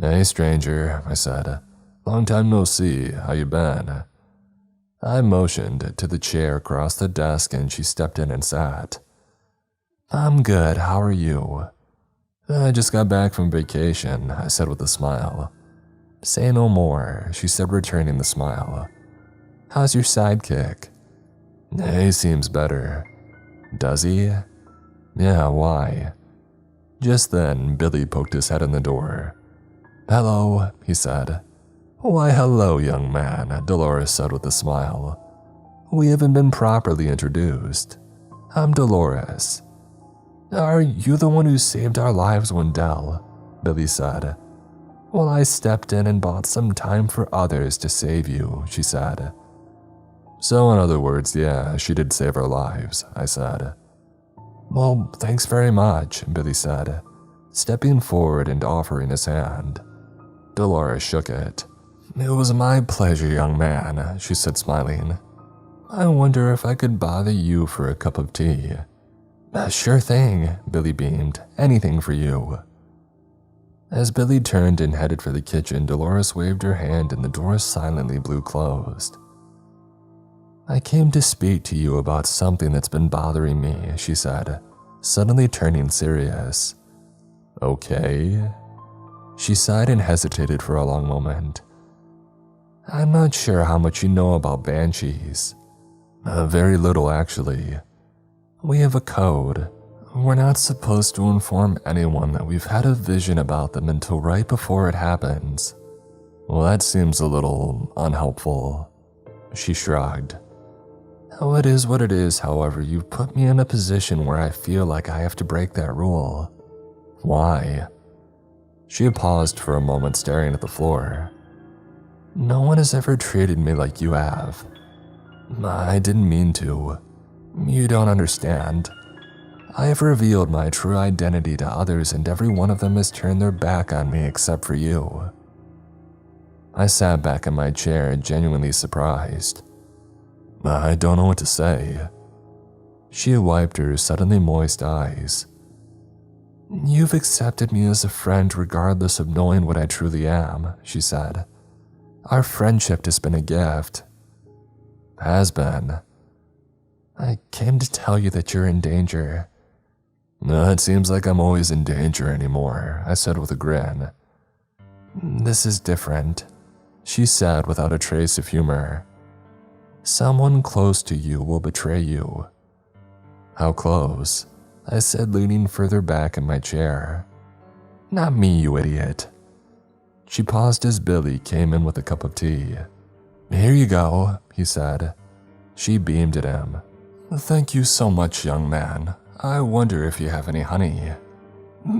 [SPEAKER 1] Hey, stranger, I said. Long time no see, how you been? I motioned to the chair across the desk and she stepped in and sat. I'm good, how are you? I just got back from vacation, I said with a smile. Say no more, she said, returning the smile. How's your sidekick? He seems better. Does he? Yeah, why? Just then, Billy poked his head in the door. Hello, he said. Why, hello, young man, Dolores said with a smile. We haven't been properly introduced. I'm Dolores. Are you the one who saved our lives, Wendell? Billy said. Well, I stepped in and bought some time for others to save you, she said. So in other words, yeah, she did save our lives, I said. Well, thanks very much, Billy said, stepping forward and offering his hand. Dolores shook it. It was my pleasure, young man, she said, smiling. I wonder if I could bother you for a cup of tea. Sure thing, Billy beamed. Anything for you. As Billy turned and headed for the kitchen, Dolores waved her hand and the door silently blew closed. I came to speak to you about something that's been bothering me, she said, suddenly turning serious. Okay. She sighed and hesitated for a long moment. I'm not sure how much you know about banshees. Very little, actually. We have a code. We're not supposed to inform anyone that we've had a vision about them until right before it happens. Well, that seems a little unhelpful. She shrugged. Oh, it is what it is, however, you've put me in a position where I feel like I have to break that rule. Why? She paused for a moment, staring at the floor. No one has ever treated me like you have. I didn't mean to. You don't understand. I have revealed my true identity to others and every one of them has turned their back on me except for you. I sat back in my chair, genuinely surprised. I don't know what to say. She wiped her suddenly moist eyes. You've accepted me as a friend regardless of knowing what I truly am, she said. Our friendship has been a gift. Has been. I came to tell you that you're in danger. It seems like I'm always in danger anymore, I said with a grin. This is different, she said without a trace of humor. Someone close to you will betray you. How close? I said, leaning further back in my chair. Not me, you idiot. She paused as Billy came in with a cup of tea. Here you go, he said. She beamed at him. Thank you so much, young man. I wonder if you have any honey.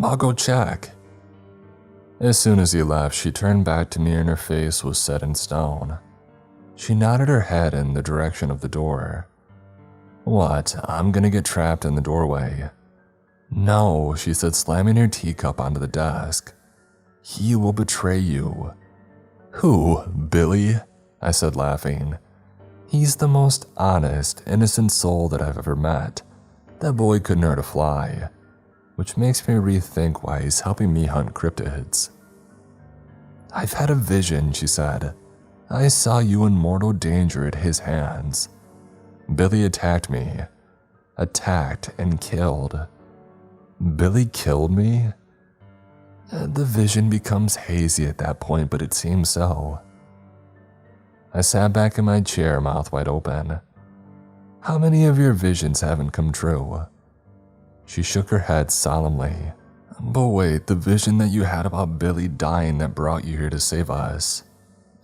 [SPEAKER 1] I'll go check. As soon as he left, she turned back to me and her face was set in stone. She nodded her head in the direction of the door. What, I'm gonna get trapped in the doorway? No, she said, slamming her teacup onto the desk. He will betray you. Who, Billy? I said, laughing. He's the most honest, innocent soul that I've ever met. That boy couldn't hurt a fly, which makes me rethink why he's helping me hunt cryptids. I've had a vision, she said. I saw you in mortal danger at his hands. Billy attacked me. Attacked and killed. Billy killed me? The vision becomes hazy at that point, but it seems so. I sat back in my chair, mouth wide open. How many of your visions haven't come true? She shook her head solemnly. But wait, the vision that you had about Billy dying that brought you here to save us.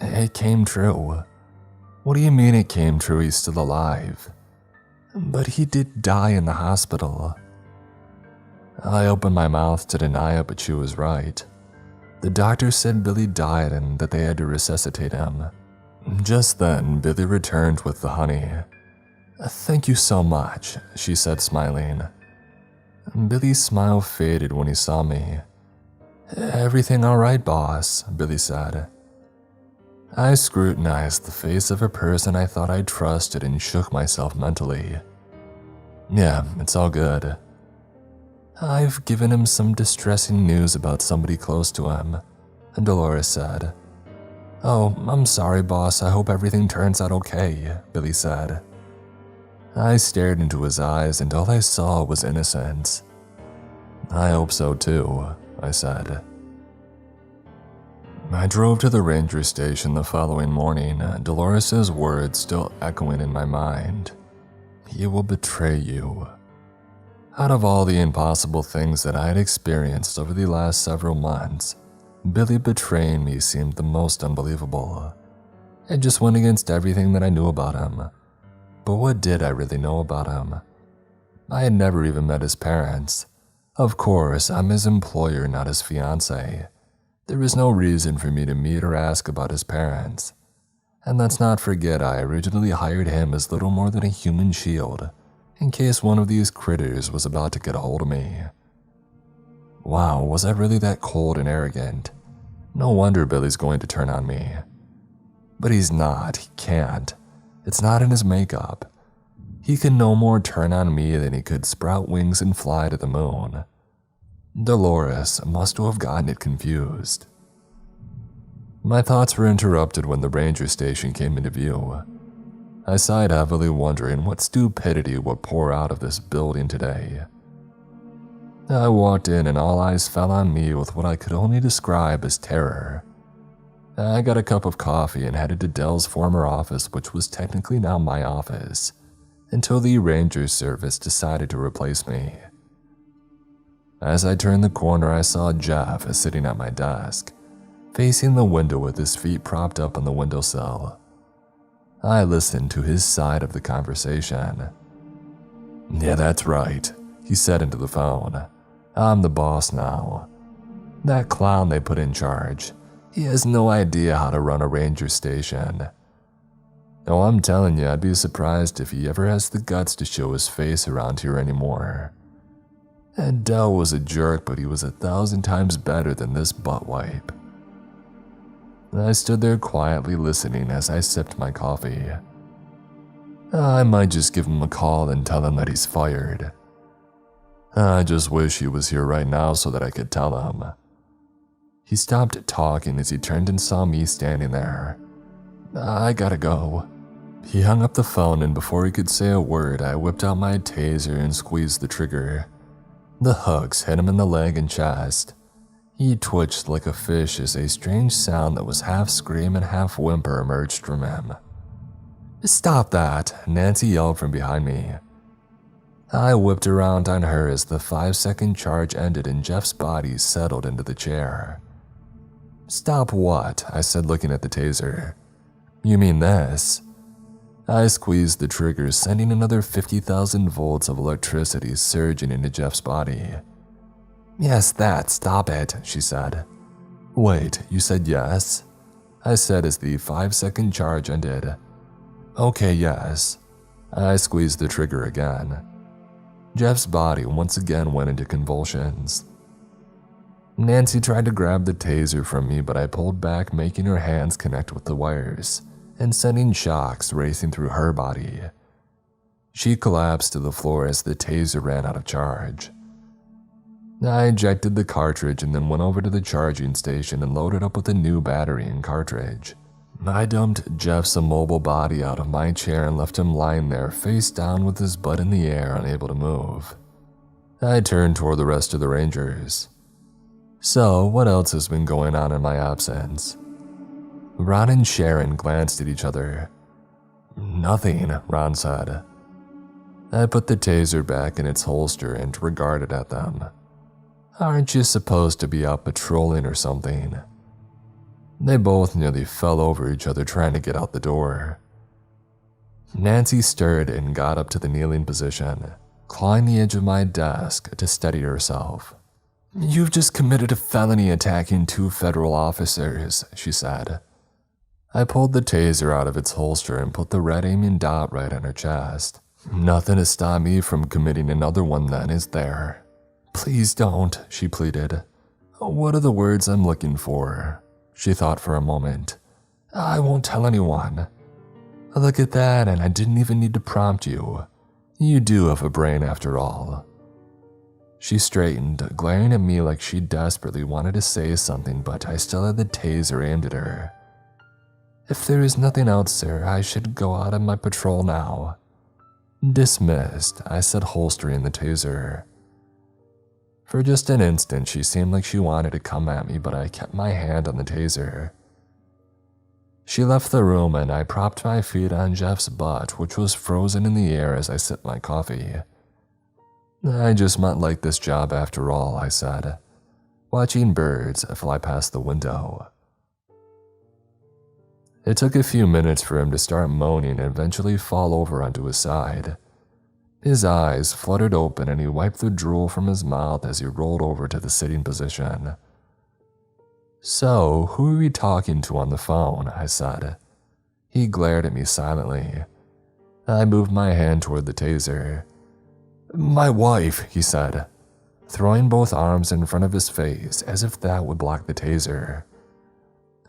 [SPEAKER 1] It came true. What do you mean it came true? He's still alive. But he did die in the hospital. I opened my mouth to deny it, but she was right. The doctor said Billy died and that they had to resuscitate him. Just then, Billy returned with the honey. Thank you so much, she said, smiling. Billy's smile faded when he saw me. Everything all right, boss, Billy said. I scrutinized the face of a person I thought I trusted and shook myself mentally. Yeah, it's all good. I've given him some distressing news about somebody close to him, Dolores said. Oh, I'm sorry, boss. I hope everything turns out okay, Billy said. I stared into his eyes and all I saw was innocence. I hope so too, I said. I drove to the ranger station the following morning, Dolores' words still echoing in my mind. He will betray you. Out of all the impossible things that I had experienced over the last several months, Billy betraying me seemed the most unbelievable. It just went against everything that I knew about him. But what did I really know about him? I had never even met his parents. Of course, I'm his employer, not his fiancé. There was no reason for me to meet or ask about his parents. And let's not forget I originally hired him as little more than a human shield, in case one of these critters was about to get a hold of me. Wow, was I really that cold and arrogant? No wonder Billy's going to turn on me. But he's not, he can't. It's not in his makeup. He can no more turn on me than he could sprout wings and fly to the moon. Dolores must have gotten it confused. My thoughts were interrupted when the ranger station came into view. I sighed heavily, wondering what stupidity would pour out of this building today. I walked in and all eyes fell on me with what I could only describe as terror. I got a cup of coffee and headed to Dell's former office, which was technically now my office, until the ranger service decided to replace me. As I turned the corner, I saw Jeff sitting at my desk, facing the window with his feet propped up on the windowsill. I listened to his side of the conversation. Yeah, that's right, he said into the phone. I'm the boss now. That clown they put in charge, he has no idea how to run a ranger station. Oh, I'm telling you, I'd be surprised if he ever has the guts to show his face around here anymore. And Dell was a jerk, but he was 1,000 times better than this butt wipe. I stood there quietly listening as I sipped my coffee. I might just give him a call and tell him that he's fired. I just wish he was here right now so that I could tell him. He stopped talking as he turned and saw me standing there. I gotta go. He hung up the phone, and before he could say a word, I whipped out my taser and squeezed the trigger. The hooks hit him in the leg and chest. He twitched like a fish as a strange sound that was half scream and half whimper emerged from him. Stop that, Nancy yelled from behind me. I whipped around on her as the 5-second charge ended and Jeff's body settled into the chair. Stop what? I said, looking at the taser. You mean this? I squeezed the trigger, sending another 50,000 volts of electricity surging into Jeff's body. Yes, that, stop it, she said. Wait, you said yes? I said as the 5-second charge ended. Okay, yes. I squeezed the trigger again. Jeff's body once again went into convulsions. Nancy tried to grab the taser from me, but I pulled back, making her hands connect with the wires and sending shocks racing through her body. She collapsed to the floor as the taser ran out of charge. I ejected the cartridge and then went over to the charging station and loaded up with a new battery and cartridge. I dumped Jeff's immobile body out of my chair and left him lying there face down with his butt in the air, unable to move. I turned toward the rest of the Rangers. So, what else has been going on in my absence? Ron and Sharon glanced at each other. Nothing, Ron said. I put the taser back in its holster and regarded at them. Aren't you supposed to be out patrolling or something? They both nearly fell over each other trying to get out the door. Nancy stirred and got up to the kneeling position, clawing the edge of my desk to steady herself. You've just committed a felony attacking 2 federal officers, she said. I pulled the taser out of its holster and put the red aiming dot right on her chest. Nothing to stop me from committing another one then, is there? Please don't, she pleaded. What are the words I'm looking for? She thought for a moment. I won't tell anyone. Look at that, and I didn't even need to prompt you. You do have a brain after all. She straightened, glaring at me like she desperately wanted to say something, but I still had the taser aimed at her. If there is nothing else, sir, I should go out on my patrol now. Dismissed, I said, holstering the taser. For just an instant, she seemed like she wanted to come at me, but I kept my hand on the taser. She left the room and I propped my feet on Jeff's butt, which was frozen in the air as I sipped my coffee. I just might like this job after all, I said, watching birds fly past the window. It took a few minutes for him to start moaning and eventually fall over onto his side. His eyes fluttered open and he wiped the drool from his mouth as he rolled over to the sitting position. So, who are you talking to on the phone? I said. He glared at me silently. I moved my hand toward the taser. My wife, he said, throwing both arms in front of his face as if that would block the taser.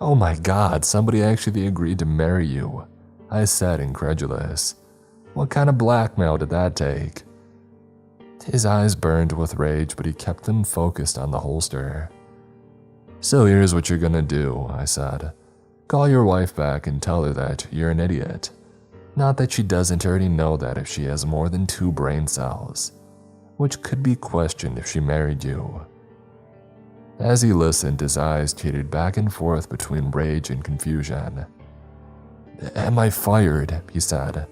[SPEAKER 1] Oh my God, somebody actually agreed to marry you, I said, incredulous. What kind of blackmail did that take? His eyes burned with rage, but he kept them focused on the holster. So here's what you're gonna do, I said. Call your wife back and tell her that you're an idiot. Not that she doesn't already know that if she has more than 2 brain cells, which could be questioned if she married you. As he listened, his eyes teetered back and forth between rage and confusion. Am I fired? He said.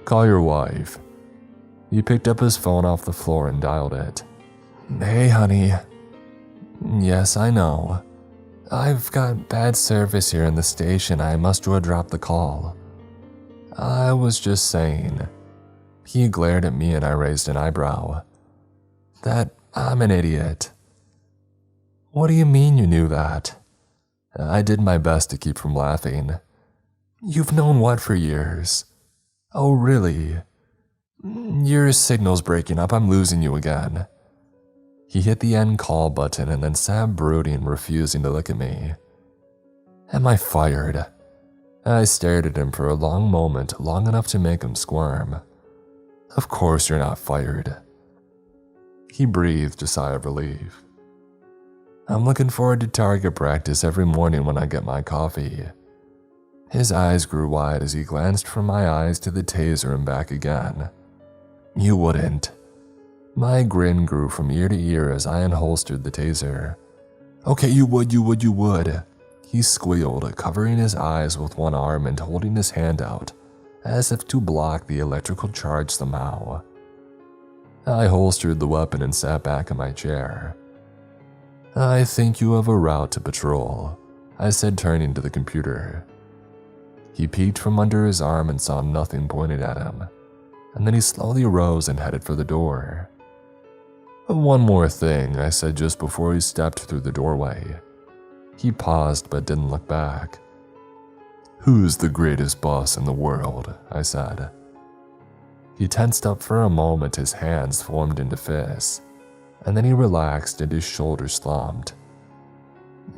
[SPEAKER 1] Call your wife. He picked up his phone off the floor and dialed it. Hey, honey. Yes, I know. I've got bad service here in the station. I must drop the call. I was just saying. He glared at me and I raised an eyebrow. That I'm an idiot. What do you mean you knew that? I did my best to keep from laughing. You've known what for years? Oh, really? Your signal's breaking up. I'm losing you again. He hit the end call button and then sat brooding, refusing to look at me. Am I fired? I stared at him for a long moment, long enough to make him squirm. Of course you're not fired. He breathed a sigh of relief. I'm looking forward to target practice every morning when I get my coffee. His eyes grew wide as he glanced from my eyes to the taser and back again. You wouldn't. My grin grew from ear to ear as I unholstered the taser. Okay, you would. He squealed, covering his eyes with one arm and holding his hand out, as if to block the electrical charge somehow. I holstered the weapon and sat back in my chair. I think you have a route to patrol, I said, turning to the computer. He peeked from under his arm and saw nothing pointed at him, and then he slowly rose and headed for the door. One more thing, I said just before he stepped through the doorway. He paused but didn't look back. Who's the greatest boss in the world? I said. He tensed up for a moment, his hands formed into fists, and then he relaxed and his shoulders slumped.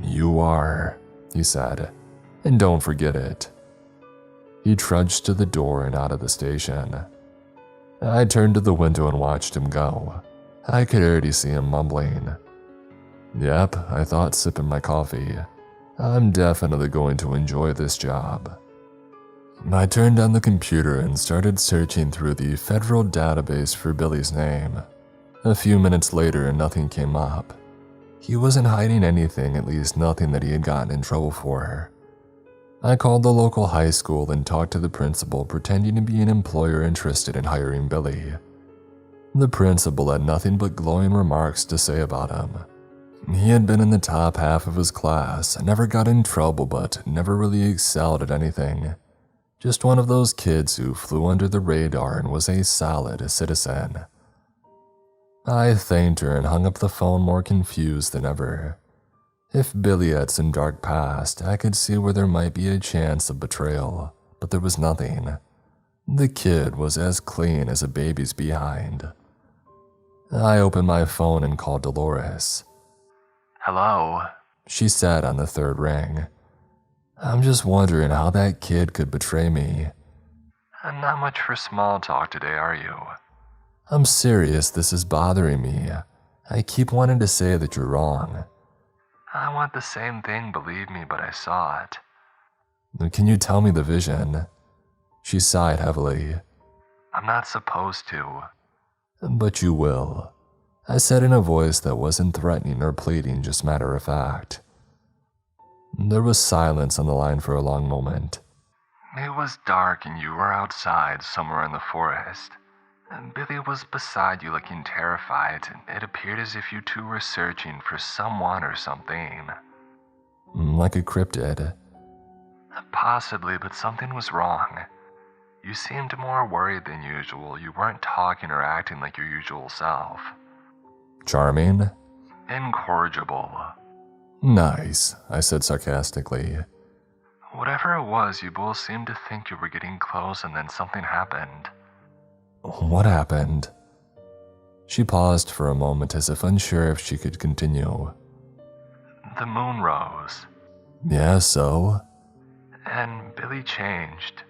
[SPEAKER 1] You are, he said, and don't forget it. He trudged to the door and out of the station. I turned to the window and watched him go. I could already see him mumbling. Yep, I thought, sipping my coffee. I'm definitely going to enjoy this job. I turned on the computer and started searching through the federal database for Billy's name. A few minutes later, nothing came up. He wasn't hiding anything, at least nothing that he had gotten in trouble for. I called the local high school and talked to the principal, pretending to be an employer interested in hiring Billy. The principal had nothing but glowing remarks to say about him. He had been in the top half of his class, never got in trouble, but never really excelled at anything. Just one of those kids who flew under the radar and was a solid citizen. I thanked her and hung up the phone more confused than ever. If Billy had some dark past, I could see where there might be a chance of betrayal, but there was nothing. The kid was as clean as a baby's behind. I opened my phone and called Dolores.
[SPEAKER 2] Hello?
[SPEAKER 1] She said on the third ring. I'm just wondering how that kid could betray me.
[SPEAKER 2] Not much for small talk today, are you?
[SPEAKER 1] I'm serious, this is bothering me. I keep wanting to say that you're wrong.
[SPEAKER 2] I want the same thing, believe me, but I saw it.
[SPEAKER 1] Can you tell me the vision? She sighed heavily.
[SPEAKER 2] I'm not supposed to.
[SPEAKER 1] But you will, I said in a voice that wasn't threatening or pleading, just matter of fact. There was silence on the line for a long moment.
[SPEAKER 2] It was dark and you were outside somewhere in the forest. Billy was beside you looking terrified, and it appeared as if you two were searching for someone or something.
[SPEAKER 1] Like a cryptid.
[SPEAKER 2] Possibly, but something was wrong. You seemed more worried than usual. You weren't talking or acting like your usual self.
[SPEAKER 1] Charming?
[SPEAKER 2] Incorrigible.
[SPEAKER 1] Nice, I said sarcastically.
[SPEAKER 2] Whatever it was, you both seemed to think you were getting close and then something happened.
[SPEAKER 1] What happened? She paused for a moment as if unsure if she could continue.
[SPEAKER 2] The moon rose.
[SPEAKER 1] Yeah, so?
[SPEAKER 2] And Billy changed.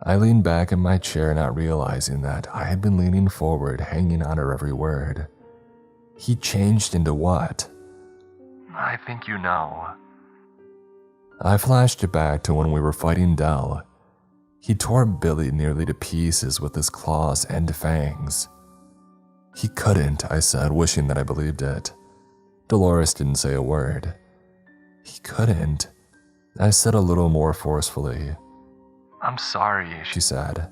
[SPEAKER 1] I leaned back in my chair, not realizing that I had been leaning forward, hanging on her every word. He changed into what?
[SPEAKER 2] I think you know.
[SPEAKER 1] I flashed back to when we were fighting Dell. He tore Billy nearly to pieces with his claws and fangs. He couldn't, I said, wishing that I believed it. Dolores didn't say a word. He couldn't, I said a little more forcefully.
[SPEAKER 2] I'm sorry,
[SPEAKER 1] she said.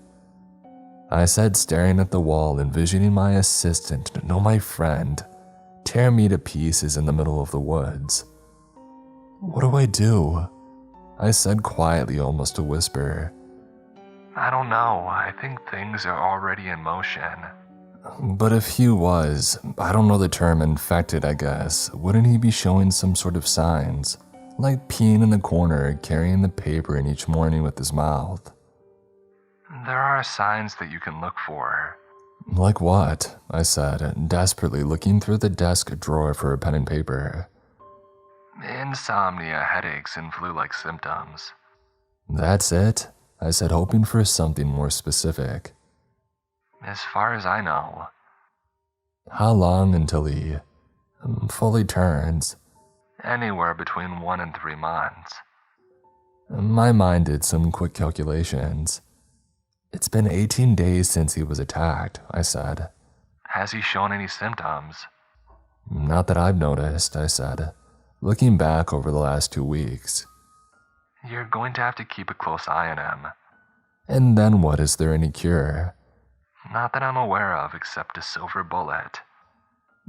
[SPEAKER 1] I said, staring at the wall, envisioning my assistant, no, my friend, tear me to pieces in the middle of the woods. What do I do? I said quietly, almost a whisper.
[SPEAKER 2] I don't know. I think things are already in motion.
[SPEAKER 1] But if he was, I don't know the term, infected, I guess, wouldn't he be showing some sort of signs? Like peeing in the corner, carrying the paper in each morning with his mouth.
[SPEAKER 2] There are signs that you can look for.
[SPEAKER 1] Like what? I said, desperately looking through the desk drawer for a pen and paper.
[SPEAKER 2] Insomnia, headaches, and flu-like symptoms.
[SPEAKER 1] That's it? I said, hoping for something more specific.
[SPEAKER 2] As far as I know.
[SPEAKER 1] How long until he fully turns?
[SPEAKER 2] Anywhere between 1 and 3 months.
[SPEAKER 1] My mind did some quick calculations. It's been 18 days since he was attacked, I said.
[SPEAKER 2] Has he shown any symptoms?
[SPEAKER 1] Not that I've noticed, I said, looking back over the last 2 weeks.
[SPEAKER 2] You're going to have to keep a close eye on him.
[SPEAKER 1] And then what? Is there any cure?
[SPEAKER 2] Not that I'm aware of, except a silver bullet.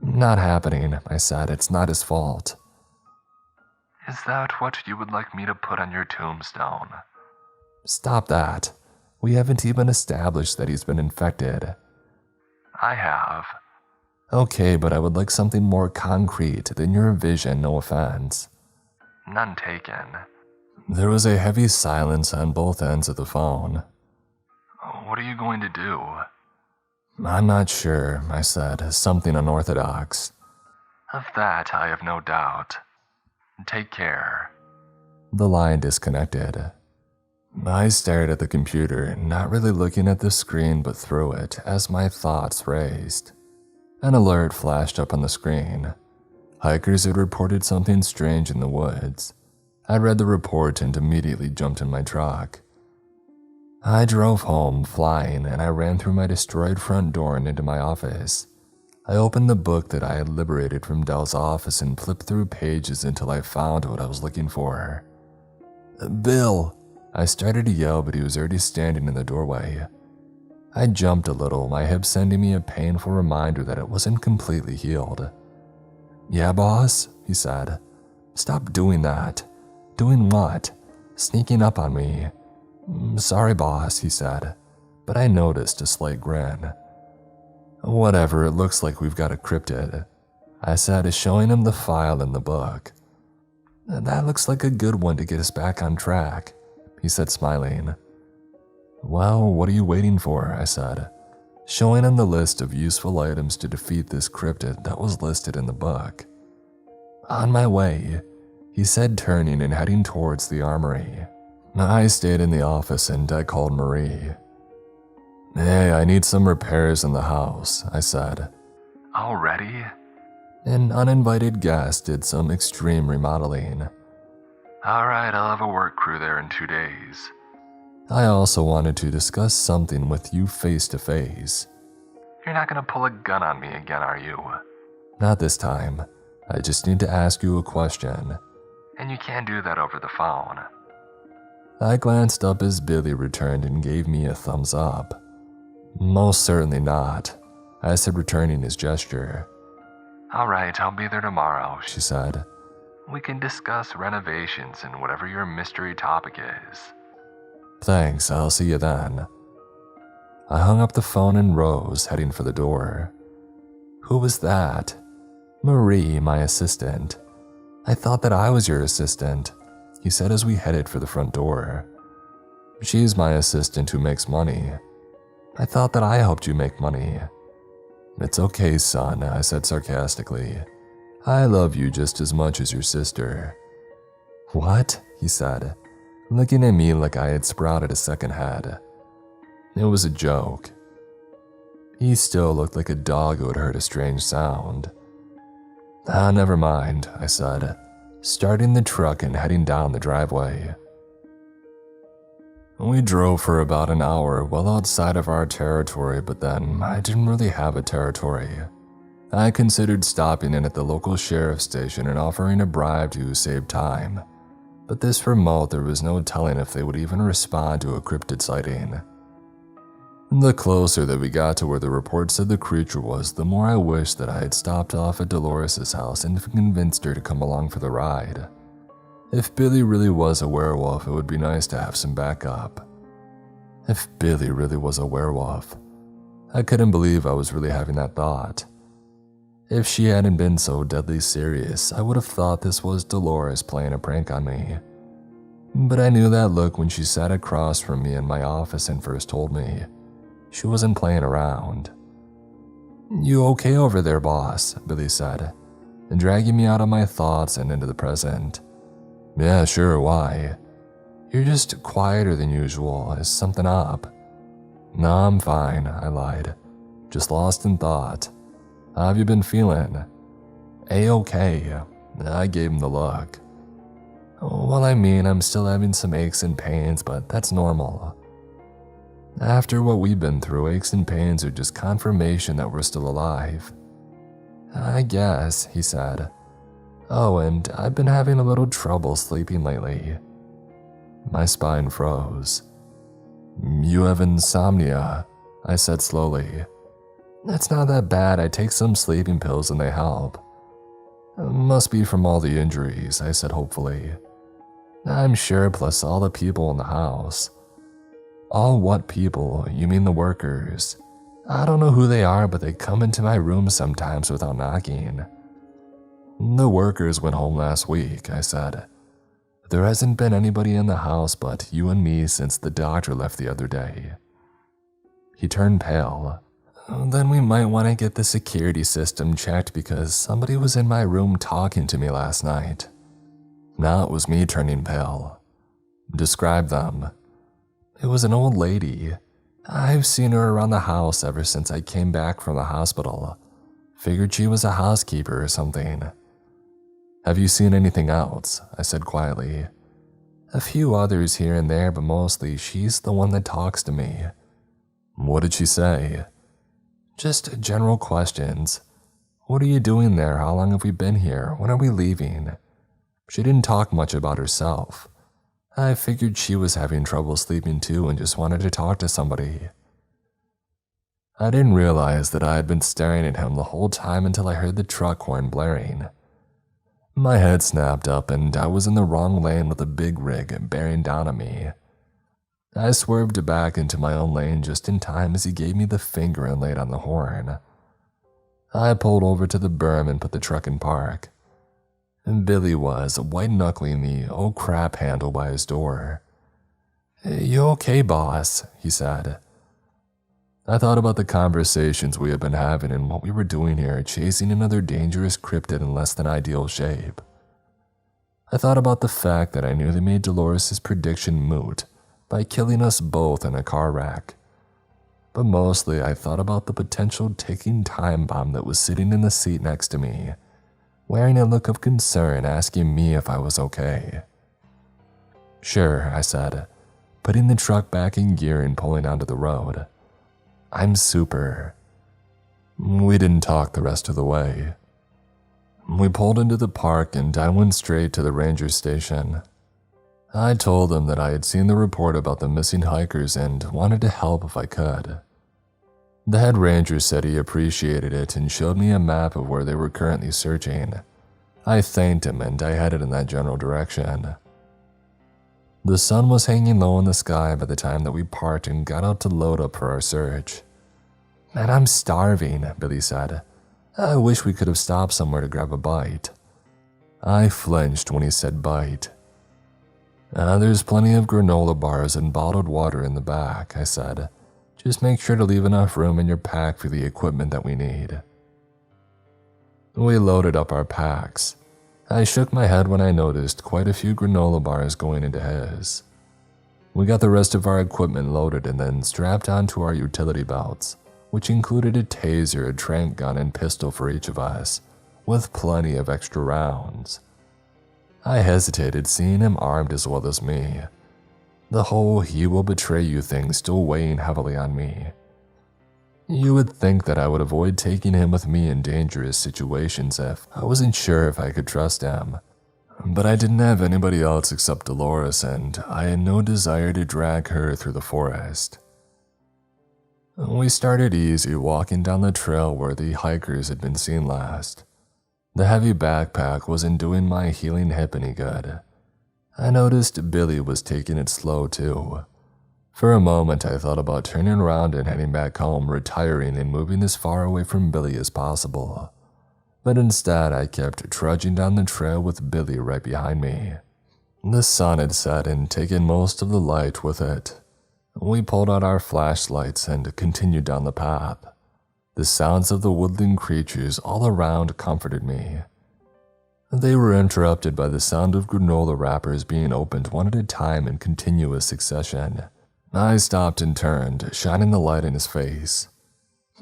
[SPEAKER 1] Not happening, I said. It's not his fault.
[SPEAKER 2] Is that what you would like me to put on your tombstone?
[SPEAKER 1] Stop that. We haven't even established that he's been infected.
[SPEAKER 2] I have.
[SPEAKER 1] Okay, but I would like something more concrete than your vision, no offense.
[SPEAKER 2] None taken.
[SPEAKER 1] There was a heavy silence on both ends of the phone.
[SPEAKER 2] What are you going to do?
[SPEAKER 1] I'm not sure, I said, something unorthodox.
[SPEAKER 2] Of that, I have no doubt. Take care.
[SPEAKER 1] The line disconnected. I stared at the computer, not really looking at the screen but through it as my thoughts raced. An alert flashed up on the screen. Hikers had reported something strange in the woods. I read the report and immediately jumped in my truck. I drove home, flying, and I ran through my destroyed front door and into my office. I opened the book that I had liberated from Dell's office and flipped through pages until I found what I was looking for. "Bill!" I started to yell, but he was already standing in the doorway. I jumped a little, my hip sending me a painful reminder that it wasn't completely healed. "Yeah, boss?" he said. "Stop doing that." "Doing what?" "Sneaking up on me." "Sorry, boss," he said, but I noticed a slight grin. "Whatever, it looks like we've got a cryptid," I said, showing him the file in the book. "That looks like a good one to get us back on track," he said, smiling. "Well, what are you waiting for?" I said, showing him the list of useful items to defeat this cryptid that was listed in the book. "On my way," he said, turning and heading towards the armory. I stayed in the office and I called Marie. "Hey, I need some repairs in the house," I said.
[SPEAKER 2] Already?
[SPEAKER 1] An uninvited guest did some extreme remodeling.
[SPEAKER 2] Alright, I'll have a work crew there in 2 days.
[SPEAKER 1] I also wanted to discuss something with you face to face.
[SPEAKER 2] You're not gonna pull a gun on me again, are you?
[SPEAKER 1] Not this time. I just need to ask you a question.
[SPEAKER 2] And you can't do that over the phone.
[SPEAKER 1] I glanced up as Billy returned and gave me a thumbs up. "Most certainly not," I said, returning his gesture.
[SPEAKER 2] Alright, I'll be there tomorrow,
[SPEAKER 1] She said.
[SPEAKER 2] We can discuss renovations and whatever your mystery topic is.
[SPEAKER 1] "Thanks, I'll see you then." I hung up the phone and rose, heading for the door. Who was that? Marie, my assistant. "I thought that I was your assistant," he said as we headed for the front door. "She's my assistant who makes money. I thought that I helped you make money." "It's okay, son," I said sarcastically. "I love you just as much as your sister." "What?" he said, looking at me like I had sprouted a second head. It was a joke. He still looked like a dog who had heard a strange sound. Never mind," I said, starting the truck and heading down the driveway. We drove for about an hour well outside of our territory, but then I didn't really have a territory. I considered stopping in at the local sheriff's station and offering a bribe to save time, but this remote there was no telling if they would even respond to a cryptid sighting. The closer that we got to where the report said the creature was, the more I wished that I had stopped off at Dolores' house and convinced her to come along for the ride. If Billy really was a werewolf, it would be nice to have some backup. If Billy really was a werewolf, I couldn't believe I was really having that thought. If she hadn't been so deadly serious, I would have thought this was Dolores playing a prank on me. But I knew that look when she sat across from me in my office and first told me. She wasn't playing around. "You okay over there, boss?" Billy said, dragging me out of my thoughts and into the present. "Yeah, sure, why?" "You're just quieter than usual. Is something up?" "No, I'm fine," I lied. "Just lost in thought. How have you been feeling?" "A-okay." I gave him the look. "Well, I mean, I'm still having some aches and pains, but that's normal. After what we've been through, aches and pains are just confirmation that we're still alive." "I guess," he said. "Oh, and I've been having a little trouble sleeping lately." My spine froze. "You have insomnia," I said slowly. "It's not that bad. I take some sleeping pills and they help." "Must be from all the injuries," I said hopefully. "I'm sure, plus all the people in the house." "All what people? You mean the workers?" "I don't know who they are, but they come into my room sometimes without knocking." "The workers went home last week," I said. "There hasn't been anybody in the house but you and me since the doctor left the other day." He turned pale. "Then we might want to get the security system checked because somebody was in my room talking to me last night." Now it was me turning pale. "Describe them." "It was an old lady. I've seen her around the house ever since I came back from the hospital. Figured she was a housekeeper or something. "Have you seen anything else?" I said quietly. "A few others here and there, but mostly she's the one that talks to me." "What did she say?" "Just general questions. What are you doing there? How long have we been here? When are we leaving?" She didn't talk much about herself. I figured she was having trouble sleeping too and just wanted to talk to somebody. I didn't realize that I had been staring at him the whole time until I heard the truck horn blaring. My head snapped up and I was in the wrong lane with a big rig bearing down on me. I swerved back into my own lane just in time as he gave me the finger and laid on the horn. I pulled over to the berm and put the truck in park. Billy was white-knuckling the "oh crap" handle by his door. "You okay, boss?" he said. I thought about the conversations we had been having and what we were doing here, chasing another dangerous cryptid in less than ideal shape. I thought about the fact that I knew they made Dolores' prediction moot by killing us both in a car wreck. But mostly I thought about the potential ticking time bomb that was sitting in the seat next to me, wearing a look of concern, asking me if I was okay. "Sure," I said, putting the truck back in gear and pulling onto the road. "I'm super." We didn't talk the rest of the way. We pulled into the park and I went straight to the ranger station. I told them that I had seen the report about the missing hikers and wanted to help if I could. The head ranger said he appreciated it and showed me a map of where they were currently searching. I thanked him and I headed in that general direction. The sun was hanging low in the sky by the time that we parked and got out to load up for our search. "Man, I'm starving," Billy said. "I wish we could have stopped somewhere to grab a bite." I flinched when he said bite. "There's plenty of granola bars and bottled water in the back," I said. "Just make sure to leave enough room in your pack for the equipment that we need." We loaded up our packs. I shook my head when I noticed quite a few granola bars going into his. We got the rest of our equipment loaded and then strapped onto our utility belts, which included a taser, a tranq gun, and pistol for each of us, with plenty of extra rounds. I hesitated, seeing him armed as well as me. The whole "he will betray you" thing still weighing heavily on me. You would think that I would avoid taking him with me in dangerous situations if I wasn't sure if I could trust him. But I didn't have anybody else except Dolores, and I had no desire to drag her through the forest. We started easy, walking down the trail where the hikers had been seen last. The heavy backpack wasn't doing my healing hip any good. I noticed Billy was taking it slow too. For a moment I thought about turning around and heading back home, retiring and moving as far away from Billy as possible. But instead I kept trudging down the trail with Billy right behind me. The sun had set and taken most of the light with it. We pulled out our flashlights and continued down the path. The sounds of the woodland creatures all around comforted me. They were interrupted by the sound of granola wrappers being opened one at a time in continuous succession. I stopped and turned, shining the light in his face.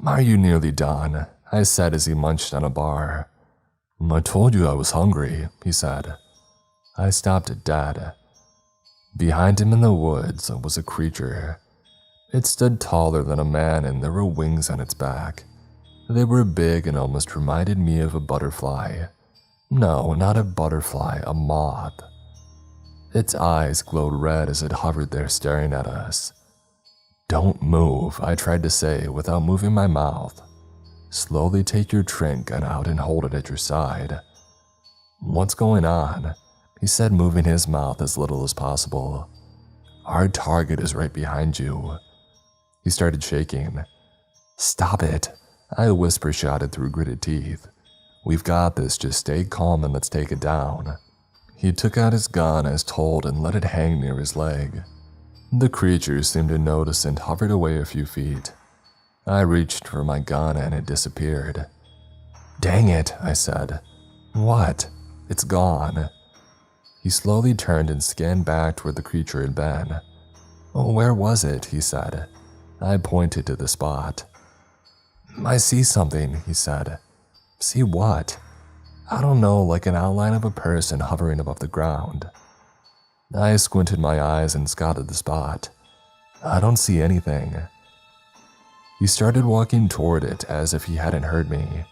[SPEAKER 1] "Are you nearly done?" I said as he munched on a bar. "I told you I was hungry," he said. I stopped dead. Behind him in the woods was a creature. It stood taller than a man and there were wings on its back. They were big and almost reminded me of a butterfly. No, not a butterfly, a moth. Its eyes glowed red as it hovered there staring at us. "Don't move," I tried to say without moving my mouth. "Slowly take your tranq gun out and hold it at your side." "What's going on?" he said, moving his mouth as little as possible. "Our target is right behind you." He started shaking. "Stop it," I whisper-shouted through gritted teeth. "We've got this, just stay calm and let's take it down." He took out his gun as told and let it hang near his leg. The creature seemed to notice and hovered away a few feet. I reached for my gun and it disappeared. "Dang it," I said. "What?" "It's gone." He slowly turned and scanned back to where the creature had been. "Oh, where was it?" he said. I pointed to the spot. "I see something," he said. "See what?" I don't know, like an outline of a person hovering above the ground. I squinted my eyes and scouted the spot. I don't see anything. He started walking toward it as if he hadn't heard me.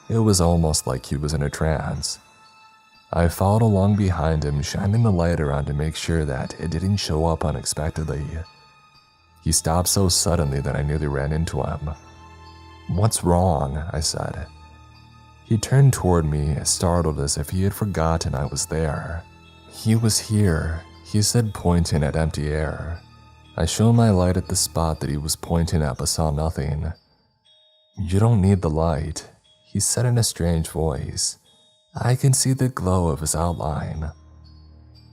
[SPEAKER 1] It was almost like he was in a trance. I followed along behind him, shining the light around to make sure that it didn't show up unexpectedly. He stopped so suddenly that I nearly ran into him. "What's wrong?" I said. He turned toward me, startled as if he had forgotten I was there. "He was here," he said, pointing at empty air. I shone my light at the spot that he was pointing at but saw nothing. "You don't need the light," he said in a strange voice. I can see the glow of his outline.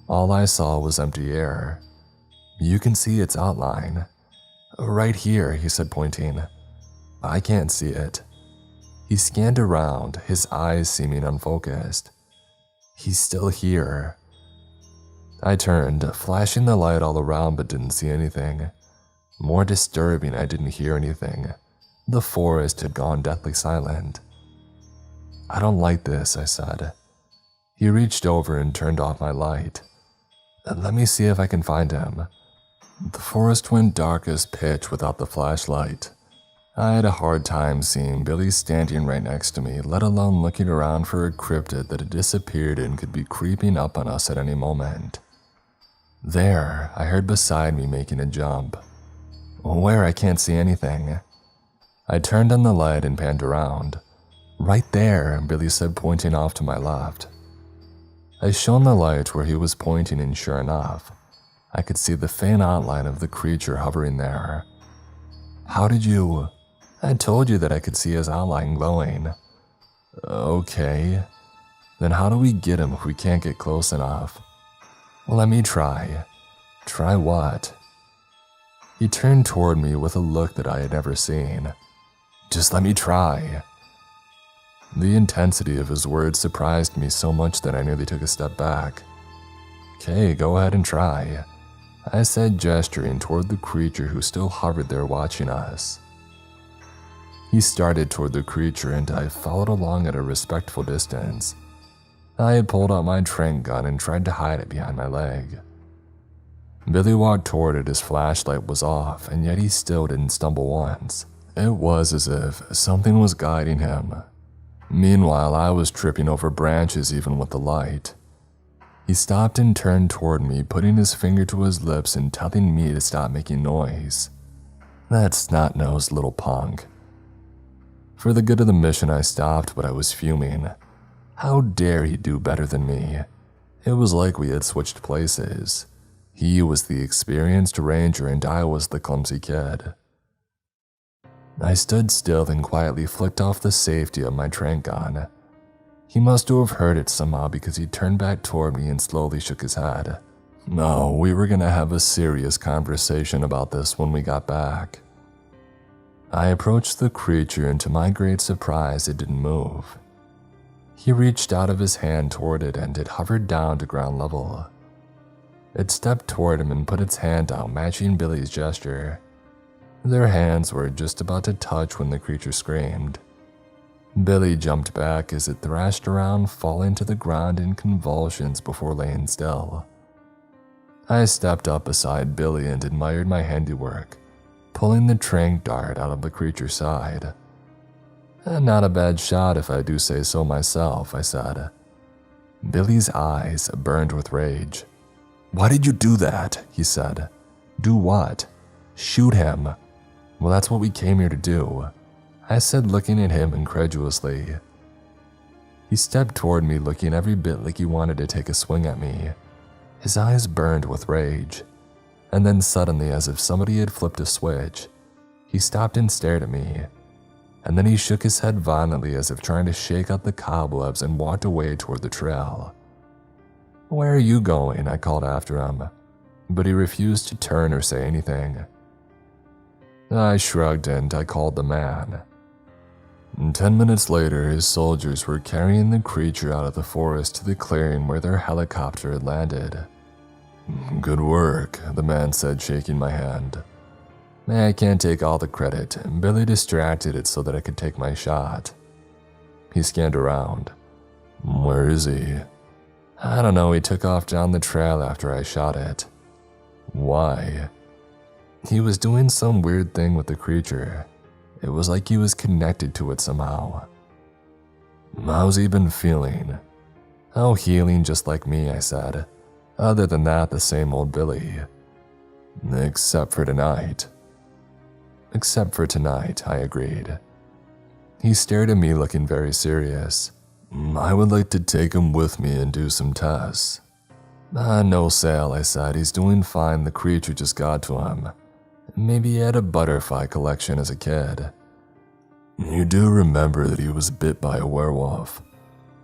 [SPEAKER 1] All I saw was empty air. "You can see its outline." "Right here," he said, pointing. "I can't see it." He scanned around, his eyes seeming unfocused. "He's still here." I turned, flashing the light all around but didn't see anything. More disturbing, I didn't hear anything. The forest had gone deathly silent. "I don't like this," I said. He reached over and turned off my light. "Let me see if I can find him." The forest went dark as pitch without the flashlight. I had a hard time seeing Billy standing right next to me, let alone looking around for a cryptid that had disappeared and could be creeping up on us at any moment. "There," I heard beside me making a jump. "Where? I can't see anything." I turned on the light and panned around. "Right there," Billy said, pointing off to my left. I shone the light where he was pointing, and sure enough, I could see the faint outline of the creature hovering there. "How did you—" "I told you that I could see his outline glowing." "Okay. Then how do we get him if we can't get close enough?" "Let me try." "Try what?" He turned toward me with a look that I had never seen. "Just let me try." The intensity of his words surprised me so much that I nearly took a step back. "Okay, go ahead and try," I said, gesturing toward the creature who still hovered there watching us. He started toward the creature and I followed along at a respectful distance. I had pulled out my trank gun and tried to hide it behind my leg. Billy walked toward it, his flashlight was off, and yet he still didn't stumble once. It was as if something was guiding him. Meanwhile, I was tripping over branches even with the light. He stopped and turned toward me, putting his finger to his lips and telling me to stop making noise. That snot-nosed little punk. For the good of the mission, I stopped, but I was fuming. How dare he do better than me? It was like we had switched places. He was the experienced ranger and I was the clumsy kid. I stood still and quietly flicked off the safety of my trank gun. He must have heard it somehow because he turned back toward me and slowly shook his head. No, we were gonna have a serious conversation about this when we got back. I approached the creature and to my great surprise it didn't move. He reached out of his hand toward it and it hovered down to ground level. It stepped toward him and put its hand out, matching Billy's gesture. Their hands were just about to touch when the creature screamed. Billy jumped back as it thrashed around, falling to the ground in convulsions before laying still. I stepped up beside Billy and admired my handiwork, pulling the trank dart out of the creature's side. Not a bad shot if I do say so myself, I said. Billy's eyes burned with rage. "Why did you do that?" he said. "Do what?" "Shoot him." "Well, that's what we came here to do," I said, looking at him incredulously. He stepped toward me, looking every bit like he wanted to take a swing at me. His eyes burned with rage, and then suddenly, as if somebody had flipped a switch, he stopped and stared at me, and then he shook his head violently as if trying to shake out the cobwebs and walked away toward the trail. "Where are you going?" I called after him, but he refused to turn or say anything. I shrugged and I called the man. 10 minutes later, his soldiers were carrying the creature out of the forest to the clearing where their helicopter had landed. "Good work," the man said, shaking my hand. I can't take all the credit. Billy distracted it so that I could take my shot. He scanned around. Where is he? I don't know, he took off down the trail after I shot it. Why? He was doing some weird thing with the creature. It was like he was connected to it somehow. How's he been feeling? Oh, healing just like me, I said. Other than that, the same old Billy. Except for tonight. Except for tonight, I agreed. He stared at me looking very serious. I would like to take him with me and do some tests. No sale, I said. He's doing fine, the creature just got to him. Maybe he had a butterfly collection as a kid. You do remember that he was bit by a werewolf?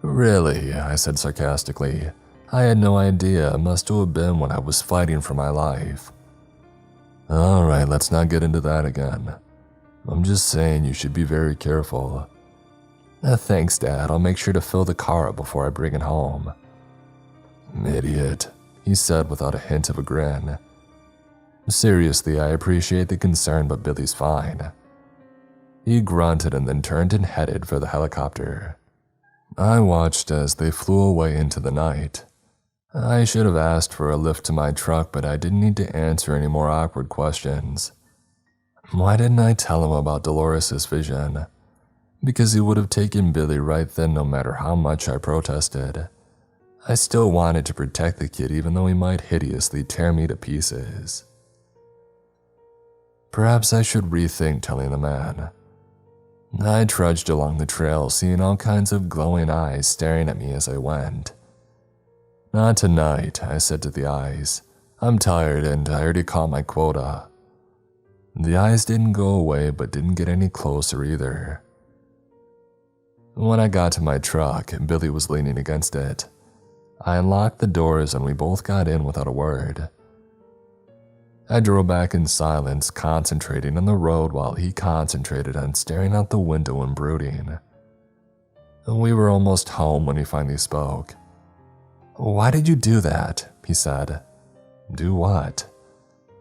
[SPEAKER 1] Really, I said sarcastically. I had no idea. It must have been when I was fighting for my life. Alright, let's not get into that again. I'm just saying you should be very careful. Thanks, Dad. I'll make sure to fill the car up before I bring it home. Idiot, he said without a hint of a grin. Seriously, I appreciate the concern, but Billy's fine. He grunted and then turned and headed for the helicopter. I watched as they flew away into the night. I should have asked for a lift to my truck, but I didn't need to answer any more awkward questions. Why didn't I tell him about Dolores' vision? Because he would have taken Billy right then no matter how much I protested. I still wanted to protect the kid even though he might hideously tear me to pieces. Perhaps I should rethink telling the man. I trudged along the trail, seeing all kinds of glowing eyes staring at me as I went. Not tonight, I said to the eyes. I'm tired and I already caught my quota. The eyes didn't go away but didn't get any closer either. When I got to my truck, Billy was leaning against it. I unlocked the doors and we both got in without a word. I drove back in silence, concentrating on the road while he concentrated on staring out the window and brooding. We were almost home when he finally spoke. Why did you do that? He said. Do what?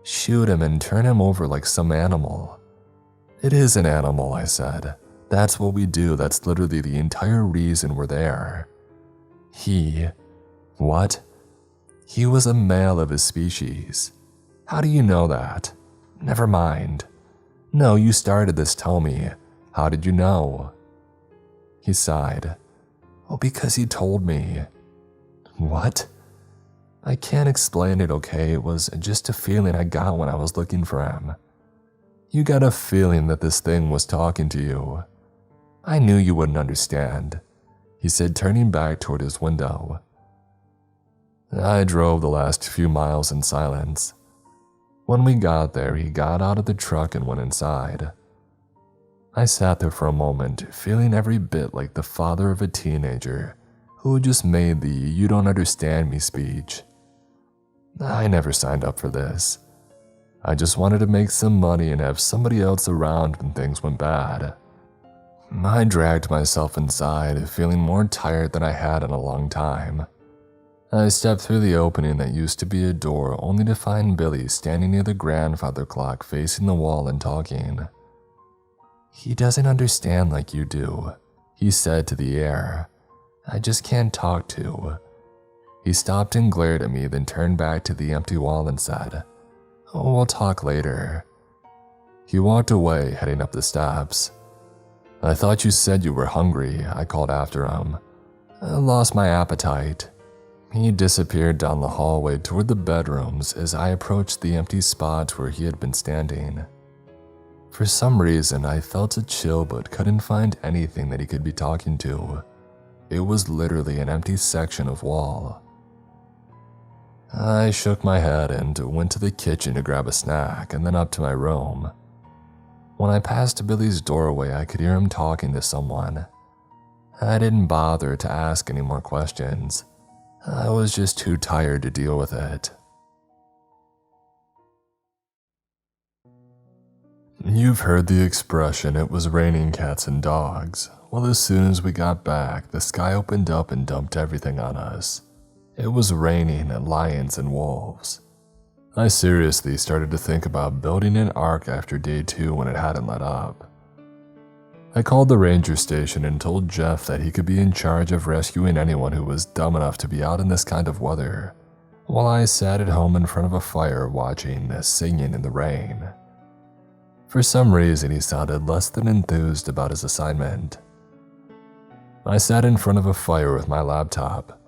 [SPEAKER 1] Shoot him and turn him over like some animal. It is an animal, I said. That's what we do. That's literally the entire reason we're there. What? He was a male of his species. How do you know that? Never mind. No, you started this, tell me. How did you know? He sighed. Oh, because he told me. What? I can't explain it, okay? It was just a feeling I got when I was looking for him. You got a feeling that this thing was talking to you. I knew you wouldn't understand, he said, turning back toward his window. I drove the last few miles in silence. When we got there, he got out of the truck and went inside. I sat there for a moment, feeling every bit like the father of a teenager who just made the "you don't understand me" speech. I never signed up for this. I just wanted to make some money and have somebody else around when things went bad. I dragged myself inside, feeling more tired than I had in a long time. I stepped through the opening that used to be a door only to find Billy standing near the grandfather clock facing the wall and talking. He doesn't understand like you do, he said to the air. I just can't talk to. He stopped and glared at me, then turned back to the empty wall and said, "Oh, we'll talk later." He walked away, heading up the steps. I thought you said you were hungry, I called after him. I lost my appetite. He disappeared down the hallway toward the bedrooms as I approached the empty spot where he had been standing. For some reason, I felt a chill but couldn't find anything that he could be talking to. It was literally an empty section of wall. I shook my head and went to the kitchen to grab a snack and then up to my room. When I passed Billy's doorway, I could hear him talking to someone. I didn't bother to ask any more questions. I was just too tired to deal with it. You've heard the expression, it was raining cats and dogs. Well, as soon as we got back, the sky opened up and dumped everything on us. It was raining lions and wolves. I seriously started to think about building an ark after day 2 when it hadn't let up. I called the ranger station and told Jeff that he could be in charge of rescuing anyone who was dumb enough to be out in this kind of weather, while I sat at home in front of a fire watching singing in the rain. For some reason, he sounded less than enthused about his assignment. I sat in front of a fire with my laptop.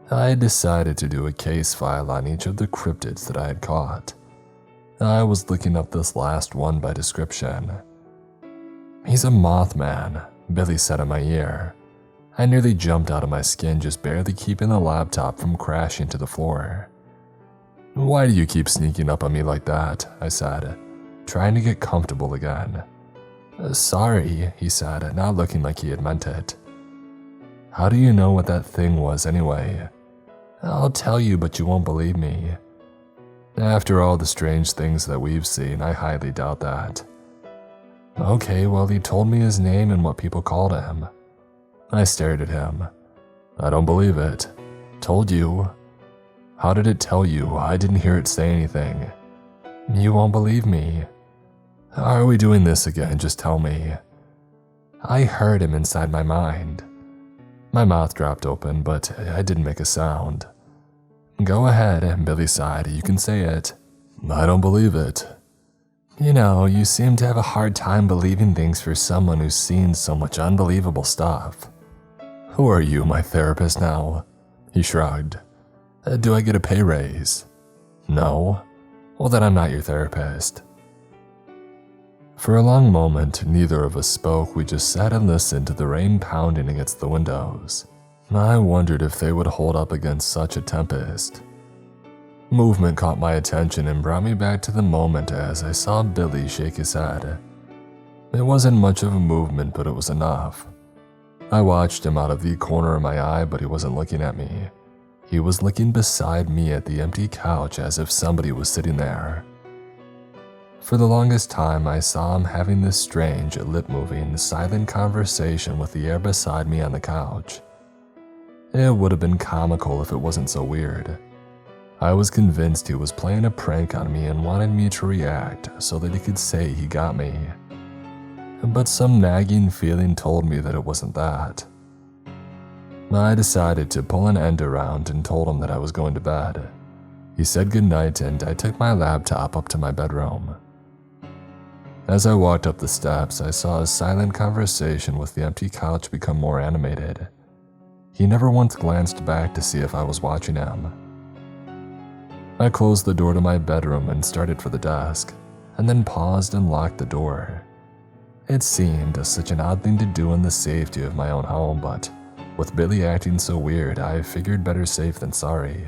[SPEAKER 1] I had decided to do a case file on each of the cryptids that I had caught. I was looking up this last one by description. "He's a mothman," Billy said in my ear. I nearly jumped out of my skin, just barely keeping the laptop from crashing to the floor. "Why do you keep sneaking up on me like that?" I said, trying to get comfortable again. "Sorry," he said, not looking like he had meant it. "How do you know what that thing was anyway?" "I'll tell you, but you won't believe me." "After all the strange things that we've seen, I highly doubt that." "Okay, well, he told me his name and what people called him." I stared at him. "I don't believe it." "Told you." "How did it tell you? I didn't hear it say anything." "You won't believe me." "Are we doing this again? Just tell me." "I heard him inside my mind." My mouth dropped open, but I didn't make a sound. "Go ahead," Billy sighed. "You can say it." "I don't believe it." "You know, you seem to have a hard time believing things for someone who's seen so much unbelievable stuff." "Who are you, my therapist now?" He shrugged. "Do I get a pay raise?" "No." "Well, then I'm not your therapist." For a long moment, neither of us spoke. We just sat and listened to the rain pounding against the windows. I wondered if they would hold up against such a tempest. Movement caught my attention and brought me back to the moment as I saw Billy shake his head. It wasn't much of a movement, but it was enough. I watched him out of the corner of my eye, but he wasn't looking at me. He was looking beside me at the empty couch as if somebody was sitting there. For the longest time, I saw him having this strange, lip-moving, silent conversation with the air beside me on the couch. It would have been comical if it wasn't so weird. I was convinced he was playing a prank on me and wanted me to react so that he could say he got me. But some nagging feeling told me that it wasn't that. I decided to pull an end around and told him that I was going to bed. He said goodnight and I took my laptop up to my bedroom. As I walked up the steps, I saw a silent conversation with the empty couch become more animated. He never once glanced back to see if I was watching him. I closed the door to my bedroom and started for the desk, and then paused and locked the door. It seemed such an odd thing to do in the safety of my own home, but with Billy acting so weird, I figured better safe than sorry.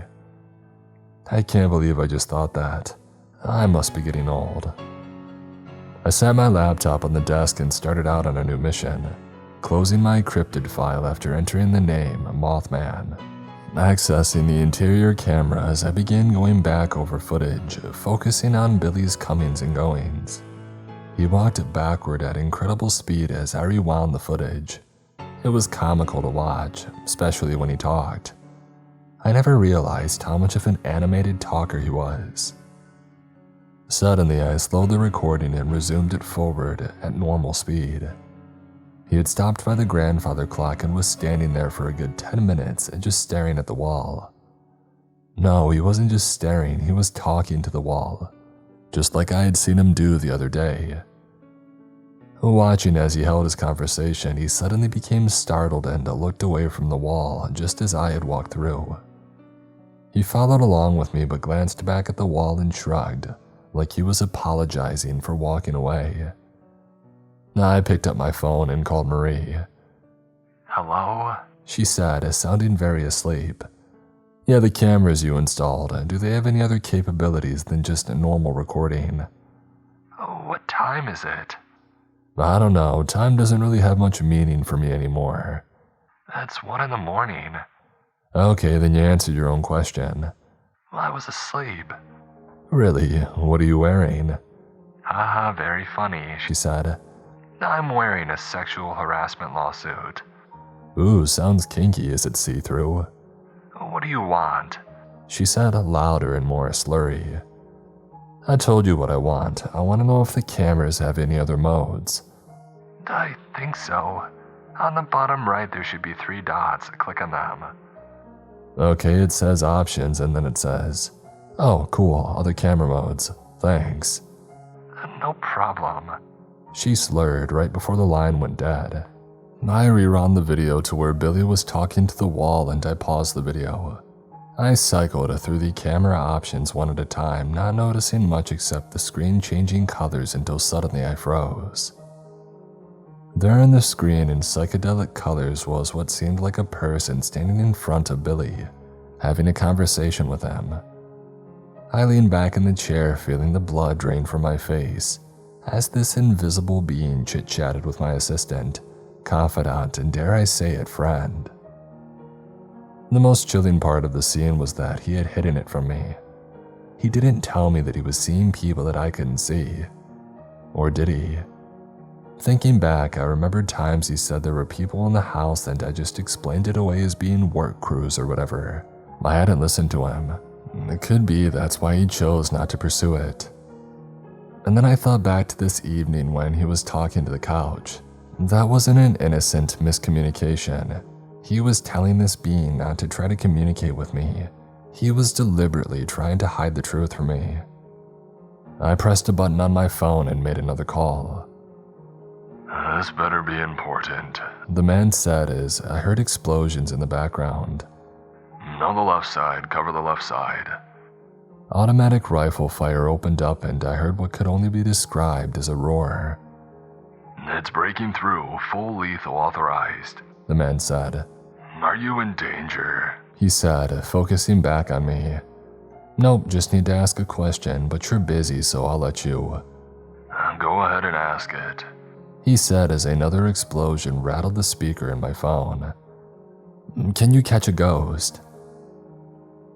[SPEAKER 1] I can't believe I just thought that. I must be getting old. I sat my laptop on the desk and started out on a new mission, closing my cryptid file after entering the name Mothman. Accessing the interior cameras, I began going back over footage, focusing on Billy's comings and goings. He walked backward at incredible speed as I rewound the footage. It was comical to watch, especially when he talked. I never realized how much of an animated talker he was. Suddenly, I slowed the recording and resumed it forward at normal speed. He had stopped by the grandfather clock and was standing there for a good 10 minutes and just staring at the wall. No, he wasn't just staring, he was talking to the wall, just like I had seen him do the other day. Watching as he held his conversation, he suddenly became startled and looked away from the wall just as I had walked through. He followed along with me but glanced back at the wall and shrugged, like he was apologizing for walking away. I picked up my phone and called Marie.
[SPEAKER 2] "Hello?"
[SPEAKER 1] She said, sounding very asleep. "Yeah, the cameras you installed, do they have any other capabilities than just a normal recording?"
[SPEAKER 2] "Oh, what time is it?"
[SPEAKER 1] "I don't know, time doesn't really have much meaning for me anymore."
[SPEAKER 2] "It's 1 in the morning."
[SPEAKER 1] "Okay, then you answered your own question."
[SPEAKER 2] "Well, I was asleep."
[SPEAKER 1] "Really? What are you wearing?"
[SPEAKER 2] "Haha, very funny,"
[SPEAKER 1] She said.
[SPEAKER 2] "I'm wearing a sexual harassment lawsuit."
[SPEAKER 1] "Ooh, sounds kinky. Is it see-through?"
[SPEAKER 2] "What do you want?"
[SPEAKER 1] She said, louder and more slurry. "I told you what I want. I want to know if the cameras have any other modes."
[SPEAKER 2] I think so. On the bottom right, there should be 3 dots. Click on them.
[SPEAKER 1] Okay, it says options and then it says, oh, cool, other camera modes. Thanks.
[SPEAKER 2] No problem.
[SPEAKER 1] She slurred right before the line went dead. I rerun the video to where Billy was talking to the wall and I paused the video. I cycled through the camera options one at a time, not noticing much except the screen changing colors until suddenly I froze. There on the screen in psychedelic colors was what seemed like a person standing in front of Billy, having a conversation with him. I leaned back in the chair, feeling the blood drain from my face, as this invisible being chit-chatted with my assistant, confidant, and dare I say it, friend. The most chilling part of the scene was that he had hidden it from me. He didn't tell me that he was seeing people that I couldn't see. Or did he? Thinking back, I remembered times he said there were people in the house and I just explained it away as being work crews or whatever. I hadn't listened to him. It could be that's why he chose not to pursue it. And then I thought back to this evening when he was talking to the couch. That wasn't an innocent miscommunication. He was telling this being not to try to communicate with me. He was deliberately trying to hide the truth from me. I pressed a button on my phone and made another call.
[SPEAKER 2] This better be important,
[SPEAKER 1] the man said as I heard explosions in the background.
[SPEAKER 2] On the left side, cover the left side.
[SPEAKER 1] Automatic rifle fire opened up and I heard what could only be described as a roar.
[SPEAKER 2] It's breaking through, full lethal authorized,
[SPEAKER 1] the man said.
[SPEAKER 2] Are you in danger?
[SPEAKER 1] He said, focusing back on me. Nope, just need to ask a question, but you're busy, so I'll let you.
[SPEAKER 2] Go ahead and ask it,
[SPEAKER 1] he said as another explosion rattled the speaker in my phone. Can you catch a ghost?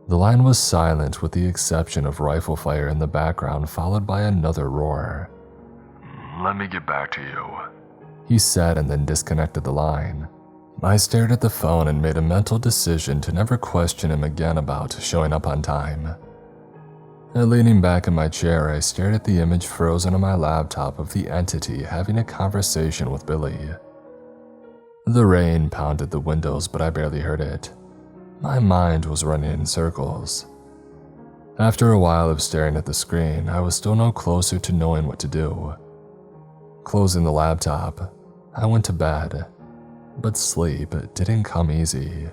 [SPEAKER 1] The line was silent with the exception of rifle fire in the background followed by another roar.
[SPEAKER 2] Let me get back to you,
[SPEAKER 1] he said and then disconnected the line. I stared at the phone and made a mental decision to never question him again about showing up on time. Leaning back in my chair, I stared at the image frozen on my laptop of the entity having a conversation with Billy. The rain pounded the windows, but I barely heard it. My mind was running in circles. After a while of staring at the screen, I was still no closer to knowing what to do. Closing the laptop, I went to bed, but sleep didn't come easy.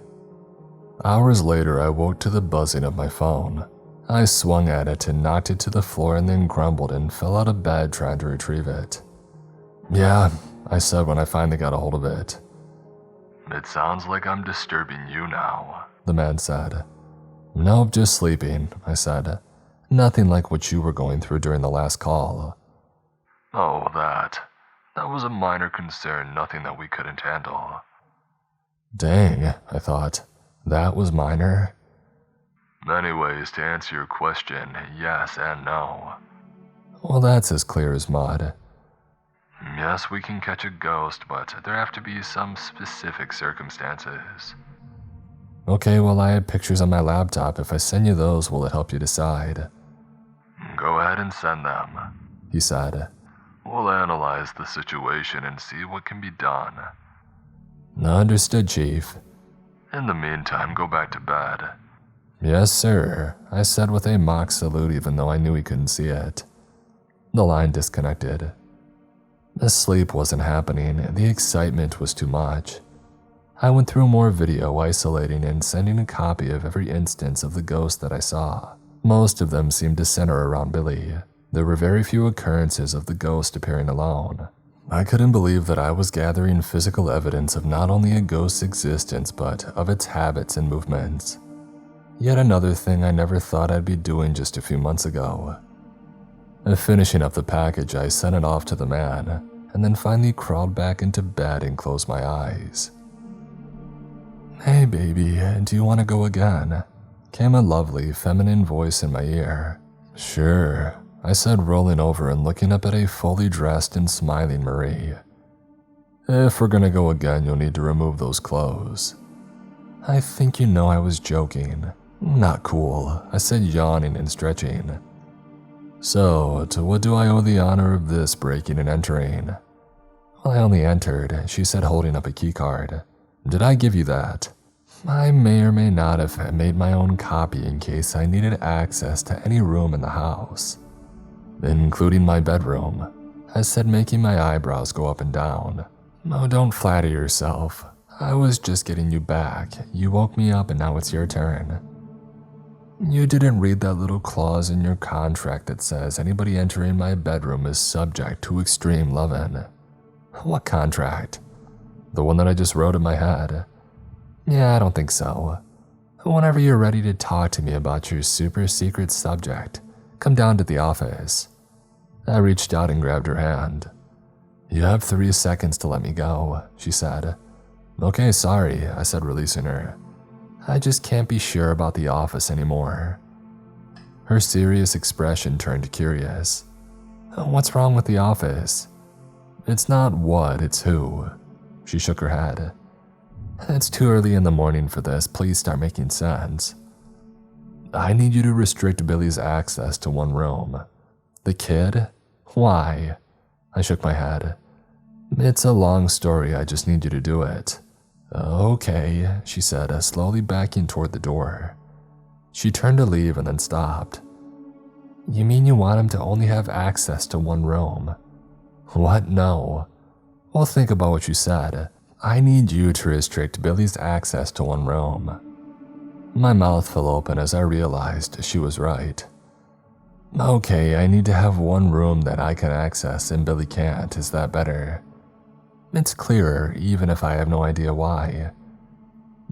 [SPEAKER 1] Hours later, I woke to the buzzing of my phone. I swung at it and knocked it to the floor and then grumbled and fell out of bed trying to retrieve it. Yeah, I said when I finally got a hold of it.
[SPEAKER 2] It sounds like I'm disturbing you now,
[SPEAKER 1] the man said. Nope, just sleeping, I said. Nothing like what you were going through during the last call.
[SPEAKER 2] Oh, that was a minor concern, nothing that we couldn't handle.
[SPEAKER 1] Dang, I thought. That was minor?
[SPEAKER 2] Anyways, to answer your question, yes and no.
[SPEAKER 1] Well, that's as clear as mud.
[SPEAKER 2] Yes, we can catch a ghost, but there have to be some specific circumstances.
[SPEAKER 1] Okay, well, I have pictures on my laptop. If I send you those, will it help you decide?
[SPEAKER 2] Go ahead and send them,
[SPEAKER 1] he said.
[SPEAKER 2] We'll analyze the situation and see what can be done.
[SPEAKER 1] Understood, Chief.
[SPEAKER 2] In the meantime, go back to bed.
[SPEAKER 1] Yes, sir, I said with a mock salute even though I knew he couldn't see it. The line disconnected. The sleep wasn't happening, the excitement was too much. I went through more video isolating and sending a copy of every instance of the ghost that I saw. Most of them seemed to center around Billy. There were very few occurrences of the ghost appearing alone. I couldn't believe that I was gathering physical evidence of not only a ghost's existence but of its habits and movements. Yet another thing I never thought I'd be doing just a few months ago. Finishing up the package, I sent it off to the man, and then finally crawled back into bed and closed my eyes. Hey baby, do you want to go again? Came a lovely, feminine voice in my ear. Sure, I said, rolling over and looking up at a fully dressed and smiling Marie. If we're gonna go again, you'll need to remove those clothes. I think you know I was joking. Not cool, I said, yawning and stretching. So, to what do I owe the honor of this breaking and entering? I only entered, she said, holding up a keycard. Did I give you that? I may or may not have made my own copy in case I needed access to any room in the house, including my bedroom, I said, making my eyebrows go up and down. Oh, don't flatter yourself. I was just getting you back. You woke me up and now it's your turn. You didn't read that little clause in your contract that says anybody entering my bedroom is subject to extreme loving. What contract? The one that I just wrote in my head. Yeah, I don't think so. Whenever you're ready to talk to me about your super secret subject, come down to the office. I reached out and grabbed her hand. You have 3 seconds to let me go, she said. Okay, sorry, I said, releasing her. I just can't be sure about the office anymore. Her serious expression turned curious. What's wrong with the office? It's not what, it's who. She shook her head. It's too early in the morning for this. Please start making sense. I need you to restrict Billy's access to one room. The kid? Why? I shook my head. It's a long story. I just need you to do it. Okay, she said, slowly backing toward the door. She turned to leave and then stopped. You mean you want him to only have access to one room? What? No. Well, think about what you said. I need you to restrict Billy's access to one room. My mouth fell open as I realized she was right. Okay, I need to have one room that I can access and Billy can't. Is that better? It's clearer, even if I have no idea why.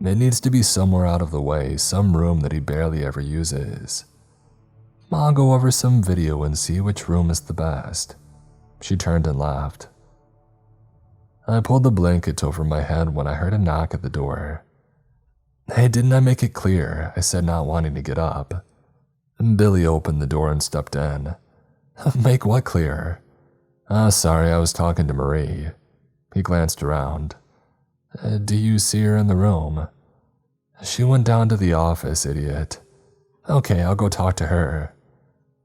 [SPEAKER 1] It needs to be somewhere out of the way, some room that he barely ever uses. I'll go over some video and see which room is the best. She turned and laughed. I pulled the blanket over my head when I heard a knock at the door. Hey, didn't I make it clear? I said, not wanting to get up. Billy opened the door and stepped in. Make what clear? Sorry, I was talking to Marie. He glanced around. Do you see her in the room? She went down to the office, idiot. Okay, I'll go talk to her.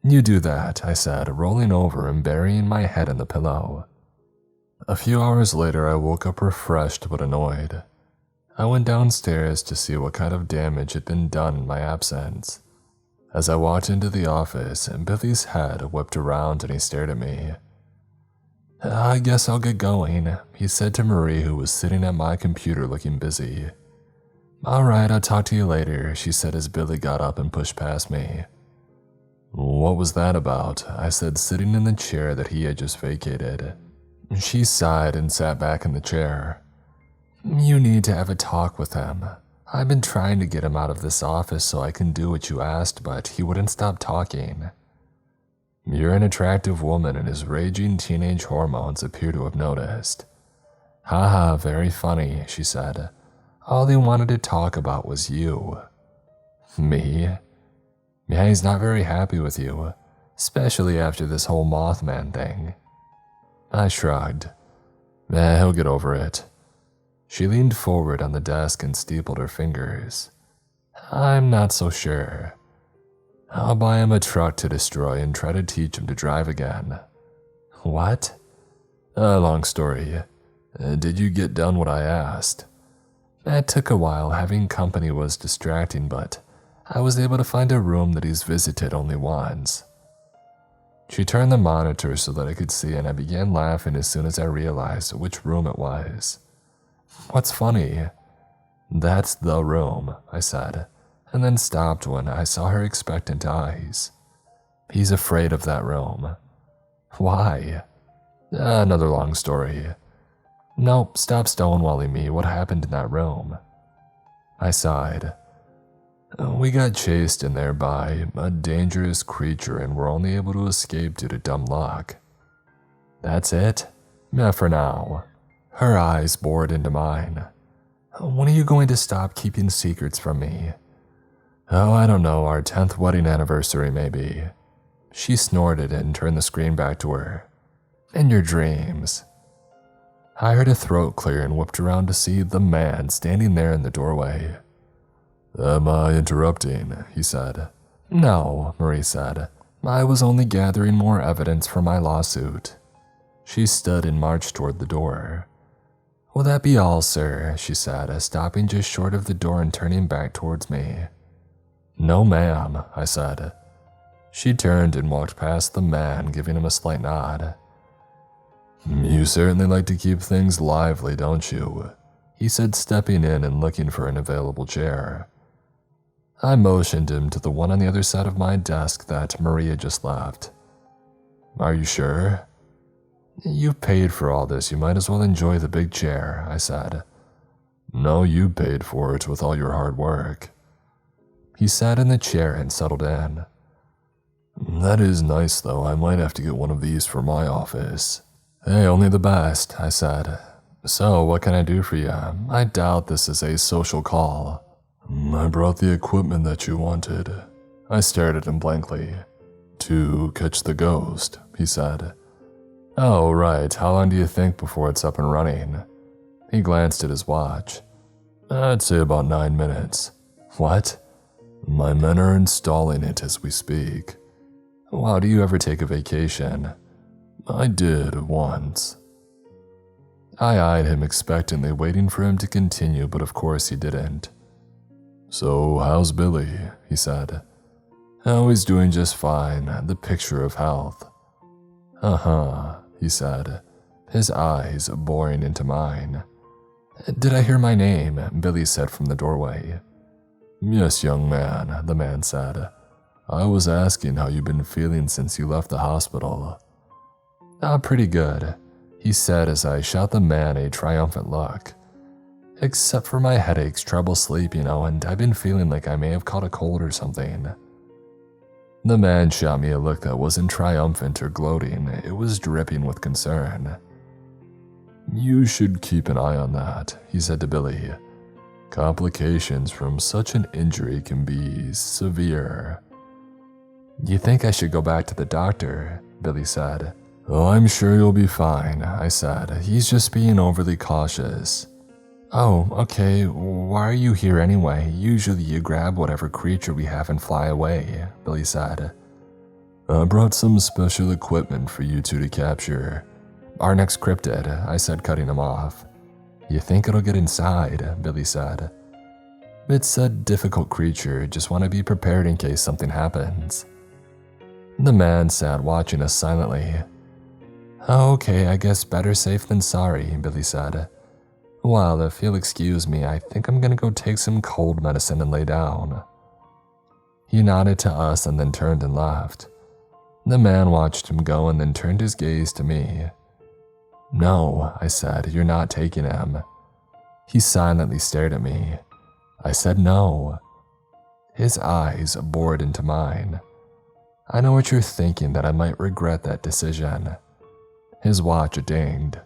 [SPEAKER 1] You do that, I said, rolling over and burying my head in the pillow. A few hours later, I woke up refreshed but annoyed. I went downstairs to see what kind of damage had been done in my absence. As I walked into the office, Billy's head whipped around and he stared at me. I guess I'll get going, he said to Marie, who was sitting at my computer looking busy. All right, I'll talk to you later, she said as Billy got up and pushed past me. What was that about? I said, sitting in the chair that he had just vacated. She sighed and sat back in the chair. You need to have a talk with him. I've been trying to get him out of this office so I can do what you asked, but he wouldn't stop talking. You're an attractive woman and his raging teenage hormones appear to have noticed. Haha, very funny, she said. All he wanted to talk about was you. Me? Yeah, he's not very happy with you, especially after this whole Mothman thing. I shrugged. He'll get over it. She leaned forward on the desk and steepled her fingers. I'm not so sure. I'll buy him a truck to destroy and try to teach him to drive again. What? Long story. Did you get done what I asked? It took a while. Having company was distracting, but I was able to find a room that he's visited only once. She turned the monitor so that I could see, and I began laughing as soon as I realized which room it was. What's funny? That's the room, I said, and then stopped when I saw her expectant eyes. He's afraid of that room. Why? Another long story. Nope, stop stonewalling me. What happened in that room? I sighed. We got chased in there by a dangerous creature and were only able to escape due to dumb luck. That's it? Yeah, for now. Her eyes bored into mine. When are you going to stop keeping secrets from me? Oh, I don't know, our 10th wedding anniversary maybe. She snorted and turned the screen back to her. In your dreams. I heard a throat clear and whipped around to see the man standing there in the doorway. Am I interrupting? He said. No, Marie said. I was only gathering more evidence for my lawsuit. She stood and marched toward the door. "Will that be all, sir?" she said, stopping just short of the door and turning back towards me. "No, ma'am," I said. She turned and walked past the man, giving him a slight nod. "You certainly like to keep things lively, don't you?" he said, stepping in and looking for an available chair. I motioned him to the one on the other side of my desk that Maria just left. "Are you sure?" "You paid for all this, you might as well enjoy the big chair," I said. "No, you paid for it with all your hard work." He sat in the chair and settled in. "That is nice, though. I might have to get one of these for my office." "Hey, only the best," I said. "So, what can I do for you? I doubt this is a social call." "I brought the equipment that you wanted." I stared at him blankly. "To catch the ghost," he said. "Oh, right. How long do you think before it's up and running?" He glanced at his watch. "I'd say about 9 minutes." "What?" "My men are installing it as we speak." "Wow, do you ever take a vacation?" "I did once." I eyed him expectantly, waiting for him to continue, but of course he didn't. "So, how's Billy?" he said. "Oh, he's doing just fine, the picture of health." "Uh-huh," he said, his eyes boring into mine. "Did I hear my name?" Billy said from the doorway. "Yes, young man," the man said. "I was asking how you've been feeling since you left the hospital." Pretty good," he said as I shot the man a triumphant look. "Except for my headaches, trouble sleeping, and I've been feeling like I may have caught a cold or something." The man shot me a look that wasn't triumphant or gloating, it was dripping with concern. "You should keep an eye on that," he said to Billy. "Complications from such an injury can be severe." "You think I should go back to the doctor?" Billy said. "Oh, I'm sure you'll be fine," I said. "He's just being overly cautious." "Oh, okay. Why are you here anyway? Usually you grab whatever creature we have and fly away," Billy said. "I brought some special equipment for you two to capture." "Our next cryptid," I said, cutting him off. "You think it'll get inside?" Billy said. "It's a difficult creature. Just want to be prepared in case something happens." The man sat watching us silently. "Okay, I guess better safe than sorry," Billy said. "Well, if you'll excuse me, I think I'm gonna go take some cold medicine and lay down." He nodded to us and then turned and left. The man watched him go and then turned his gaze to me. "No," I said, "you're not taking him." He silently stared at me. I said no. His eyes bored into mine. "I know what you're thinking, that I might regret that decision." His watch dinged.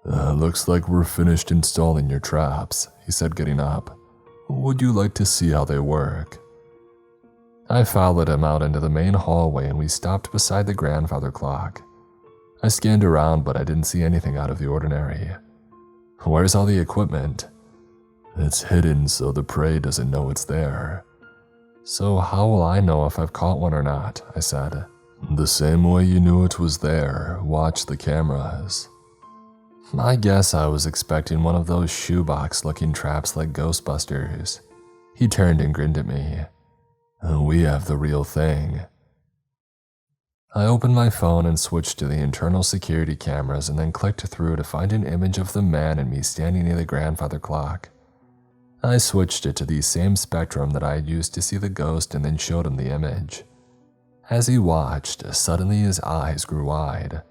[SPEAKER 1] "Looks like we're finished installing your traps," he said, getting up. "Would you like to see how they work?" I followed him out into the main hallway and we stopped beside the grandfather clock. I scanned around, but I didn't see anything out of the ordinary. "Where's all the equipment?" "It's hidden so the prey doesn't know it's there." "So how will I know if I've caught one or not?" I said. "The same way you knew it was there. Watch the cameras." I guess I was expecting one of those shoebox-looking traps like Ghostbusters. He turned and grinned at me. "We have the real thing." I opened my phone and switched to the internal security cameras and then clicked through to find an image of the man and me standing near the grandfather clock. I switched it to the same spectrum that I had used to see the ghost and then showed him the image. As he watched, suddenly his eyes grew wide.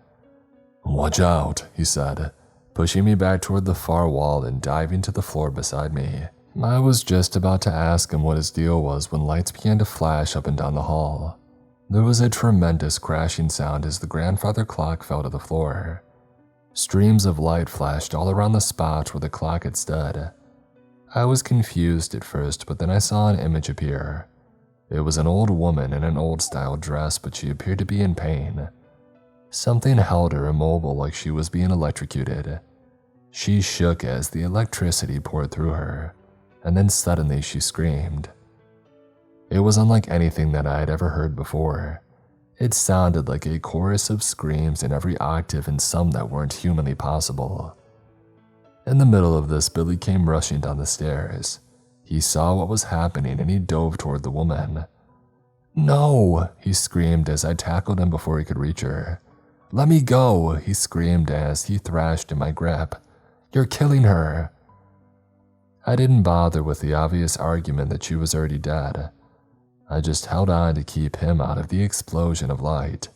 [SPEAKER 1] "Watch out," he said, pushing me back toward the far wall and diving to the floor beside me. I was just about to ask him what his deal was when lights began to flash up and down the hall. There was a tremendous crashing sound as the grandfather clock fell to the floor. Streams of light flashed all around the spot where the clock had stood. I was confused at first, but then I saw an image appear. It was an old woman in an old-style dress, but she appeared to be in pain. Something held her immobile like she was being electrocuted. She shook as the electricity poured through her, and then suddenly she screamed. It was unlike anything that I had ever heard before. It sounded like a chorus of screams in every octave and some that weren't humanly possible. In the middle of this, Billy came rushing down the stairs. He saw what was happening and he dove toward the woman. "No!" he screamed as I tackled him before he could reach her. "Let me go!" he screamed as he thrashed in my grip. "You're killing her!" I didn't bother with the obvious argument that she was already dead. I just held on to keep him out of the explosion of light.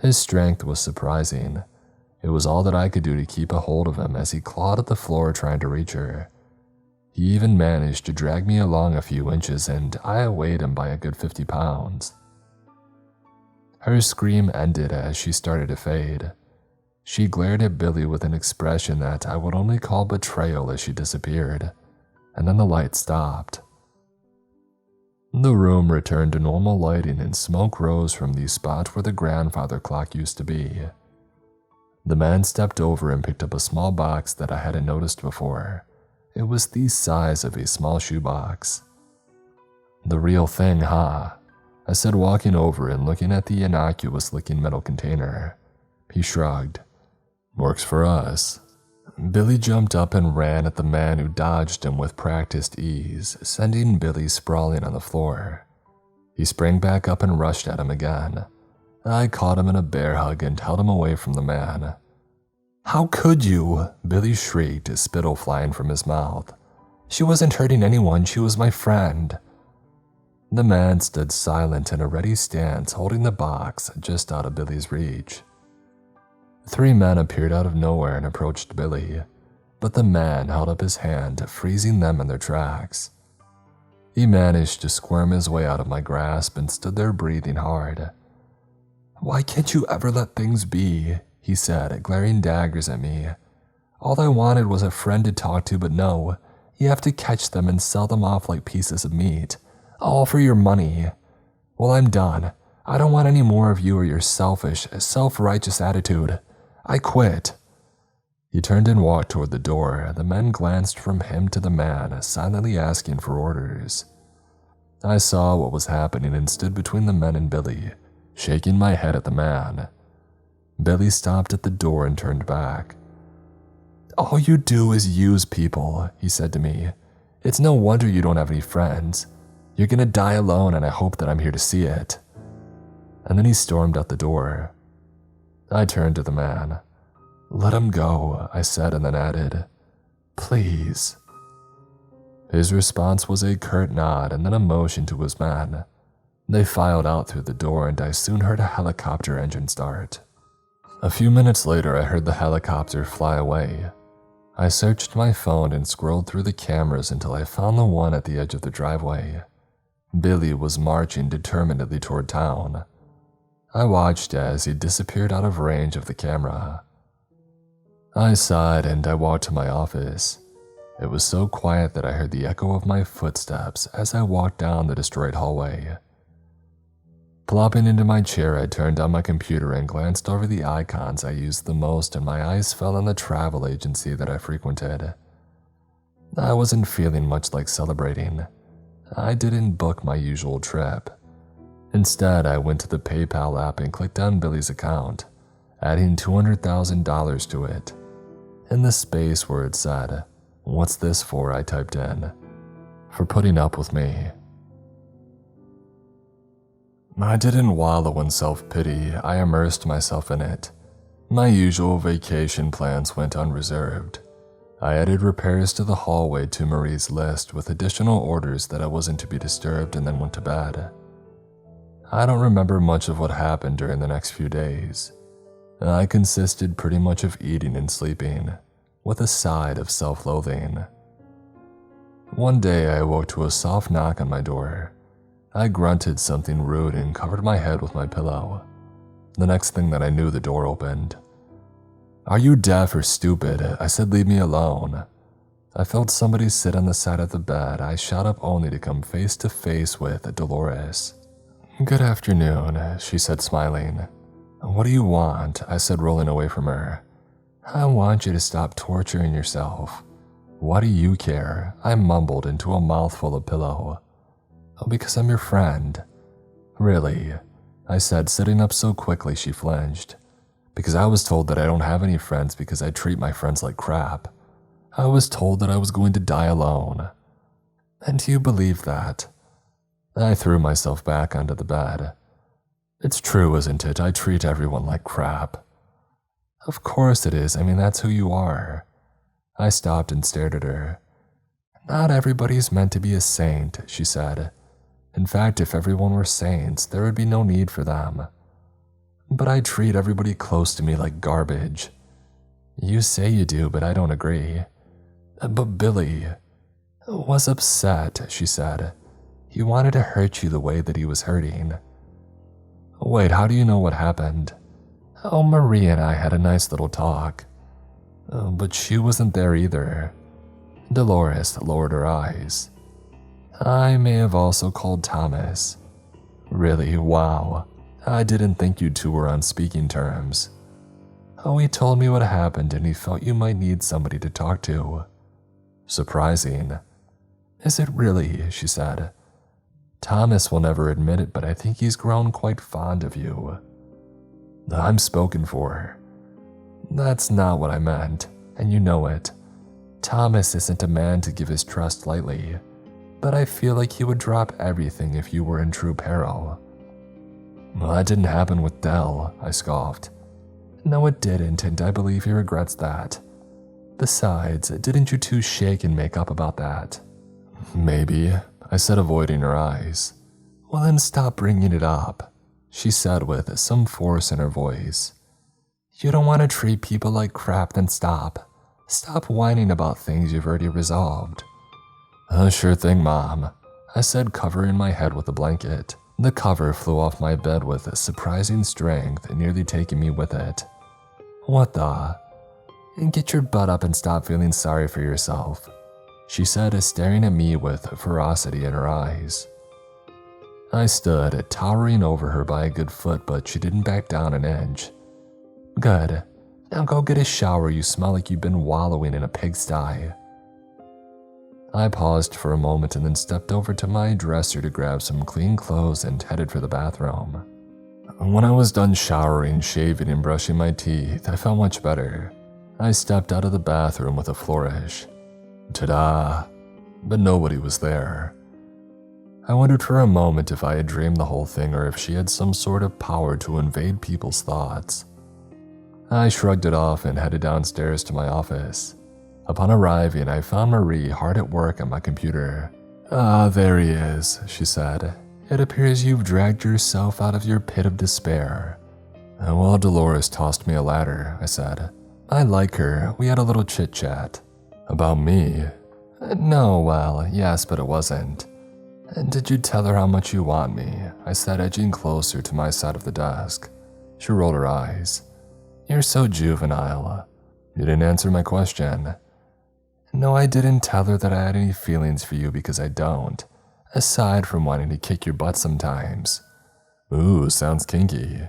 [SPEAKER 1] His strength was surprising. It was all that I could do to keep a hold of him as he clawed at the floor trying to reach her. He even managed to drag me along a few inches, and I outweighed him by a good 50 pounds. Her scream ended as she started to fade. She glared at Billy with an expression that I would only call betrayal as she disappeared, and then the light stopped. The room returned to normal lighting and smoke rose from the spot where the grandfather clock used to be. The man stepped over and picked up a small box that I hadn't noticed before. It was the size of a small shoebox. "The real thing, huh?" I said, walking over and looking at the innocuous-looking metal container. He shrugged. "Works for us." Billy jumped up and ran at the man who dodged him with practiced ease, sending Billy sprawling on the floor. He sprang back up and rushed at him again. I caught him in a bear hug and held him away from the man. "How could you?" Billy shrieked, spittle flying from his mouth. "She wasn't hurting anyone, she was my friend." The man stood silent in a ready stance, holding the box just out of Billy's reach. 3 men appeared out of nowhere and approached Billy, but the man held up his hand, freezing them in their tracks. He managed to squirm his way out of my grasp and stood there breathing hard. "Why can't you ever let things be?" he said, glaring daggers at me. "All I wanted was a friend to talk to, but no, you have to catch them and sell them off like pieces of meat, all for your money. Well, I'm done. I don't want any more of you or your selfish, self-righteous attitude. I quit." He turned and walked toward the door. The men glanced from him to the man, silently asking for orders. I saw what was happening and stood between the men and Billy, shaking my head at the man. Billy stopped at the door and turned back. "All you do is use people," he said to me. "It's no wonder you don't have any friends. You're gonna die alone, and I hope that I'm here to see it." And then he stormed out the door. I turned to the man. "Let him go," I said, and then added, "Please." His response was a curt nod and then a motion to his men. They filed out through the door, and I soon heard a helicopter engine start. A few minutes later, I heard the helicopter fly away. I searched my phone and scrolled through the cameras until I found the one at the edge of the driveway. Billy was marching determinedly toward town. I watched as he disappeared out of range of the camera. I sighed and I walked to my office. It was so quiet that I heard the echo of my footsteps as I walked down the destroyed hallway. Plopping into my chair, I turned on my computer and glanced over the icons I used the most, and my eyes fell on the travel agency that I frequented. I wasn't feeling much like celebrating. I didn't book my usual trip. Instead, I went to the PayPal app and clicked on Billy's account, adding $200,000 to it. In the space where it said, "What's this for?" I typed in, "For putting up with me." I didn't wallow in self-pity, I immersed myself in it. My usual vacation plans went unreserved. I added repairs to the hallway to Marie's list with additional orders that I wasn't to be disturbed, and then went to bed. I don't remember much of what happened during the next few days. I consisted pretty much of eating and sleeping, with a side of self-loathing. One day I awoke to a soft knock on my door. I grunted something rude and covered my head with my pillow. The next thing that I knew, the door opened. "Are you deaf or stupid?" I said, "Leave me alone." I felt somebody sit on the side of the bed. I shot up only to come face to face with Dolores. "Good afternoon," she said, smiling. "What do you want?" I said, rolling away from her. "I want you to stop torturing yourself." "Why do you care?" I mumbled into a mouthful of pillow. "Oh, because I'm your friend." "Really?" I said, sitting up so quickly she flinched. Because I was told that I don't have any friends because I treat my friends like crap. I was told that I was going to die alone. And do you believe that? I threw myself back onto the bed. It's true, isn't it? I treat everyone like crap. Of course it is. I mean, that's who you are. I stopped and stared at her. Not everybody's meant to be a saint, she said. In fact, if everyone were saints, there would be no need for them. But I treat everybody close to me like garbage. You say you do, but I don't agree. But Billy was upset, she said. He wanted to hurt you the way that he was hurting. Wait, how do you know what happened? Oh, Marie and I had a nice little talk. But she wasn't there either. Dolores lowered her eyes. I may have also called Thomas. Really, wow. I didn't think you two were on speaking terms. Oh, he told me what happened and he felt you might need somebody to talk to. Surprising. Is it really? She said. Thomas will never admit it, but I think he's grown quite fond of you. I'm spoken for. That's not what I meant, and you know it. Thomas isn't a man to give his trust lightly, but I feel like he would drop everything if you were in true peril. Well, that didn't happen with Dell, I scoffed. No, it didn't, and I believe he regrets that. Besides, didn't you two shake and make up about that? Maybe, I said, avoiding her eyes. Well, then stop bringing it up, she said with some force in her voice. You don't want to treat people like crap, then stop. Stop whining about things you've already resolved. Sure thing, Mom, I said, covering my head with a blanket. The cover flew off my bed with surprising strength, nearly taking me with it. What the? Get your butt up and stop feeling sorry for yourself, she said, staring at me with ferocity in her eyes. I stood, towering over her by a good foot, but she didn't back down an inch. Good. Now go get a shower, you smell like you've been wallowing in a pigsty. I paused for a moment and then stepped over to my dresser to grab some clean clothes and headed for the bathroom. When I was done showering, shaving, and brushing my teeth, I felt much better. I stepped out of the bathroom with a flourish. Ta-da! But nobody was there. I wondered for a moment if I had dreamed the whole thing or if she had some sort of power to invade people's thoughts. I shrugged it off and headed downstairs to my office. Upon arriving, I found Marie hard at work on my computer. Ah, there he is, she said. It appears you've dragged yourself out of your pit of despair. Well, Dolores tossed me a ladder, I said. I like her. We had a little chit-chat. About me? No, well, yes, but it wasn't. Did you tell her how much you want me? I said, edging closer to my side of the desk. She rolled her eyes. You're so juvenile. You didn't answer my question. No, I didn't tell her that I had any feelings for you because I don't, aside from wanting to kick your butt sometimes. Ooh, sounds kinky.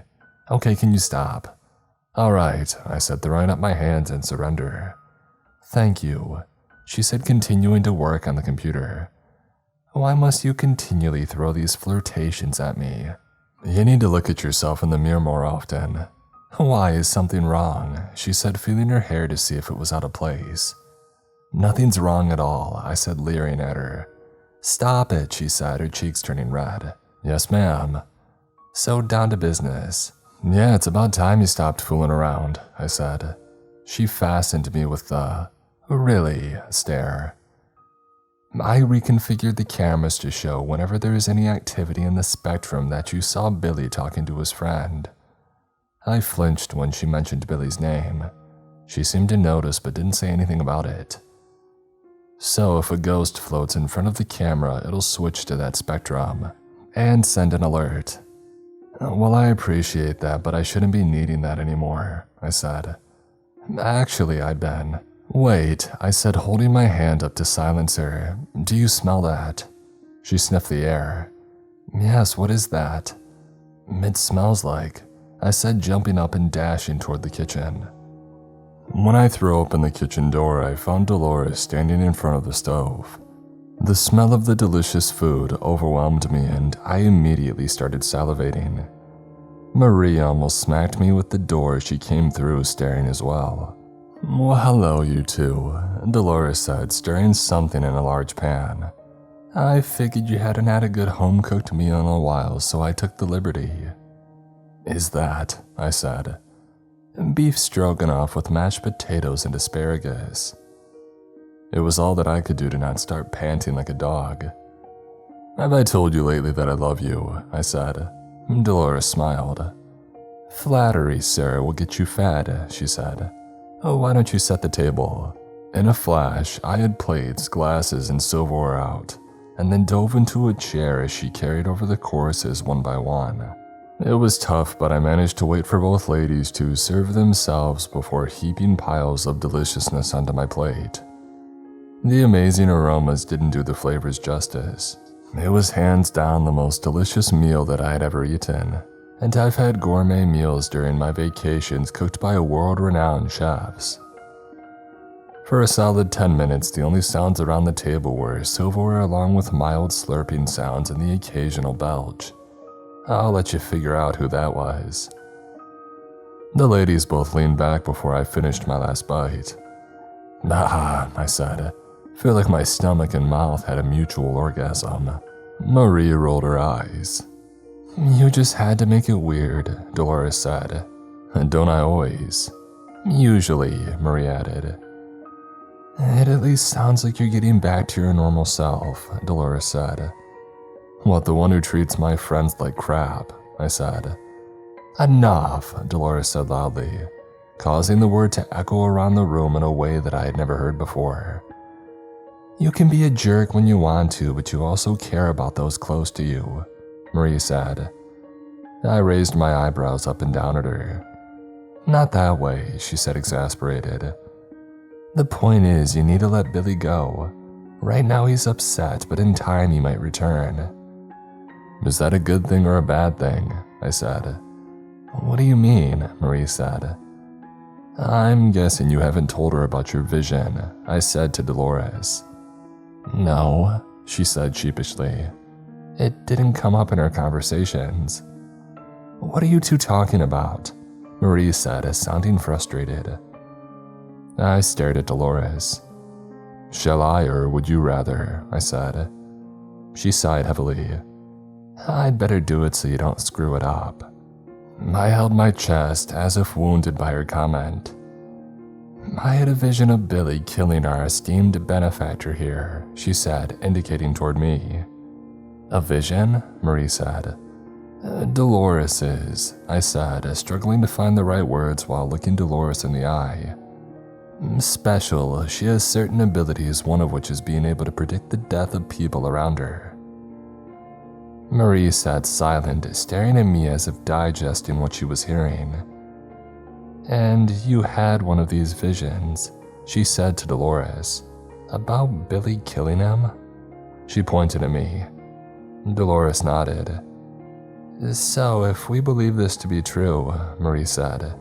[SPEAKER 1] Okay, can you stop? All right, I said, throwing up my hands in surrender. Thank you, she said, continuing to work on the computer. Why must you continually throw these flirtations at me? You need to look at yourself in the mirror more often. Why, is something wrong? She said, feeling her hair to see if it was out of place. Nothing's wrong at all, I said, leering at her. Stop it, she said, her cheeks turning red. Yes, ma'am. So down to business. Yeah, it's about time you stopped fooling around, I said. She fastened me with the, really, stare. I reconfigured the cameras to show whenever there is any activity in the spectrum that you saw Billy talking to his friend. I flinched when she mentioned Billy's name. She seemed to notice but didn't say anything about it. So if a ghost floats in front of the camera, it'll switch to that spectrum and send an alert. Well, I appreciate that, but I shouldn't be needing that anymore, I said. Actually, I'd been. Wait, I said, holding my hand up to silence her. Do you smell that? She sniffed the air. Yes, what is that? It smells like, I said, jumping up and dashing toward the kitchen. When I threw open the kitchen door, I found Dolores standing in front of the stove. The smell of the delicious food overwhelmed me and I immediately started salivating. Marie almost smacked me with the door as she came through, staring as well. "Well, hello, you two," Dolores said, stirring something in a large pan. "I figured you hadn't had a good home-cooked meal in a while, so I took the liberty." "Is that," I said, "beef stroganoff with mashed potatoes and asparagus?" It was all that I could do to not start panting like a dog. "Have I told you lately that I love you?" I said. Dolores smiled. "Flattery, Sarah, will get you fed," she said. "Oh, why don't you set the table?" In a flash, I had plates, glasses, and silverware out, and then dove into a chair as she carried over the courses one by one. It was tough, but I managed to wait for both ladies to serve themselves before heaping piles of deliciousness onto my plate. The amazing aromas didn't do the flavors justice. It was hands down the most delicious meal that I had ever eaten, and I've had gourmet meals during my vacations cooked by world-renowned chefs. For a solid 10 minutes, the only sounds around the table were silverware along with mild slurping sounds and the occasional belch. I'll let you figure out who that was. The ladies both leaned back before I finished my last bite. "Ah," I said. "Feel like my stomach and mouth had a mutual orgasm." Marie rolled her eyes. "You just had to make it weird," Dolores said. "Don't I always?" "Usually," Marie added. "It at least sounds like you're getting back to your normal self," Dolores said. "What, the one who treats my friends like crap?" I said. "Enough," Dolores said loudly, causing the word to echo around the room in a way that I had never heard before. "You can be a jerk when you want to, but you also care about those close to you," Marie said. I raised my eyebrows up and down at her. "Not that way," she said, exasperated. "The point is, you need to let Billy go. Right now he's upset, but in time he might return." "Is that a good thing or a bad thing?" I said. "What do you mean?" Marie said. "I'm guessing you haven't told her about your vision," I said to Dolores. "No," she said sheepishly. "It didn't come up in our conversations." "What are you two talking about?" Marie said, sounding frustrated. I stared at Dolores. "Shall I, or would you rather?" I said. She sighed heavily. "I'd better do it so you don't screw it up." I held my chest as if wounded by her comment. "I had a vision of Billy killing our esteemed benefactor here," she said, indicating toward me. "A vision?" Marie said. "Dolores is," I said, struggling to find the right words while looking Dolores in the eye. "Special, she has certain abilities, one of which is being able to predict the death of people around her." Marie sat silent, staring at me as if digesting what she was hearing. "And you had one of these visions," she said to Dolores. "About Billy killing him?" She pointed at me. Dolores nodded. "So if we believe this to be true," Marie said,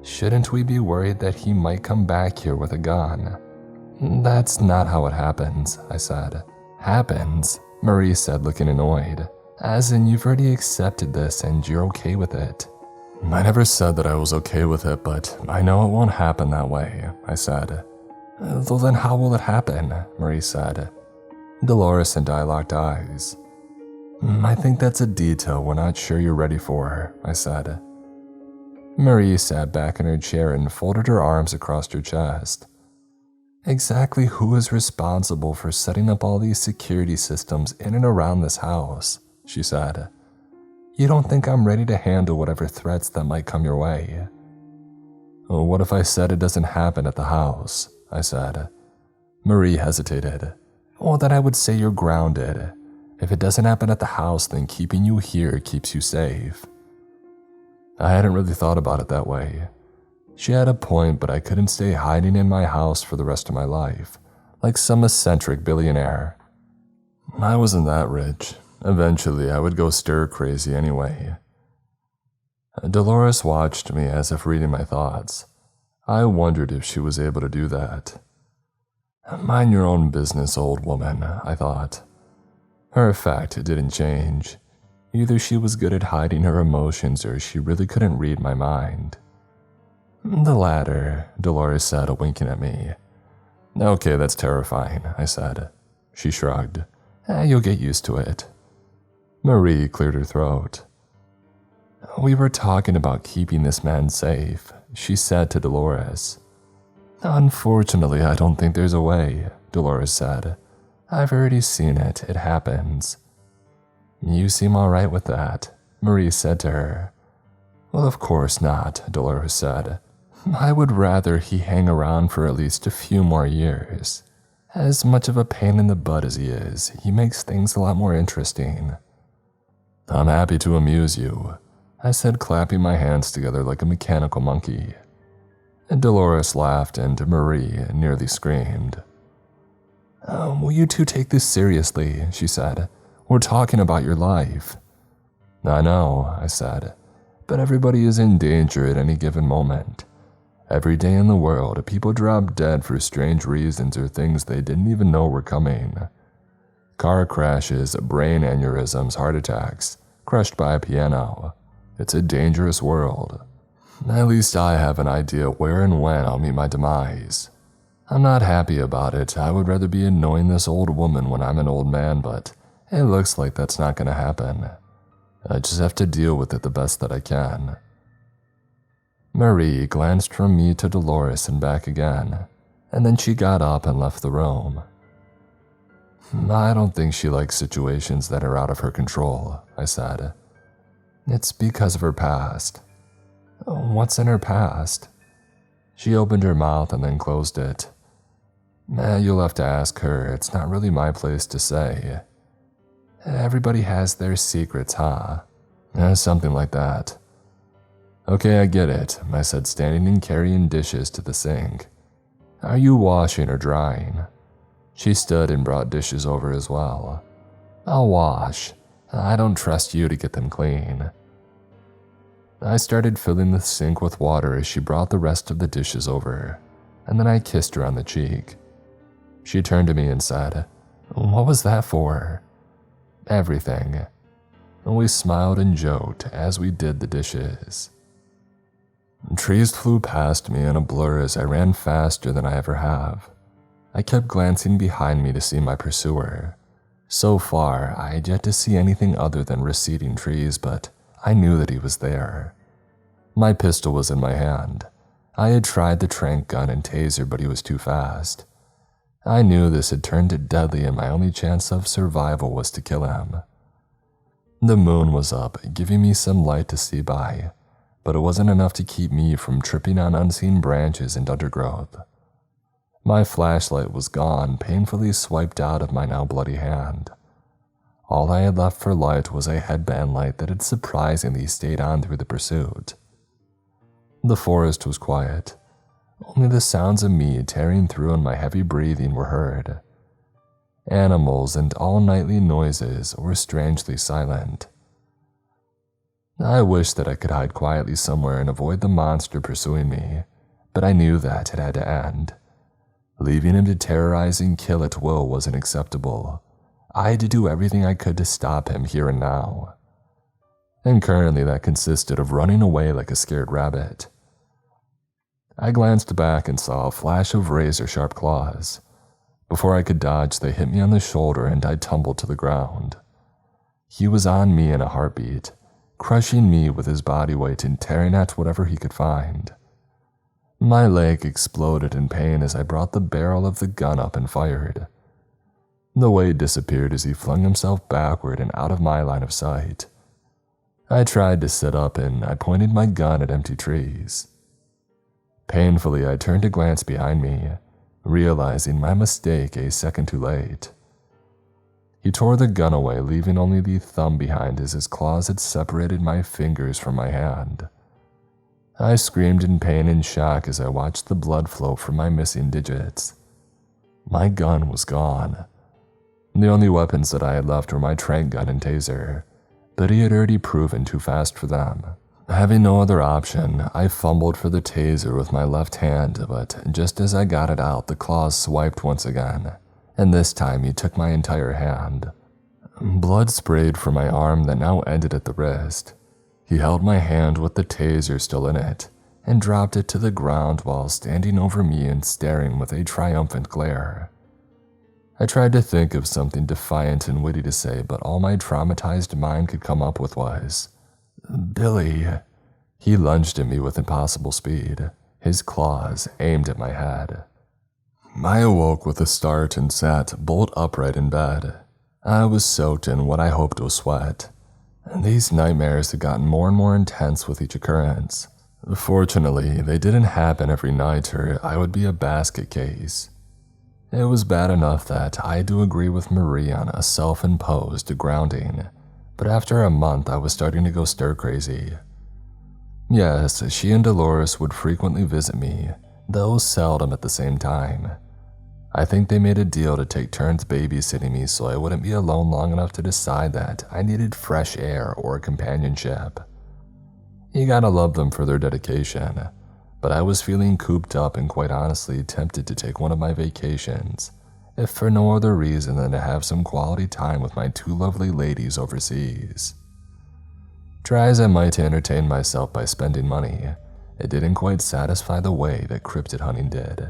[SPEAKER 1] "shouldn't we be worried that he might come back here with a gun?" "That's not how it happens," I said. "Happens?" Marie said, looking annoyed. "As in you've already accepted this and you're okay with it." "I never said that I was okay with it, but I know it won't happen that way," I said. "Well, then how will it happen?" Marie said. Dolores and I locked eyes. "I think that's a detail we're not sure you're ready for," I said. Marie sat back in her chair and folded her arms across her chest. "Exactly who is responsible for setting up all these security systems in and around this house?" she said. "You don't think I'm ready to handle whatever threats that might come your way?" "What if I said it doesn't happen at the house?" I said. Marie hesitated. "Well, then I would say you're grounded. If it doesn't happen at the house, then keeping you here keeps you safe." I hadn't really thought about it that way. She had a point, but I couldn't stay hiding in my house for the rest of my life, like some eccentric billionaire. I wasn't that rich. Eventually, I would go stir crazy anyway. Dolores watched me as if reading my thoughts. I wondered if she was able to do that. "Mind your own business, old woman," I thought. Her effect didn't change. Either she was good at hiding her emotions or she really couldn't read my mind. The latter, Dolores said, winking at me. Okay, that's terrifying, I said. She shrugged. You'll get used to it. Marie cleared her throat. We were talking about keeping this man safe, she said to Dolores. Unfortunately, I don't think there's a way, Dolores said. I've already seen it. It happens. You seem all right with that, Marie said to her. Well, of course not, Dolores said. I would rather he hang around for at least a few more years. As much of a pain in the butt as he is, he makes things a lot more interesting. I'm happy to amuse you, I said, clapping my hands together like a mechanical monkey. Dolores laughed and Marie nearly screamed. Will you two take this seriously, she said. We're talking about your life. I know, I said, but everybody is in danger at any given moment. Every day in the world, people drop dead for strange reasons or things they didn't even know were coming. Car crashes, brain aneurysms, heart attacks, crushed by a piano. It's a dangerous world. At least I have an idea where and when I'll meet my demise. I'm not happy about it. I would rather be annoying this old woman when I'm an old man, but it looks like that's not going to happen. I just have to deal with it the best that I can. Marie glanced from me to Dolores and back again, and then she got up and left the room. I don't think she likes situations that are out of her control, I said. It's because of her past. What's in her past? She opened her mouth and then closed it. You'll have to ask her. It's not really my place to say. Everybody has their secrets, huh? Something like that. Okay, I get it, I said, standing and carrying dishes to the sink. Are you washing or drying? She stood and brought dishes over as well. I'll wash. I don't trust you to get them clean. I started filling the sink with water as she brought the rest of the dishes over, and then I kissed her on the cheek. She turned to me and said, What was that for? Everything. We smiled and joked as we did the dishes. Trees flew past me in a blur as I ran faster than I ever have. I kept glancing behind me to see my pursuer. So far, I had yet to see anything other than receding trees, but I knew that he was there. My pistol was in my hand. I had tried the tranq gun and taser, but he was too fast. I knew this had turned to deadly and my only chance of survival was to kill him. The moon was up, giving me some light to see by, but it wasn't enough to keep me from tripping on unseen branches and undergrowth. My flashlight was gone, painfully swiped out of my now bloody hand. All I had left for light was a headband light that had surprisingly stayed on through the pursuit. The forest was quiet. Only the sounds of me tearing through and my heavy breathing were heard. Animals and all nightly noises were strangely silent. I wished that I could hide quietly somewhere and avoid the monster pursuing me, but I knew that it had to end. Leaving him to terrorize and kill at will wasn't acceptable. I had to do everything I could to stop him here and now. And currently that consisted of running away like a scared rabbit. I glanced back and saw a flash of razor-sharp claws. Before I could dodge, they hit me on the shoulder and I tumbled to the ground. He was on me in a heartbeat, crushing me with his body weight and tearing at whatever he could find. My leg exploded in pain as I brought the barrel of the gun up and fired. The weight disappeared as he flung himself backward and out of my line of sight. I tried to sit up and I pointed my gun at empty trees. Painfully, I turned to glance behind me, realizing my mistake a second too late. He tore the gun away, leaving only the thumb behind as his claws had separated my fingers from my hand. I screamed in pain and shock as I watched the blood flow from my missing digits. My gun was gone. The only weapons that I had left were my tranq gun and taser, but he had already proven too fast for them. Having no other option, I fumbled for the taser with my left hand, but just as I got it out, the claws swiped once again, and this time he took my entire hand. Blood sprayed from my arm that now ended at the wrist. He held my hand with the taser still in it and dropped it to the ground while standing over me and staring with a triumphant glare. I tried to think of something defiant and witty to say, but all my traumatized mind could come up with was, "Billy." He lunged at me with impossible speed, his claws aimed at my head. I awoke with a start and sat bolt upright in bed. I was soaked in what I hoped was sweat. These nightmares had gotten more and more intense with each occurrence. Fortunately, they didn't happen every night or I would be a basket case. It was bad enough that I had to agree with Marie on a self-imposed grounding, but after a month I was starting to go stir-crazy. Yes, she and Dolores would frequently visit me, though seldom at the same time. I think they made a deal to take turns babysitting me so I wouldn't be alone long enough to decide that I needed fresh air or companionship. You gotta love them for their dedication, but I was feeling cooped up and quite honestly tempted to take one of my vacations, if for no other reason than to have some quality time with my two lovely ladies overseas. Try as I might to entertain myself by spending money, it didn't quite satisfy the way that cryptid hunting did.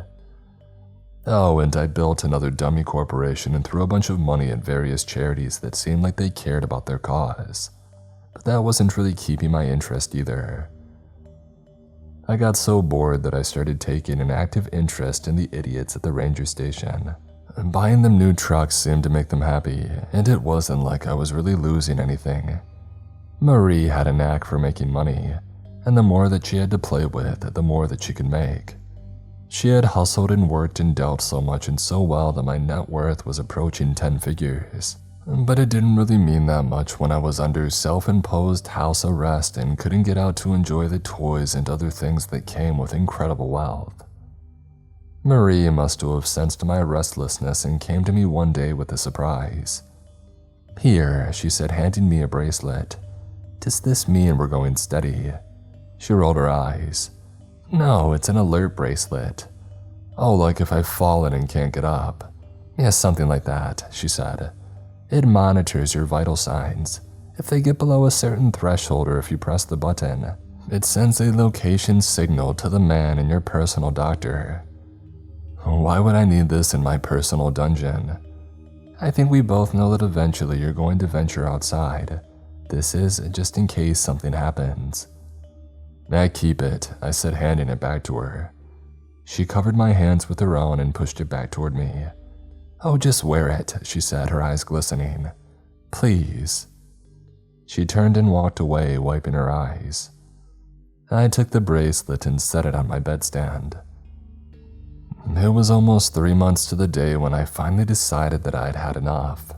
[SPEAKER 1] Oh, and I built another dummy corporation and threw a bunch of money at various charities that seemed like they cared about their cause. But that wasn't really keeping my interest either. I got so bored that I started taking an active interest in the idiots at the ranger station. Buying them new trucks seemed to make them happy, and it wasn't like I was really losing anything. Marie had a knack for making money, and the more that she had to play with, the more that she could make. She had hustled and worked and dealt so much and so well that my net worth was approaching 10 figures. But it didn't really mean that much when I was under self-imposed house arrest and couldn't get out to enjoy the toys and other things that came with incredible wealth. Marie must have sensed my restlessness and came to me one day with a surprise. "Here," she said, handing me a bracelet. "Does this mean we're going steady?" She rolled her eyes. "No, it's an alert bracelet." "Oh, like if I've fallen and can't get up?" "Yes, something like that," she said. "It monitors your vital signs. If they get below a certain threshold or if you press the button, it sends a location signal to the man and your personal doctor." Why would I need this in my personal dungeon? I think we both know that eventually you're going to venture outside. This is just in case something happens. "Nah, keep it," I said, handing it back to her. She covered my hands with her own and pushed it back toward me. "Oh, just wear it," she said, her eyes glistening. "Please." She turned and walked away, wiping her eyes. I took the bracelet and set it on my bedstand. It was almost 3 months to the day when I finally decided that I'd had enough.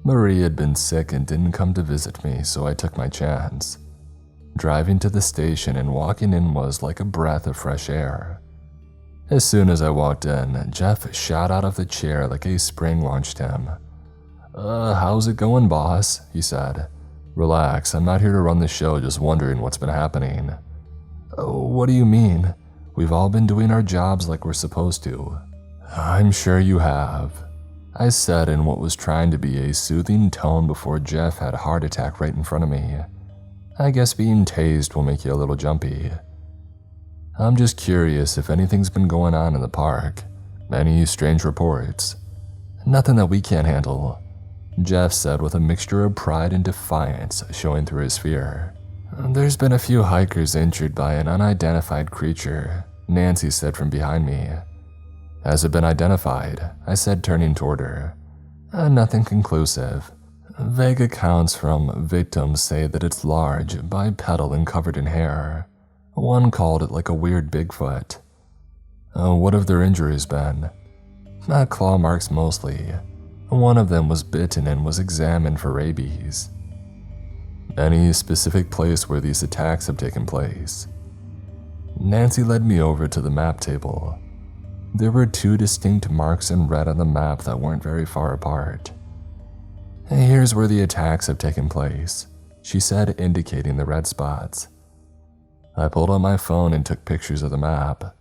[SPEAKER 1] Marie had been sick and didn't come to visit me, so I took my chance. Driving to the station and walking in was like a breath of fresh air. As soon as I walked in, Jeff shot out of the chair like a spring launched him. How's it going, boss?" he said. "Relax, I'm not here to run the show, just wondering what's been happening." "Oh, what do you mean? We've all been doing our jobs like we're supposed to." "I'm sure you have," I said in what was trying to be a soothing tone before Jeff had a heart attack right in front of me. I guess being tased will make you a little jumpy. "I'm just curious if anything's been going on in the park. Any strange reports?" "Nothing that we can't handle," Jeff said with a mixture of pride and defiance showing through his fear. "There's been a few hikers injured by an unidentified creature," Nancy said from behind me. "Has it been identified?" I said, turning toward her. Nothing conclusive. Vague accounts from victims say that it's large, bipedal, and covered in hair. One called it like a weird Bigfoot. What have their injuries been?" "Claw marks mostly. One of them was bitten and was examined for rabies." "Any specific place where these attacks have taken place?" Nancy led me over to the map table. There were 2 distinct marks in red on the map that weren't very far apart. "Here's where the attacks have taken place," she said, indicating the red spots. I pulled out my phone and took pictures of the map.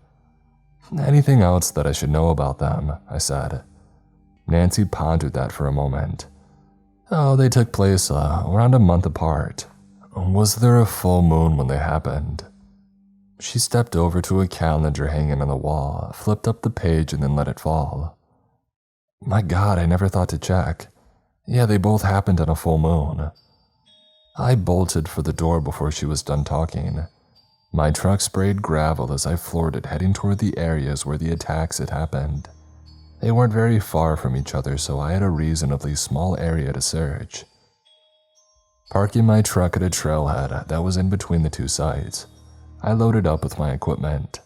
[SPEAKER 1] "Anything else that I should know about them?" I said. Nancy pondered that for a moment. Oh, they took place around a month apart. Was there a full moon when they happened? She stepped over to a calendar hanging on the wall, flipped up the page, and then let it fall. My God, I never thought to check. Yeah, they both happened on a full moon. I bolted for the door before she was done talking. My truck sprayed gravel as I floored it, heading toward the areas where the attacks had happened. They weren't very far from each other, so I had a reasonably small area to search. Parking my truck at a trailhead that was in between the two sites, I loaded up with my equipment.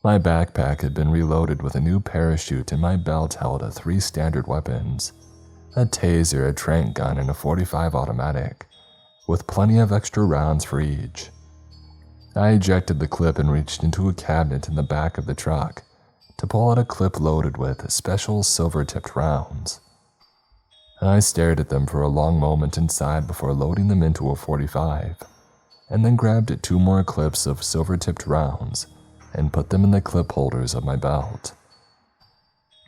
[SPEAKER 1] My backpack had been reloaded with a new parachute, and my belt held 3 standard weapons: a taser, a tranq gun, and a .45 automatic, with plenty of extra rounds for each. I ejected the clip and reached into a cabinet in the back of the truck to pull out a clip loaded with special silver-tipped rounds. I stared at them for a long moment inside before loading them into a .45, and then grabbed 2 more clips of silver-tipped rounds and put them in the clip holders of my belt.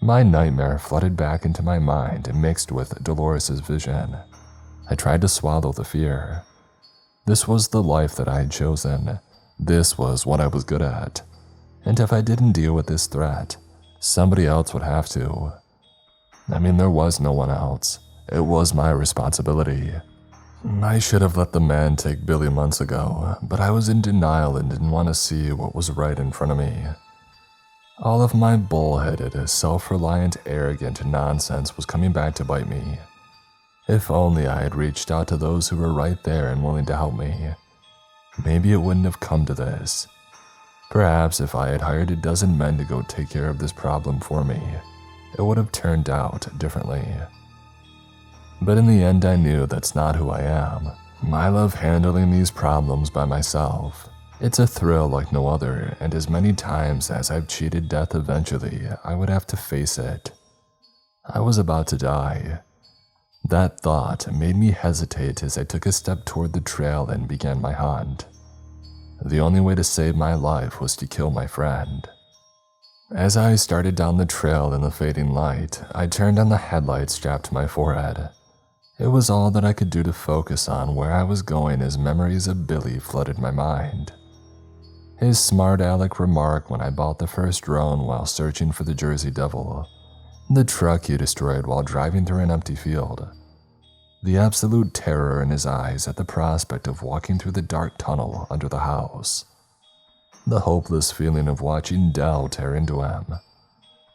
[SPEAKER 1] My nightmare flooded back into my mind and mixed with Dolores' vision. I tried to swallow the fear. This was the life that I had chosen. This was what I was good at. And if I didn't deal with this threat, somebody else would have to. I mean, there was no one else. It was my responsibility. I should have let the man take Billy months ago, but I was in denial and didn't want to see what was right in front of me. All of my bullheaded, self-reliant, arrogant nonsense was coming back to bite me. If only I had reached out to those who were right there and willing to help me. Maybe it wouldn't have come to this. Perhaps if I had hired a dozen men to go take care of this problem for me, it would have turned out differently. But in the end, I knew that's not who I am. I love handling these problems by myself. It's a thrill like no other, and as many times as I've cheated death, eventually I would have to face it. I was about to die. That thought made me hesitate as I took a step toward the trail and began my hunt. The only way to save my life was to kill my friend. As I started down the trail in the fading light, I turned on the headlight strapped to my forehead. It was all that I could do to focus on where I was going as memories of Billy flooded my mind. His smart aleck remark when I bought the first drone while searching for the Jersey Devil, the truck he destroyed while driving through an empty field, the absolute terror in his eyes at the prospect of walking through the dark tunnel under the house, the hopeless feeling of watching Dell tear into him,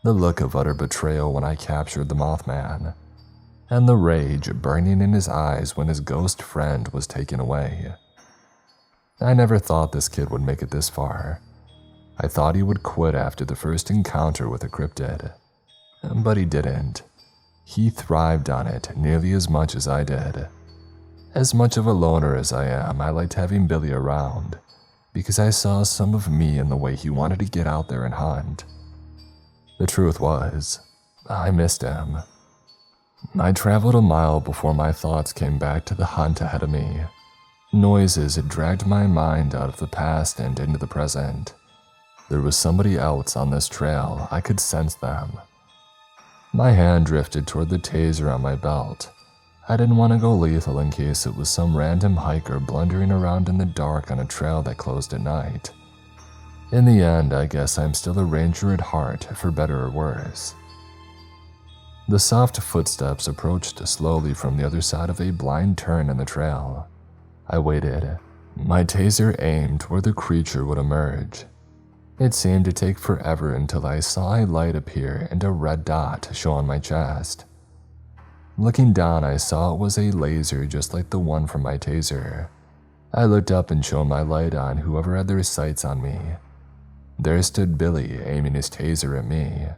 [SPEAKER 1] the look of utter betrayal when I captured the Mothman, and the rage burning in his eyes when his ghost friend was taken away. I never thought this kid would make it this far. I thought he would quit after the first encounter with a cryptid. But he didn't. He thrived on it nearly as much as I did. As much of a loner as I am, I liked having Billy around, because I saw some of me in the way he wanted to get out there and hunt. The truth was, I missed him. I traveled a mile before my thoughts came back to the hunt ahead of me. Noises had dragged my mind out of the past and into the present. There was somebody else on this trail. I could sense them. My hand drifted toward the taser on my belt. I didn't want to go lethal in case it was some random hiker blundering around in the dark on a trail that closed at night. In the end, I guess I'm still a ranger at heart, for better or worse. The soft footsteps approached slowly from the other side of a blind turn in the trail. I waited, my taser aimed where the creature would emerge. It seemed to take forever until I saw a light appear and a red dot show on my chest. Looking down, I saw it was a laser just like the one from my taser. I looked up and shone my light on whoever had their sights on me. There stood Billy, aiming his taser at me.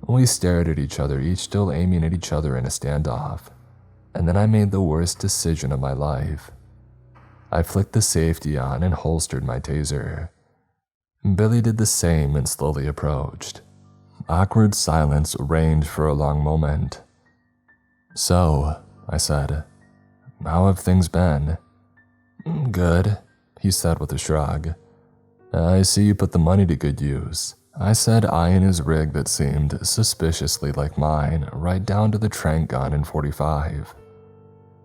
[SPEAKER 1] We stared at each other, each still aiming at each other in a standoff, and then I made the worst decision of my life. I flicked the safety on and holstered my taser. Billy did the same and slowly approached. Awkward silence reigned for a long moment. "So," I said, "how have things been?" "Good," he said with a shrug. "I see you put the money to good use. I said, eyeing his rig that seemed suspiciously like mine, right down to the trank gun in 45.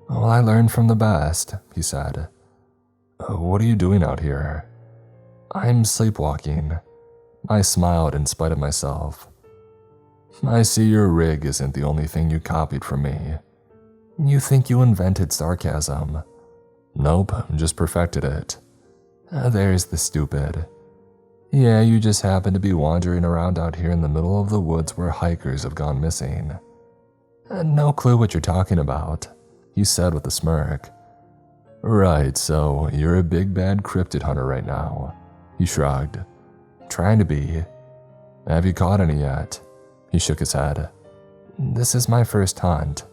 [SPEAKER 1] Well, I learned from the best, he said. What are you doing out here? I'm sleepwalking. I smiled in spite of myself. I see your rig isn't the only thing you copied from me. You think you invented sarcasm. Nope, just perfected it. There's the stupid. Yeah, you just happen to be wandering around out here in the middle of the woods where hikers have gone missing. No clue what you're talking about, he said with a smirk. Right, so you're a big bad cryptid hunter right now. He shrugged. Trying to be. Have you caught any yet? He shook his head. This is my first hunt.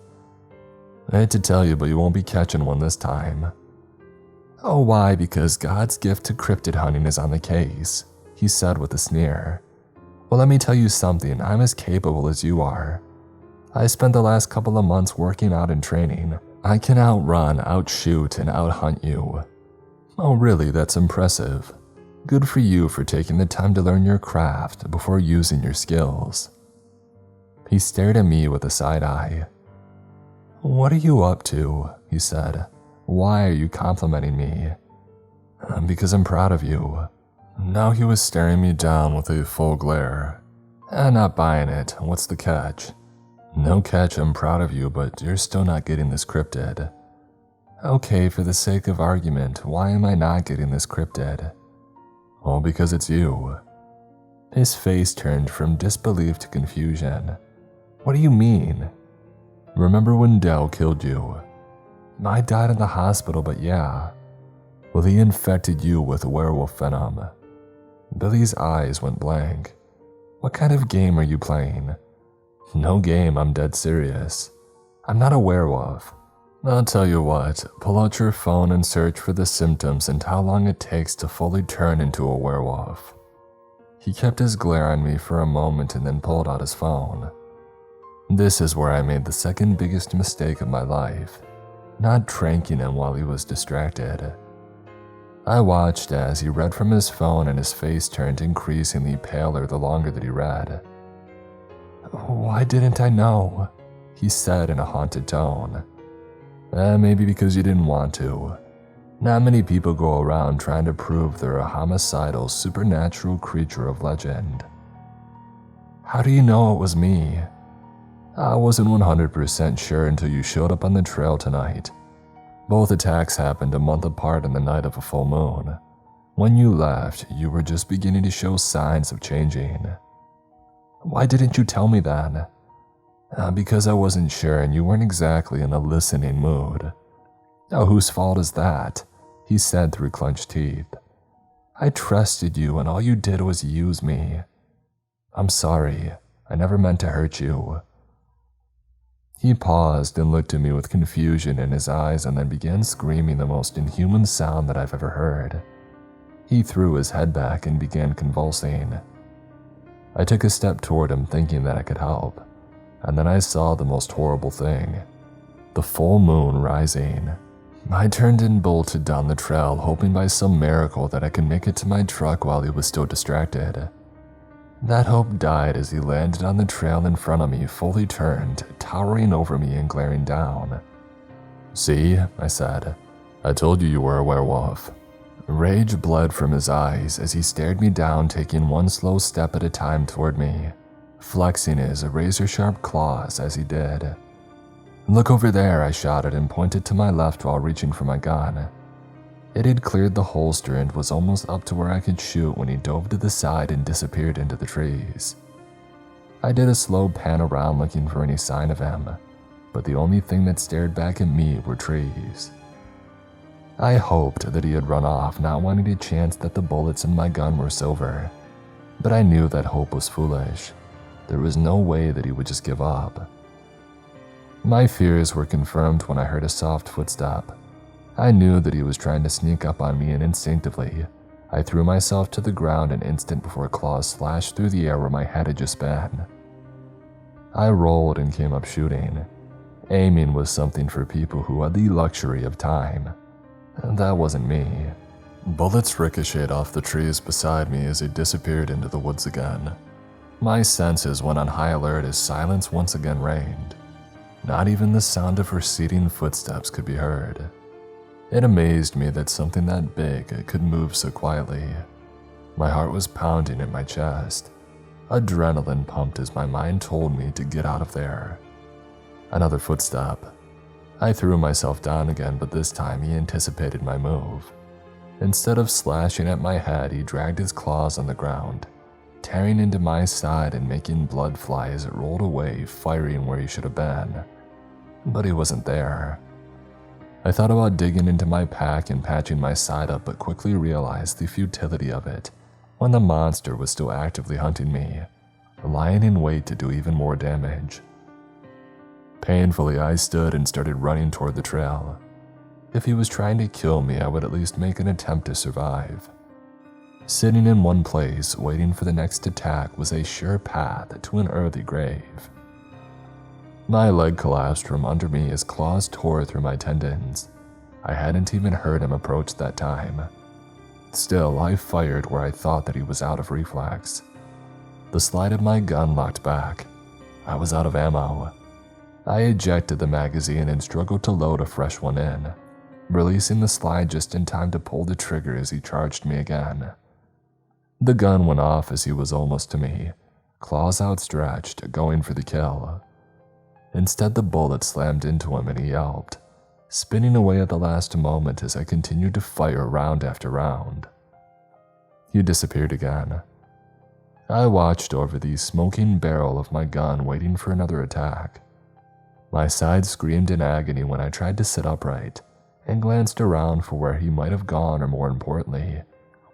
[SPEAKER 1] I hate to tell you, but you won't be catching one this time. Oh, why? Because God's gift to cryptid hunting is on the case, he said with a sneer. Well, let me tell you something, I'm as capable as you are. I spent the last couple of months working out and training. I can outrun, outshoot, and outhunt you. Oh, really? That's impressive. Good for you for taking the time to learn your craft before using your skills. He stared at me with a side eye. What are you up to? He said. Why are you complimenting me? Because I'm proud of you. Now he was staring me down with a full glare. Not buying it. What's the catch? No catch, I'm proud of you, but you're still not getting this cryptid. Okay, for the sake of argument, why am I not getting this cryptid? Well, because it's you. His face turned from disbelief to confusion. What do you mean? Remember when Dell killed you? I died in the hospital, but yeah. Well, he infected you with werewolf venom. Billy's eyes went blank. What kind of game are you playing? No game, I'm dead serious. I'm not a werewolf. I'll tell you what, pull out your phone and search for the symptoms and how long it takes to fully turn into a werewolf. He kept his glare on me for a moment and then pulled out his phone. This is where I made the second biggest mistake of my life, not tranking him while he was distracted. I watched as he read from his phone and his face turned increasingly paler the longer that he read. Why didn't I know? He said in a haunted tone. Maybe because you didn't want to. Not many people go around trying to prove they're a homicidal, supernatural creature of legend. How do you know it was me? I wasn't 100% sure until you showed up on the trail tonight. Both attacks happened a month apart on the night of a full moon. When you left, you were just beginning to show signs of changing. Why didn't you tell me then? Because I wasn't sure and you weren't exactly in a listening mood. Oh, whose fault is that? He said through clenched teeth. I trusted you and all you did was use me. I'm sorry. I never meant to hurt you. He paused and looked at me with confusion in his eyes and then began screaming the most inhuman sound that I've ever heard. He threw his head back and began convulsing. I took a step toward him thinking that I could help, and then I saw the most horrible thing. The full moon rising. I turned and bolted down the trail, hoping by some miracle that I could make it to my truck while he was still distracted. That hope died as he landed on the trail in front of me, fully turned, towering over me and glaring down. See, I said. I told you were a werewolf. Rage bled from his eyes as he stared me down, taking one slow step at a time toward me, flexing his razor-sharp claws as he did. Look over there, I shouted and pointed to my left while reaching for my gun. It had cleared the holster and was almost up to where I could shoot when he dove to the side and disappeared into the trees. I did a slow pan around looking for any sign of him, but the only thing that stared back at me were trees. I hoped that he had run off, not wanting a chance that the bullets in my gun were silver, but I knew that hope was foolish. There was no way that he would just give up. My fears were confirmed when I heard a soft footstep. I knew that he was trying to sneak up on me, and instinctively, I threw myself to the ground an instant before claws slashed through the air where my head had just been. I rolled and came up shooting. Aiming was something for people who had the luxury of time. That wasn't me. Bullets ricocheted off the trees beside me as he disappeared into the woods again. My senses went on high alert as silence once again reigned. Not even the sound of receding footsteps could be heard. It amazed me that something that big could move so quietly. My heart was pounding in my chest. Adrenaline pumped as my mind told me to get out of there. Another footstep. I threw myself down again, but this time he anticipated my move. Instead of slashing at my head, he dragged his claws on the ground, tearing into my side and making blood fly as it rolled away, firing where he should have been. But he wasn't there. I thought about digging into my pack and patching my side up, but quickly realized the futility of it when the monster was still actively hunting me, lying in wait to do even more damage. Painfully, I stood and started running toward the trail. If he was trying to kill me, I would at least make an attempt to survive. Sitting in one place, waiting for the next attack, was a sure path to an early grave. My leg collapsed from under me as claws tore through my tendons. I hadn't even heard him approach that time. Still, I fired where I thought that he was out of reflex. The slide of my gun locked back. I was out of ammo. I ejected the magazine and struggled to load a fresh one in, releasing the slide just in time to pull the trigger as he charged me again. The gun went off as he was almost to me, claws outstretched, going for the kill. Instead, the bullet slammed into him and he yelped, spinning away at the last moment as I continued to fire round after round. He disappeared again. I watched over the smoking barrel of my gun, waiting for another attack. My side screamed in agony when I tried to sit upright and glanced around for where he might have gone, or more importantly,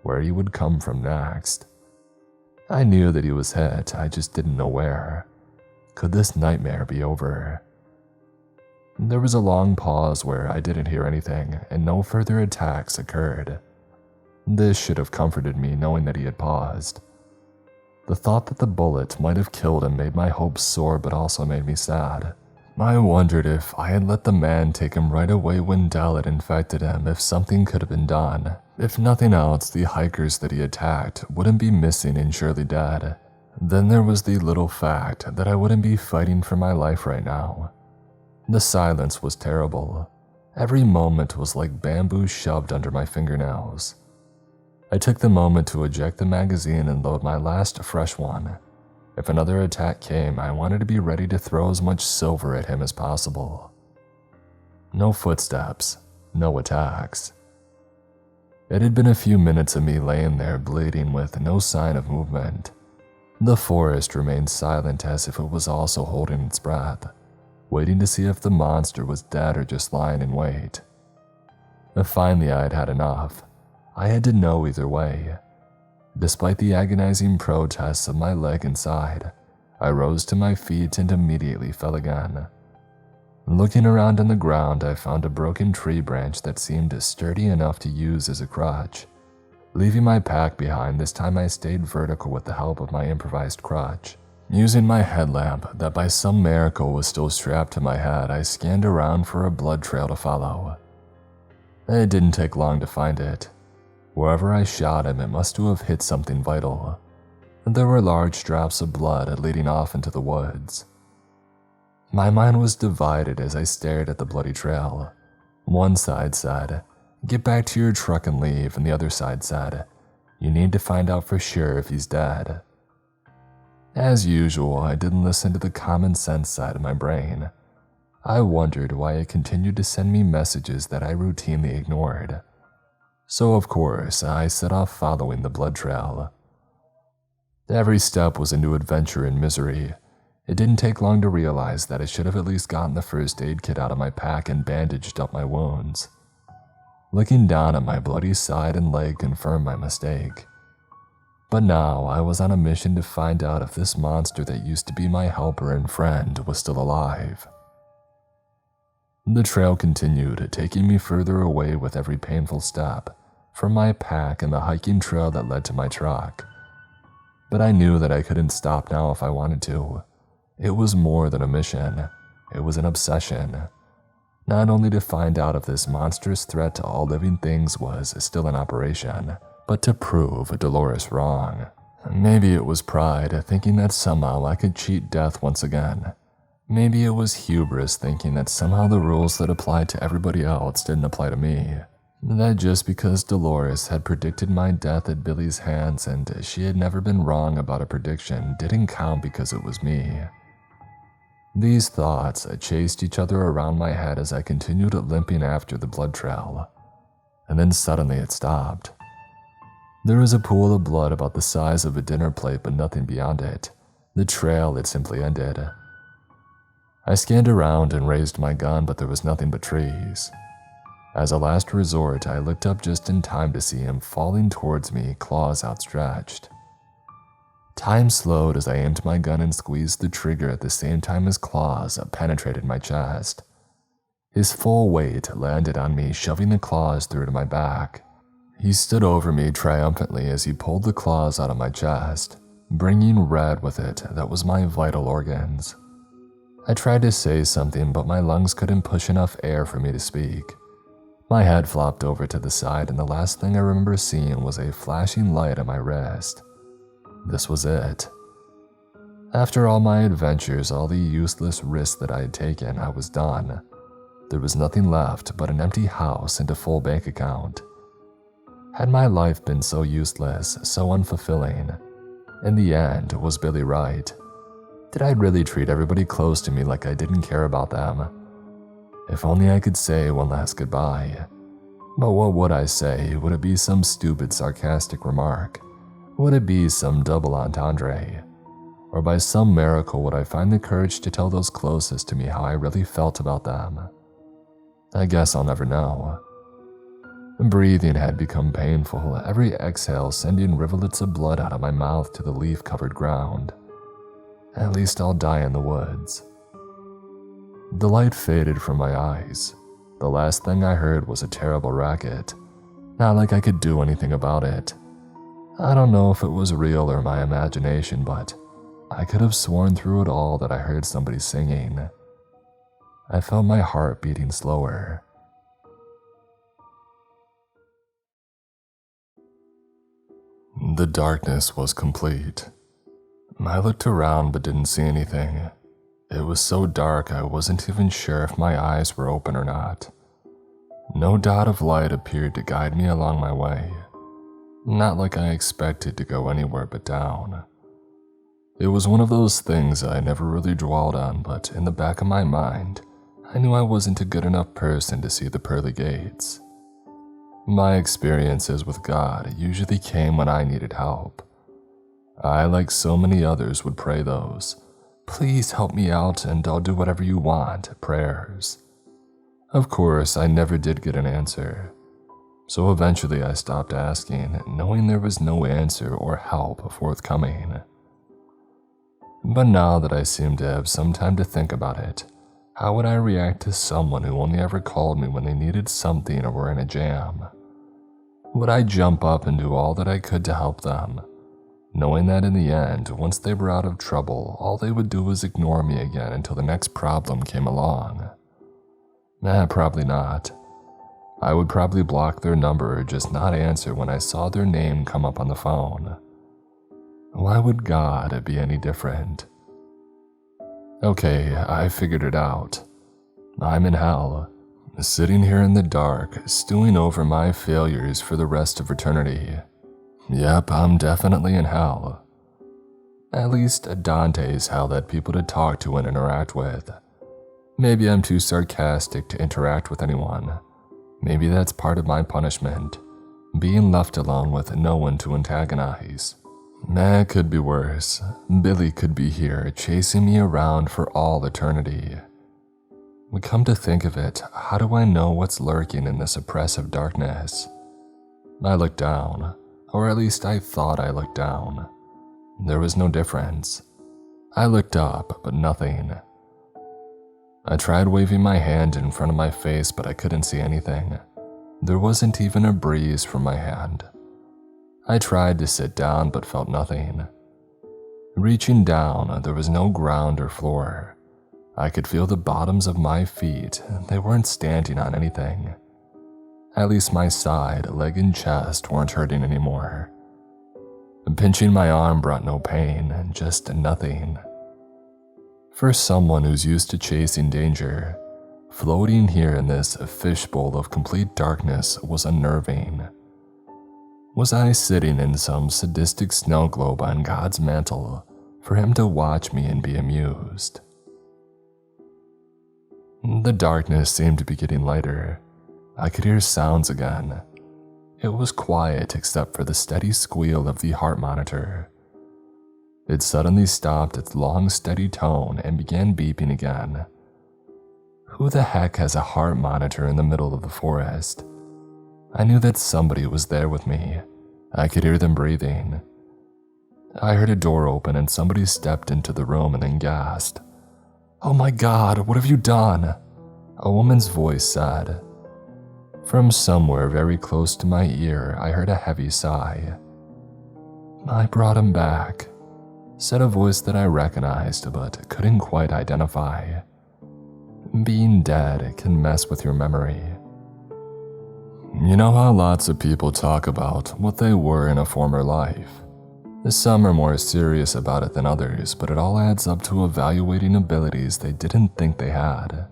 [SPEAKER 1] where he would come from next. I knew that he was hit, I just didn't know where. Could this nightmare be over? There was a long pause where I didn't hear anything, and no further attacks occurred. This should have comforted me, knowing that he had paused. The thought that the bullet might have killed him made my hopes soar, but also made me sad. I wondered if I had let the man take him right away when Dell had infected him, if something could have been done. If nothing else, the hikers that he attacked wouldn't be missing and surely dead. Then there was the little fact that I wouldn't be fighting for my life right now. The silence was terrible. Every moment was like bamboo shoved under my fingernails. I took the moment to eject the magazine and load my last fresh one. If another attack came, I wanted to be ready to throw as much silver at him as possible. No footsteps, no attacks. It had been a few minutes of me laying there bleeding with no sign of movement. The forest remained silent as if it was also holding its breath, waiting to see if the monster was dead or just lying in wait. Finally, I had had enough. I had to know either way. Despite the agonizing protests of my leg and side, I rose to my feet and immediately fell again. Looking around on the ground, I found a broken tree branch that seemed sturdy enough to use as a crutch. Leaving my pack behind, this time I stayed vertical with the help of my improvised crutch. Using my headlamp that by some miracle was still strapped to my head, I scanned around for a blood trail to follow. It didn't take long to find it. Wherever I shot him, it must have hit something vital. There were large drops of blood leading off into the woods. My mind was divided as I stared at the bloody trail. One side said, "Get back to your truck and leave," and the other side said, "You need to find out for sure if he's dead." As usual, I didn't listen to the common sense side of my brain. I wondered why it continued to send me messages that I routinely ignored. So of course, I set off following the blood trail. Every step was a new adventure and misery. It didn't take long to realize that I should have at least gotten the first aid kit out of my pack and bandaged up my wounds. Looking down at my bloody side and leg confirmed my mistake. But now I was on a mission to find out if this monster that used to be my helper and friend was still alive. The trail continued, taking me further away with every painful step, from my pack and the hiking trail that led to my truck. But I knew that I couldn't stop now if I wanted to. It was more than a mission. It was an obsession. not only to find out if this monstrous threat to all living things was still in operation, but to prove Dolores wrong. Maybe it was pride, thinking that somehow I could cheat death once again. Maybe it was hubris, thinking that somehow the rules that applied to everybody else didn't apply to me. That just because Dolores had predicted my death at Billy's hands and she had never been wrong about a prediction didn't count because it was me. These thoughts chased each other around my head as I continued limping after the blood trail. And then suddenly it stopped. There was a pool of blood about the size of a dinner plate, but nothing beyond it. The trail had simply ended. I scanned around and raised my gun, but there was nothing but trees. As a last resort, I looked up just in time to see him falling towards me, claws outstretched. Time slowed as I aimed my gun and squeezed the trigger at the same time his claws penetrated my chest. His full weight landed on me, shoving the claws through to my back. He stood over me triumphantly as he pulled the claws out of my chest, bringing red with it that was my vital organs. I tried to say something, but my lungs couldn't push enough air for me to speak. My head flopped over to the side, and the last thing I remember seeing was a flashing light on my wrist. This was it. After all my adventures, all the useless risks that I had taken, I was done. There was nothing left but an empty house and a full bank account. Had my life been so useless, so unfulfilling? In the end, was Billy right? Did I really treat everybody close to me like I didn't care about them? If only I could say one last goodbye. But what would I say? Would it be some stupid, sarcastic remark? Would it be some double entendre? Or by some miracle would I find the courage to tell those closest to me how I really felt about them? I guess I'll never know. Breathing had become painful, every exhale sending rivulets of blood out of my mouth to the leaf-covered ground. At least I'll die in the woods. The light faded from my eyes. The last thing I heard was a terrible racket. Not like I could do anything about it. I don't know if it was real or my imagination, but I could have sworn through it all that I heard somebody singing. I felt my heart beating slower. The darkness was complete. I looked around but didn't see anything. It was so dark I wasn't even sure if my eyes were open or not. No dot of light appeared to guide me along my way. Not like I expected to go anywhere but down. It was one of those things I never really dwelled on, but in the back of my mind, I knew I wasn't a good enough person to see the pearly gates. My experiences with God usually came when I needed help. I, like so many others, would pray those, "Please help me out and I'll do whatever you want," prayers. Of course, I never did get an answer. So eventually I stopped asking, knowing there was no answer or help forthcoming. But now that I seem to have some time to think about it, how would I react to someone who only ever called me when they needed something or were in a jam? Would I jump up and do all that I could to help them, knowing that in the end, once they were out of trouble, all they would do was ignore me again until the next problem came along? Probably not. I would probably block their number or just not answer when I saw their name come up on the phone. Why would God be any different? Okay, I figured it out. I'm in hell, sitting here in the dark, stewing over my failures for the rest of eternity. Yep, I'm definitely in hell. At least Dante's hell had people to talk to and interact with. Maybe I'm too sarcastic to interact with anyone. Maybe that's part of my punishment, being left alone with no one to antagonize. It could be worse. Billy could be here, chasing me around for all eternity. Come to think of it, how do I know what's lurking in this oppressive darkness? I looked down, or at least I thought I looked down. There was no difference. I looked up, but nothing. I tried waving my hand in front of my face, but I couldn't see anything. There wasn't even a breeze from my hand. I tried to sit down, but felt nothing. Reaching down, there was no ground or floor. I could feel the bottoms of my feet. They weren't standing on anything. At least my side, leg, and chest weren't hurting anymore. Pinching my arm brought no pain, just nothing. For someone who's used to chasing danger, floating here in this fishbowl of complete darkness was unnerving. Was I sitting in some sadistic snow globe on God's mantle for him to watch me and be amused? The darkness seemed to be getting lighter. I could hear sounds again. It was quiet except for the steady squeal of the heart monitor. It suddenly stopped its long, steady tone and began beeping again. Who the heck has a heart monitor in the middle of the forest? I knew that somebody was there with me. I could hear them breathing. I heard a door open and somebody stepped into the room and then gasped. "Oh my God, what have you done?" A woman's voice said. From somewhere very close to my ear, I heard a heavy sigh. "I brought him back," said a voice that I recognized but couldn't quite identify. Being dead can mess with your memory. You know how lots of people talk about what they were in a former life? Some are more serious about it than others, but it all adds up to evaluating abilities they didn't think they had.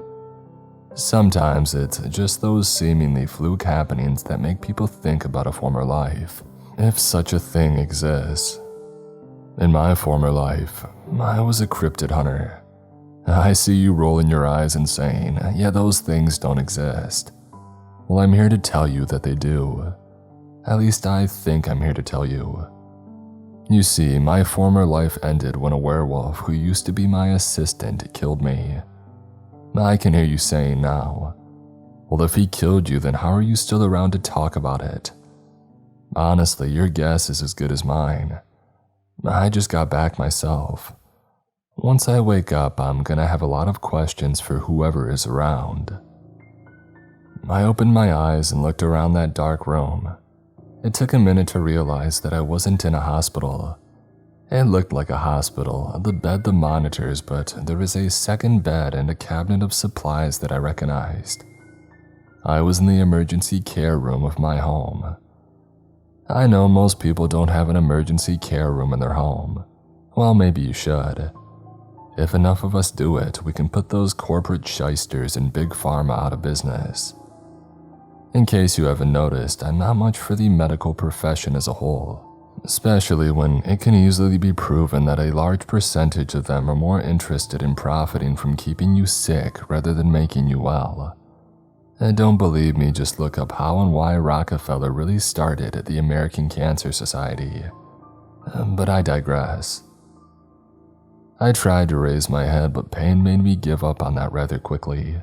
[SPEAKER 1] Sometimes it's just those seemingly fluke happenings that make people think about a former life, if such a thing exists. In my former life, I was a cryptid hunter. I see you rolling your eyes and saying, "Yeah, those things don't exist." Well, I'm here to tell you that they do. At least I think I'm here to tell you. You see, my former life ended when a werewolf who used to be my assistant killed me. I can hear you saying now, "Well, if he killed you, then how are you still around to talk about it?" Honestly, your guess is as good as mine. I just got back myself. Once I wake up, I'm gonna have a lot of questions for whoever is around. I opened my eyes and looked around that dark room. It took a minute to realize that I wasn't in a hospital. It looked like a hospital, the bed, the monitors, but there was a second bed and a cabinet of supplies that I recognized. I was in the emergency care room of my home. I know most people don't have an emergency care room in their home. Well, maybe you should. If enough of us do it, we can put those corporate shysters and big pharma out of business. In case you haven't noticed, I'm not much for the medical profession as a whole, especially when it can easily be proven that a large percentage of them are more interested in profiting from keeping you sick rather than making you well. And don't believe me, just look up how and why Rockefeller really started the American Cancer Society. But I digress. I tried to raise my head, but pain made me give up on that rather quickly.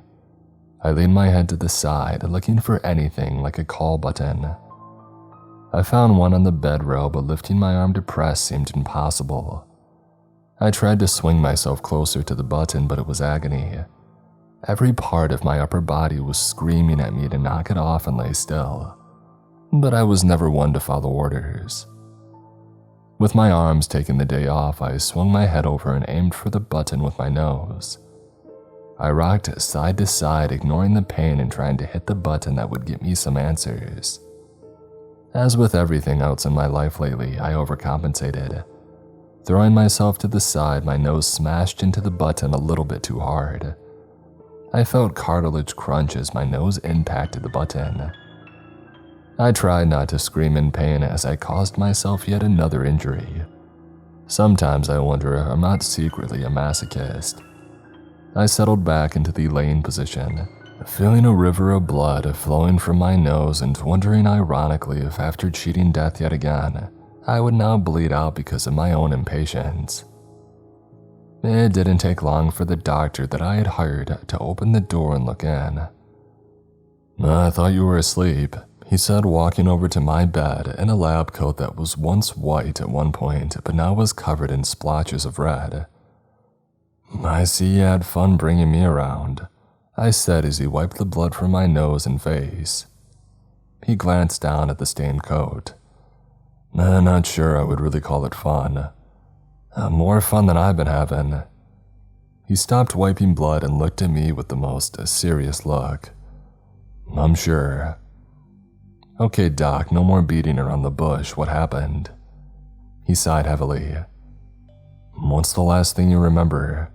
[SPEAKER 1] I leaned my head to the side, looking for anything like a call button. I found one on the bed rail, but lifting my arm to press seemed impossible. I tried to swing myself closer to the button, but it was agony. Every part of my upper body was screaming at me to knock it off and lay still. But I was never one to follow orders. With my arms taking the day off, I swung my head over and aimed for the button with my nose. I rocked side to side, ignoring the pain and trying to hit the button that would get me some answers. As with everything else in my life lately, I overcompensated. Throwing myself to the side, my nose smashed into the button a little bit too hard. I felt cartilage crunch as my nose impacted the button. I tried not to scream in pain as I caused myself yet another injury. Sometimes I wonder if I'm not secretly a masochist. I settled back into the laying position, feeling a river of blood flowing from my nose and wondering ironically if after cheating death yet again, I would now bleed out because of my own impatience. It didn't take long for the doctor that I had hired to open the door and look in. "I thought you were asleep," he said, walking over to my bed in a lab coat that was once white at one point but now was covered in splotches of red. "I see you had fun bringing me around," I said as he wiped the blood from my nose and face. He glanced down at the stained coat. "I'm not sure I would really call it fun. More fun than I've been having." He stopped wiping blood and looked at me with the most serious look. I'm sure. Okay, Doc, no more beating around the bush. What happened? He sighed heavily. What's the last thing you remember?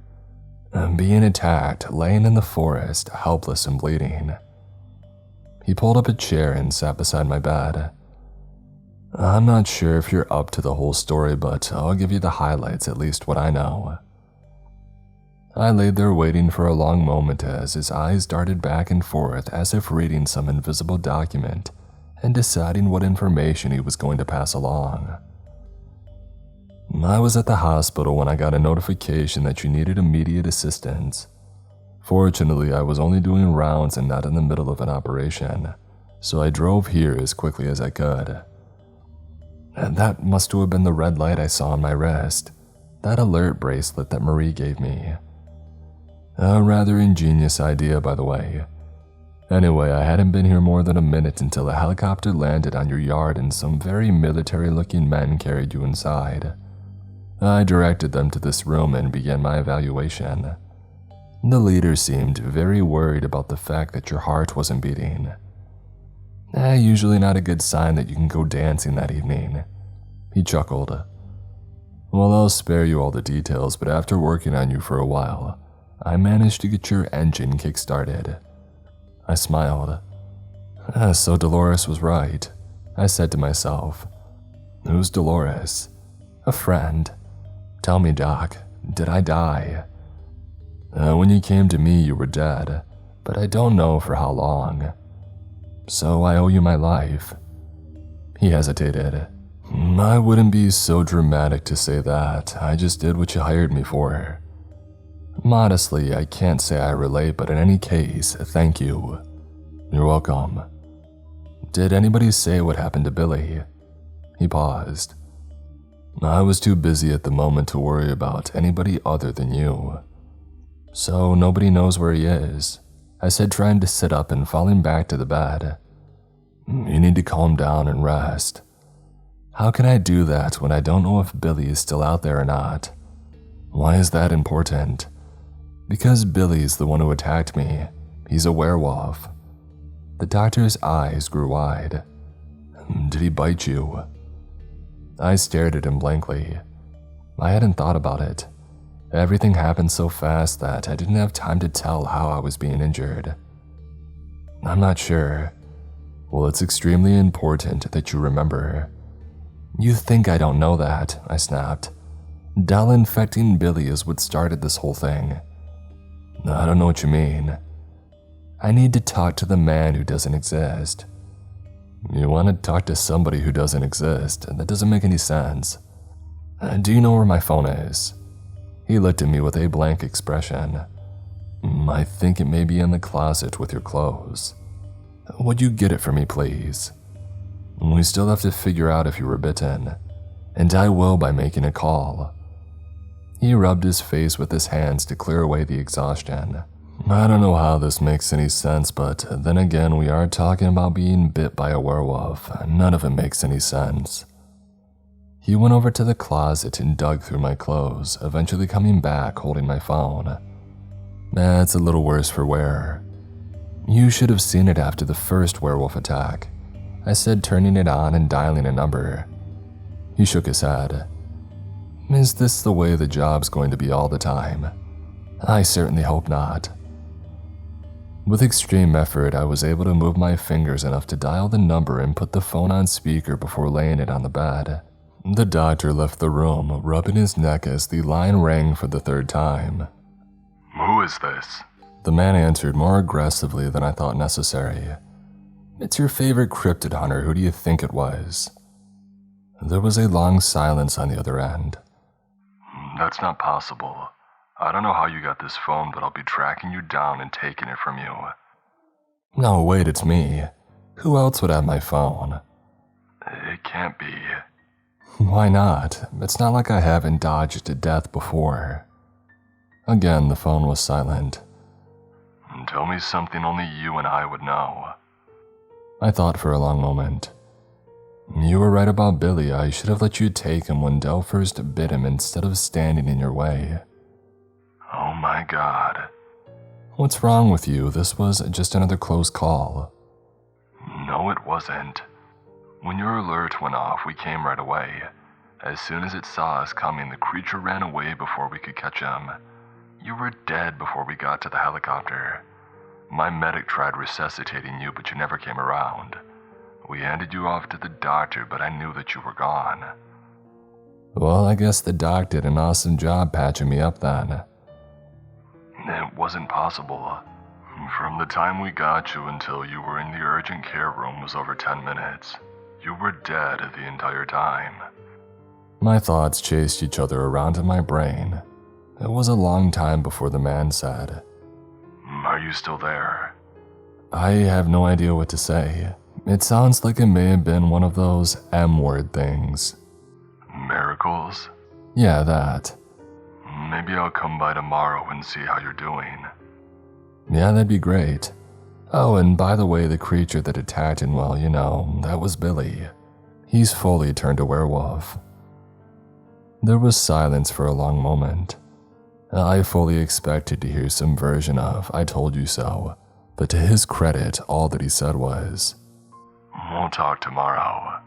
[SPEAKER 1] Being attacked, laying in the forest, helpless and bleeding. He pulled up a chair and sat beside my bed. I'm not sure if you're up to the whole story, but I'll give you the highlights, at least what I know. I laid there waiting for a long moment as his eyes darted back and forth as if reading some invisible document and deciding what information he was going to pass along. I was at the hospital when I got a notification that you needed immediate assistance. Fortunately, I was only doing rounds and not in the middle of an operation, so I drove here as quickly as I could. And that must have been the red light I saw on my wrist, that alert bracelet that Marie gave me. A rather ingenious idea, by the way. Anyway, I hadn't been here more than a minute until a helicopter landed on your yard and some very military-looking men carried you inside. I directed them to this room and began my evaluation. The leader seemed very worried about the fact that your heart wasn't beating. Usually not a good sign that you can go dancing that evening. He chuckled. Well, I'll spare you all the details, but after working on you for a while, I managed to get your engine kick-started. I smiled. So Dolores was right, I said to myself. Who's Dolores? A friend. Tell me, Doc, did I die? When you came to me, you were dead, but I don't know for how long. So I owe you my life. He hesitated. I wouldn't be so dramatic to say that. I just did what you hired me for. Modestly, I can't say I relate, but in any case, thank you. You're welcome. Did anybody say what happened to Billy? He paused. I was too busy at the moment to worry about anybody other than you. So nobody knows where he is, I said, trying to sit up and falling back to the bed. You need to calm down and rest. How can I do that when I don't know if Billy is still out there or not? Why is that important? Because Billy's the one who attacked me. He's a werewolf. The doctor's eyes grew wide. Did he bite you? I stared at him blankly. I hadn't thought about it. Everything happened so fast that I didn't have time to tell how I was being injured. I'm not sure. Well, it's extremely important that you remember. You think I don't know that, I snapped. Dell infecting Billy is what started this whole thing. I don't know what you mean. I need to talk to the man who doesn't exist. You want to talk to somebody who doesn't exist? That doesn't make any sense. Do you know where my phone is? He looked at me with a blank expression. I think it may be in the closet with your clothes. Would you get it for me, please? We still have to figure out if you were bitten, and I will by making a call. He rubbed his face with his hands to clear away the exhaustion. I don't know how this makes any sense, but then again, we are talking about being bit by a werewolf. None of it makes any sense. He went over to the closet and dug through my clothes, eventually coming back holding my phone. It's a little worse for wear. You should have seen it after the first werewolf attack, I said, turning it on and dialing a number. He shook his head. Is this the way the job's going to be all the time? I certainly hope not. With extreme effort, I was able to move my fingers enough to dial the number and put the phone on speaker before laying it on the bed. The doctor left the room, rubbing his neck as the line rang for the third time.
[SPEAKER 2] Who is this?
[SPEAKER 1] The man answered more aggressively than I thought necessary. It's your favorite cryptid hunter. Who do you think it was? There was a long silence on the other end.
[SPEAKER 2] That's not possible. I don't know how you got this phone, but I'll be tracking you down and taking it from you.
[SPEAKER 1] No, wait, it's me. Who else would have my phone?
[SPEAKER 2] It can't be.
[SPEAKER 1] Why not? It's not like I haven't dodged to death before. Again, the phone was silent.
[SPEAKER 2] Tell me something only you and I would know.
[SPEAKER 1] I thought for a long moment. You were right about Billy. I should have let you take him when Dell first bit him instead of standing in your way.
[SPEAKER 2] Oh My God.
[SPEAKER 1] What's wrong with you? This was just another close call.
[SPEAKER 2] No, it wasn't. When your alert went off, we came right away. As soon as it saw us coming, the creature ran away before we could catch him. You were dead before we got to the helicopter. My medic tried resuscitating you, but you never came around. We handed you off to the doctor, but I knew that you were gone.
[SPEAKER 1] Well, I guess the doc did an awesome job patching me up then.
[SPEAKER 2] It wasn't possible. From the time we got you until you were in the urgent care room was over 10 minutes. You were dead the entire time.
[SPEAKER 1] My thoughts chased each other around in my brain. It was a long time before the man said,
[SPEAKER 2] Are you still there?
[SPEAKER 1] I have no idea what to say. It sounds like it may have been one of those M-word things.
[SPEAKER 2] Miracles?
[SPEAKER 1] Yeah, that.
[SPEAKER 2] Maybe I'll come by tomorrow and see how you're doing.
[SPEAKER 1] Yeah, that'd be great. Oh, and by the way, the creature that attacked him, well, that was Billy. He's fully turned a werewolf. There was silence for a long moment. I fully expected to hear some version of, I told you so, but to his credit, all that he said was,
[SPEAKER 2] We'll talk tomorrow.